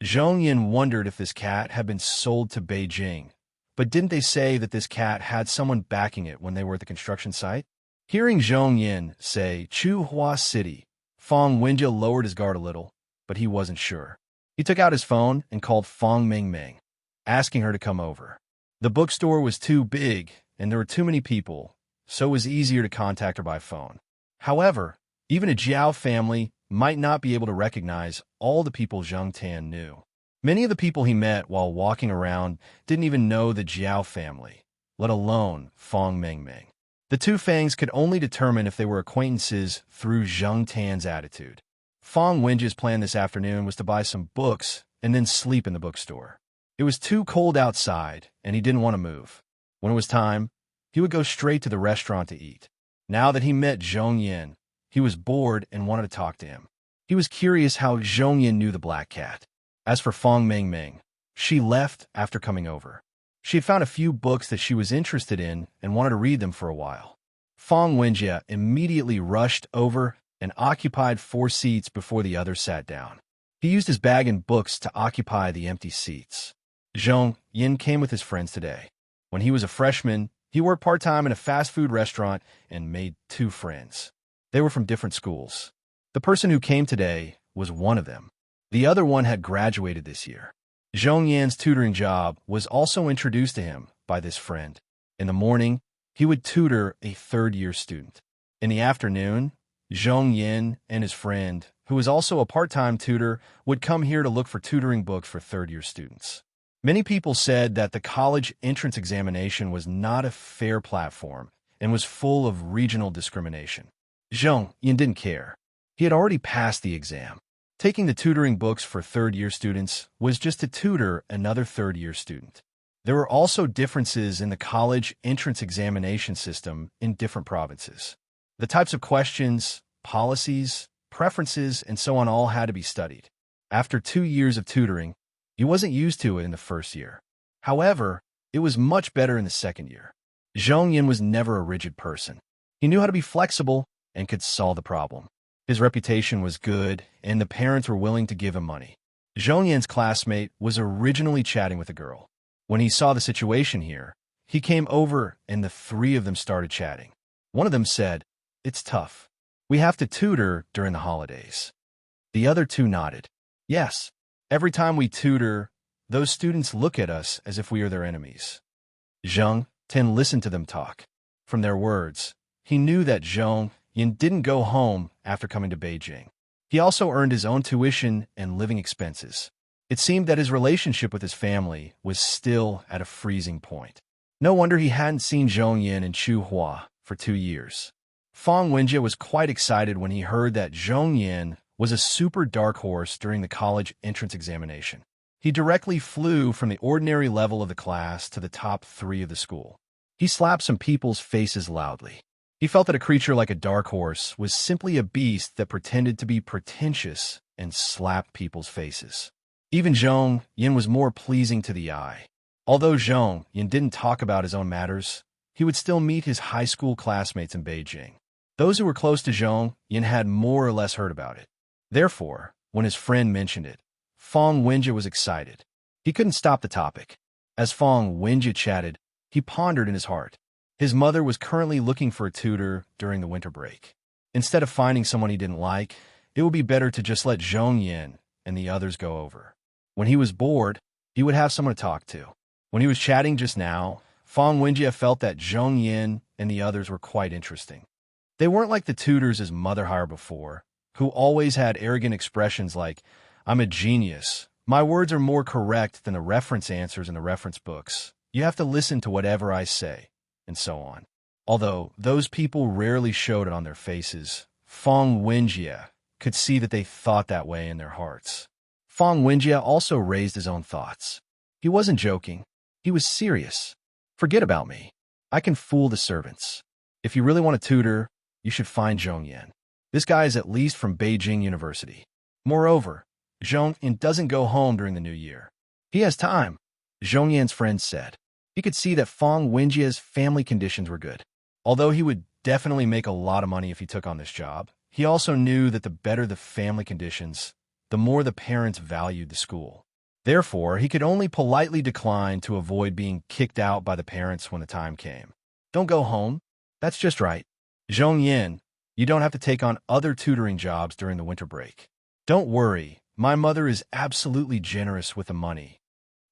Zhong Yan wondered if this cat had been sold to Beijing, but didn't they say that this cat had someone backing it when they were at the construction site? Hearing Zhong Yan say Tsinghua City, Fong Wenjia lowered his guard a little, but he wasn't sure. He took out his phone and called Fong Mingming, asking her to come over. The bookstore was too big, and there were too many people, so it was easier to contact her by phone. However, even a Jiao family might not be able to recognize all the people Zheng Tan knew. Many of the people he met while walking around didn't even know the Jiao family, let alone Fong Mingming. The 2 Fangs could only determine if they were acquaintances through Zheng Tan's attitude. Fong Wenjia's plan this afternoon was to buy some books and then sleep in the bookstore. It was too cold outside, and he didn't want to move. When it was time, he would go straight to the restaurant to eat. Now that he met Zhong Yan, he was bored and wanted to talk to him. He was curious how Zhong Yan knew the black cat. As for Fong Mingming, she left after coming over. She had found a few books that she was interested in and wanted to read them for a while. Fong Wenjia immediately rushed over and occupied 4 seats before the others sat down. He used his bag and books to occupy the empty seats. Zhong Yan came with his friends today. When he was a freshman, he worked part-time in a fast food restaurant and made 2 friends. They were from different schools. The person who came today was one of them. The other one had graduated this year. Zhong Yan's tutoring job was also introduced to him by this friend. In the morning, he would tutor a 3rd-year student. In the afternoon, Zhong Yan and his friend, who was also a part-time tutor, would come here to look for tutoring books for 3rd-year students. Many people said that the college entrance examination was not a fair platform and was full of regional discrimination. Zhang Yin didn't care. He had already passed the exam. Taking the tutoring books for third-year students was just to tutor another third-year student. There were also differences in the college entrance examination system in different provinces. The types of questions, policies, preferences, and so on all had to be studied. After 2 years of tutoring, he wasn't used to it in the first year. However, it was much better in the second year. Zhang Yin was never a rigid person. He knew how to be flexible and could solve the problem. His reputation was good, and the parents were willing to give him money. Zhang Yin's classmate was originally chatting with a girl. When he saw the situation here, he came over and the three of them started chatting. One of them said, "It's tough. We have to tutor during the holidays." The other two nodded. "Yes, every time we tutor, those students look at us as if we are their enemies." Zhang Tin listened to them talk. From their words, he knew that Zhang Yin didn't go home after coming to Beijing. He also earned his own tuition and living expenses. It seemed that his relationship with his family was still at a freezing point. No wonder he hadn't seen Zhang Yin and Chu Hua for 2 years. Fang Wenjie was quite excited when he heard that Zhang Yin was a super dark horse during the college entrance examination. He directly flew from the ordinary level of the class to the top 3 of the school. He slapped some people's faces loudly. He felt that a creature like a dark horse was simply a beast that pretended to be pretentious and slapped people's faces. Even Zhang Yin was more pleasing to the eye. Although Zhang Yin didn't talk about his own matters, he would still meet his high school classmates in Beijing. Those who were close to Zhang Yin had more or less heard about it. Therefore, when his friend mentioned it, Fang Wenjie was excited. He couldn't stop the topic. As Fang Wenjie chatted, he pondered in his heart. His mother was currently looking for a tutor during the winter break. Instead of finding someone he didn't like, it would be better to just let Zhang Yin and the others go over. When he was bored, he would have someone to talk to. When he was chatting just now, Fang Wenjie felt that Zhang Yin and the others were quite interesting. They weren't like the tutors his mother hired before, who always had arrogant expressions like, "I'm a genius. My words are more correct than the reference answers in the reference books. You have to listen to whatever I say," and so on. Although those people rarely showed it on their faces, Fang Wenjie could see that they thought that way in their hearts. Fang Wenjie also raised his own thoughts. He wasn't joking. He was serious. "Forget about me. I can fool the servants. If you really want to tutor, you should find Zhang Yin. This guy is at least from Beijing University. Moreover, Zhang Yin doesn't go home during the new year. He has time," Zhang Yin's friend said. He could see that Fang Wenjie's family conditions were good. Although he would definitely make a lot of money if he took on this job, he also knew that the better the family conditions, the more the parents valued the school. Therefore, he could only politely decline to avoid being kicked out by the parents when the time came. "Don't go home. That's just right. Zhang Yin, you don't have to take on other tutoring jobs during the winter break. Don't worry, my mother is absolutely generous with the money."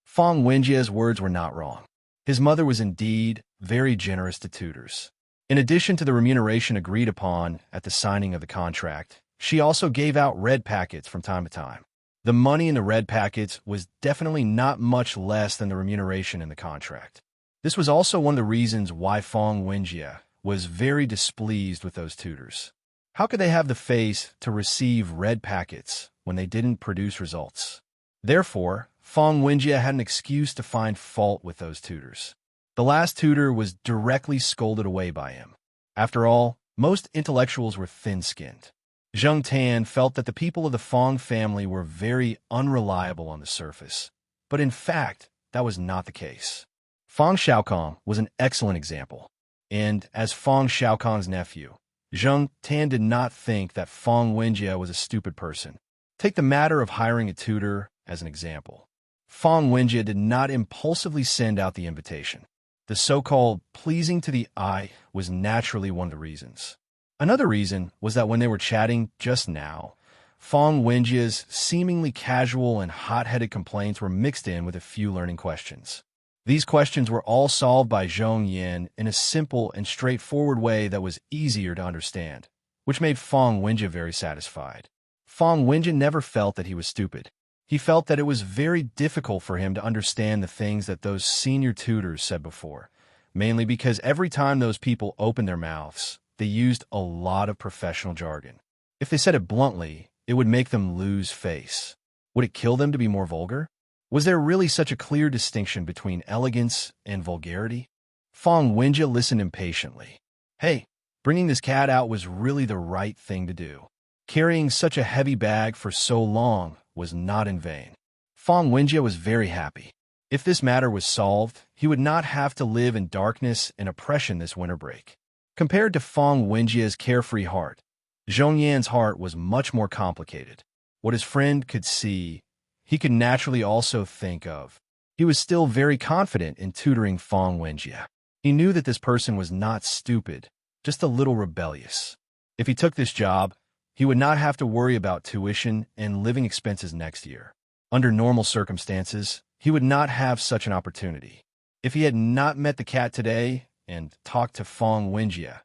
Fang Wenjie's words were not wrong. His mother was indeed very generous to tutors. In addition to the remuneration agreed upon at the signing of the contract, she also gave out red packets from time to time. The money in the red packets was definitely not much less than the remuneration in the contract. This was also one of the reasons why Fang Wenjie was very displeased with those tutors. How could they have the face to receive red packets when they didn't produce results? Therefore, Fang Wenjie had an excuse to find fault with those tutors. The last tutor was directly scolded away by him. After all, most intellectuals were thin-skinned. Zhang Tan felt that the people of the Fang family were very unreliable on the surface, but in fact, that was not the case. Fang Xiaokong was an excellent example, and as Fang Xiaokong's nephew, Zhang Tan did not think that Fang Wenjie was a stupid person. Take the matter of hiring a tutor as an example. Fang Wenjie did not impulsively send out the invitation. The so-called pleasing to the eye was naturally one of the reasons. Another reason was that when they were chatting just now, Fang Wenjie's seemingly casual and hot-headed complaints were mixed in with a few learning questions. These questions were all solved by Zhang Yin in a simple and straightforward way that was easier to understand, which made Fang Wenjie very satisfied. Fang Wenjie never felt that he was stupid. He felt that it was very difficult for him to understand the things that those senior tutors said before, mainly because every time those people opened their mouths, they used a lot of professional jargon. If they said it bluntly, it would make them lose face. Would it kill them to be more vulgar? Was there really such a clear distinction between elegance and vulgarity? Fong Wenjie listened impatiently. Hey, bringing this cat out was really the right thing to do. Carrying such a heavy bag for so long was not in vain. Fong Wenjie was very happy. If this matter was solved, he would not have to live in darkness and oppression this winter break. Compared to Fong Wenjie's carefree heart, Zhong Yan's heart was much more complicated. What his friend could see, he could naturally also think of. He was still very confident in tutoring Fong Wenjie. He knew that this person was not stupid, just a little rebellious. If he took this job, he would not have to worry about tuition and living expenses next year. Under normal circumstances, he would not have such an opportunity. If he had not met the cat today and talked to Fong Wenjie,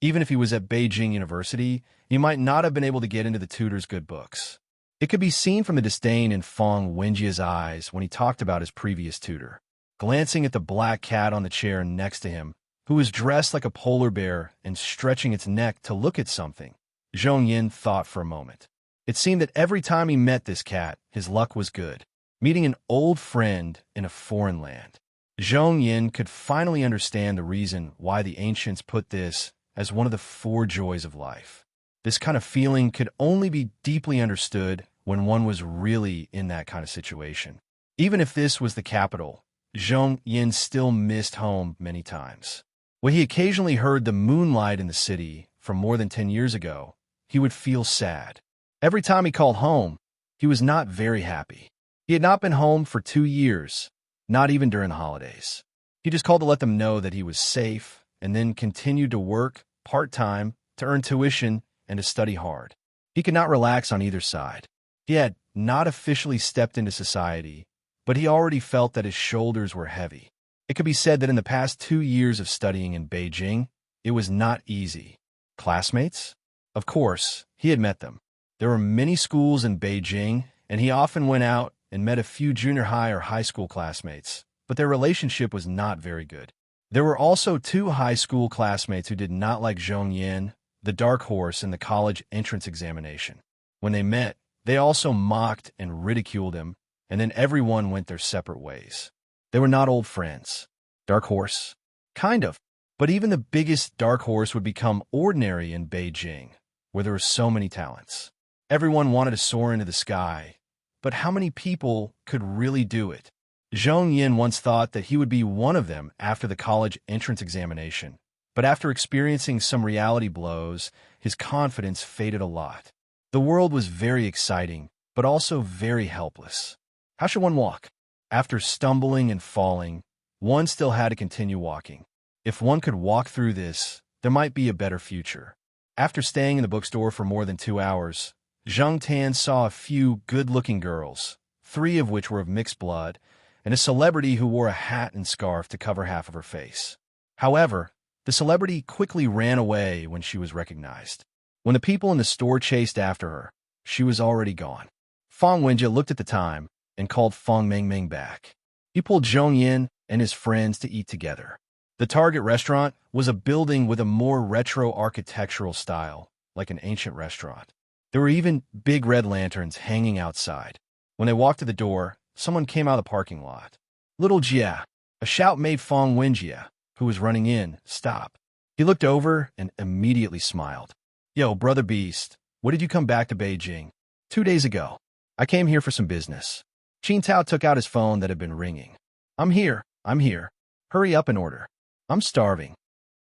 even if he was at Beijing University, he might not have been able to get into the tutor's good books. It could be seen from the disdain in Fong Wenjie's eyes when he talked about his previous tutor. Glancing at the black cat on the chair next to him, who was dressed like a polar bear and stretching its neck to look at something, Zhong Yan thought for a moment. It seemed that every time he met this cat, his luck was good. Meeting an old friend in a foreign land. Zhong Yan could finally understand the reason why the ancients put this as one of the 4 joys of life. This kind of feeling could only be deeply understood when one was really in that kind of situation. Even if this was the capital, Zhong Yan still missed home many times. When he occasionally heard the moonlight in the city from more than 10 years ago, he would feel sad. Every time he called home, he was not very happy. He had not been home for 2 years, not even during the holidays. He just called to let them know that he was safe and then continued to work part-time to earn tuition and to study hard. He could not relax on either side. He had not officially stepped into society, but he already felt that his shoulders were heavy. It could be said that in the past 2 years of studying in Beijing, it was not easy. Classmates? Of course, he had met them. There were many schools in Beijing, and he often went out and met a few junior high or high school classmates, but their relationship was not very good. There were also 2 high school classmates who did not like Zhong Yan, the dark horse in the college entrance examination. When they met, they also mocked and ridiculed him, and then everyone went their separate ways. They were not old friends. Dark horse? Kind of. But even the biggest dark horse would become ordinary in Beijing, where there were so many talents. Everyone wanted to soar into the sky, but how many people could really do it? Zhong Yan once thought that he would be one of them after the college entrance examination, but after experiencing some reality blows, his confidence faded a lot. The world was very exciting, but also very helpless. How should one walk? After stumbling and falling, one still had to continue walking. If one could walk through this, there might be a better future. After staying in the bookstore for more than 2 hours, Zhang Tan saw a few good-looking girls, 3 of which were of mixed blood, and a celebrity who wore a hat and scarf to cover half of her face. However, the celebrity quickly ran away when she was recognized. When the people in the store chased after her, she was already gone. Fong Wenjie looked at the time and called Fong Mengmeng back. He pulled Zhong Yan and his friends to eat together. The target restaurant was a building with a more retro architectural style, like an ancient restaurant. There were even big red lanterns hanging outside. When they walked to the door, someone came out of the parking lot. Little Jia. A shout made Fong Wenjie, who was running in, stop. He looked over and immediately smiled. Yo, Brother Beast, when did you come back to Beijing? 2 days ago. I came here for some business. Qin Tao took out his phone that had been ringing. I'm here. Hurry up and order. I'm starving.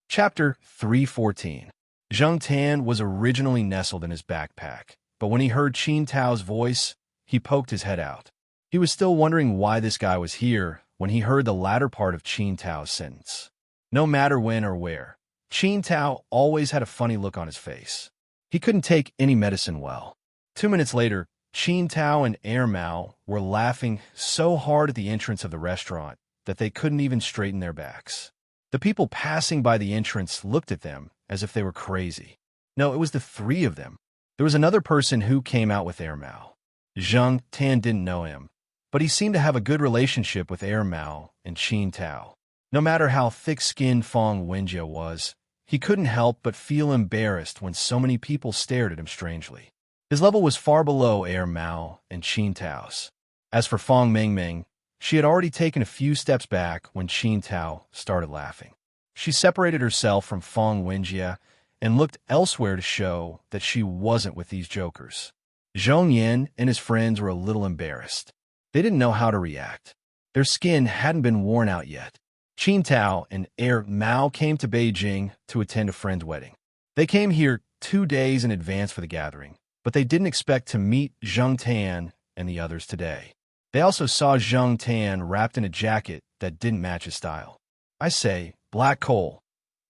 Chapter 314. Zhang Tan was originally nestled in his backpack, but when he heard Qin Tao's voice, he poked his head out. He was still wondering why this guy was here when he heard the latter part of Qin Tao's sentence. No matter when or where, Qin Tao always had a funny look on his face. He couldn't take any medicine well. 2 minutes later, Qin Tao and Air Mao were laughing so hard at the entrance of the restaurant that they couldn't even straighten their backs. The people passing by the entrance looked at them as if they were crazy. No, it was the 3 of them. There was another person who came out with Air Mao. Zhang Tan didn't know him, but he seemed to have a good relationship with Air Mao and Qin Tao. No matter how thick-skinned Fong Wenjie was, he couldn't help but feel embarrassed when so many people stared at him strangely. His level was far below Air Mao and Qin Tao's. As for Fong Mingming, she had already taken a few steps back when Qin Tao started laughing. She separated herself from Fong Wenjie and looked elsewhere to show that she wasn't with these jokers. Zhong Yan and his friends were a little embarrassed. They didn't know how to react. Their skin hadn't been worn out yet. Qin Tao and Air Mao came to Beijing to attend a friend's wedding. They came here 2 days in advance for the gathering, but they didn't expect to meet Zhang Tan and the others today. They also saw Zhang Tan wrapped in a jacket that didn't match his style. I say, Black Coal,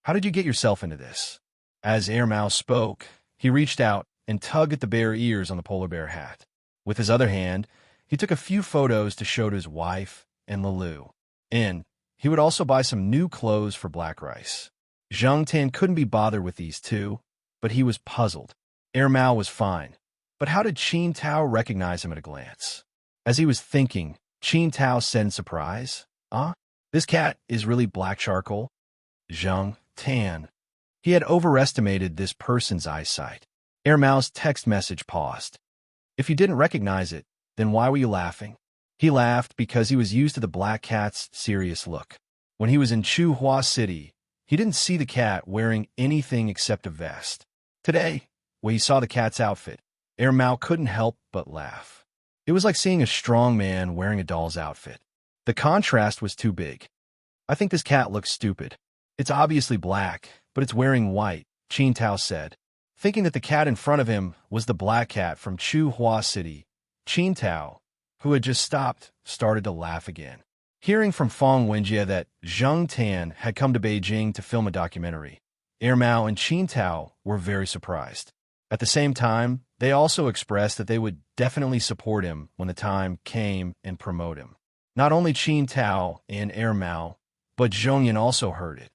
how did you get yourself into this? As Air Mao spoke, he reached out and tugged at the bare ears on the polar bear hat. With his other hand, he took a few photos to show to his wife and Lulu. And he would also buy some new clothes for Black Rice. Zhang Tan couldn't be bothered with these two, but he was puzzled. Air Mao was fine, but how did Qin Tao recognize him at a glance? As he was thinking, Qin Tao said in surprise, This cat is really black charcoal? Zhang Tan. He had overestimated this person's eyesight. Air Mao's text message paused. If you didn't recognize it, then why were you laughing? He laughed because he was used to the black cat's serious look. When he was in Chuhua City, he didn't see the cat wearing anything except a vest. Today, when he saw the cat's outfit, Air Mao couldn't help but laugh. It was like seeing a strong man wearing a doll's outfit. The contrast was too big. I think this cat looks stupid. It's obviously black, but it's wearing white, Qin Tao said. Thinking that the cat in front of him was the black cat from Chuhua City, Qin Tao, who had just stopped, started to laugh again. Hearing from Fong Wenjie that Zhang Tan had come to Beijing to film a documentary, Air Mao and Qin Tao were very surprised. At the same time, they also expressed that they would definitely support him when the time came and promote him. Not only Qin Tao and Air Mao, but Zhongyan also heard it.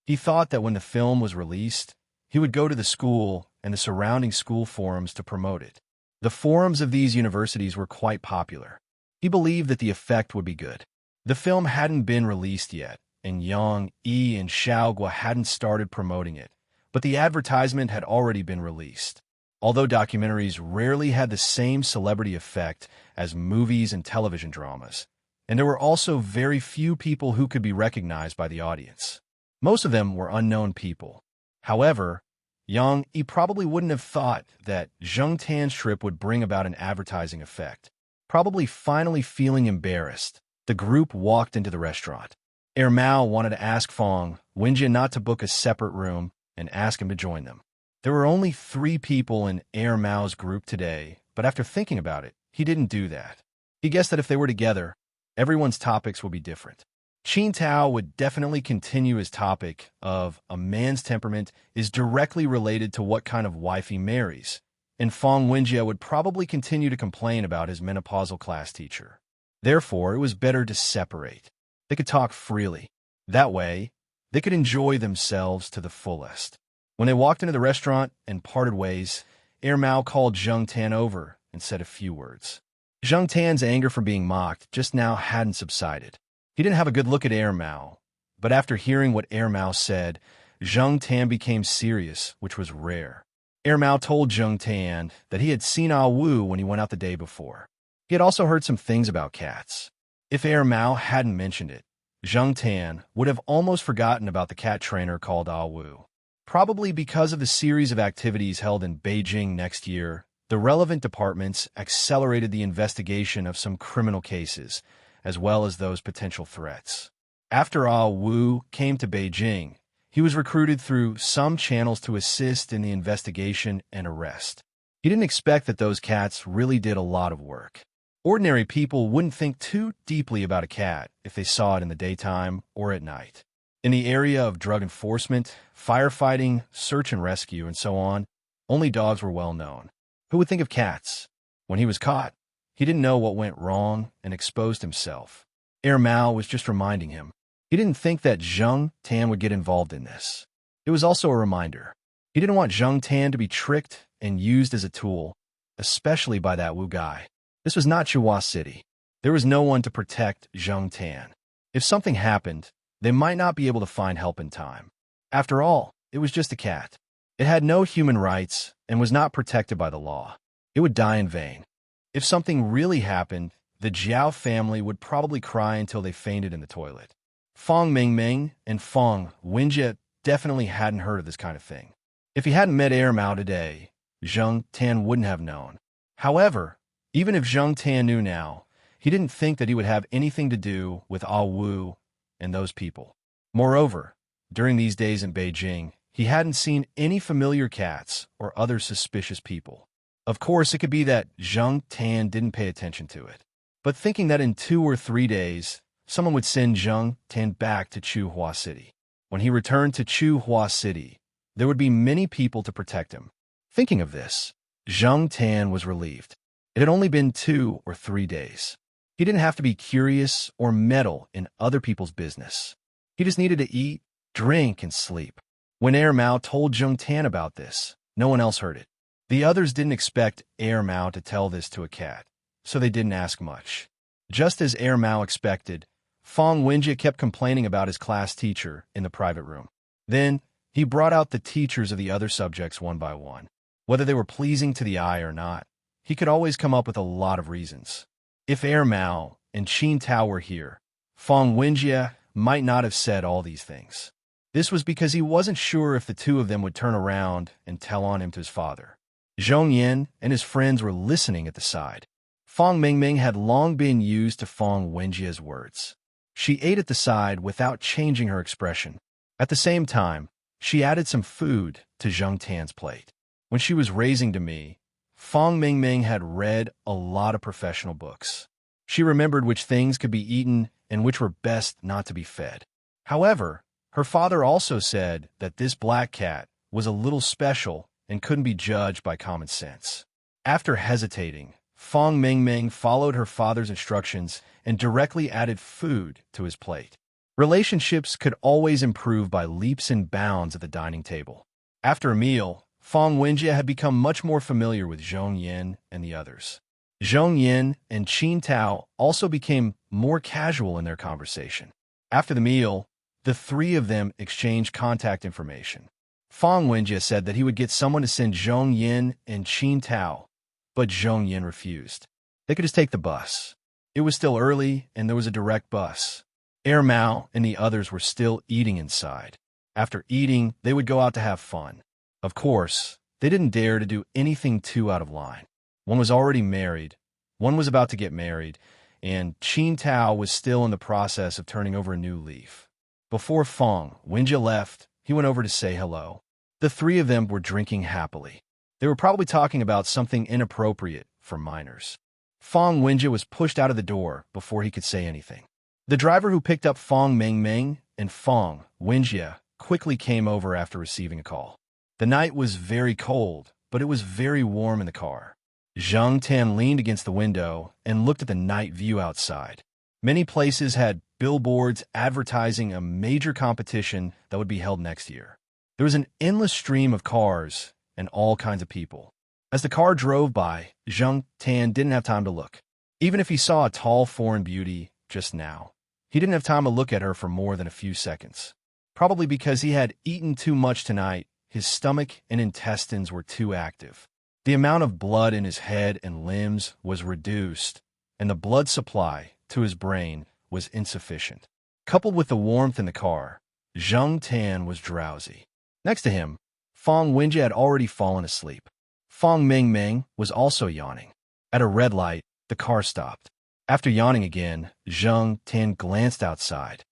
He thought that when the film was released, he would go to the school and the surrounding school forums to promote it. The forums of these universities were quite popular. He believed that the effect would be good. The film hadn't been released yet, and Yang Yi and Xiaogua hadn't started promoting it, but the advertisement had already been released. Although documentaries rarely had the same celebrity effect as movies and television dramas, and there were also very few people who could be recognized by the audience. Most of them were unknown people. However, Yang Yi probably wouldn't have thought that Zhang Tan's trip would bring about an advertising effect. Probably finally feeling embarrassed, the group walked into the restaurant. Air Mao wanted to ask Fong Wenjie not to book a separate room and ask him to join them. There were only 3 people in Air Mao's group today, but after thinking about it, he didn't do that. He guessed that if they were together, everyone's topics would be different. Qin Tao would definitely continue his topic of a man's temperament is directly related to what kind of wife he marries, and Fong Wenjie would probably continue to complain about his menopausal class teacher. Therefore, it was better to separate. They could talk freely. That way, they could enjoy themselves to the fullest. When they walked into the restaurant and parted ways, Air Mao called Zhang Tan over and said a few words. Zhang Tan's anger for being mocked just now hadn't subsided. He didn't have a good look at Air Mao, but after hearing what Air Mao said, Zhang Tan became serious, which was rare. Air Mao told Zhang Tan that he had seen Ah Wu when he went out the day before. He had also heard some things about cats. If Air Mao hadn't mentioned it, Zhang Tan would have almost forgotten about the cat trainer called Ah Wu. Probably because of the series of activities held in Beijing next year, the relevant departments accelerated the investigation of some criminal cases, as well as those potential threats. After Ah Wu came to Beijing, he was recruited through some channels to assist in the investigation and arrest. He didn't expect that those cats really did a lot of work. Ordinary people wouldn't think too deeply about a cat if they saw it in the daytime or at night. In the area of drug enforcement, firefighting, search and rescue, and so on, only dogs were well known. Who would think of cats? When he was caught, he didn't know what went wrong and exposed himself. Air Mao was just reminding him. He didn't think that Zhang Tan would get involved in this. It was also a reminder. He didn't want Zhang Tan to be tricked and used as a tool, especially by that Wu guy. This was not Chihua City. There was no one to protect Zheng Tan. If something happened, they might not be able to find help in time. After all, it was just a cat. It had no human rights and was not protected by the law. It would die in vain. If something really happened, the Jiao family would probably cry until they fainted in the toilet. Fong Mingming and Fong Wenjie definitely hadn't heard of this kind of thing. If he hadn't met Air Mao today, Zheng Tan wouldn't have known. However, even if Zheng Tan knew now, he didn't think that he would have anything to do with Ah Wu and those people. Moreover, during these days in Beijing, he hadn't seen any familiar cats or other suspicious people. Of course, it could be that Zheng Tan didn't pay attention to it. But thinking that in 2 or 3 days, someone would send Zheng Tan back to Chihua City. When he returned to Chihua City, there would be many people to protect him. Thinking of this, Zheng Tan was relieved. It had only been 2 or 3 days. He didn't have to be curious or meddle in other people's business. He just needed to eat, drink, and sleep. When Air Mao told Zheng Tan about this, no one else heard it. The others didn't expect Air Mao to tell this to a cat, so they didn't ask much. Just as Air Mao expected, Fong Wenjie kept complaining about his class teacher in the private room. Then, he brought out the teachers of the other subjects one by one. Whether they were pleasing to the eye or not, he could always come up with a lot of reasons. If Air Mao and Qin Tao were here, Fong Wenjie might not have said all these things. This was because he wasn't sure if the two of them would turn around and tell on him to his father. Zhong Yin and his friends were listening at the side. Fong Mingming had long been used to Fong Wenjie's words. She ate at the side without changing her expression. At the same time, she added some food to Zheng Tan's plate. When she was raising to me, Fong Mingming had read a lot of professional books. She remembered which things could be eaten and which were best not to be fed. However, her father also said that this black cat was a little special and couldn't be judged by common sense. After hesitating, Fong Mingming followed her father's instructions and directly added food to his plate. Relationships could always improve by leaps and bounds at the dining table. After a meal, Fong Wenjie had become much more familiar with Zhong Yin and the others. Zhong Yin and Qin Tao also became more casual in their conversation. After the meal, the 3 of them exchanged contact information. Fong Wenjie said that he would get someone to send Zhong Yin and Qin Tao, but Zhong Yin refused. They could just take the bus. It was still early, and there was a direct bus. Air Mao and the others were still eating inside. After eating, they would go out to have fun. Of course, they didn't dare to do anything too out of line. One was already married, one was about to get married, and Qin Tao was still in the process of turning over a new leaf. Before Fong Wenjie left, he went over to say hello. The 3 of them were drinking happily. They were probably talking about something inappropriate for minors. Fong Wenjie was pushed out of the door before he could say anything. The driver who picked up Fong Mingming and Fong Wenjie quickly came over after receiving a call. The night was very cold, but it was very warm in the car. Zheng Tan leaned against the window and looked at the night view outside. Many places had billboards advertising a major competition that would be held next year. There was an endless stream of cars and all kinds of people. As the car drove by, Zheng Tan didn't have time to look. Even if he saw a tall foreign beauty just now, he didn't have time to look at her for more than a few seconds. Probably because he had eaten too much tonight, his stomach and intestines were too active. The amount of blood in his head and limbs was reduced, and the blood supply to his brain was insufficient. Coupled with the warmth in the car, Zheng Tan was drowsy. Next to him, Fong Wenjie had already fallen asleep. Fong Mingming was also yawning. At a red light, the car stopped. After yawning again, Zheng Tan glanced outside.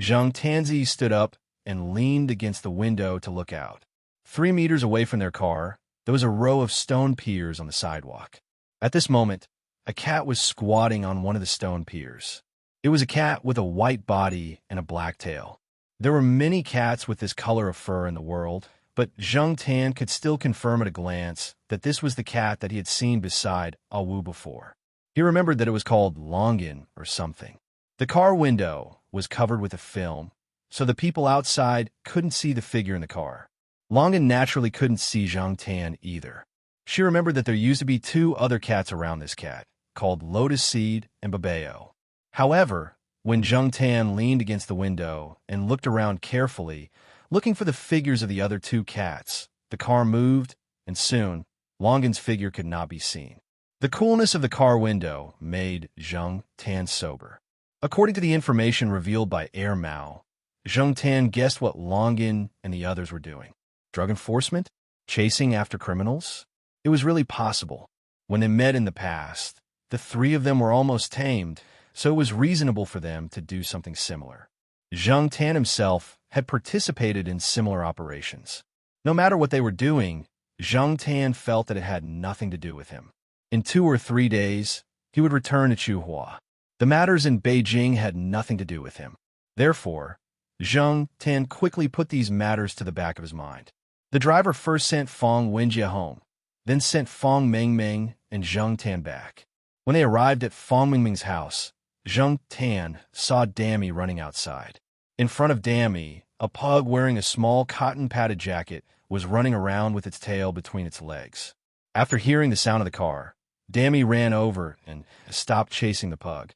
Zheng Tanzi stood up and leaned against the window to look out. 3 meters away from their car, there was a row of stone piers on the sidewalk. At this moment, a cat was squatting on one of the stone piers. It was a cat with a white body and a black tail. There were many cats with this color of fur in the world, but Zheng Tan could still confirm at a glance that this was the cat that he had seen beside Ah Wu before. He remembered that it was called Longin or something. The car window was covered with a film, so the people outside couldn't see the figure in the car. Longin naturally couldn't see Zheng Tan either. She remembered that there used to be two other cats around this cat, called Lotus Seed and Babeo. However, when Jung Tan leaned against the window and looked around carefully, looking for the figures of the other two cats, the car moved, and soon, Longin's figure could not be seen. The coolness of the car window made Jung Tan sober. According to the information revealed by Air Mao, Jung Tan guessed what Longin and the others were doing. Drug enforcement? Chasing after criminals? It was really possible. When they met in the past, the three of them were almost tamed, so it was reasonable for them to do something similar. Jung Tan himself had participated in similar operations. No matter what they were doing, Jung Tan felt that it had nothing to do with him. In 2 or 3 days, he would return to Chuhua. The matters in Beijing had nothing to do with him. Therefore, Jung Tan quickly put these matters to the back of his mind. The driver first sent Fong Wenjie home, then sent Fong Mingming and Jung Tan back. When they arrived at Fong Mingming's house, Jung Tan saw Dammy running outside. In front of Dammy, a pug wearing a small cotton-padded jacket was running around with its tail between its legs. After hearing the sound of the car, Dammy ran over and stopped chasing the pug.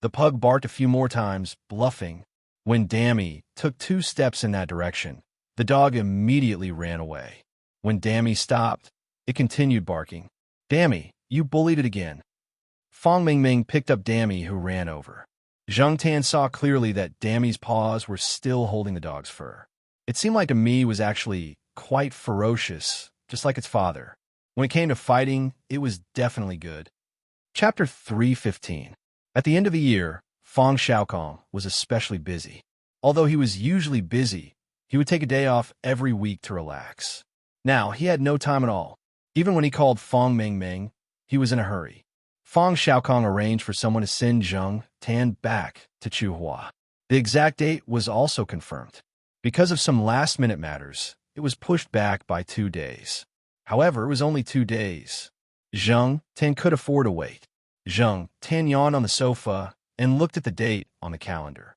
The pug barked a few more times, bluffing. When Dammy took 2 steps in that direction, the dog immediately ran away. When Dammy stopped, it continued barking. "Dammy, you bullied it again." Fong Mingming picked up Dammy, who ran over. Jung Tan saw clearly that Dammy's paws were still holding the dog's fur. It seemed like Dammy was actually quite ferocious, just like its father. When it came to fighting, it was definitely good. Chapter 315. At the end of the year, Fong Xiaokong was especially busy. Although he was usually busy, he would take a day off every week to relax. Now, he had no time at all. Even when he called Fong Mingming, he was in a hurry. Fong Xiaokong arranged for someone to send Jung Tan back to Chuhua. The exact date was also confirmed. Because of some last-minute matters, it was pushed back by 2 days. However, it was only 2 days. Jung Tan could afford to wait. Jung Tan yawned on the sofa and looked at the date on the calendar.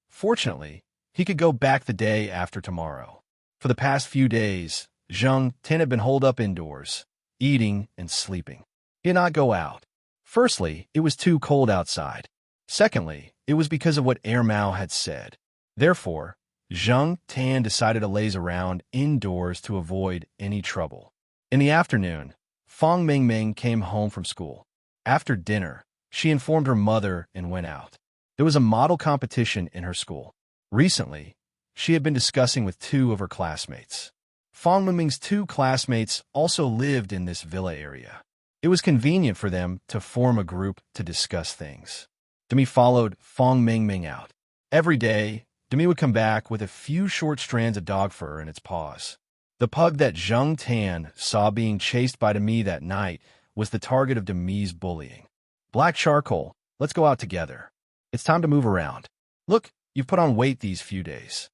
Fortunately, he could go back the day after tomorrow. For the past few days, Jung Tan had been holed up indoors, eating and sleeping. He did not go out. Firstly, it was too cold outside. Secondly, it was because of what Air Mao had said. Therefore, Jung Tan decided to laze around indoors to avoid any trouble. In the afternoon, Fong Mingming came home from school. After dinner, she informed her mother and went out. There was a model competition in her school. Recently, she had been discussing with 2 of her classmates. Fong Mingming's 2 classmates also lived in this villa area. It was convenient for them to form a group to discuss things. Demi followed Fong Mingming out. Every day, Demi would come back with a few short strands of dog fur in its paws. The pug that Jung Tan saw being chased by Demi that night was the target of Demi's bullying. "Black charcoal, let's go out together. It's time to move around. Look, you've put on weight these few days."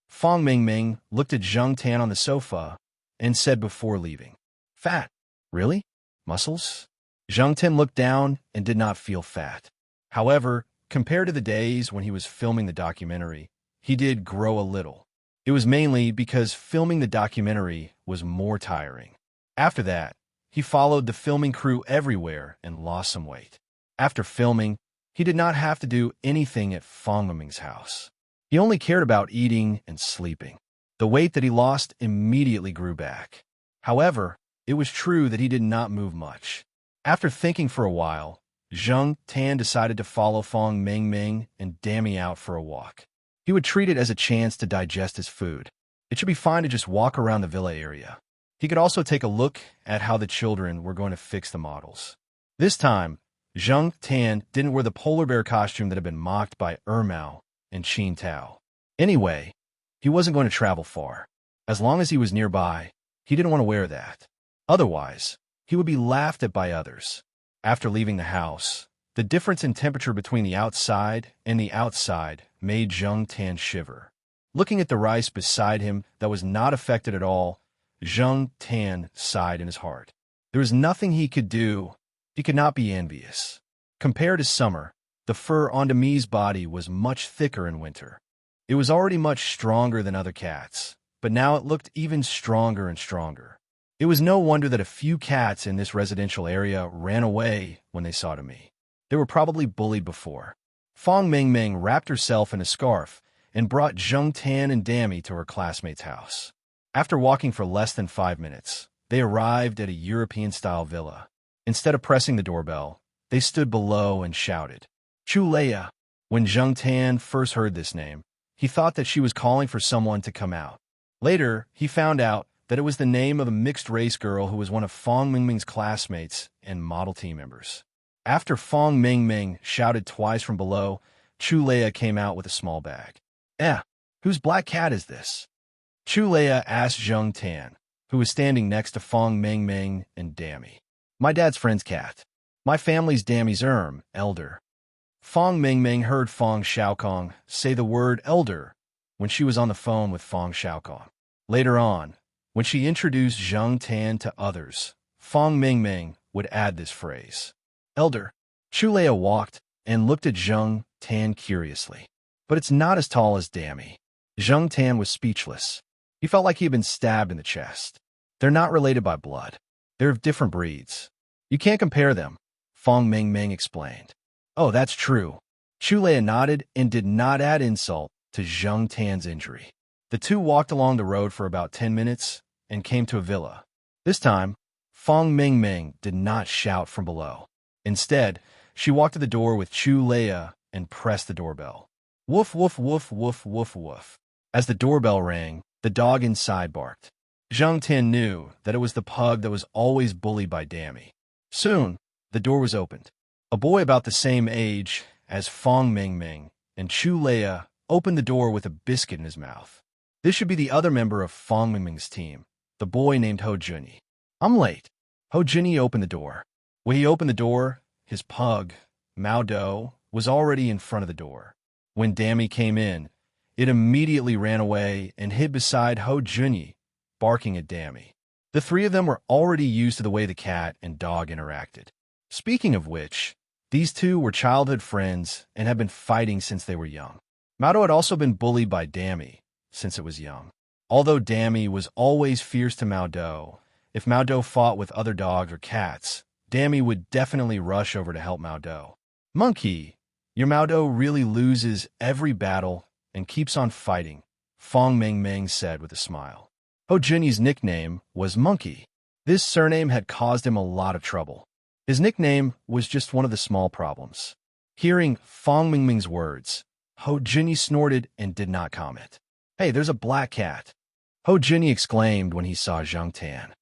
Fong Mingming looked at Jung Tan on the sofa and said before leaving, "Fat? Really? Muscles?" Jung Tan looked down and did not feel fat. However, compared to the days when he was filming the documentary, he did grow a little. It was mainly because filming the documentary was more tiring. After that, he followed the filming crew everywhere and lost some weight. After filming, he did not have to do anything at Fong Mingming's house. He only cared about eating and sleeping. The weight that he lost immediately grew back. However, it was true that he did not move much. After thinking for a while, Jung Tan decided to follow Fong Mingming and Dammy out for a walk. He would treat it as a chance to digest his food. It should be fine to just walk around the villa area. He could also take a look at how the children were going to fix the models. This time, Jung Tan didn't wear the polar bear costume that had been mocked by Ermao and Qin Tao. Anyway, he wasn't going to travel far. As long as he was nearby, he didn't want to wear that. Otherwise, he would be laughed at by others. After leaving the house, the difference in temperature between the outside and the outside made Jung Tan shiver. Looking at the rice beside him that was not affected at all, Jung Tan sighed in his heart. There was nothing he could do. He could not be envious. Compared to summer, the fur on Demi's body was much thicker in winter. It was already much stronger than other cats, but now it looked even stronger and stronger. It was no wonder that a few cats in this residential area ran away when they saw me. They were probably bullied before. Fong Mingming wrapped herself in a scarf and brought Zheng Tan and Dammy to her classmate's house. After walking for less than 5 minutes, they arrived at a European-style villa. Instead of pressing the doorbell, they stood below and shouted, "Chu Leia!" When Zheng Tan first heard this name, he thought that she was calling for someone to come out. Later, he found out that it was the name of a mixed-race girl who was one of Fong Mingming's classmates and model team members. After Fong Mingming shouted twice from below, Chu Leia came out with a small bag. Whose black cat is this?" Chu Leia asked Zheng Tan, who was standing next to Fong Mingming and Dammy. "My dad's friend's cat. My family's Dammy's elder." Fong Mingming heard Fong Xiaokong say the word elder when she was on the phone with Fong Xiaokong. Later on, when she introduced Zheng Tan to others, Fong Mingming would add this phrase, "elder." Chu Leia walked and looked at Zheng Tan curiously. "But it's not as tall as Dammy." Zheng Tan was speechless. He felt like he had been stabbed in the chest. "They're not related by blood. They're of different breeds. You can't compare them," Fong Mingming explained. "Oh, that's true." Chu Leia nodded and did not add insult to Zheng Tan's injury. The two walked along the road for about 10 minutes and came to a villa. This time, Fong Mingming did not shout from below. Instead, she walked to the door with Chu Leia and pressed the doorbell. Woof, woof, woof, woof, woof, woof. As the doorbell rang, the dog inside barked. Zheng Tan knew that it was the pug that was always bullied by Dammy. Soon, the door was opened. A boy about the same age as Fong Mingming and Chu Leia opened the door with a biscuit in his mouth. This should be the other member of Fong Mingming's team, the boy named Ho Junyi. "I'm late." Ho Junyi opened the door. When he opened the door, his pug, Mao Do, was already in front of the door. When Dammy came in, it immediately ran away and hid beside Ho Junyi, barking at Dammy. The three of them were already used to the way the cat and dog interacted. Speaking of which, these two were childhood friends and had been fighting since they were young. Mao Do had also been bullied by Dammy since it was young. Although Dammy was always fierce to Mao Do, if Mao Do fought with other dogs or cats, Dammy would definitely rush over to help Mao Do. "Monkey, your Mao Do really loses every battle and keeps on fighting," Fong Mingming said with a smile. Ho Junyi's nickname was Monkey. This surname had caused him a lot of trouble. His nickname was just one of the small problems. Hearing Fong Mingming's words, Ho Junyi snorted and did not comment. "Hey, there's a black cat," Ho Junyi exclaimed when he saw Zheng Tan.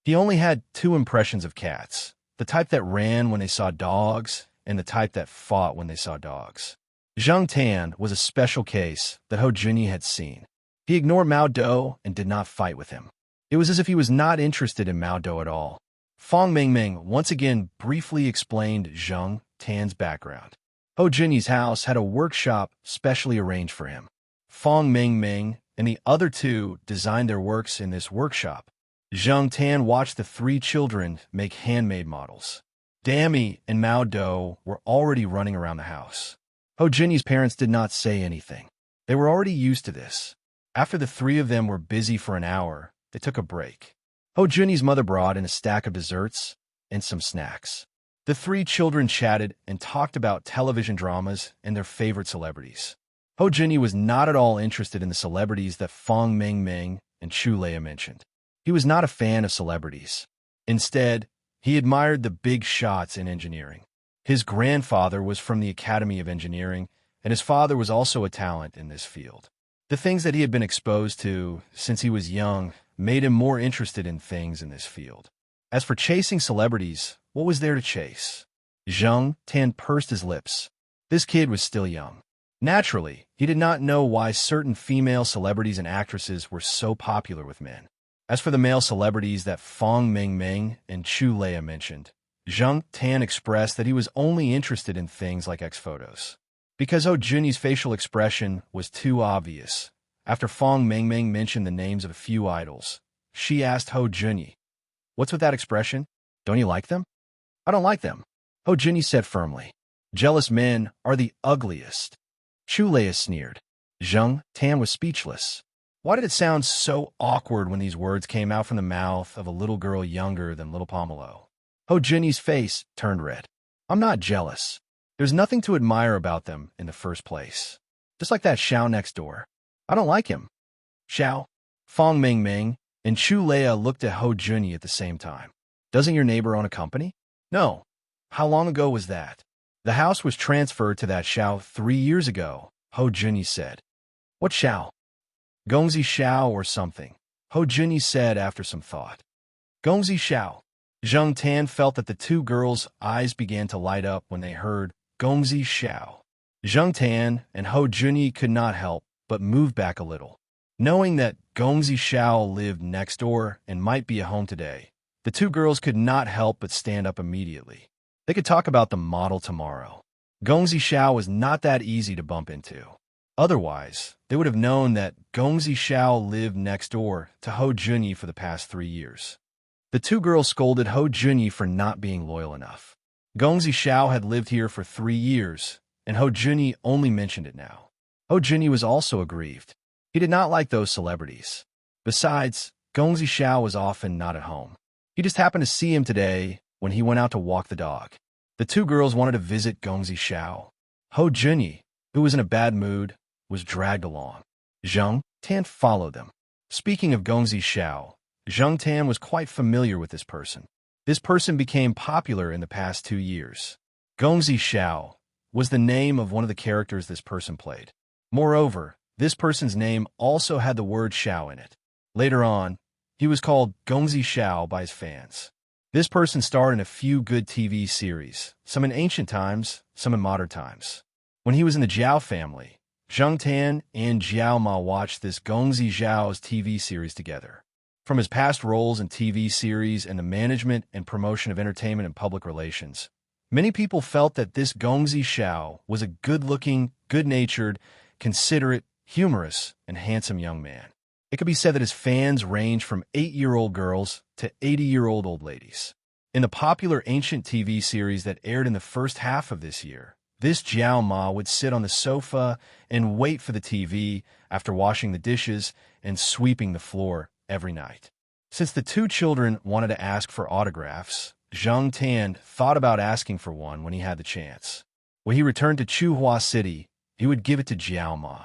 He only had 2 impressions of cats, the type that ran when they saw dogs and the type that fought when they saw dogs. Zheng Tan was a special case that Ho Junyi had seen. He ignored Mao Do and did not fight with him. It was as if he was not interested in Mao Do at all. Fong Mingming once again briefly explained Zheng Tan's background. Ho Junyi's house had a workshop specially arranged for him. Fong Mingming and the other two designed their works in this workshop. Zheng Tan watched the 3 children make handmade models. Dammy and Mao Do were already running around the house. Ho Junyi's parents did not say anything. They were already used to this. After the 3 of them were busy for an hour, they took a break. Ho Junyi's mother brought in a stack of desserts and some snacks. The 3 children chatted and talked about television dramas and their favorite celebrities. Ho Junyi was not at all interested in the celebrities that Fong Mingming and Chu Leia mentioned. He was not a fan of celebrities. Instead, he admired the big shots in engineering. His grandfather was from the Academy of Engineering, and his father was also a talent in this field. The things that he had been exposed to since he was young made him more interested in things in this field. As for chasing celebrities, what was there to chase? Zheng Tan pursed his lips. This kid was still young. Naturally, he did not know why certain female celebrities and actresses were so popular with men. As for the male celebrities that Fong Mingming and Chu Leia mentioned, Zheng Tan expressed that he was only interested in things like X-photos. Because Ho Junyi's facial expression was too obvious, after Fong Mingming mentioned the names of a few idols, she asked Ho Junyi, "What's with that expression? Don't you like them?" "I don't like them," Ho Junyi said firmly. "Jealous men are the ugliest." Chu Leia sneered. Zheng Tan was speechless. Why did it sound so awkward when these words came out from the mouth of a little girl younger than little Pomelo? Ho Junyi's face turned red. I'm not jealous. There's nothing to admire about them in the first place. Just like that Xiao next door. I don't like him. Xiao, Fong Mingming, and Chu Leia looked at Ho Junyi at the same time. Doesn't your neighbor own a company? No. How long ago was that? The house was transferred to that Xiao 3 years ago, Ho Junyi said. What Xiao? Gongzi Xiao or something, Ho Junyi said after some thought. Gongzi Xiao. Zheng Tan felt that the two girls' eyes began to light up when they heard Gongzi Xiao. Zheng Tan and Ho Junyi could not help but move back a little. Knowing that Gongzi Xiao lived next door and might be at home today, the two girls could not help but stand up immediately. They could talk about the model tomorrow. Gongzi Xiao was not that easy to bump into. Otherwise, they would have known that Gongzi Xiao lived next door to Ho Junyi for the past 3 years. The two girls scolded Ho Junyi for not being loyal enough. Gongzi Xiao had lived here for 3 years, and Ho Junyi only mentioned it now. Ho Junyi was also aggrieved. He did not like those celebrities. Besides, Gongzi Xiao was often not at home. He just happened to see him today when he went out to walk the dog. The two girls wanted to visit Gongzi Xiao. Ho Junyi, who was in a bad mood, was dragged along. Zheng Tan followed them. Speaking of Gongzi Xiao, Zheng Tan was quite familiar with this person. This person became popular in the past 2 years. Gongzi Xiao was the name of one of the characters this person played. Moreover, this person's name also had the word Xiao in it. Later on, he was called Gongzi Xiao by his fans. This person starred in a few good TV series, some in ancient times, some in modern times. When he was in the Zhao family, Zheng Tan and Jiao Ma watched this Gongzi Zhao's TV series together. From his past roles in TV series and the management and promotion of entertainment and public relations, many people felt that this Gongzi Xiao was a good-looking, good-natured, considerate, humorous, and handsome young man. It could be said that his fans range from 8-year-old girls to 80-year-old old ladies. In the popular ancient TV series that aired in the first half of this year, this Jiao Ma would sit on the sofa and wait for the TV after washing the dishes and sweeping the floor every night. Since the two children wanted to ask for autographs, Zheng Tan thought about asking for one when he had the chance. When he returned to Chuhua City, he would give it to Jiao Ma.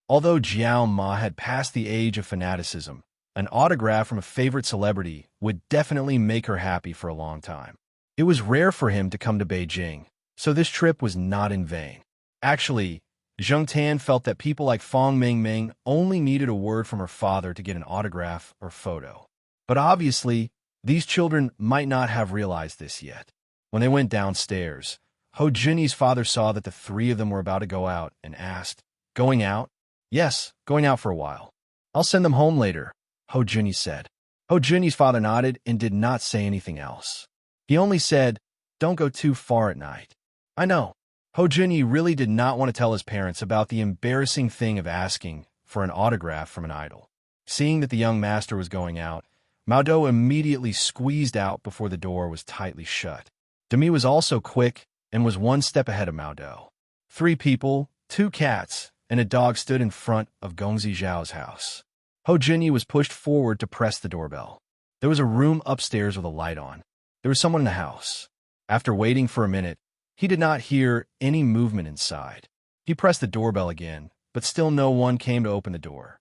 Although Jiao Ma had passed the age of fanaticism, an autograph from a favorite celebrity would definitely make her happy for a long time. It was rare for him to come to Beijing, so this trip was not in vain. Actually, Zheng Tan felt that people like Fong Mingming only needed a word from her father to get an autograph or photo. But obviously, these children might not have realized this yet. When they went downstairs, Ho Junyi's father saw that the three of them were about to go out and asked, "Going out?" "Yes, going out for a while. I'll send them home later," Ho Junyi said. Ho Junyi's father nodded and did not say anything else. He only said, "Don't go too far at night." I know. Ho Junyi really did not want to tell his parents about the embarrassing thing of asking for an autograph from an idol. Seeing that the young master was going out, Mao Dou immediately squeezed out before the door was tightly shut. Demi was also quick and was one step ahead of Mao Dou. 3 people, 2 cats, and a dog stood in front of Gongzi Zhao's house. Ho Junyi was pushed forward to press the doorbell. There was a room upstairs with a light on. There was someone in the house. After waiting for a minute, he did not hear any movement inside. He pressed the doorbell again, but still no one came to open the door.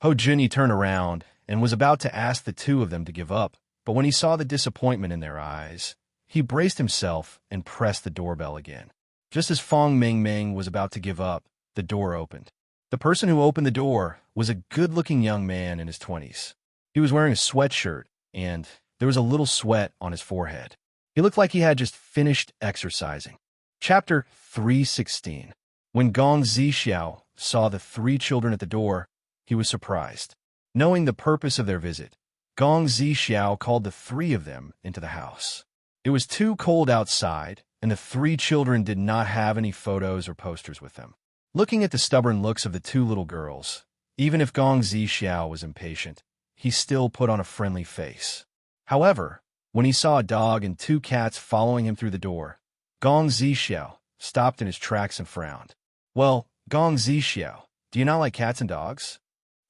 Ho Junyi turned around and was about to ask the two of them to give up, but when he saw the disappointment in their eyes, he braced himself and pressed the doorbell again. Just as Fong Mingming was about to give up, the door opened. The person who opened the door was a good-looking young man in his 20s. He was wearing a sweatshirt, and there was a little sweat on his forehead. He looked like he had just finished exercising. Chapter 316. When Gong Zixiao saw the 3 children at the door, he was surprised. Knowing the purpose of their visit, Gong Zixiao called the 3 of them into the house. It was too cold outside, and the 3 children did not have any photos or posters with them. Looking at the stubborn looks of the 2 little girls, even if Gong Zixiao was impatient, he still put on a friendly face. However, when he saw a dog and 2 cats following him through the door, Gong Zixiao stopped in his tracks and frowned. "Well, Gong Zixiao, do you not like cats and dogs?"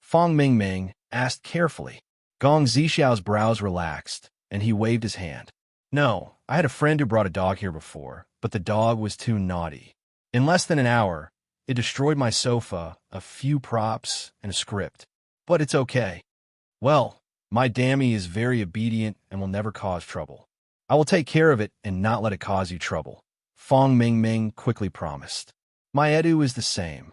Fong Mingming asked carefully. Gong Zixiao's brows relaxed, and he waved his hand. No, I had a friend who brought a dog here before, but the dog was too naughty. In less than an hour, it destroyed my sofa, a few props, and a script. But it's okay. Well, my Dammy is very obedient and will never cause trouble. I will take care of it and not let it cause you trouble, Fong Mingming quickly promised. My Edu is the same.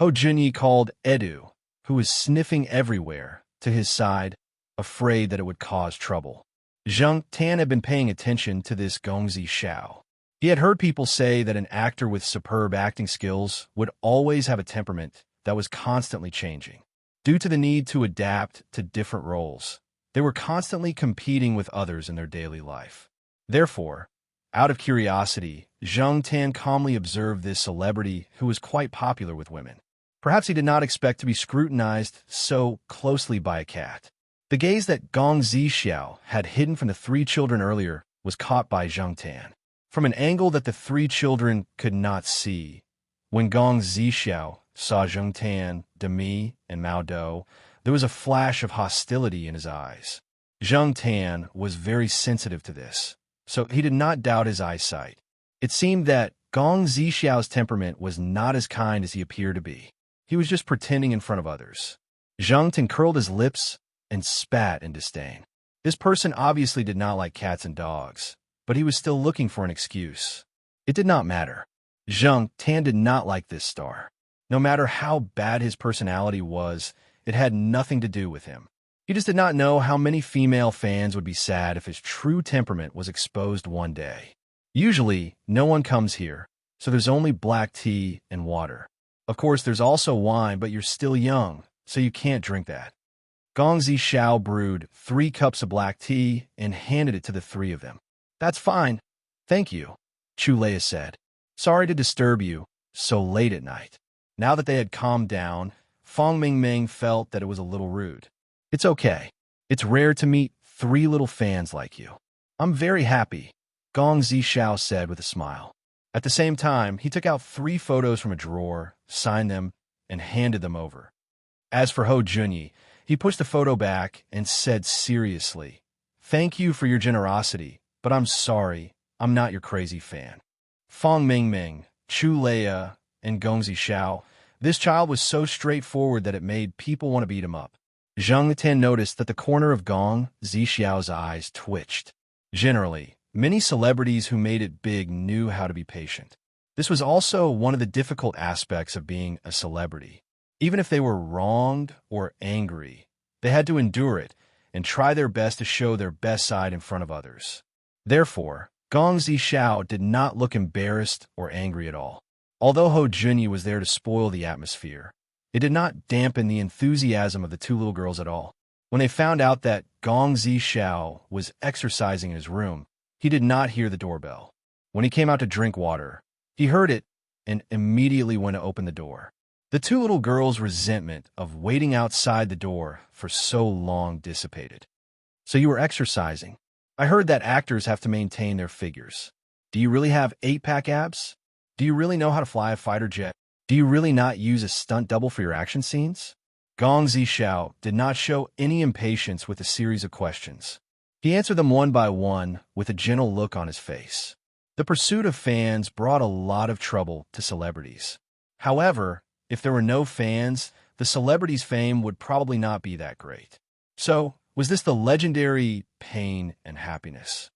Ho Junyi called Edu, who was sniffing everywhere, to his side, afraid that it would cause trouble. Zheng Tan had been paying attention to this Gong Zixiao. He had heard people say that an actor with superb acting skills would always have a temperament that was constantly changing. Due to the need to adapt to different roles, they were constantly competing with others in their daily life. Therefore, out of curiosity, Zheng Tan calmly observed this celebrity who was quite popular with women. Perhaps he did not expect to be scrutinized so closely by a cat. The gaze that Gong Zixiao had hidden from the three children earlier was caught by Zheng Tan. From an angle that the three children could not see, when Gong Zixiao saw Zheng Tan, Demi, and Mao Dou, there was a flash of hostility in his eyes. Zheng Tan was very sensitive to this, so he did not doubt his eyesight. It seemed that Gong Zixiao's temperament was not as kind as he appeared to be. He was just pretending in front of others. Zheng Tan curled his lips and spat in disdain. This person obviously did not like cats and dogs, but he was still looking for an excuse. It did not matter. Zheng Tan did not like this star. No matter how bad his personality was, it had nothing to do with him. He just did not know how many female fans would be sad if his true temperament was exposed one day. Usually, no one comes here, so there's only black tea and water. Of course, there's also wine, but you're still young, so you can't drink that. Gong Zixiao brewed 3 cups of black tea and handed it to the 3 of them. That's fine. Thank you, Chu Leia said. Sorry to disturb you so late at night. Now that they had calmed down, Fong Mingming felt that it was a little rude. It's okay. It's rare to meet 3 little fans like you. I'm very happy, Gong Zixiao said with a smile. At the same time, he took out 3 photos from a drawer, signed them, and handed them over. As for Ho Junyi, he pushed the photo back and said seriously, Thank you for your generosity, but I'm sorry, I'm not your crazy fan. Fong Mingming, Chu Leia, and Gong Zixiao, this child was so straightforward that it made people want to beat him up. Zheng Tan noticed that the corner of Gong Zixiao's eyes twitched. Generally, many celebrities who made it big knew how to be patient. This was also one of the difficult aspects of being a celebrity. Even if they were wronged or angry, they had to endure it and try their best to show their best side in front of others. Therefore, Gong Zixiao did not look embarrassed or angry at all. Although Ho Junyi was there to spoil the atmosphere, it did not dampen the enthusiasm of the 2 little girls at all. When they found out that Gong Zixiao was exercising in his room, he did not hear the doorbell. When he came out to drink water, he heard it and immediately went to open the door. The 2 little girls' resentment of waiting outside the door for so long dissipated. So you were exercising. I heard that actors have to maintain their figures. Do you really have 8-pack abs? Do you really know how to fly a fighter jet? Do you really not use a stunt double for your action scenes? Gong Zixiao did not show any impatience with a series of questions. He answered them one by one with a gentle look on his face. The pursuit of fans brought a lot of trouble to celebrities. However, if there were no fans, the celebrity's fame would probably not be that great. So, was this the legendary pain and happiness?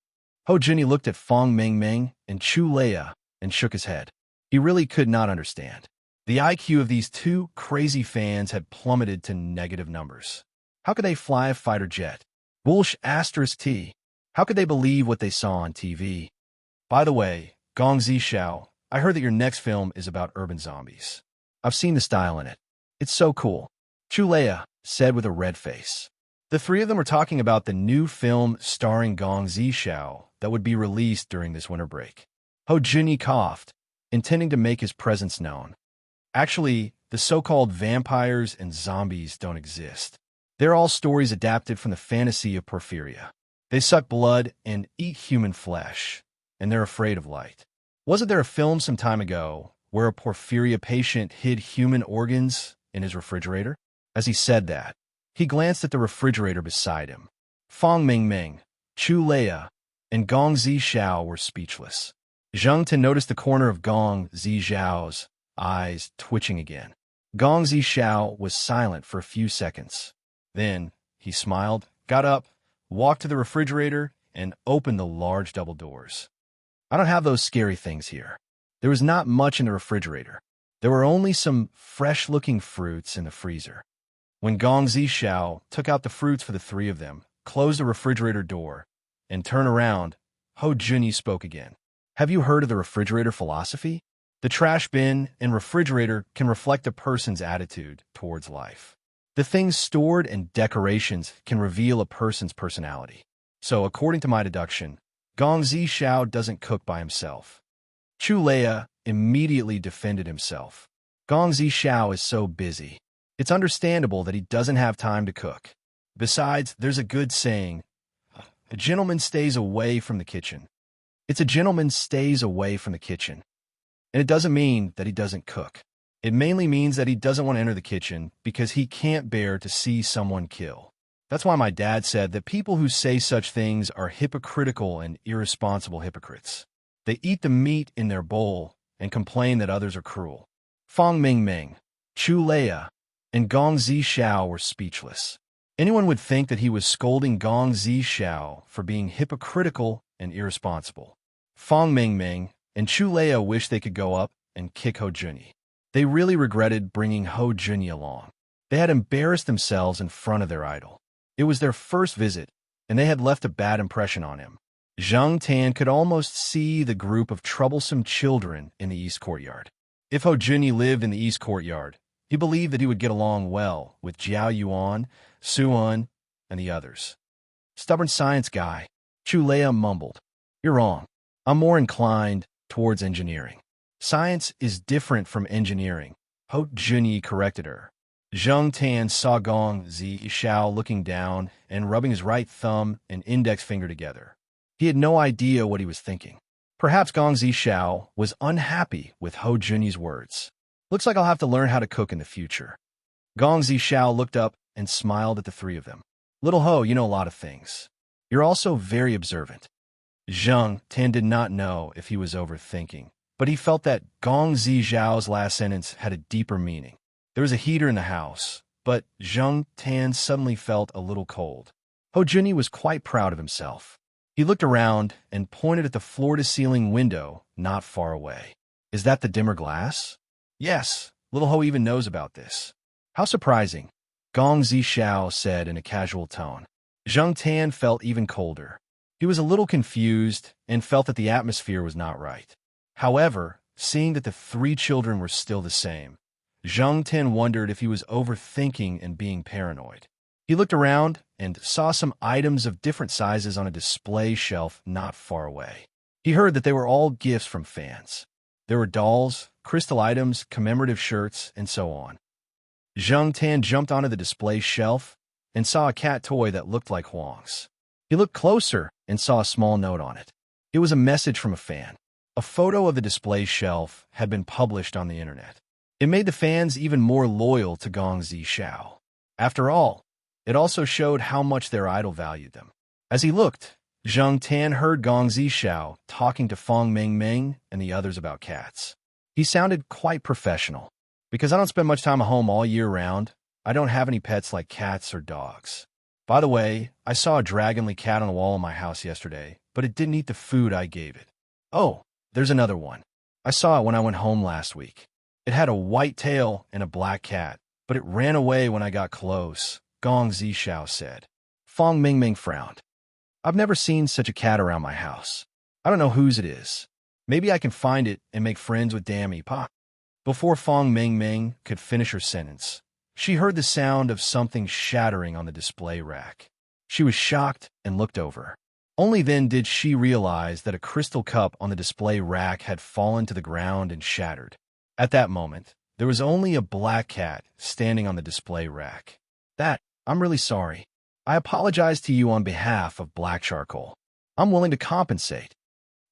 Ho Junyi looked at Fong Mingming and Chu Leia and shook his head. He really could not understand. The IQ of these 2 crazy fans had plummeted to negative numbers. How could they fly a fighter jet? T. How could they believe what they saw on TV? By the way, Gong Zixiao, I heard that your next film is about urban zombies. I've seen the style in it. It's so cool, Chu Leia said with a red face. The 3 of them were talking about the new film starring Gong Zixiao that would be released during this winter break. Ho Junyi coughed, intending to make his presence known. Actually, the so-called vampires and zombies don't exist. They're all stories adapted from the fantasy of Porphyria. They suck blood and eat human flesh, and they're afraid of light. Wasn't there a film some time ago where a Porphyria patient hid human organs in his refrigerator? As he said that, he glanced at the refrigerator beside him. Fong Mingming, Chu Leia, and Gong Zishao were speechless. Zheng Tan noticed the corner of Gong Zishao's eyes twitching again. Gong Zishao was silent for a few seconds. Then, he smiled, got up, walked to the refrigerator, and opened the large double doors. I don't have those scary things here. There was not much in the refrigerator. There were only some fresh-looking fruits in the freezer. When Gong Zishao took out the fruits for the three of them, closed the refrigerator door, and turned around, Ho Junyi spoke again. Have you heard of the refrigerator philosophy? The trash bin and refrigerator can reflect a person's attitude towards life. The things stored and decorations can reveal a person's personality. So, according to my deduction, Gong Zishao doesn't cook by himself. Chu Leia immediately defended himself. Gong Zishao is so busy. It's understandable that he doesn't have time to cook. Besides, there's a good saying, a gentleman stays away from the kitchen. It's a gentleman stays away from the kitchen. And it doesn't mean that he doesn't cook. It mainly means that he doesn't want to enter the kitchen because he can't bear to see someone kill. That's why my dad said that people who say such things are hypocritical and irresponsible hypocrites. They eat the meat in their bowl and complain that others are cruel. Fong Mingming, Chu Leia, and Gong Zishao were speechless. Anyone would think that he was scolding Gong Zishao for being hypocritical and irresponsible. Fong Mingming and Chu Leia wished they could go up and kick Ho Junyi. They really regretted bringing Ho Junyi along. They had embarrassed themselves in front of their idol. It was their first visit, and they had left a bad impression on him. Zheng Tan could almost see the group of troublesome children in the East Courtyard. If Ho Junyi lived in the East Courtyard, he believed that he would get along well with Jiao Yuan, Suan, and the others. Stubborn science guy, Chu Leia mumbled. You're wrong. I'm more inclined towards engineering. Science is different from engineering, Ho Junyi corrected her. Zheng Tan saw Gong Zishao looking down and rubbing his right thumb and index finger together. He had no idea what he was thinking. Perhaps Gong Zishao was unhappy with Ho Junyi's words. Looks like I'll have to learn how to cook in the future. Gong Zishao looked up and smiled at the three of them. Little Ho, you know a lot of things. You're also very observant. Zheng Tan did not know if he was overthinking, but he felt that Gong Zishao's last sentence had a deeper meaning. There was a heater in the house, but Zheng Tan suddenly felt a little cold. Ho Junyi was quite proud of himself. He looked around and pointed at the floor-to-ceiling window not far away. Is that the dimmer glass? Yes, little Ho even knows about this. How surprising, Gong Zishao said in a casual tone. Zheng Tan felt even colder. He was a little confused and felt that the atmosphere was not right. However, seeing that the three children were still the same, Zheng Tan wondered if he was overthinking and being paranoid. He looked around and saw some items of different sizes on a display shelf not far away. He heard that they were all gifts from fans. There were dolls, crystal items, commemorative shirts, and so on. Zheng Tan jumped onto the display shelf and saw a cat toy that looked like Huang's. He looked closer and saw a small note on it. It was a message from a fan. A photo of the display shelf had been published on the internet. It made the fans even more loyal to Gong Zishao. After all, it also showed how much their idol valued them. As he looked, Zheng Tan heard Gong Zishao talking to Fong Mingming and the others about cats. He sounded quite professional. Because I don't spend much time at home all year round, I don't have any pets like cats or dogs. By the way, I saw a dragonly cat on the wall in my house yesterday, but it didn't eat the food I gave it. Oh, there's another one. I saw it when I went home last week. It had a white tail and a black cat, but it ran away when I got close, Gong Zishao said. Fong Mingming frowned. I've never seen such a cat around my house. I don't know whose it is. Maybe I can find it and make friends with Dammy Pa. Before Fong Mingming could finish her sentence, she heard the sound of something shattering on the display rack. She was shocked and looked over. Only then did she realize that a crystal cup on the display rack had fallen to the ground and shattered. At that moment, there was only a black cat standing on the display rack. I'm really sorry. I apologize to you on behalf of Black Charcoal. I'm willing to compensate.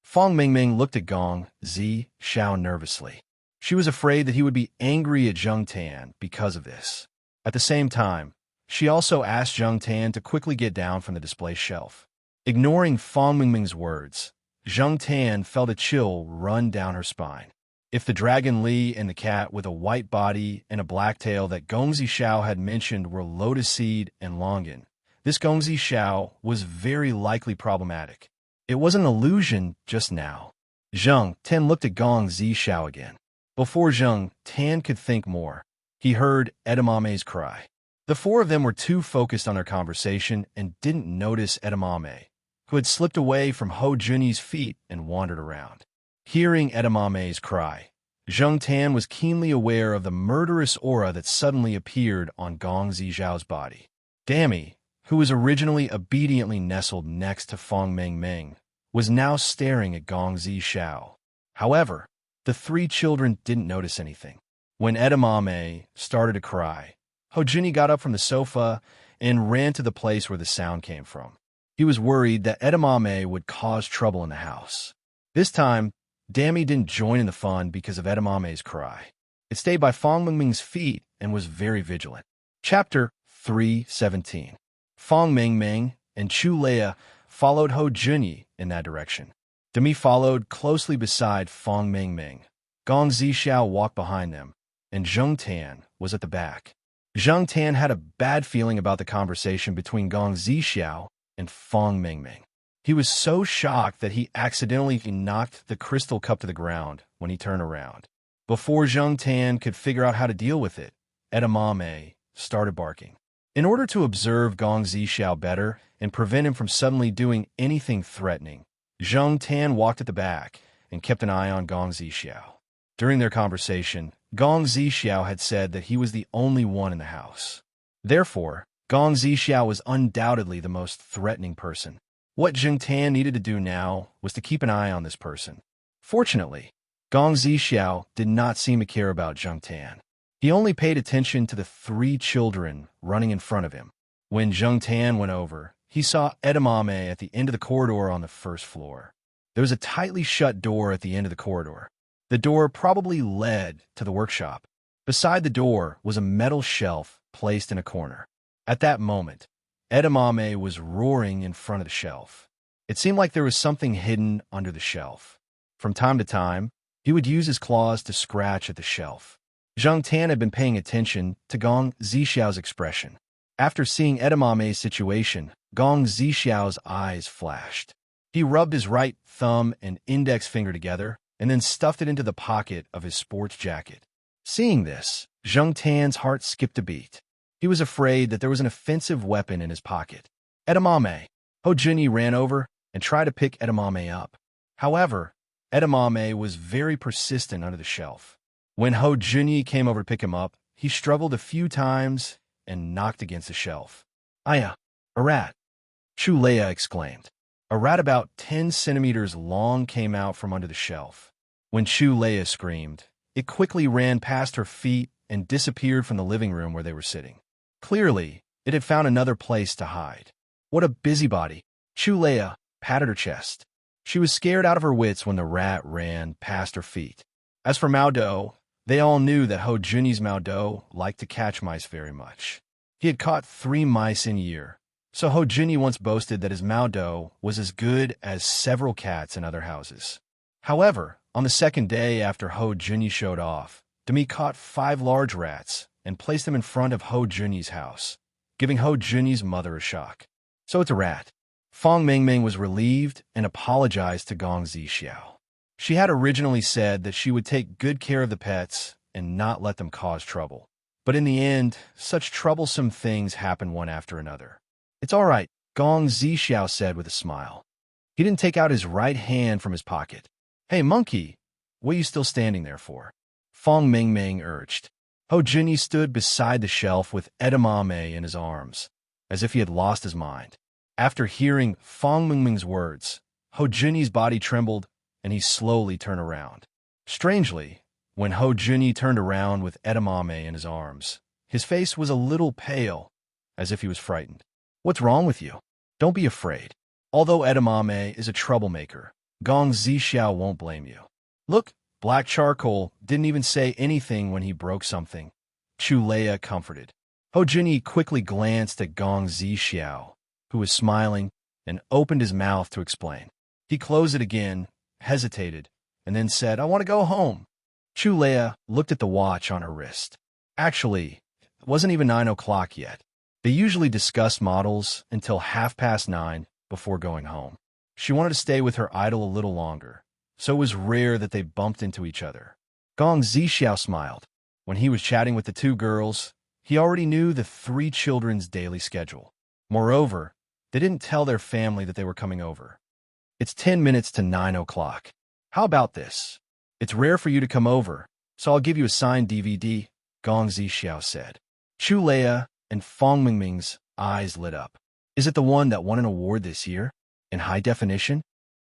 Fong Mingming looked at Gong Zishao nervously. She was afraid that he would be angry at Zheng Tan because of this. At the same time, she also asked Zhang Tan to quickly get down from the display shelf. Ignoring Fang Mingming's words, Zhang Tan felt a chill run down her spine. If the Dragon Li and the cat with a white body and a black tail that Gong Zishao had mentioned were Lotus Seed and Longan, this Gong Zishao was very likely problematic. It was an illusion just now. Zhang Tan looked at Gong Zishao again. Before Zhang Tan could think more, he heard Edamame's cry. The four of them were too focused on their conversation and didn't notice Edamame, who had slipped away from Ho Junyi's feet and wandered around. Hearing Edamame's cry, Zhang Tan was keenly aware of the murderous aura that suddenly appeared on Gong Zishao's body. Dammy, who was originally obediently nestled next to Fang Mingming, was now staring at Gong Zishao. However, the three children didn't notice anything. When Edamame started to cry, Ho Junyi got up from the sofa and ran to the place where the sound came from. He was worried that Edamame would cause trouble in the house. This time, Dammy didn't join in the fun because of Edamame's cry. It stayed by Fang Mingming's feet and was very vigilant. Chapter 3:17. Fang Mingming and Chu Leia followed Ho Junyi in that direction. Demi followed closely beside Fang Mingming. Gong Zishao walked behind them, and Zhang Tan was at the back. Zhang Tan had a bad feeling about the conversation between Gong Zishao and Fang Mingming. He was so shocked that he accidentally knocked the crystal cup to the ground when he turned around. Before Zhang Tan could figure out how to deal with it, Edamame started barking. In order to observe Gong Zishao better and prevent him from suddenly doing anything threatening, Zhang Tan walked at the back and kept an eye on Gong Zishao. During their conversation, Gong Zishao had said that he was the only one in the house. Therefore, Gong Zishao was undoubtedly the most threatening person. What Zhang Tan needed to do now was to keep an eye on this person. Fortunately, Gong Zishao did not seem to care about Zhang Tan. He only paid attention to the three children running in front of him. When Zhang Tan went over, he saw Edamame at the end of the corridor on the first floor. There was a tightly shut door at the end of the corridor. The door probably led to the workshop. Beside the door was a metal shelf placed in a corner. At that moment, Edamame was roaring in front of the shelf. It seemed like there was something hidden under the shelf. From time to time, he would use his claws to scratch at the shelf. Zhang Tan had been paying attention to Gong Zishao's expression. After seeing Edamame's situation, Gong Zishao's eyes flashed. He rubbed his right thumb and index finger together and then stuffed it into the pocket of his sports jacket. Seeing this, Zhang Tan's heart skipped a beat. He was afraid that there was an offensive weapon in his pocket. Edamame. Ho Junyi ran over and tried to pick Edamame up. However, Edamame was very persistent under the shelf. When Ho Junyi came over to pick him up, he struggled a few times and knocked against the shelf. Aya, a rat! Chu Leia exclaimed. A rat about 10 centimeters long came out from under the shelf. When Chu Leia screamed, it quickly ran past her feet and disappeared from the living room where they were sitting. Clearly, it had found another place to hide. What a busybody! Chu Leia patted her chest. She was scared out of her wits when the rat ran past her feet. As for Mao Dou, they all knew that Ho Junyi's Mao Dou liked to catch mice very much. He had caught 3 mice in a year, so Ho Junyi once boasted that his Mao Dou was as good as several cats in other houses. However, on the second day after Ho Junyi showed off, Demi caught 5 large rats and placed them in front of Ho Junyi's house, giving Ho Junyi's mother a shock. So it's a rat. Fang Mingming was relieved and apologized to Gong Zishao. She had originally said that she would take good care of the pets and not let them cause trouble. But in the end, such troublesome things happen one after another. It's all right, Gong Zishao said with a smile. He didn't take out his right hand from his pocket. Hey, monkey, what are you still standing there for? Fang Mingming urged. Ho Junyi stood beside the shelf with Edamame in his arms, as if he had lost his mind. After hearing Fang Mingming's words, Ho Junyi's body trembled, and he slowly turned around. Strangely, when Ho Junyi turned around with Edamame in his arms, his face was a little pale, as if he was frightened. What's wrong with you? Don't be afraid. Although Edamame is a troublemaker, Gong Zishao won't blame you. Look, Black Charcoal didn't even say anything when he broke something. Chu Leia comforted. Ho Junyi quickly glanced at Gong Zixiao, who was smiling, and opened his mouth to explain. He closed it again, hesitated, and then said, "I want to go home." Chu Leia looked at the watch on her wrist. Actually, it wasn't even 9 o'clock yet. They usually discussed models until 9:30 before going home. She wanted to stay with her idol a little longer, so it was rare that they bumped into each other. Gong Zixiao smiled. When he was chatting with the two girls, he already knew the three children's daily schedule. Moreover, they didn't tell their family that they were coming over. "It's 10 minutes to 9 o'clock. How about this? It's rare for you to come over, so I'll give you a signed DVD," Gong Zixiao said. Chu Leia and Fong Mingming's eyes lit up. "Is it the one that won an award this year? In high definition?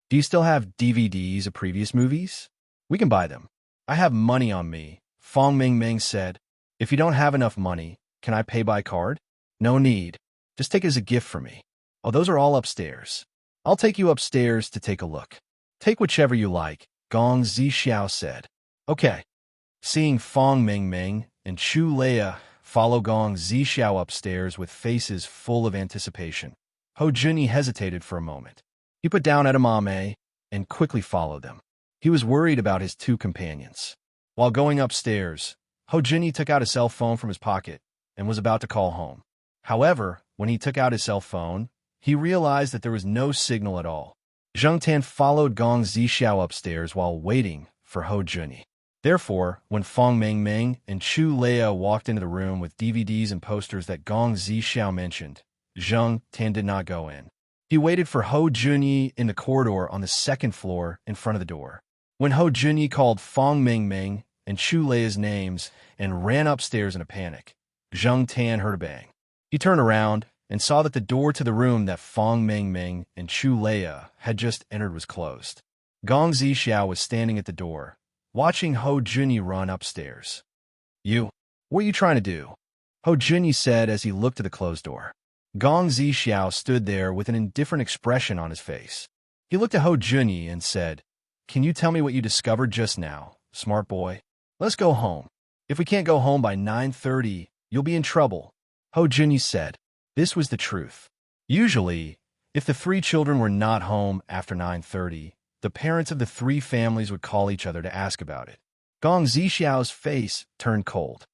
Do you still have DVDs of previous movies? We can buy them." "I have money on me," Fong Mingming said. "If you don't have enough money, can I pay by card?" "No need. Just take it as a gift for me." "Oh, those are all upstairs. I'll take you upstairs to take a look." "Take whichever you like," Gong Zixiao said. "Okay." Seeing Fong Mingming and Chu Leia follow Gong Zixiao upstairs with faces full of anticipation, Ho Junyi hesitated for a moment. He put down edamame and quickly followed them. He was worried about his two companions. While going upstairs, Ho Junyi took out his cell phone from his pocket and was about to call home. However, when he took out his cell phone, he realized that there was no signal at all. Zheng Tan followed Gong Zixiao upstairs while waiting for Ho Junyi. Therefore, when Fong Mingming and Chu Leia walked into the room with DVDs and posters that Gong Zixiao mentioned, Zheng Tan did not go in. He waited for Ho Junyi in the corridor on the second floor in front of the door. When Ho Junyi called Fong Mingming and Chu Leia's names and ran upstairs in a panic, Zheng Tan heard a bang. He turned around and saw that the door to the room that Fong Mingming and Chu Leia had just entered was closed. Gong Zixiao was standing at the door, watching Ho Junyi run upstairs. What are you trying to do?" Ho Junyi said as he looked at the closed door. Gong Zixiao stood there with an indifferent expression on his face. He looked at Ho Junyi and said, "Can you tell me what you discovered just now, smart boy? Let's go home. If we can't go home by 9:30, you'll be in trouble," Ho Junyi said. This was the truth. Usually, if the three children were not home after 9:30, the parents of the three families would call each other to ask about it. Gong Zixiao's face turned cold.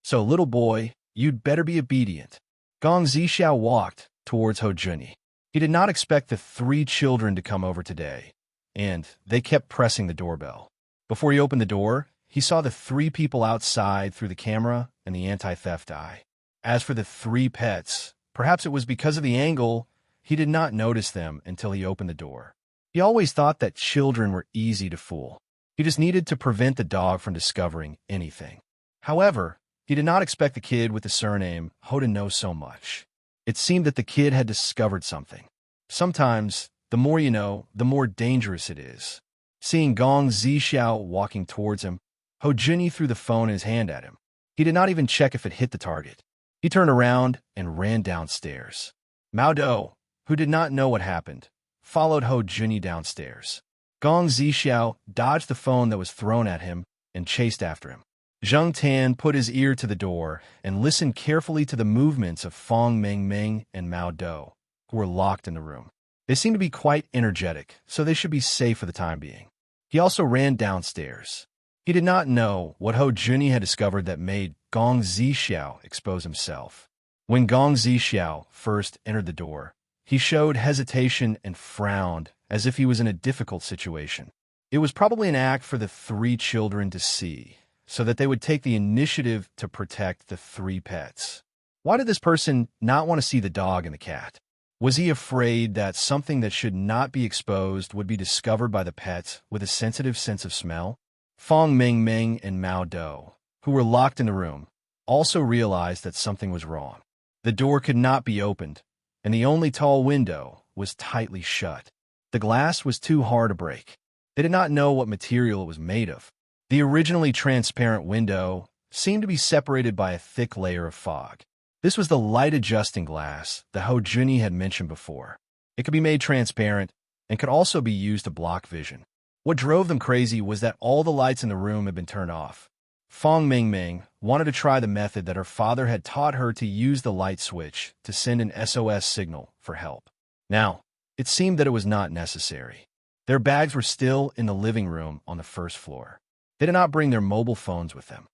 "So, little boy, you'd better be obedient." Gong Zixiao walked towards Ho Junyi. He did not expect the three children to come over today, and they kept pressing the doorbell. Before he opened the door, he saw the three people outside through the camera and the anti-theft eye. As for the three pets, perhaps it was because of the angle, he did not notice them until he opened the door. He always thought that children were easy to fool. He just needed to prevent the dog from discovering anything. However, he did not expect the kid with the surname Ho to know so much. It seemed that the kid had discovered something. Sometimes, the more you know, the more dangerous it is. Seeing Gong Zixiao walking towards him, Ho Junyi threw the phone in his hand at him. He did not even check if it hit the target. He turned around and ran downstairs. Mao Do, who did not know what happened, followed Ho Junyi downstairs. Gong Zixiao dodged the phone that was thrown at him and chased after him. Zheng Tan put his ear to the door and listened carefully to the movements of Fong Mingming and Mao Do, who were locked in the room. They seemed to be quite energetic, so they should be safe for the time being. He also ran downstairs. He did not know what Ho Junyi had discovered that made Gong Zixiao expose himself. When Gong Zixiao first entered the door, he showed hesitation and frowned as if he was in a difficult situation. It was probably an act for the three children to see, so that they would take the initiative to protect the three pets. Why did this person not want to see the dog and the cat? Was he afraid that something that should not be exposed would be discovered by the pets with a sensitive sense of smell? Fong Mingming and Mao Do, who were locked in the room, also realized that something was wrong. The door could not be opened, and the only tall window was tightly shut. The glass was too hard to break. They did not know what material it was made of. The originally transparent window seemed to be separated by a thick layer of fog. This was the light-adjusting glass that Ho Junyi had mentioned before. It could be made transparent and could also be used to block vision. What drove them crazy was that all the lights in the room had been turned off. Fong Mingming wanted to try the method that her father had taught her to use the light switch to send an SOS signal for help. Now, it seemed that it was not necessary. Their bags were still in the living room on the first floor. They did not bring their mobile phones with them.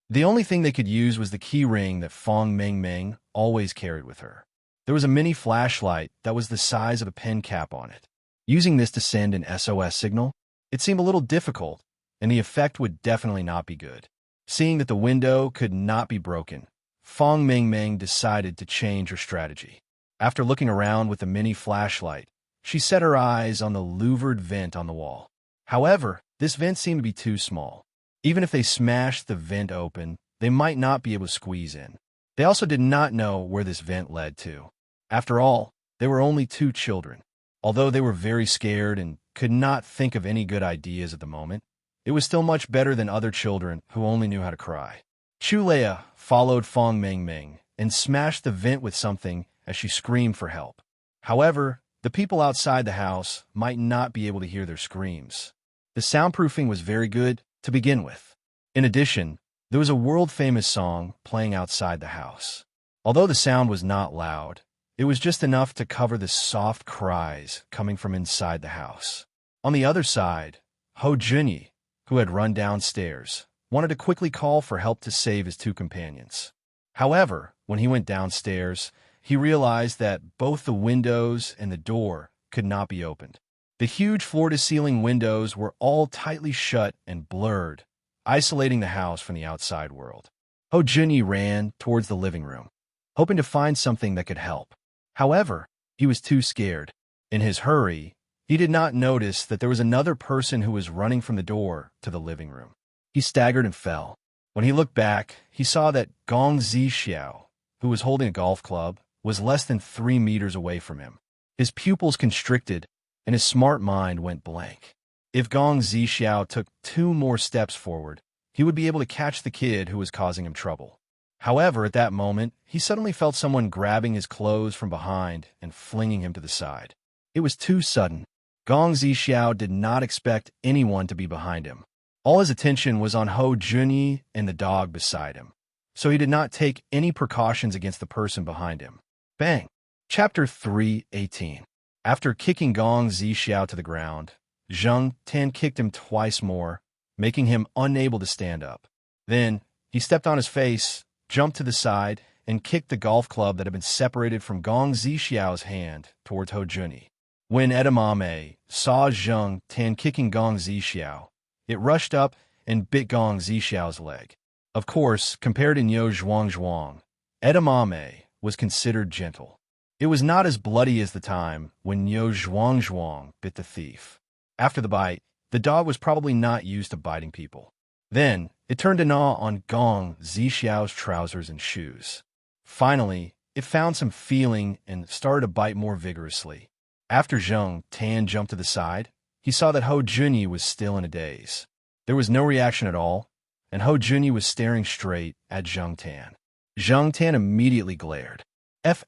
The only thing they could use was the key ring that Fong Mingming always carried with her. There was a mini flashlight that was the size of a pen cap on it. Using this to send an SOS signal, it seemed a little difficult, and the effect would definitely not be good. Seeing that the window could not be broken, Fong Mingming decided to change her strategy. After looking around with the mini flashlight, she set her eyes on the louvered vent on the wall. However, this vent seemed to be too small. Even if they smashed the vent open, they might not be able to squeeze in. They also did not know where this vent led to. After all, they were only 2 children. Although they were very scared and could not think of any good ideas at the moment, it was still much better than other children who only knew how to cry. Chuleia followed Fong Mingming and smashed the vent with something as she screamed for help. However, the people outside the house might not be able to hear their screams. The soundproofing was very good to begin with. In addition, there was a world-famous song playing outside the house. Although the sound was not loud, it was just enough to cover the soft cries coming from inside the house. On the other side, Ho Junyi, who had run downstairs, wanted to quickly call for help to save his 2 companions. However, when he went downstairs, he realized that both the windows and the door could not be opened. The huge floor-to-ceiling windows were all tightly shut and blurred, isolating the house from the outside world. Ho Junyi ran towards the living room, hoping to find something that could help. However, he was too scared. In his hurry, he did not notice that there was another person who was running from the door to the living room. He staggered and fell. When he looked back, he saw that Gong Zixiao, who was holding a golf club, was less than 3 meters away from him. His pupils constricted, and his smart mind went blank. If Gong Zixiao took 2 more steps forward, he would be able to catch the kid who was causing him trouble. However, at that moment, he suddenly felt someone grabbing his clothes from behind and flinging him to the side. It was too sudden. Gong Zixiao did not expect anyone to be behind him. All his attention was on Ho Junyi and the dog beside him, so he did not take any precautions against the person behind him. Bang! Chapter 3:18. After kicking Gong Zixiao to the ground, Zheng Tan kicked him twice more, making him unable to stand up. Then, he stepped on his face, jumped to the side, and kicked the golf club that had been separated from Gong Zixiao's hand towards Ho Junyi. When edamame saw Zheng Tan kicking Gong Zixiao, it rushed up and bit Gong Zixiao's leg. Of course, compared to Niu Zhuang, edamame was considered gentle. It was not as bloody as the time when Niu Zhuang bit the thief. After the bite, the dog was probably not used to biting people. Then, it turned to gnaw on Gong Zixiao's trousers and shoes. Finally, it found some feeling and started to bite more vigorously. After Zheng Tan jumped to the side, he saw that Ho Junyi was still in a daze. There was no reaction at all, and Ho Junyi was staring straight at Zheng Tan. Zheng Tan immediately glared. F***,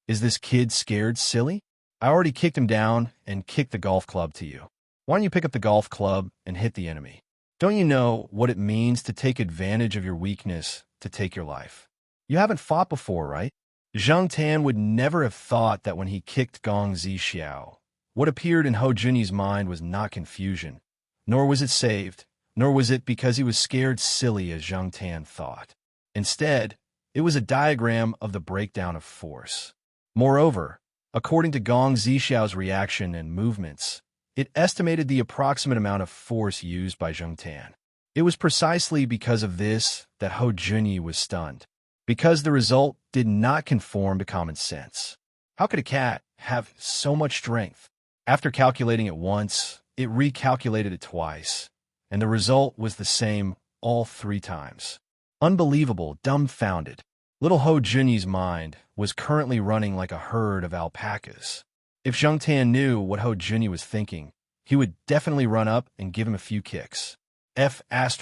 is this kid scared silly? I already kicked him down and kicked the golf club to you. Why don't you pick up the golf club and hit the enemy? Don't you know what it means to take advantage of your weakness to take your life? You haven't fought before, right? Zheng Tan would never have thought that when he kicked Gong Zixiao, what appeared in Ho Junyi's mind was not confusion, nor was it saved, nor was it because he was scared silly as Zheng Tan thought. Instead, it was a diagram of the breakdown of force. Moreover, according to Gong Zixiao's reaction and movements, it estimated the approximate amount of force used by Zheng Tan. It was precisely because of this that Ho Junyi was stunned, because the result did not conform to common sense. How could a cat have so much strength? After calculating it once, it recalculated it twice, and the result was the same all 3 times. Unbelievable, dumbfounded. Little Ho Junyi's mind was currently running like a herd of alpacas. If Zheng Tan knew what Ho Junyi was thinking, he would definitely run up and give him a few kicks. F***. At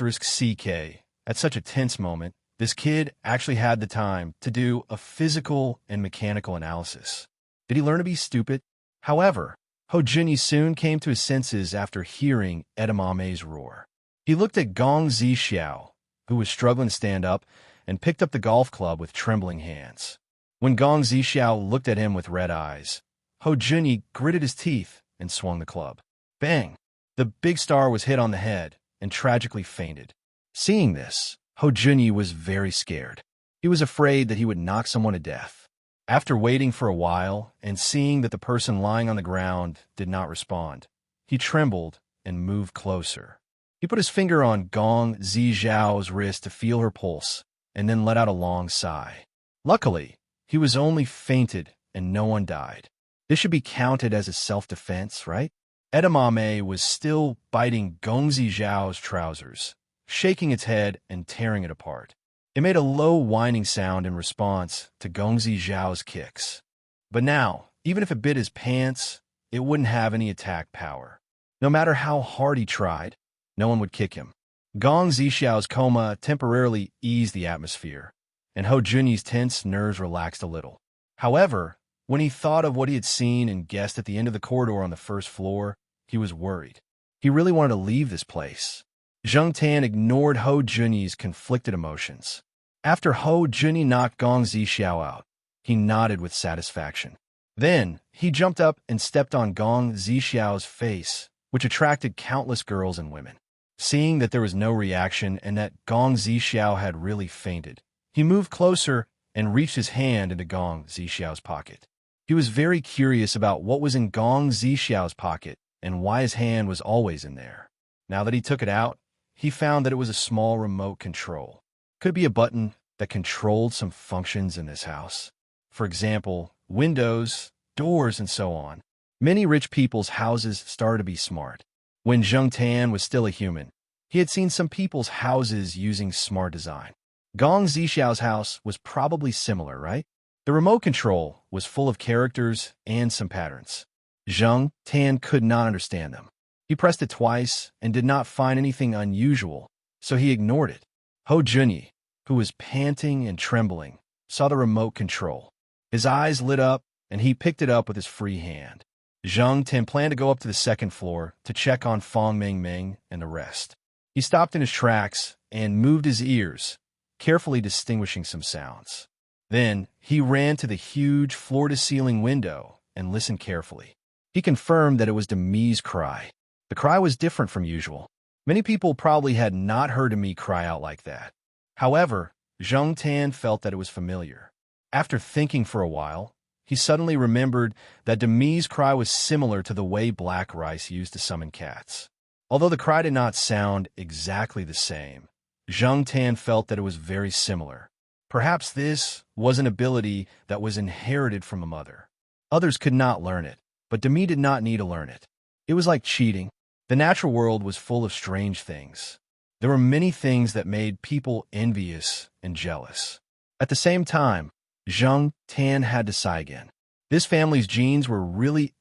such a tense moment, this kid actually had the time to do a physical and mechanical analysis. Did he learn to be stupid? However, Ho Junyi soon came to his senses after hearing edamame's roar. He looked at Gong Zixiao, who was struggling to stand up, and picked up the golf club with trembling hands. When Gong Zixiao looked at him with red eyes, Ho Junyi gritted his teeth and swung the club. Bang! The big star was hit on the head and tragically fainted. Seeing this, Ho Junyi was very scared. He was afraid that he would knock someone to death. After waiting for a while and seeing that the person lying on the ground did not respond, he trembled and moved closer. He put his finger on Gong Zixiao's wrist to feel her pulse and then let out a long sigh. Luckily, he was only fainted and no one died. This should be counted as a self-defense, right? Edamame was still biting Gong Zixiao's trousers, shaking its head and tearing it apart. It made a low whining sound in response to Gong Zixiao's kicks. But now, even if it bit his pants, it wouldn't have any attack power. No matter how hard he tried, no one would kick him. Gong Zixiao's coma temporarily eased the atmosphere, and Ho Junyi's tense nerves relaxed a little. However, when he thought of what he had seen and guessed at the end of the corridor on the first floor, he was worried. He really wanted to leave this place. Zheng Tan ignored Ho Junyi's conflicted emotions. After Ho Junyi knocked Gong Zixiao out, he nodded with satisfaction. Then, he jumped up and stepped on Gong Zixiao's face, which attracted countless girls and women. Seeing that there was no reaction and that Gong Zixiao had really fainted, he moved closer and reached his hand into Gong Zixiao's pocket. He was very curious about what was in Gong Zixiao's pocket and why his hand was always in there. Now that he took it out, he found that it was a small remote control. Could be a button that controlled some functions in this house. For example, windows, doors, and so on. Many rich people's houses started to be smart. When Zheng Tan was still a human, he had seen some people's houses using smart design. Gong Zixiao's house was probably similar, right? The remote control was full of characters and some patterns. Zheng Tan could not understand them. He pressed it twice and did not find anything unusual, so he ignored it. Ho Junyi, who was panting and trembling, saw the remote control. His eyes lit up, and he picked it up with his free hand. Zheng Tan planned to go up to the second floor to check on Fang Mingming and the rest. He stopped in his tracks and moved his ears, carefully distinguishing some sounds. Then, he ran to the huge floor-to-ceiling window and listened carefully. He confirmed that it was Demi's cry. The cry was different from usual. Many people probably had not heard Demi cry out like that. However, Zheng Tan felt that it was familiar. After thinking for a while, he suddenly remembered that Demi's cry was similar to the way Black Rice used to summon cats. Although the cry did not sound exactly the same, Zheng Tan felt that it was very similar. Perhaps this was an ability that was inherited from a mother. Others could not learn it, but Demi did not need to learn it. It was like cheating. The natural world was full of strange things. There were many things that made people envious and jealous. At the same time, Zheng Tan had to sigh again. This family's genes were really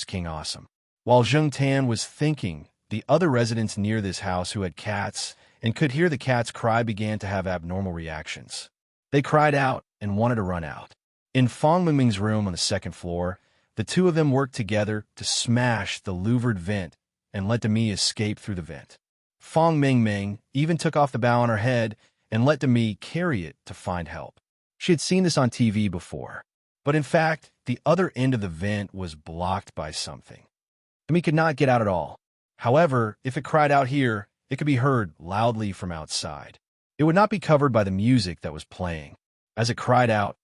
King awesome. While Zheng Tan was thinking, the other residents near this house who had cats and could hear the cats cry began to have abnormal reactions. They cried out and wanted to run out. In Fang Mingming's room on the second floor, the two of them worked together to smash the louvered vent and let Demi escape through the vent. Fang Mingming even took off the bow on her head and let Demi carry it to find help. She had seen this on TV before, but in fact, the other end of the vent was blocked by something. Demi could not get out at all. However, if it cried out here, it could be heard loudly from outside. It would not be covered by the music that was playing. As it cried out,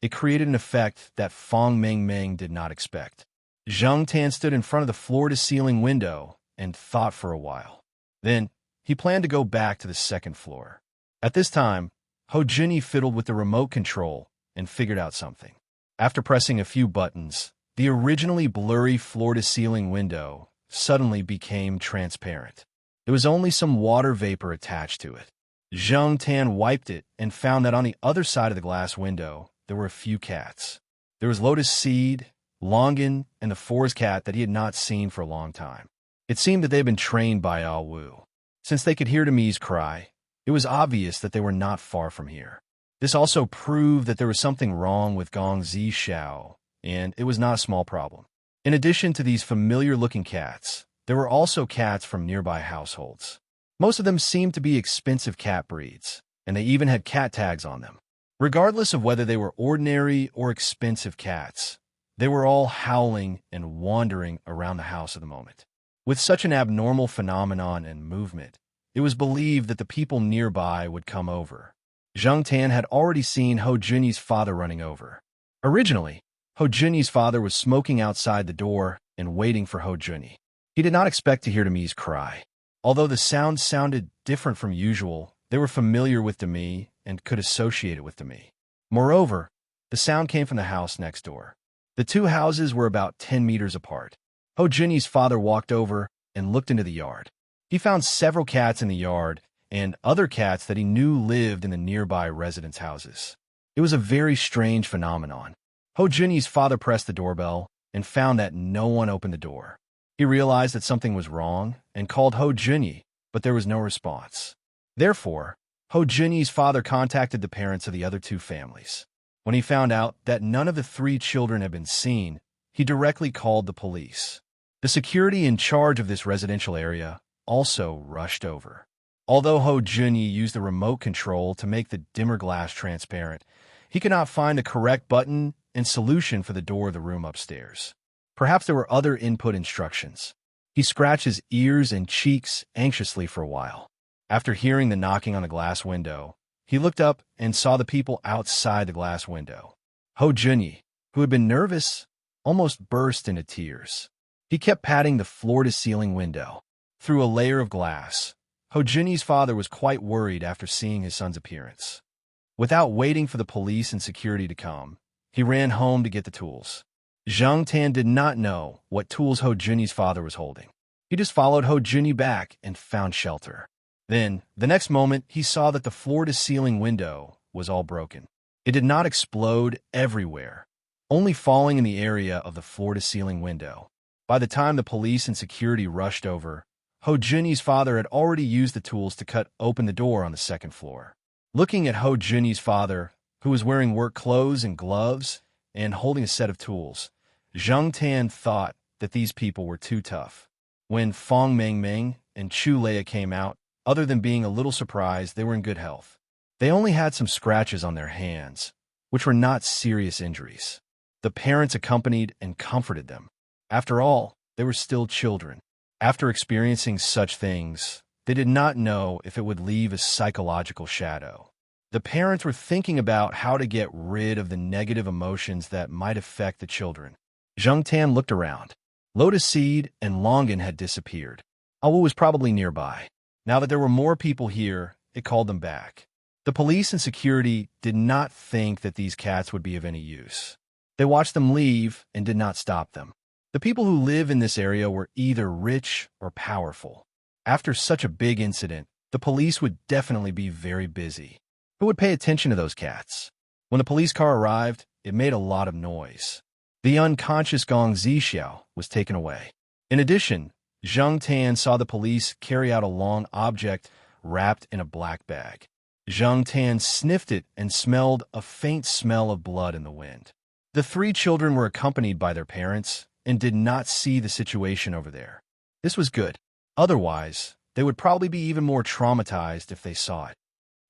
it created an effect that Fang Mingming did not expect. Zheng Tan stood in front of the floor-to-ceiling window and thought for a while. Then, he planned to go back to the second floor. At this time, Ho Junyi fiddled with the remote control and figured out something. After pressing a few buttons, the originally blurry floor-to-ceiling window suddenly became transparent. There was only some water vapor attached to it. Zheng Tan wiped it and found that on the other side of the glass window, there were a few cats. There was Lotus Seed, Longan, and the forest cat that he had not seen for a long time. It seemed that they had been trained by Ao Wu. Since they could hear Demi's cry, it was obvious that they were not far from here. This also proved that there was something wrong with Gong Zixiao, and it was not a small problem. In addition to these familiar-looking cats, there were also cats from nearby households. Most of them seemed to be expensive cat breeds, and they even had cat tags on them. Regardless of whether they were ordinary or expensive cats, they were all howling and wandering around the house at the moment. With such an abnormal phenomenon and movement, it was believed that the people nearby would come over. Zhang Tan had already seen Ho Junyi's father running over. Originally, Ho Junyi's father was smoking outside the door and waiting for Ho Junyi. He did not expect to hear Demi's cry. Although the sound sounded different from usual, they were familiar with Demi and could associate it with Demi. Moreover, the sound came from the house next door. The two houses were about 10 meters apart. Ho Junyi's father walked over and looked into the yard. He found several cats in the yard and other cats that he knew lived in the nearby residents' houses. It was a very strange phenomenon. Ho Junyi's father pressed the doorbell and found that no one opened the door. He realized that something was wrong and called Ho Junyi, but there was no response. Therefore, Ho Junyi's father contacted the parents of the other two families. When he found out that none of the three children had been seen, he directly called the police. The security in charge of this residential area also rushed over. Although Ho Junyi used the remote control to make the dimmer glass transparent, he could not find the correct button and solution for the door of the room upstairs. Perhaps there were other input instructions. He scratched his ears and cheeks anxiously for a while. After hearing the knocking on the glass window, he looked up and saw the people outside the glass window. Ho Junyi, who had been nervous, almost burst into tears. He kept patting the floor-to-ceiling window. Through a layer of glass, Ho Junyi's father was quite worried after seeing his son's appearance. Without waiting for the police and security to come, he ran home to get the tools. Zhang Tan did not know what tools Ho Junyi's father was holding. He just followed Ho Junyi back and found shelter. Then, the next moment, he saw that the floor-to-ceiling window was all broken. It did not explode everywhere, only falling in the area of the floor-to-ceiling window. By the time the police and security rushed over, Ho Junyi's father had already used the tools to cut open the door on the second floor. Looking at Ho Junyi's father, who was wearing work clothes and gloves and holding a set of tools, Zhang Tan thought that these people were too tough. When Fong Mengmeng and Chu Leia came out, other than being a little surprised, they were in good health. They only had some scratches on their hands, which were not serious injuries. The parents accompanied and comforted them. After all, they were still children. After experiencing such things, they did not know if it would leave a psychological shadow. The parents were thinking about how to get rid of the negative emotions that might affect the children. Zhang Tan looked around. Lotus Seed and Longan had disappeared. Awu was probably nearby. Now that there were more people here, it called them back. The police and security did not think that these cats would be of any use. They watched them leave and did not stop them. The people who live in this area were either rich or powerful. After such a big incident, the police would definitely be very busy. Who would pay attention to those cats? When the police car arrived, it made a lot of noise. The unconscious Gong Zixiao was taken away. In addition, Zhang Tan saw the police carry out a long object wrapped in a black bag. Zhang Tan sniffed it and smelled a faint smell of blood in the wind. The three children were accompanied by their parents and did not see the situation over there. This was good. Otherwise, they would probably be even more traumatized if they saw it.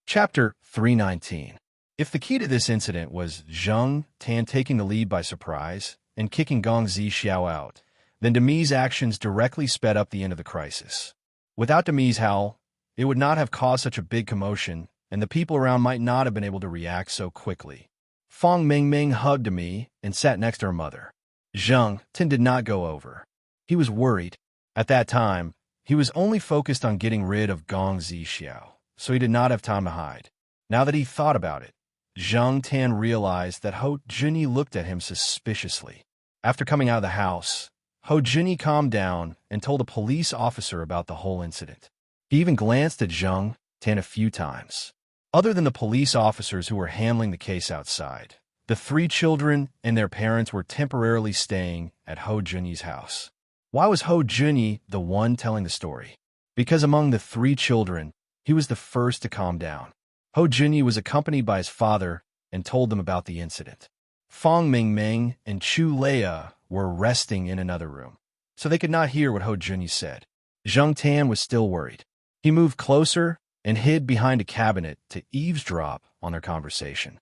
Chapter 319. If the key to this incident was Zhang Tan taking the lead by surprise and kicking Gong Zixiao out, then Demi's actions directly sped up the end of the crisis. Without Demi's howl, it would not have caused such a big commotion, and the people around might not have been able to react so quickly. Fong Mengmeng hugged Demi and sat next to her mother. Zhang Tan did not go over. He was worried. At that time, he was only focused on getting rid of Gong Zixiao, so he did not have time to hide. Now that he thought about it, Zhang Tan realized that Ho Junyi looked at him suspiciously. After coming out of the house, Ho Junyi calmed down and told a police officer about the whole incident. He even glanced at Zhang Tan a few times. Other than the police officers who were handling the case outside, the three children and their parents were temporarily staying at Ho Junyi's house. Why was Ho Junyi the one telling the story? Because among the three children, he was the first to calm down. Ho Junyi was accompanied by his father and told them about the incident. Fong Mengmeng and Chu Leia were resting in another room, so they could not hear what Ho Junyi said. Zhang Tan was still worried. He moved closer and hid behind a cabinet to eavesdrop on their conversation.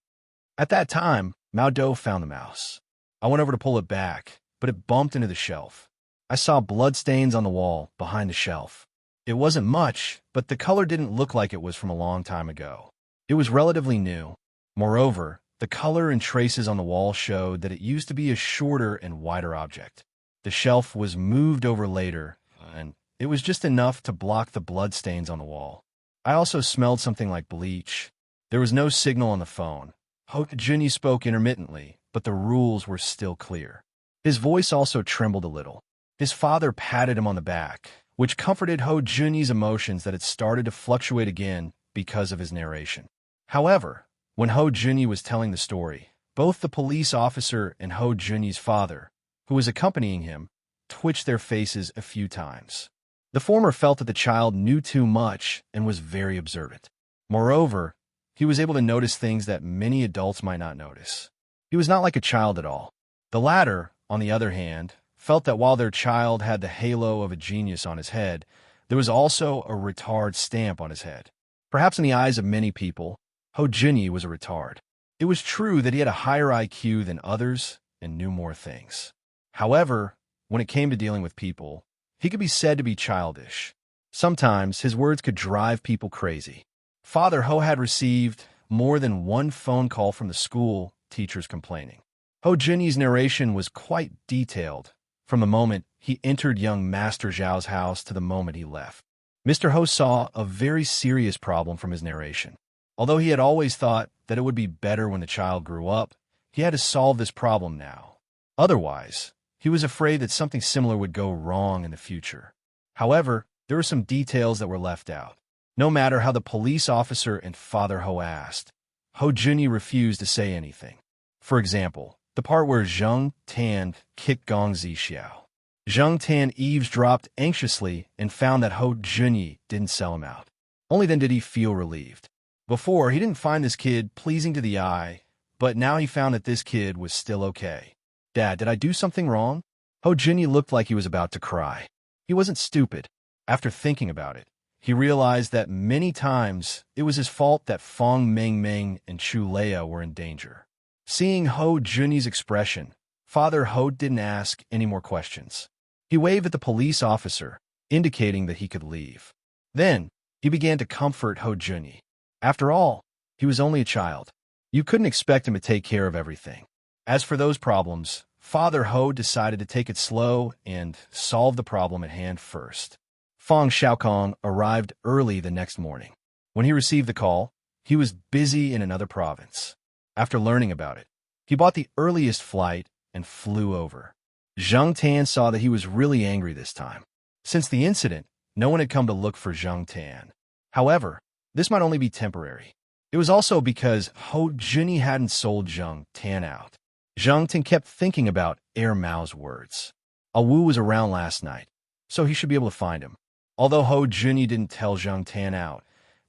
At that time, Mao Dou found the mouse. I went over to pull it back, but it bumped into the shelf. I saw bloodstains on the wall behind the shelf. It wasn't much, but the color didn't look like it was from a long time ago. It was relatively new. Moreover, the color and traces on the wall showed that it used to be a shorter and wider object. The shelf was moved over later, and it was just enough to block the bloodstains on the wall. I also smelled something like bleach. There was no signal on the phone. Ho Junyi spoke intermittently, but the rules were still clear. His voice also trembled a little. His father patted him on the back, which comforted Ho Junyi's emotions that had started to fluctuate again because of his narration. However, when Ho Junyi was telling the story, both the police officer and Ho Junyi's father, who was accompanying him, twitched their faces a few times. The former felt that the child knew too much and was very observant. Moreover, he was able to notice things that many adults might not notice. He was not like a child at all. The latter, on the other hand, felt that while their child had the halo of a genius on his head, there was also a retard stamp on his head. Perhaps in the eyes of many people, Ho Junyi was a retard. It was true that he had a higher IQ than others and knew more things. However, when it came to dealing with people, he could be said to be childish. Sometimes his words could drive people crazy. Father Ho had received more than one phone call from the school teachers complaining. Ho Junyi's narration was quite detailed, from the moment he entered young Master Zhao's house to the moment he left. Mr. Ho saw a very serious problem from his narration. Although he had always thought that it would be better when the child grew up, he had to solve this problem now. Otherwise, he was afraid that something similar would go wrong in the future. However, there were some details that were left out. No matter how the police officer and Father Ho asked, Ho Junyi refused to say anything. For example, the part where Zheng Tan kicked Gong Zixiao. Zheng Tan eavesdropped anxiously and found that Ho Junyi didn't sell him out. Only then did he feel relieved. Before, he didn't find this kid pleasing to the eye, but now he found that this kid was still okay. Dad, did I do something wrong? Ho Junyi looked like he was about to cry. He wasn't stupid. After thinking about it, he realized that many times it was his fault that Fong Mengmeng and Chu Leia were in danger. Seeing Ho Junyi's expression, Father Ho didn't ask any more questions. He waved at the police officer, indicating that he could leave. Then, he began to comfort Ho Junyi. After all, he was only a child. You couldn't expect him to take care of everything. As for those problems, Father Ho decided to take it slow and solve the problem at hand first. Fong Xiaokong arrived early the next morning. When he received the call, he was busy in another province. After learning about it, he bought the earliest flight and flew over. Zheng Tan saw that he was really angry this time. Since the incident, no one had come to look for Zheng Tan. However, this might only be temporary. It was also because Ho Junyi hadn't sold Zheng Tan out. Zheng Tan kept thinking about Mao's words. A Wu was around last night, so he should be able to find him. Although Ho Junyi didn't tell Zheng Tan out,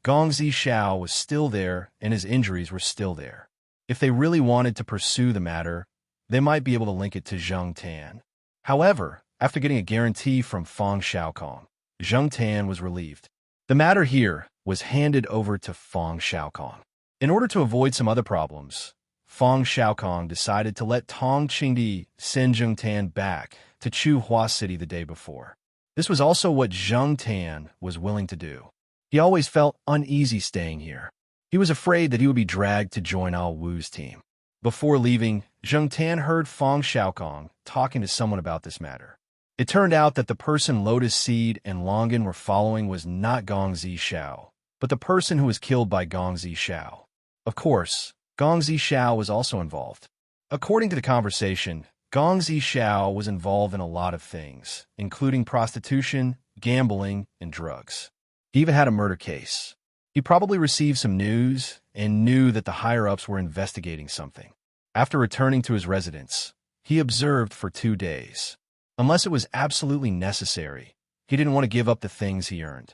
Gong Zixiao was still there and his injuries were still there. If they really wanted to pursue the matter, they might be able to link it to Zheng Tan. However, after getting a guarantee from Fong Xiaokong, Zheng Tan was relieved. The matter here was handed over to Fong Xiaokong. In order to avoid some other problems, Fong Xiaokong decided to let Tong Qingdi send Zheng Tan back to Chuhua City the day before. This was also what Zheng Tan was willing to do. He always felt uneasy staying here. He was afraid that he would be dragged to join Al Wu's team. Before leaving, Zheng Tan heard Fong Xiaokong talking to someone about this matter. It turned out that the person Lotus Seed and Longan were following was not Gong Zixiao, but the person who was killed by Gong Zixiao. Of course, Gong Zixiao was also involved. According to the conversation, Gong Zixiao was involved in a lot of things, including prostitution, gambling, and drugs. He even had a murder case. He probably received some news and knew that the higher-ups were investigating something. After returning to his residence, he observed for 2 days. Unless it was absolutely necessary, he didn't want to give up the things he earned.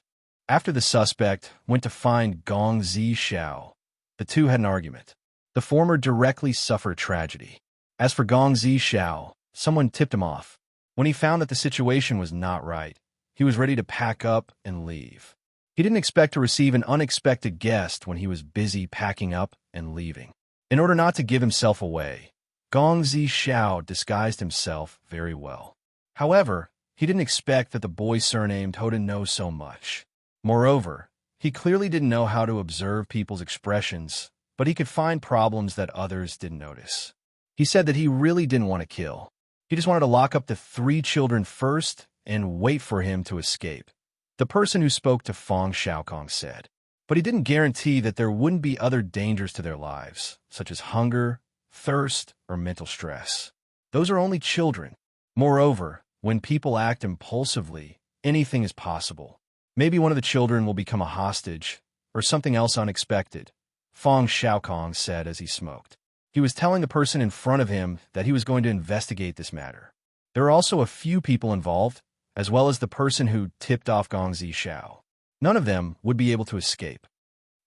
After the suspect went to find Gong Zixiao, the two had an argument. The former directly suffered tragedy. As for Gong Zixiao, someone tipped him off. When he found that the situation was not right, he was ready to pack up and leave. He didn't expect to receive an unexpected guest when he was busy packing up and leaving. In order not to give himself away, Gongzi Xiao disguised himself very well. However, he didn't expect that the boy surnamed Ho to know so much. Moreover, he clearly didn't know how to observe people's expressions, but he could find problems that others didn't notice. He said that he really didn't want to kill. He just wanted to lock up the 3 children first and wait for him to escape. The person who spoke to Fong Xiaokong said, but he didn't guarantee that there wouldn't be other dangers to their lives, such as hunger, thirst, or mental stress. Those are only children. Moreover, when people act impulsively, anything is possible. Maybe one of the children will become a hostage, or something else unexpected, Fong Xiaokong said as he smoked. He was telling the person in front of him that he was going to investigate this matter. There are also a few people involved, as well as the person who tipped off Gongzi Xiao. None of them would be able to escape.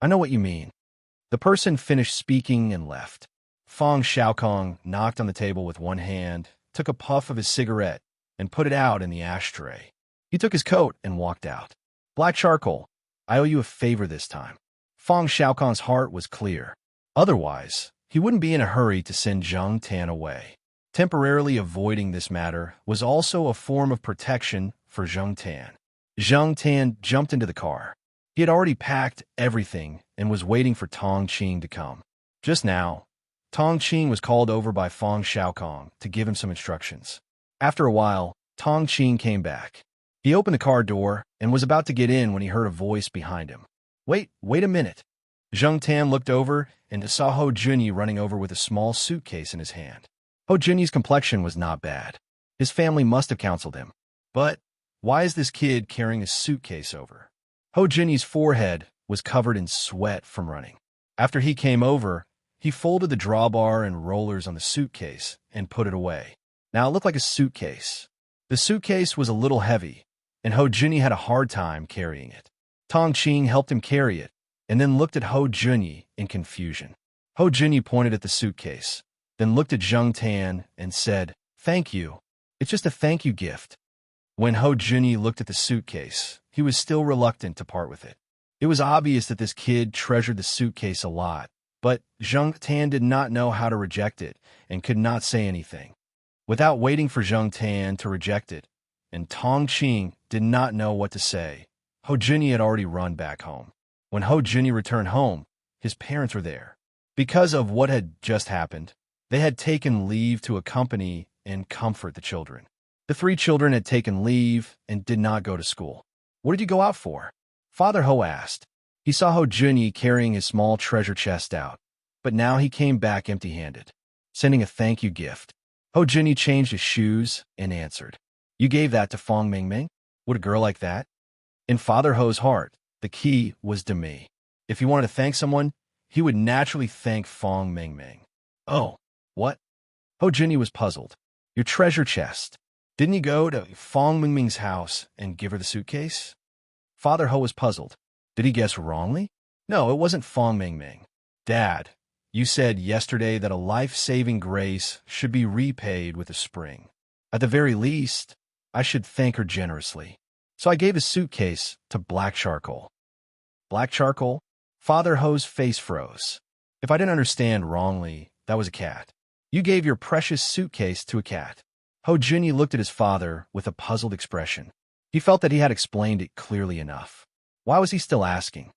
I know what you mean. The person finished speaking and left. Fong Xiaokong knocked on the table with one hand, took a puff of his cigarette, and put it out in the ashtray. He took his coat and walked out. Black charcoal, I owe you a favor this time. Fong Xiaokong's heart was clear. Otherwise, he wouldn't be in a hurry to send Zhang Tan away. Temporarily avoiding this matter was also a form of protection for Zhang Tan. Zhang Tan jumped into the car. He had already packed everything and was waiting for Tong Qing to come. Just now, Tong Qing was called over by Fong Xiaokong to give him some instructions. After a while, Tong Qing came back. He opened the car door and was about to get in when he heard a voice behind him. Wait a minute. Zhang Tan looked over and saw Ho Junyi running over with a small suitcase in his hand. Ho Junyi's complexion was not bad. His family must have counseled him. But why is this kid carrying a suitcase over? Ho Junyi's forehead was covered in sweat from running. After he came over, he folded the drawbar and rollers on the suitcase and put it away. Now it looked like a suitcase. The suitcase was a little heavy, and Ho Junyi had a hard time carrying it. Tong Qing helped him carry it, and then looked at Ho Junyi in confusion. Ho Junyi pointed at the suitcase, then looked at Zhang Tan and said, "Thank you. It's just a thank you gift." When Ho Junyi looked at the suitcase, he was still reluctant to part with it. It was obvious that this kid treasured the suitcase a lot, but Zhang Tan did not know how to reject it and could not say anything. Without waiting for Zhang Tan to reject it, and Tong Qing did not know what to say, Ho Junyi had already run back home. When Ho Junyi returned home, his parents were there. Because of what had just happened, they had taken leave to accompany and comfort the children. The 3 children had taken leave and did not go to school. "What did you go out for?" Father Ho asked. He saw Ho Junyi carrying his small treasure chest out, but now he came back empty-handed, sending a thank you gift. Ho Junyi changed his shoes and answered, "You gave that to Fong Mingming? Would a girl like that?" In Father Ho's heart, the key was to me. If he wanted to thank someone, he would naturally thank Fong Mingming. "Oh, what?" Ho Junyi was puzzled. "Your treasure chest. Didn't you go to Fong Mingming's house and give her the suitcase?" Father Ho was puzzled. Did he guess wrongly? No, it wasn't Fong Mingming. "Dad, you said yesterday that a life-saving grace should be repaid with a spring. At the very least, I should thank her generously. So I gave his suitcase to Black Charcoal." Black Charcoal? Father Ho's face froze. "If I didn't understand wrongly, that was a cat. You gave your precious suitcase to a cat." Ho Junyi looked at his father with a puzzled expression. He felt that he had explained it clearly enough. Why was he still asking?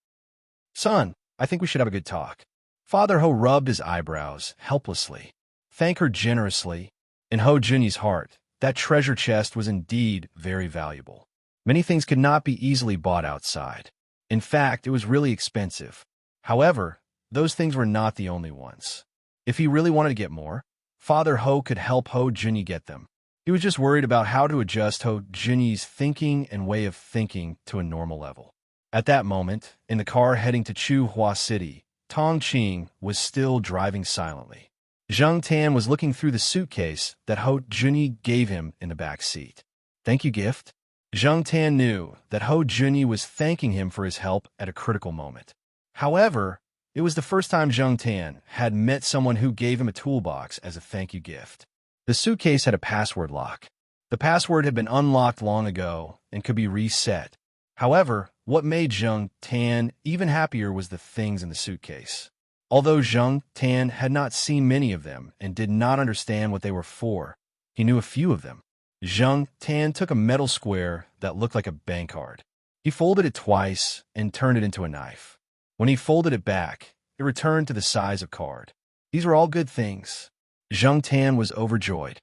"Son, I think we should have a good talk." Father Ho rubbed his eyebrows helplessly. Thank her generously. In Ho Junyi's heart, that treasure chest was indeed very valuable. Many things could not be easily bought outside. In fact, it was really expensive. However, those things were not the only ones. If he really wanted to get more, Father Ho could help Ho Junyi get them. He was just worried about how to adjust Ho Junyi's thinking and way of thinking to a normal level. At that moment, in the car heading to Chuhua City, Tong Qing was still driving silently. Zhang Tan was looking through the suitcase that Ho Junyi gave him in the back seat. "Thank you, gift?" Zhang Tan knew that Ho Junyi was thanking him for his help at a critical moment. However, it was the first time Zhang Tan had met someone who gave him a toolbox as a thank you gift. The suitcase had a password lock. The password had been unlocked long ago and could be reset. However, What made Zhang Tan even happier was the things in the suitcase. Although Zhang Tan had not seen many of them and did not understand what they were for, he knew a few of them. Zhang Tan took a metal square that looked like a bank card. He folded it twice and turned it into a knife. When he folded it back, it returned to the size of card. These were all good things. Zhang Tan was overjoyed.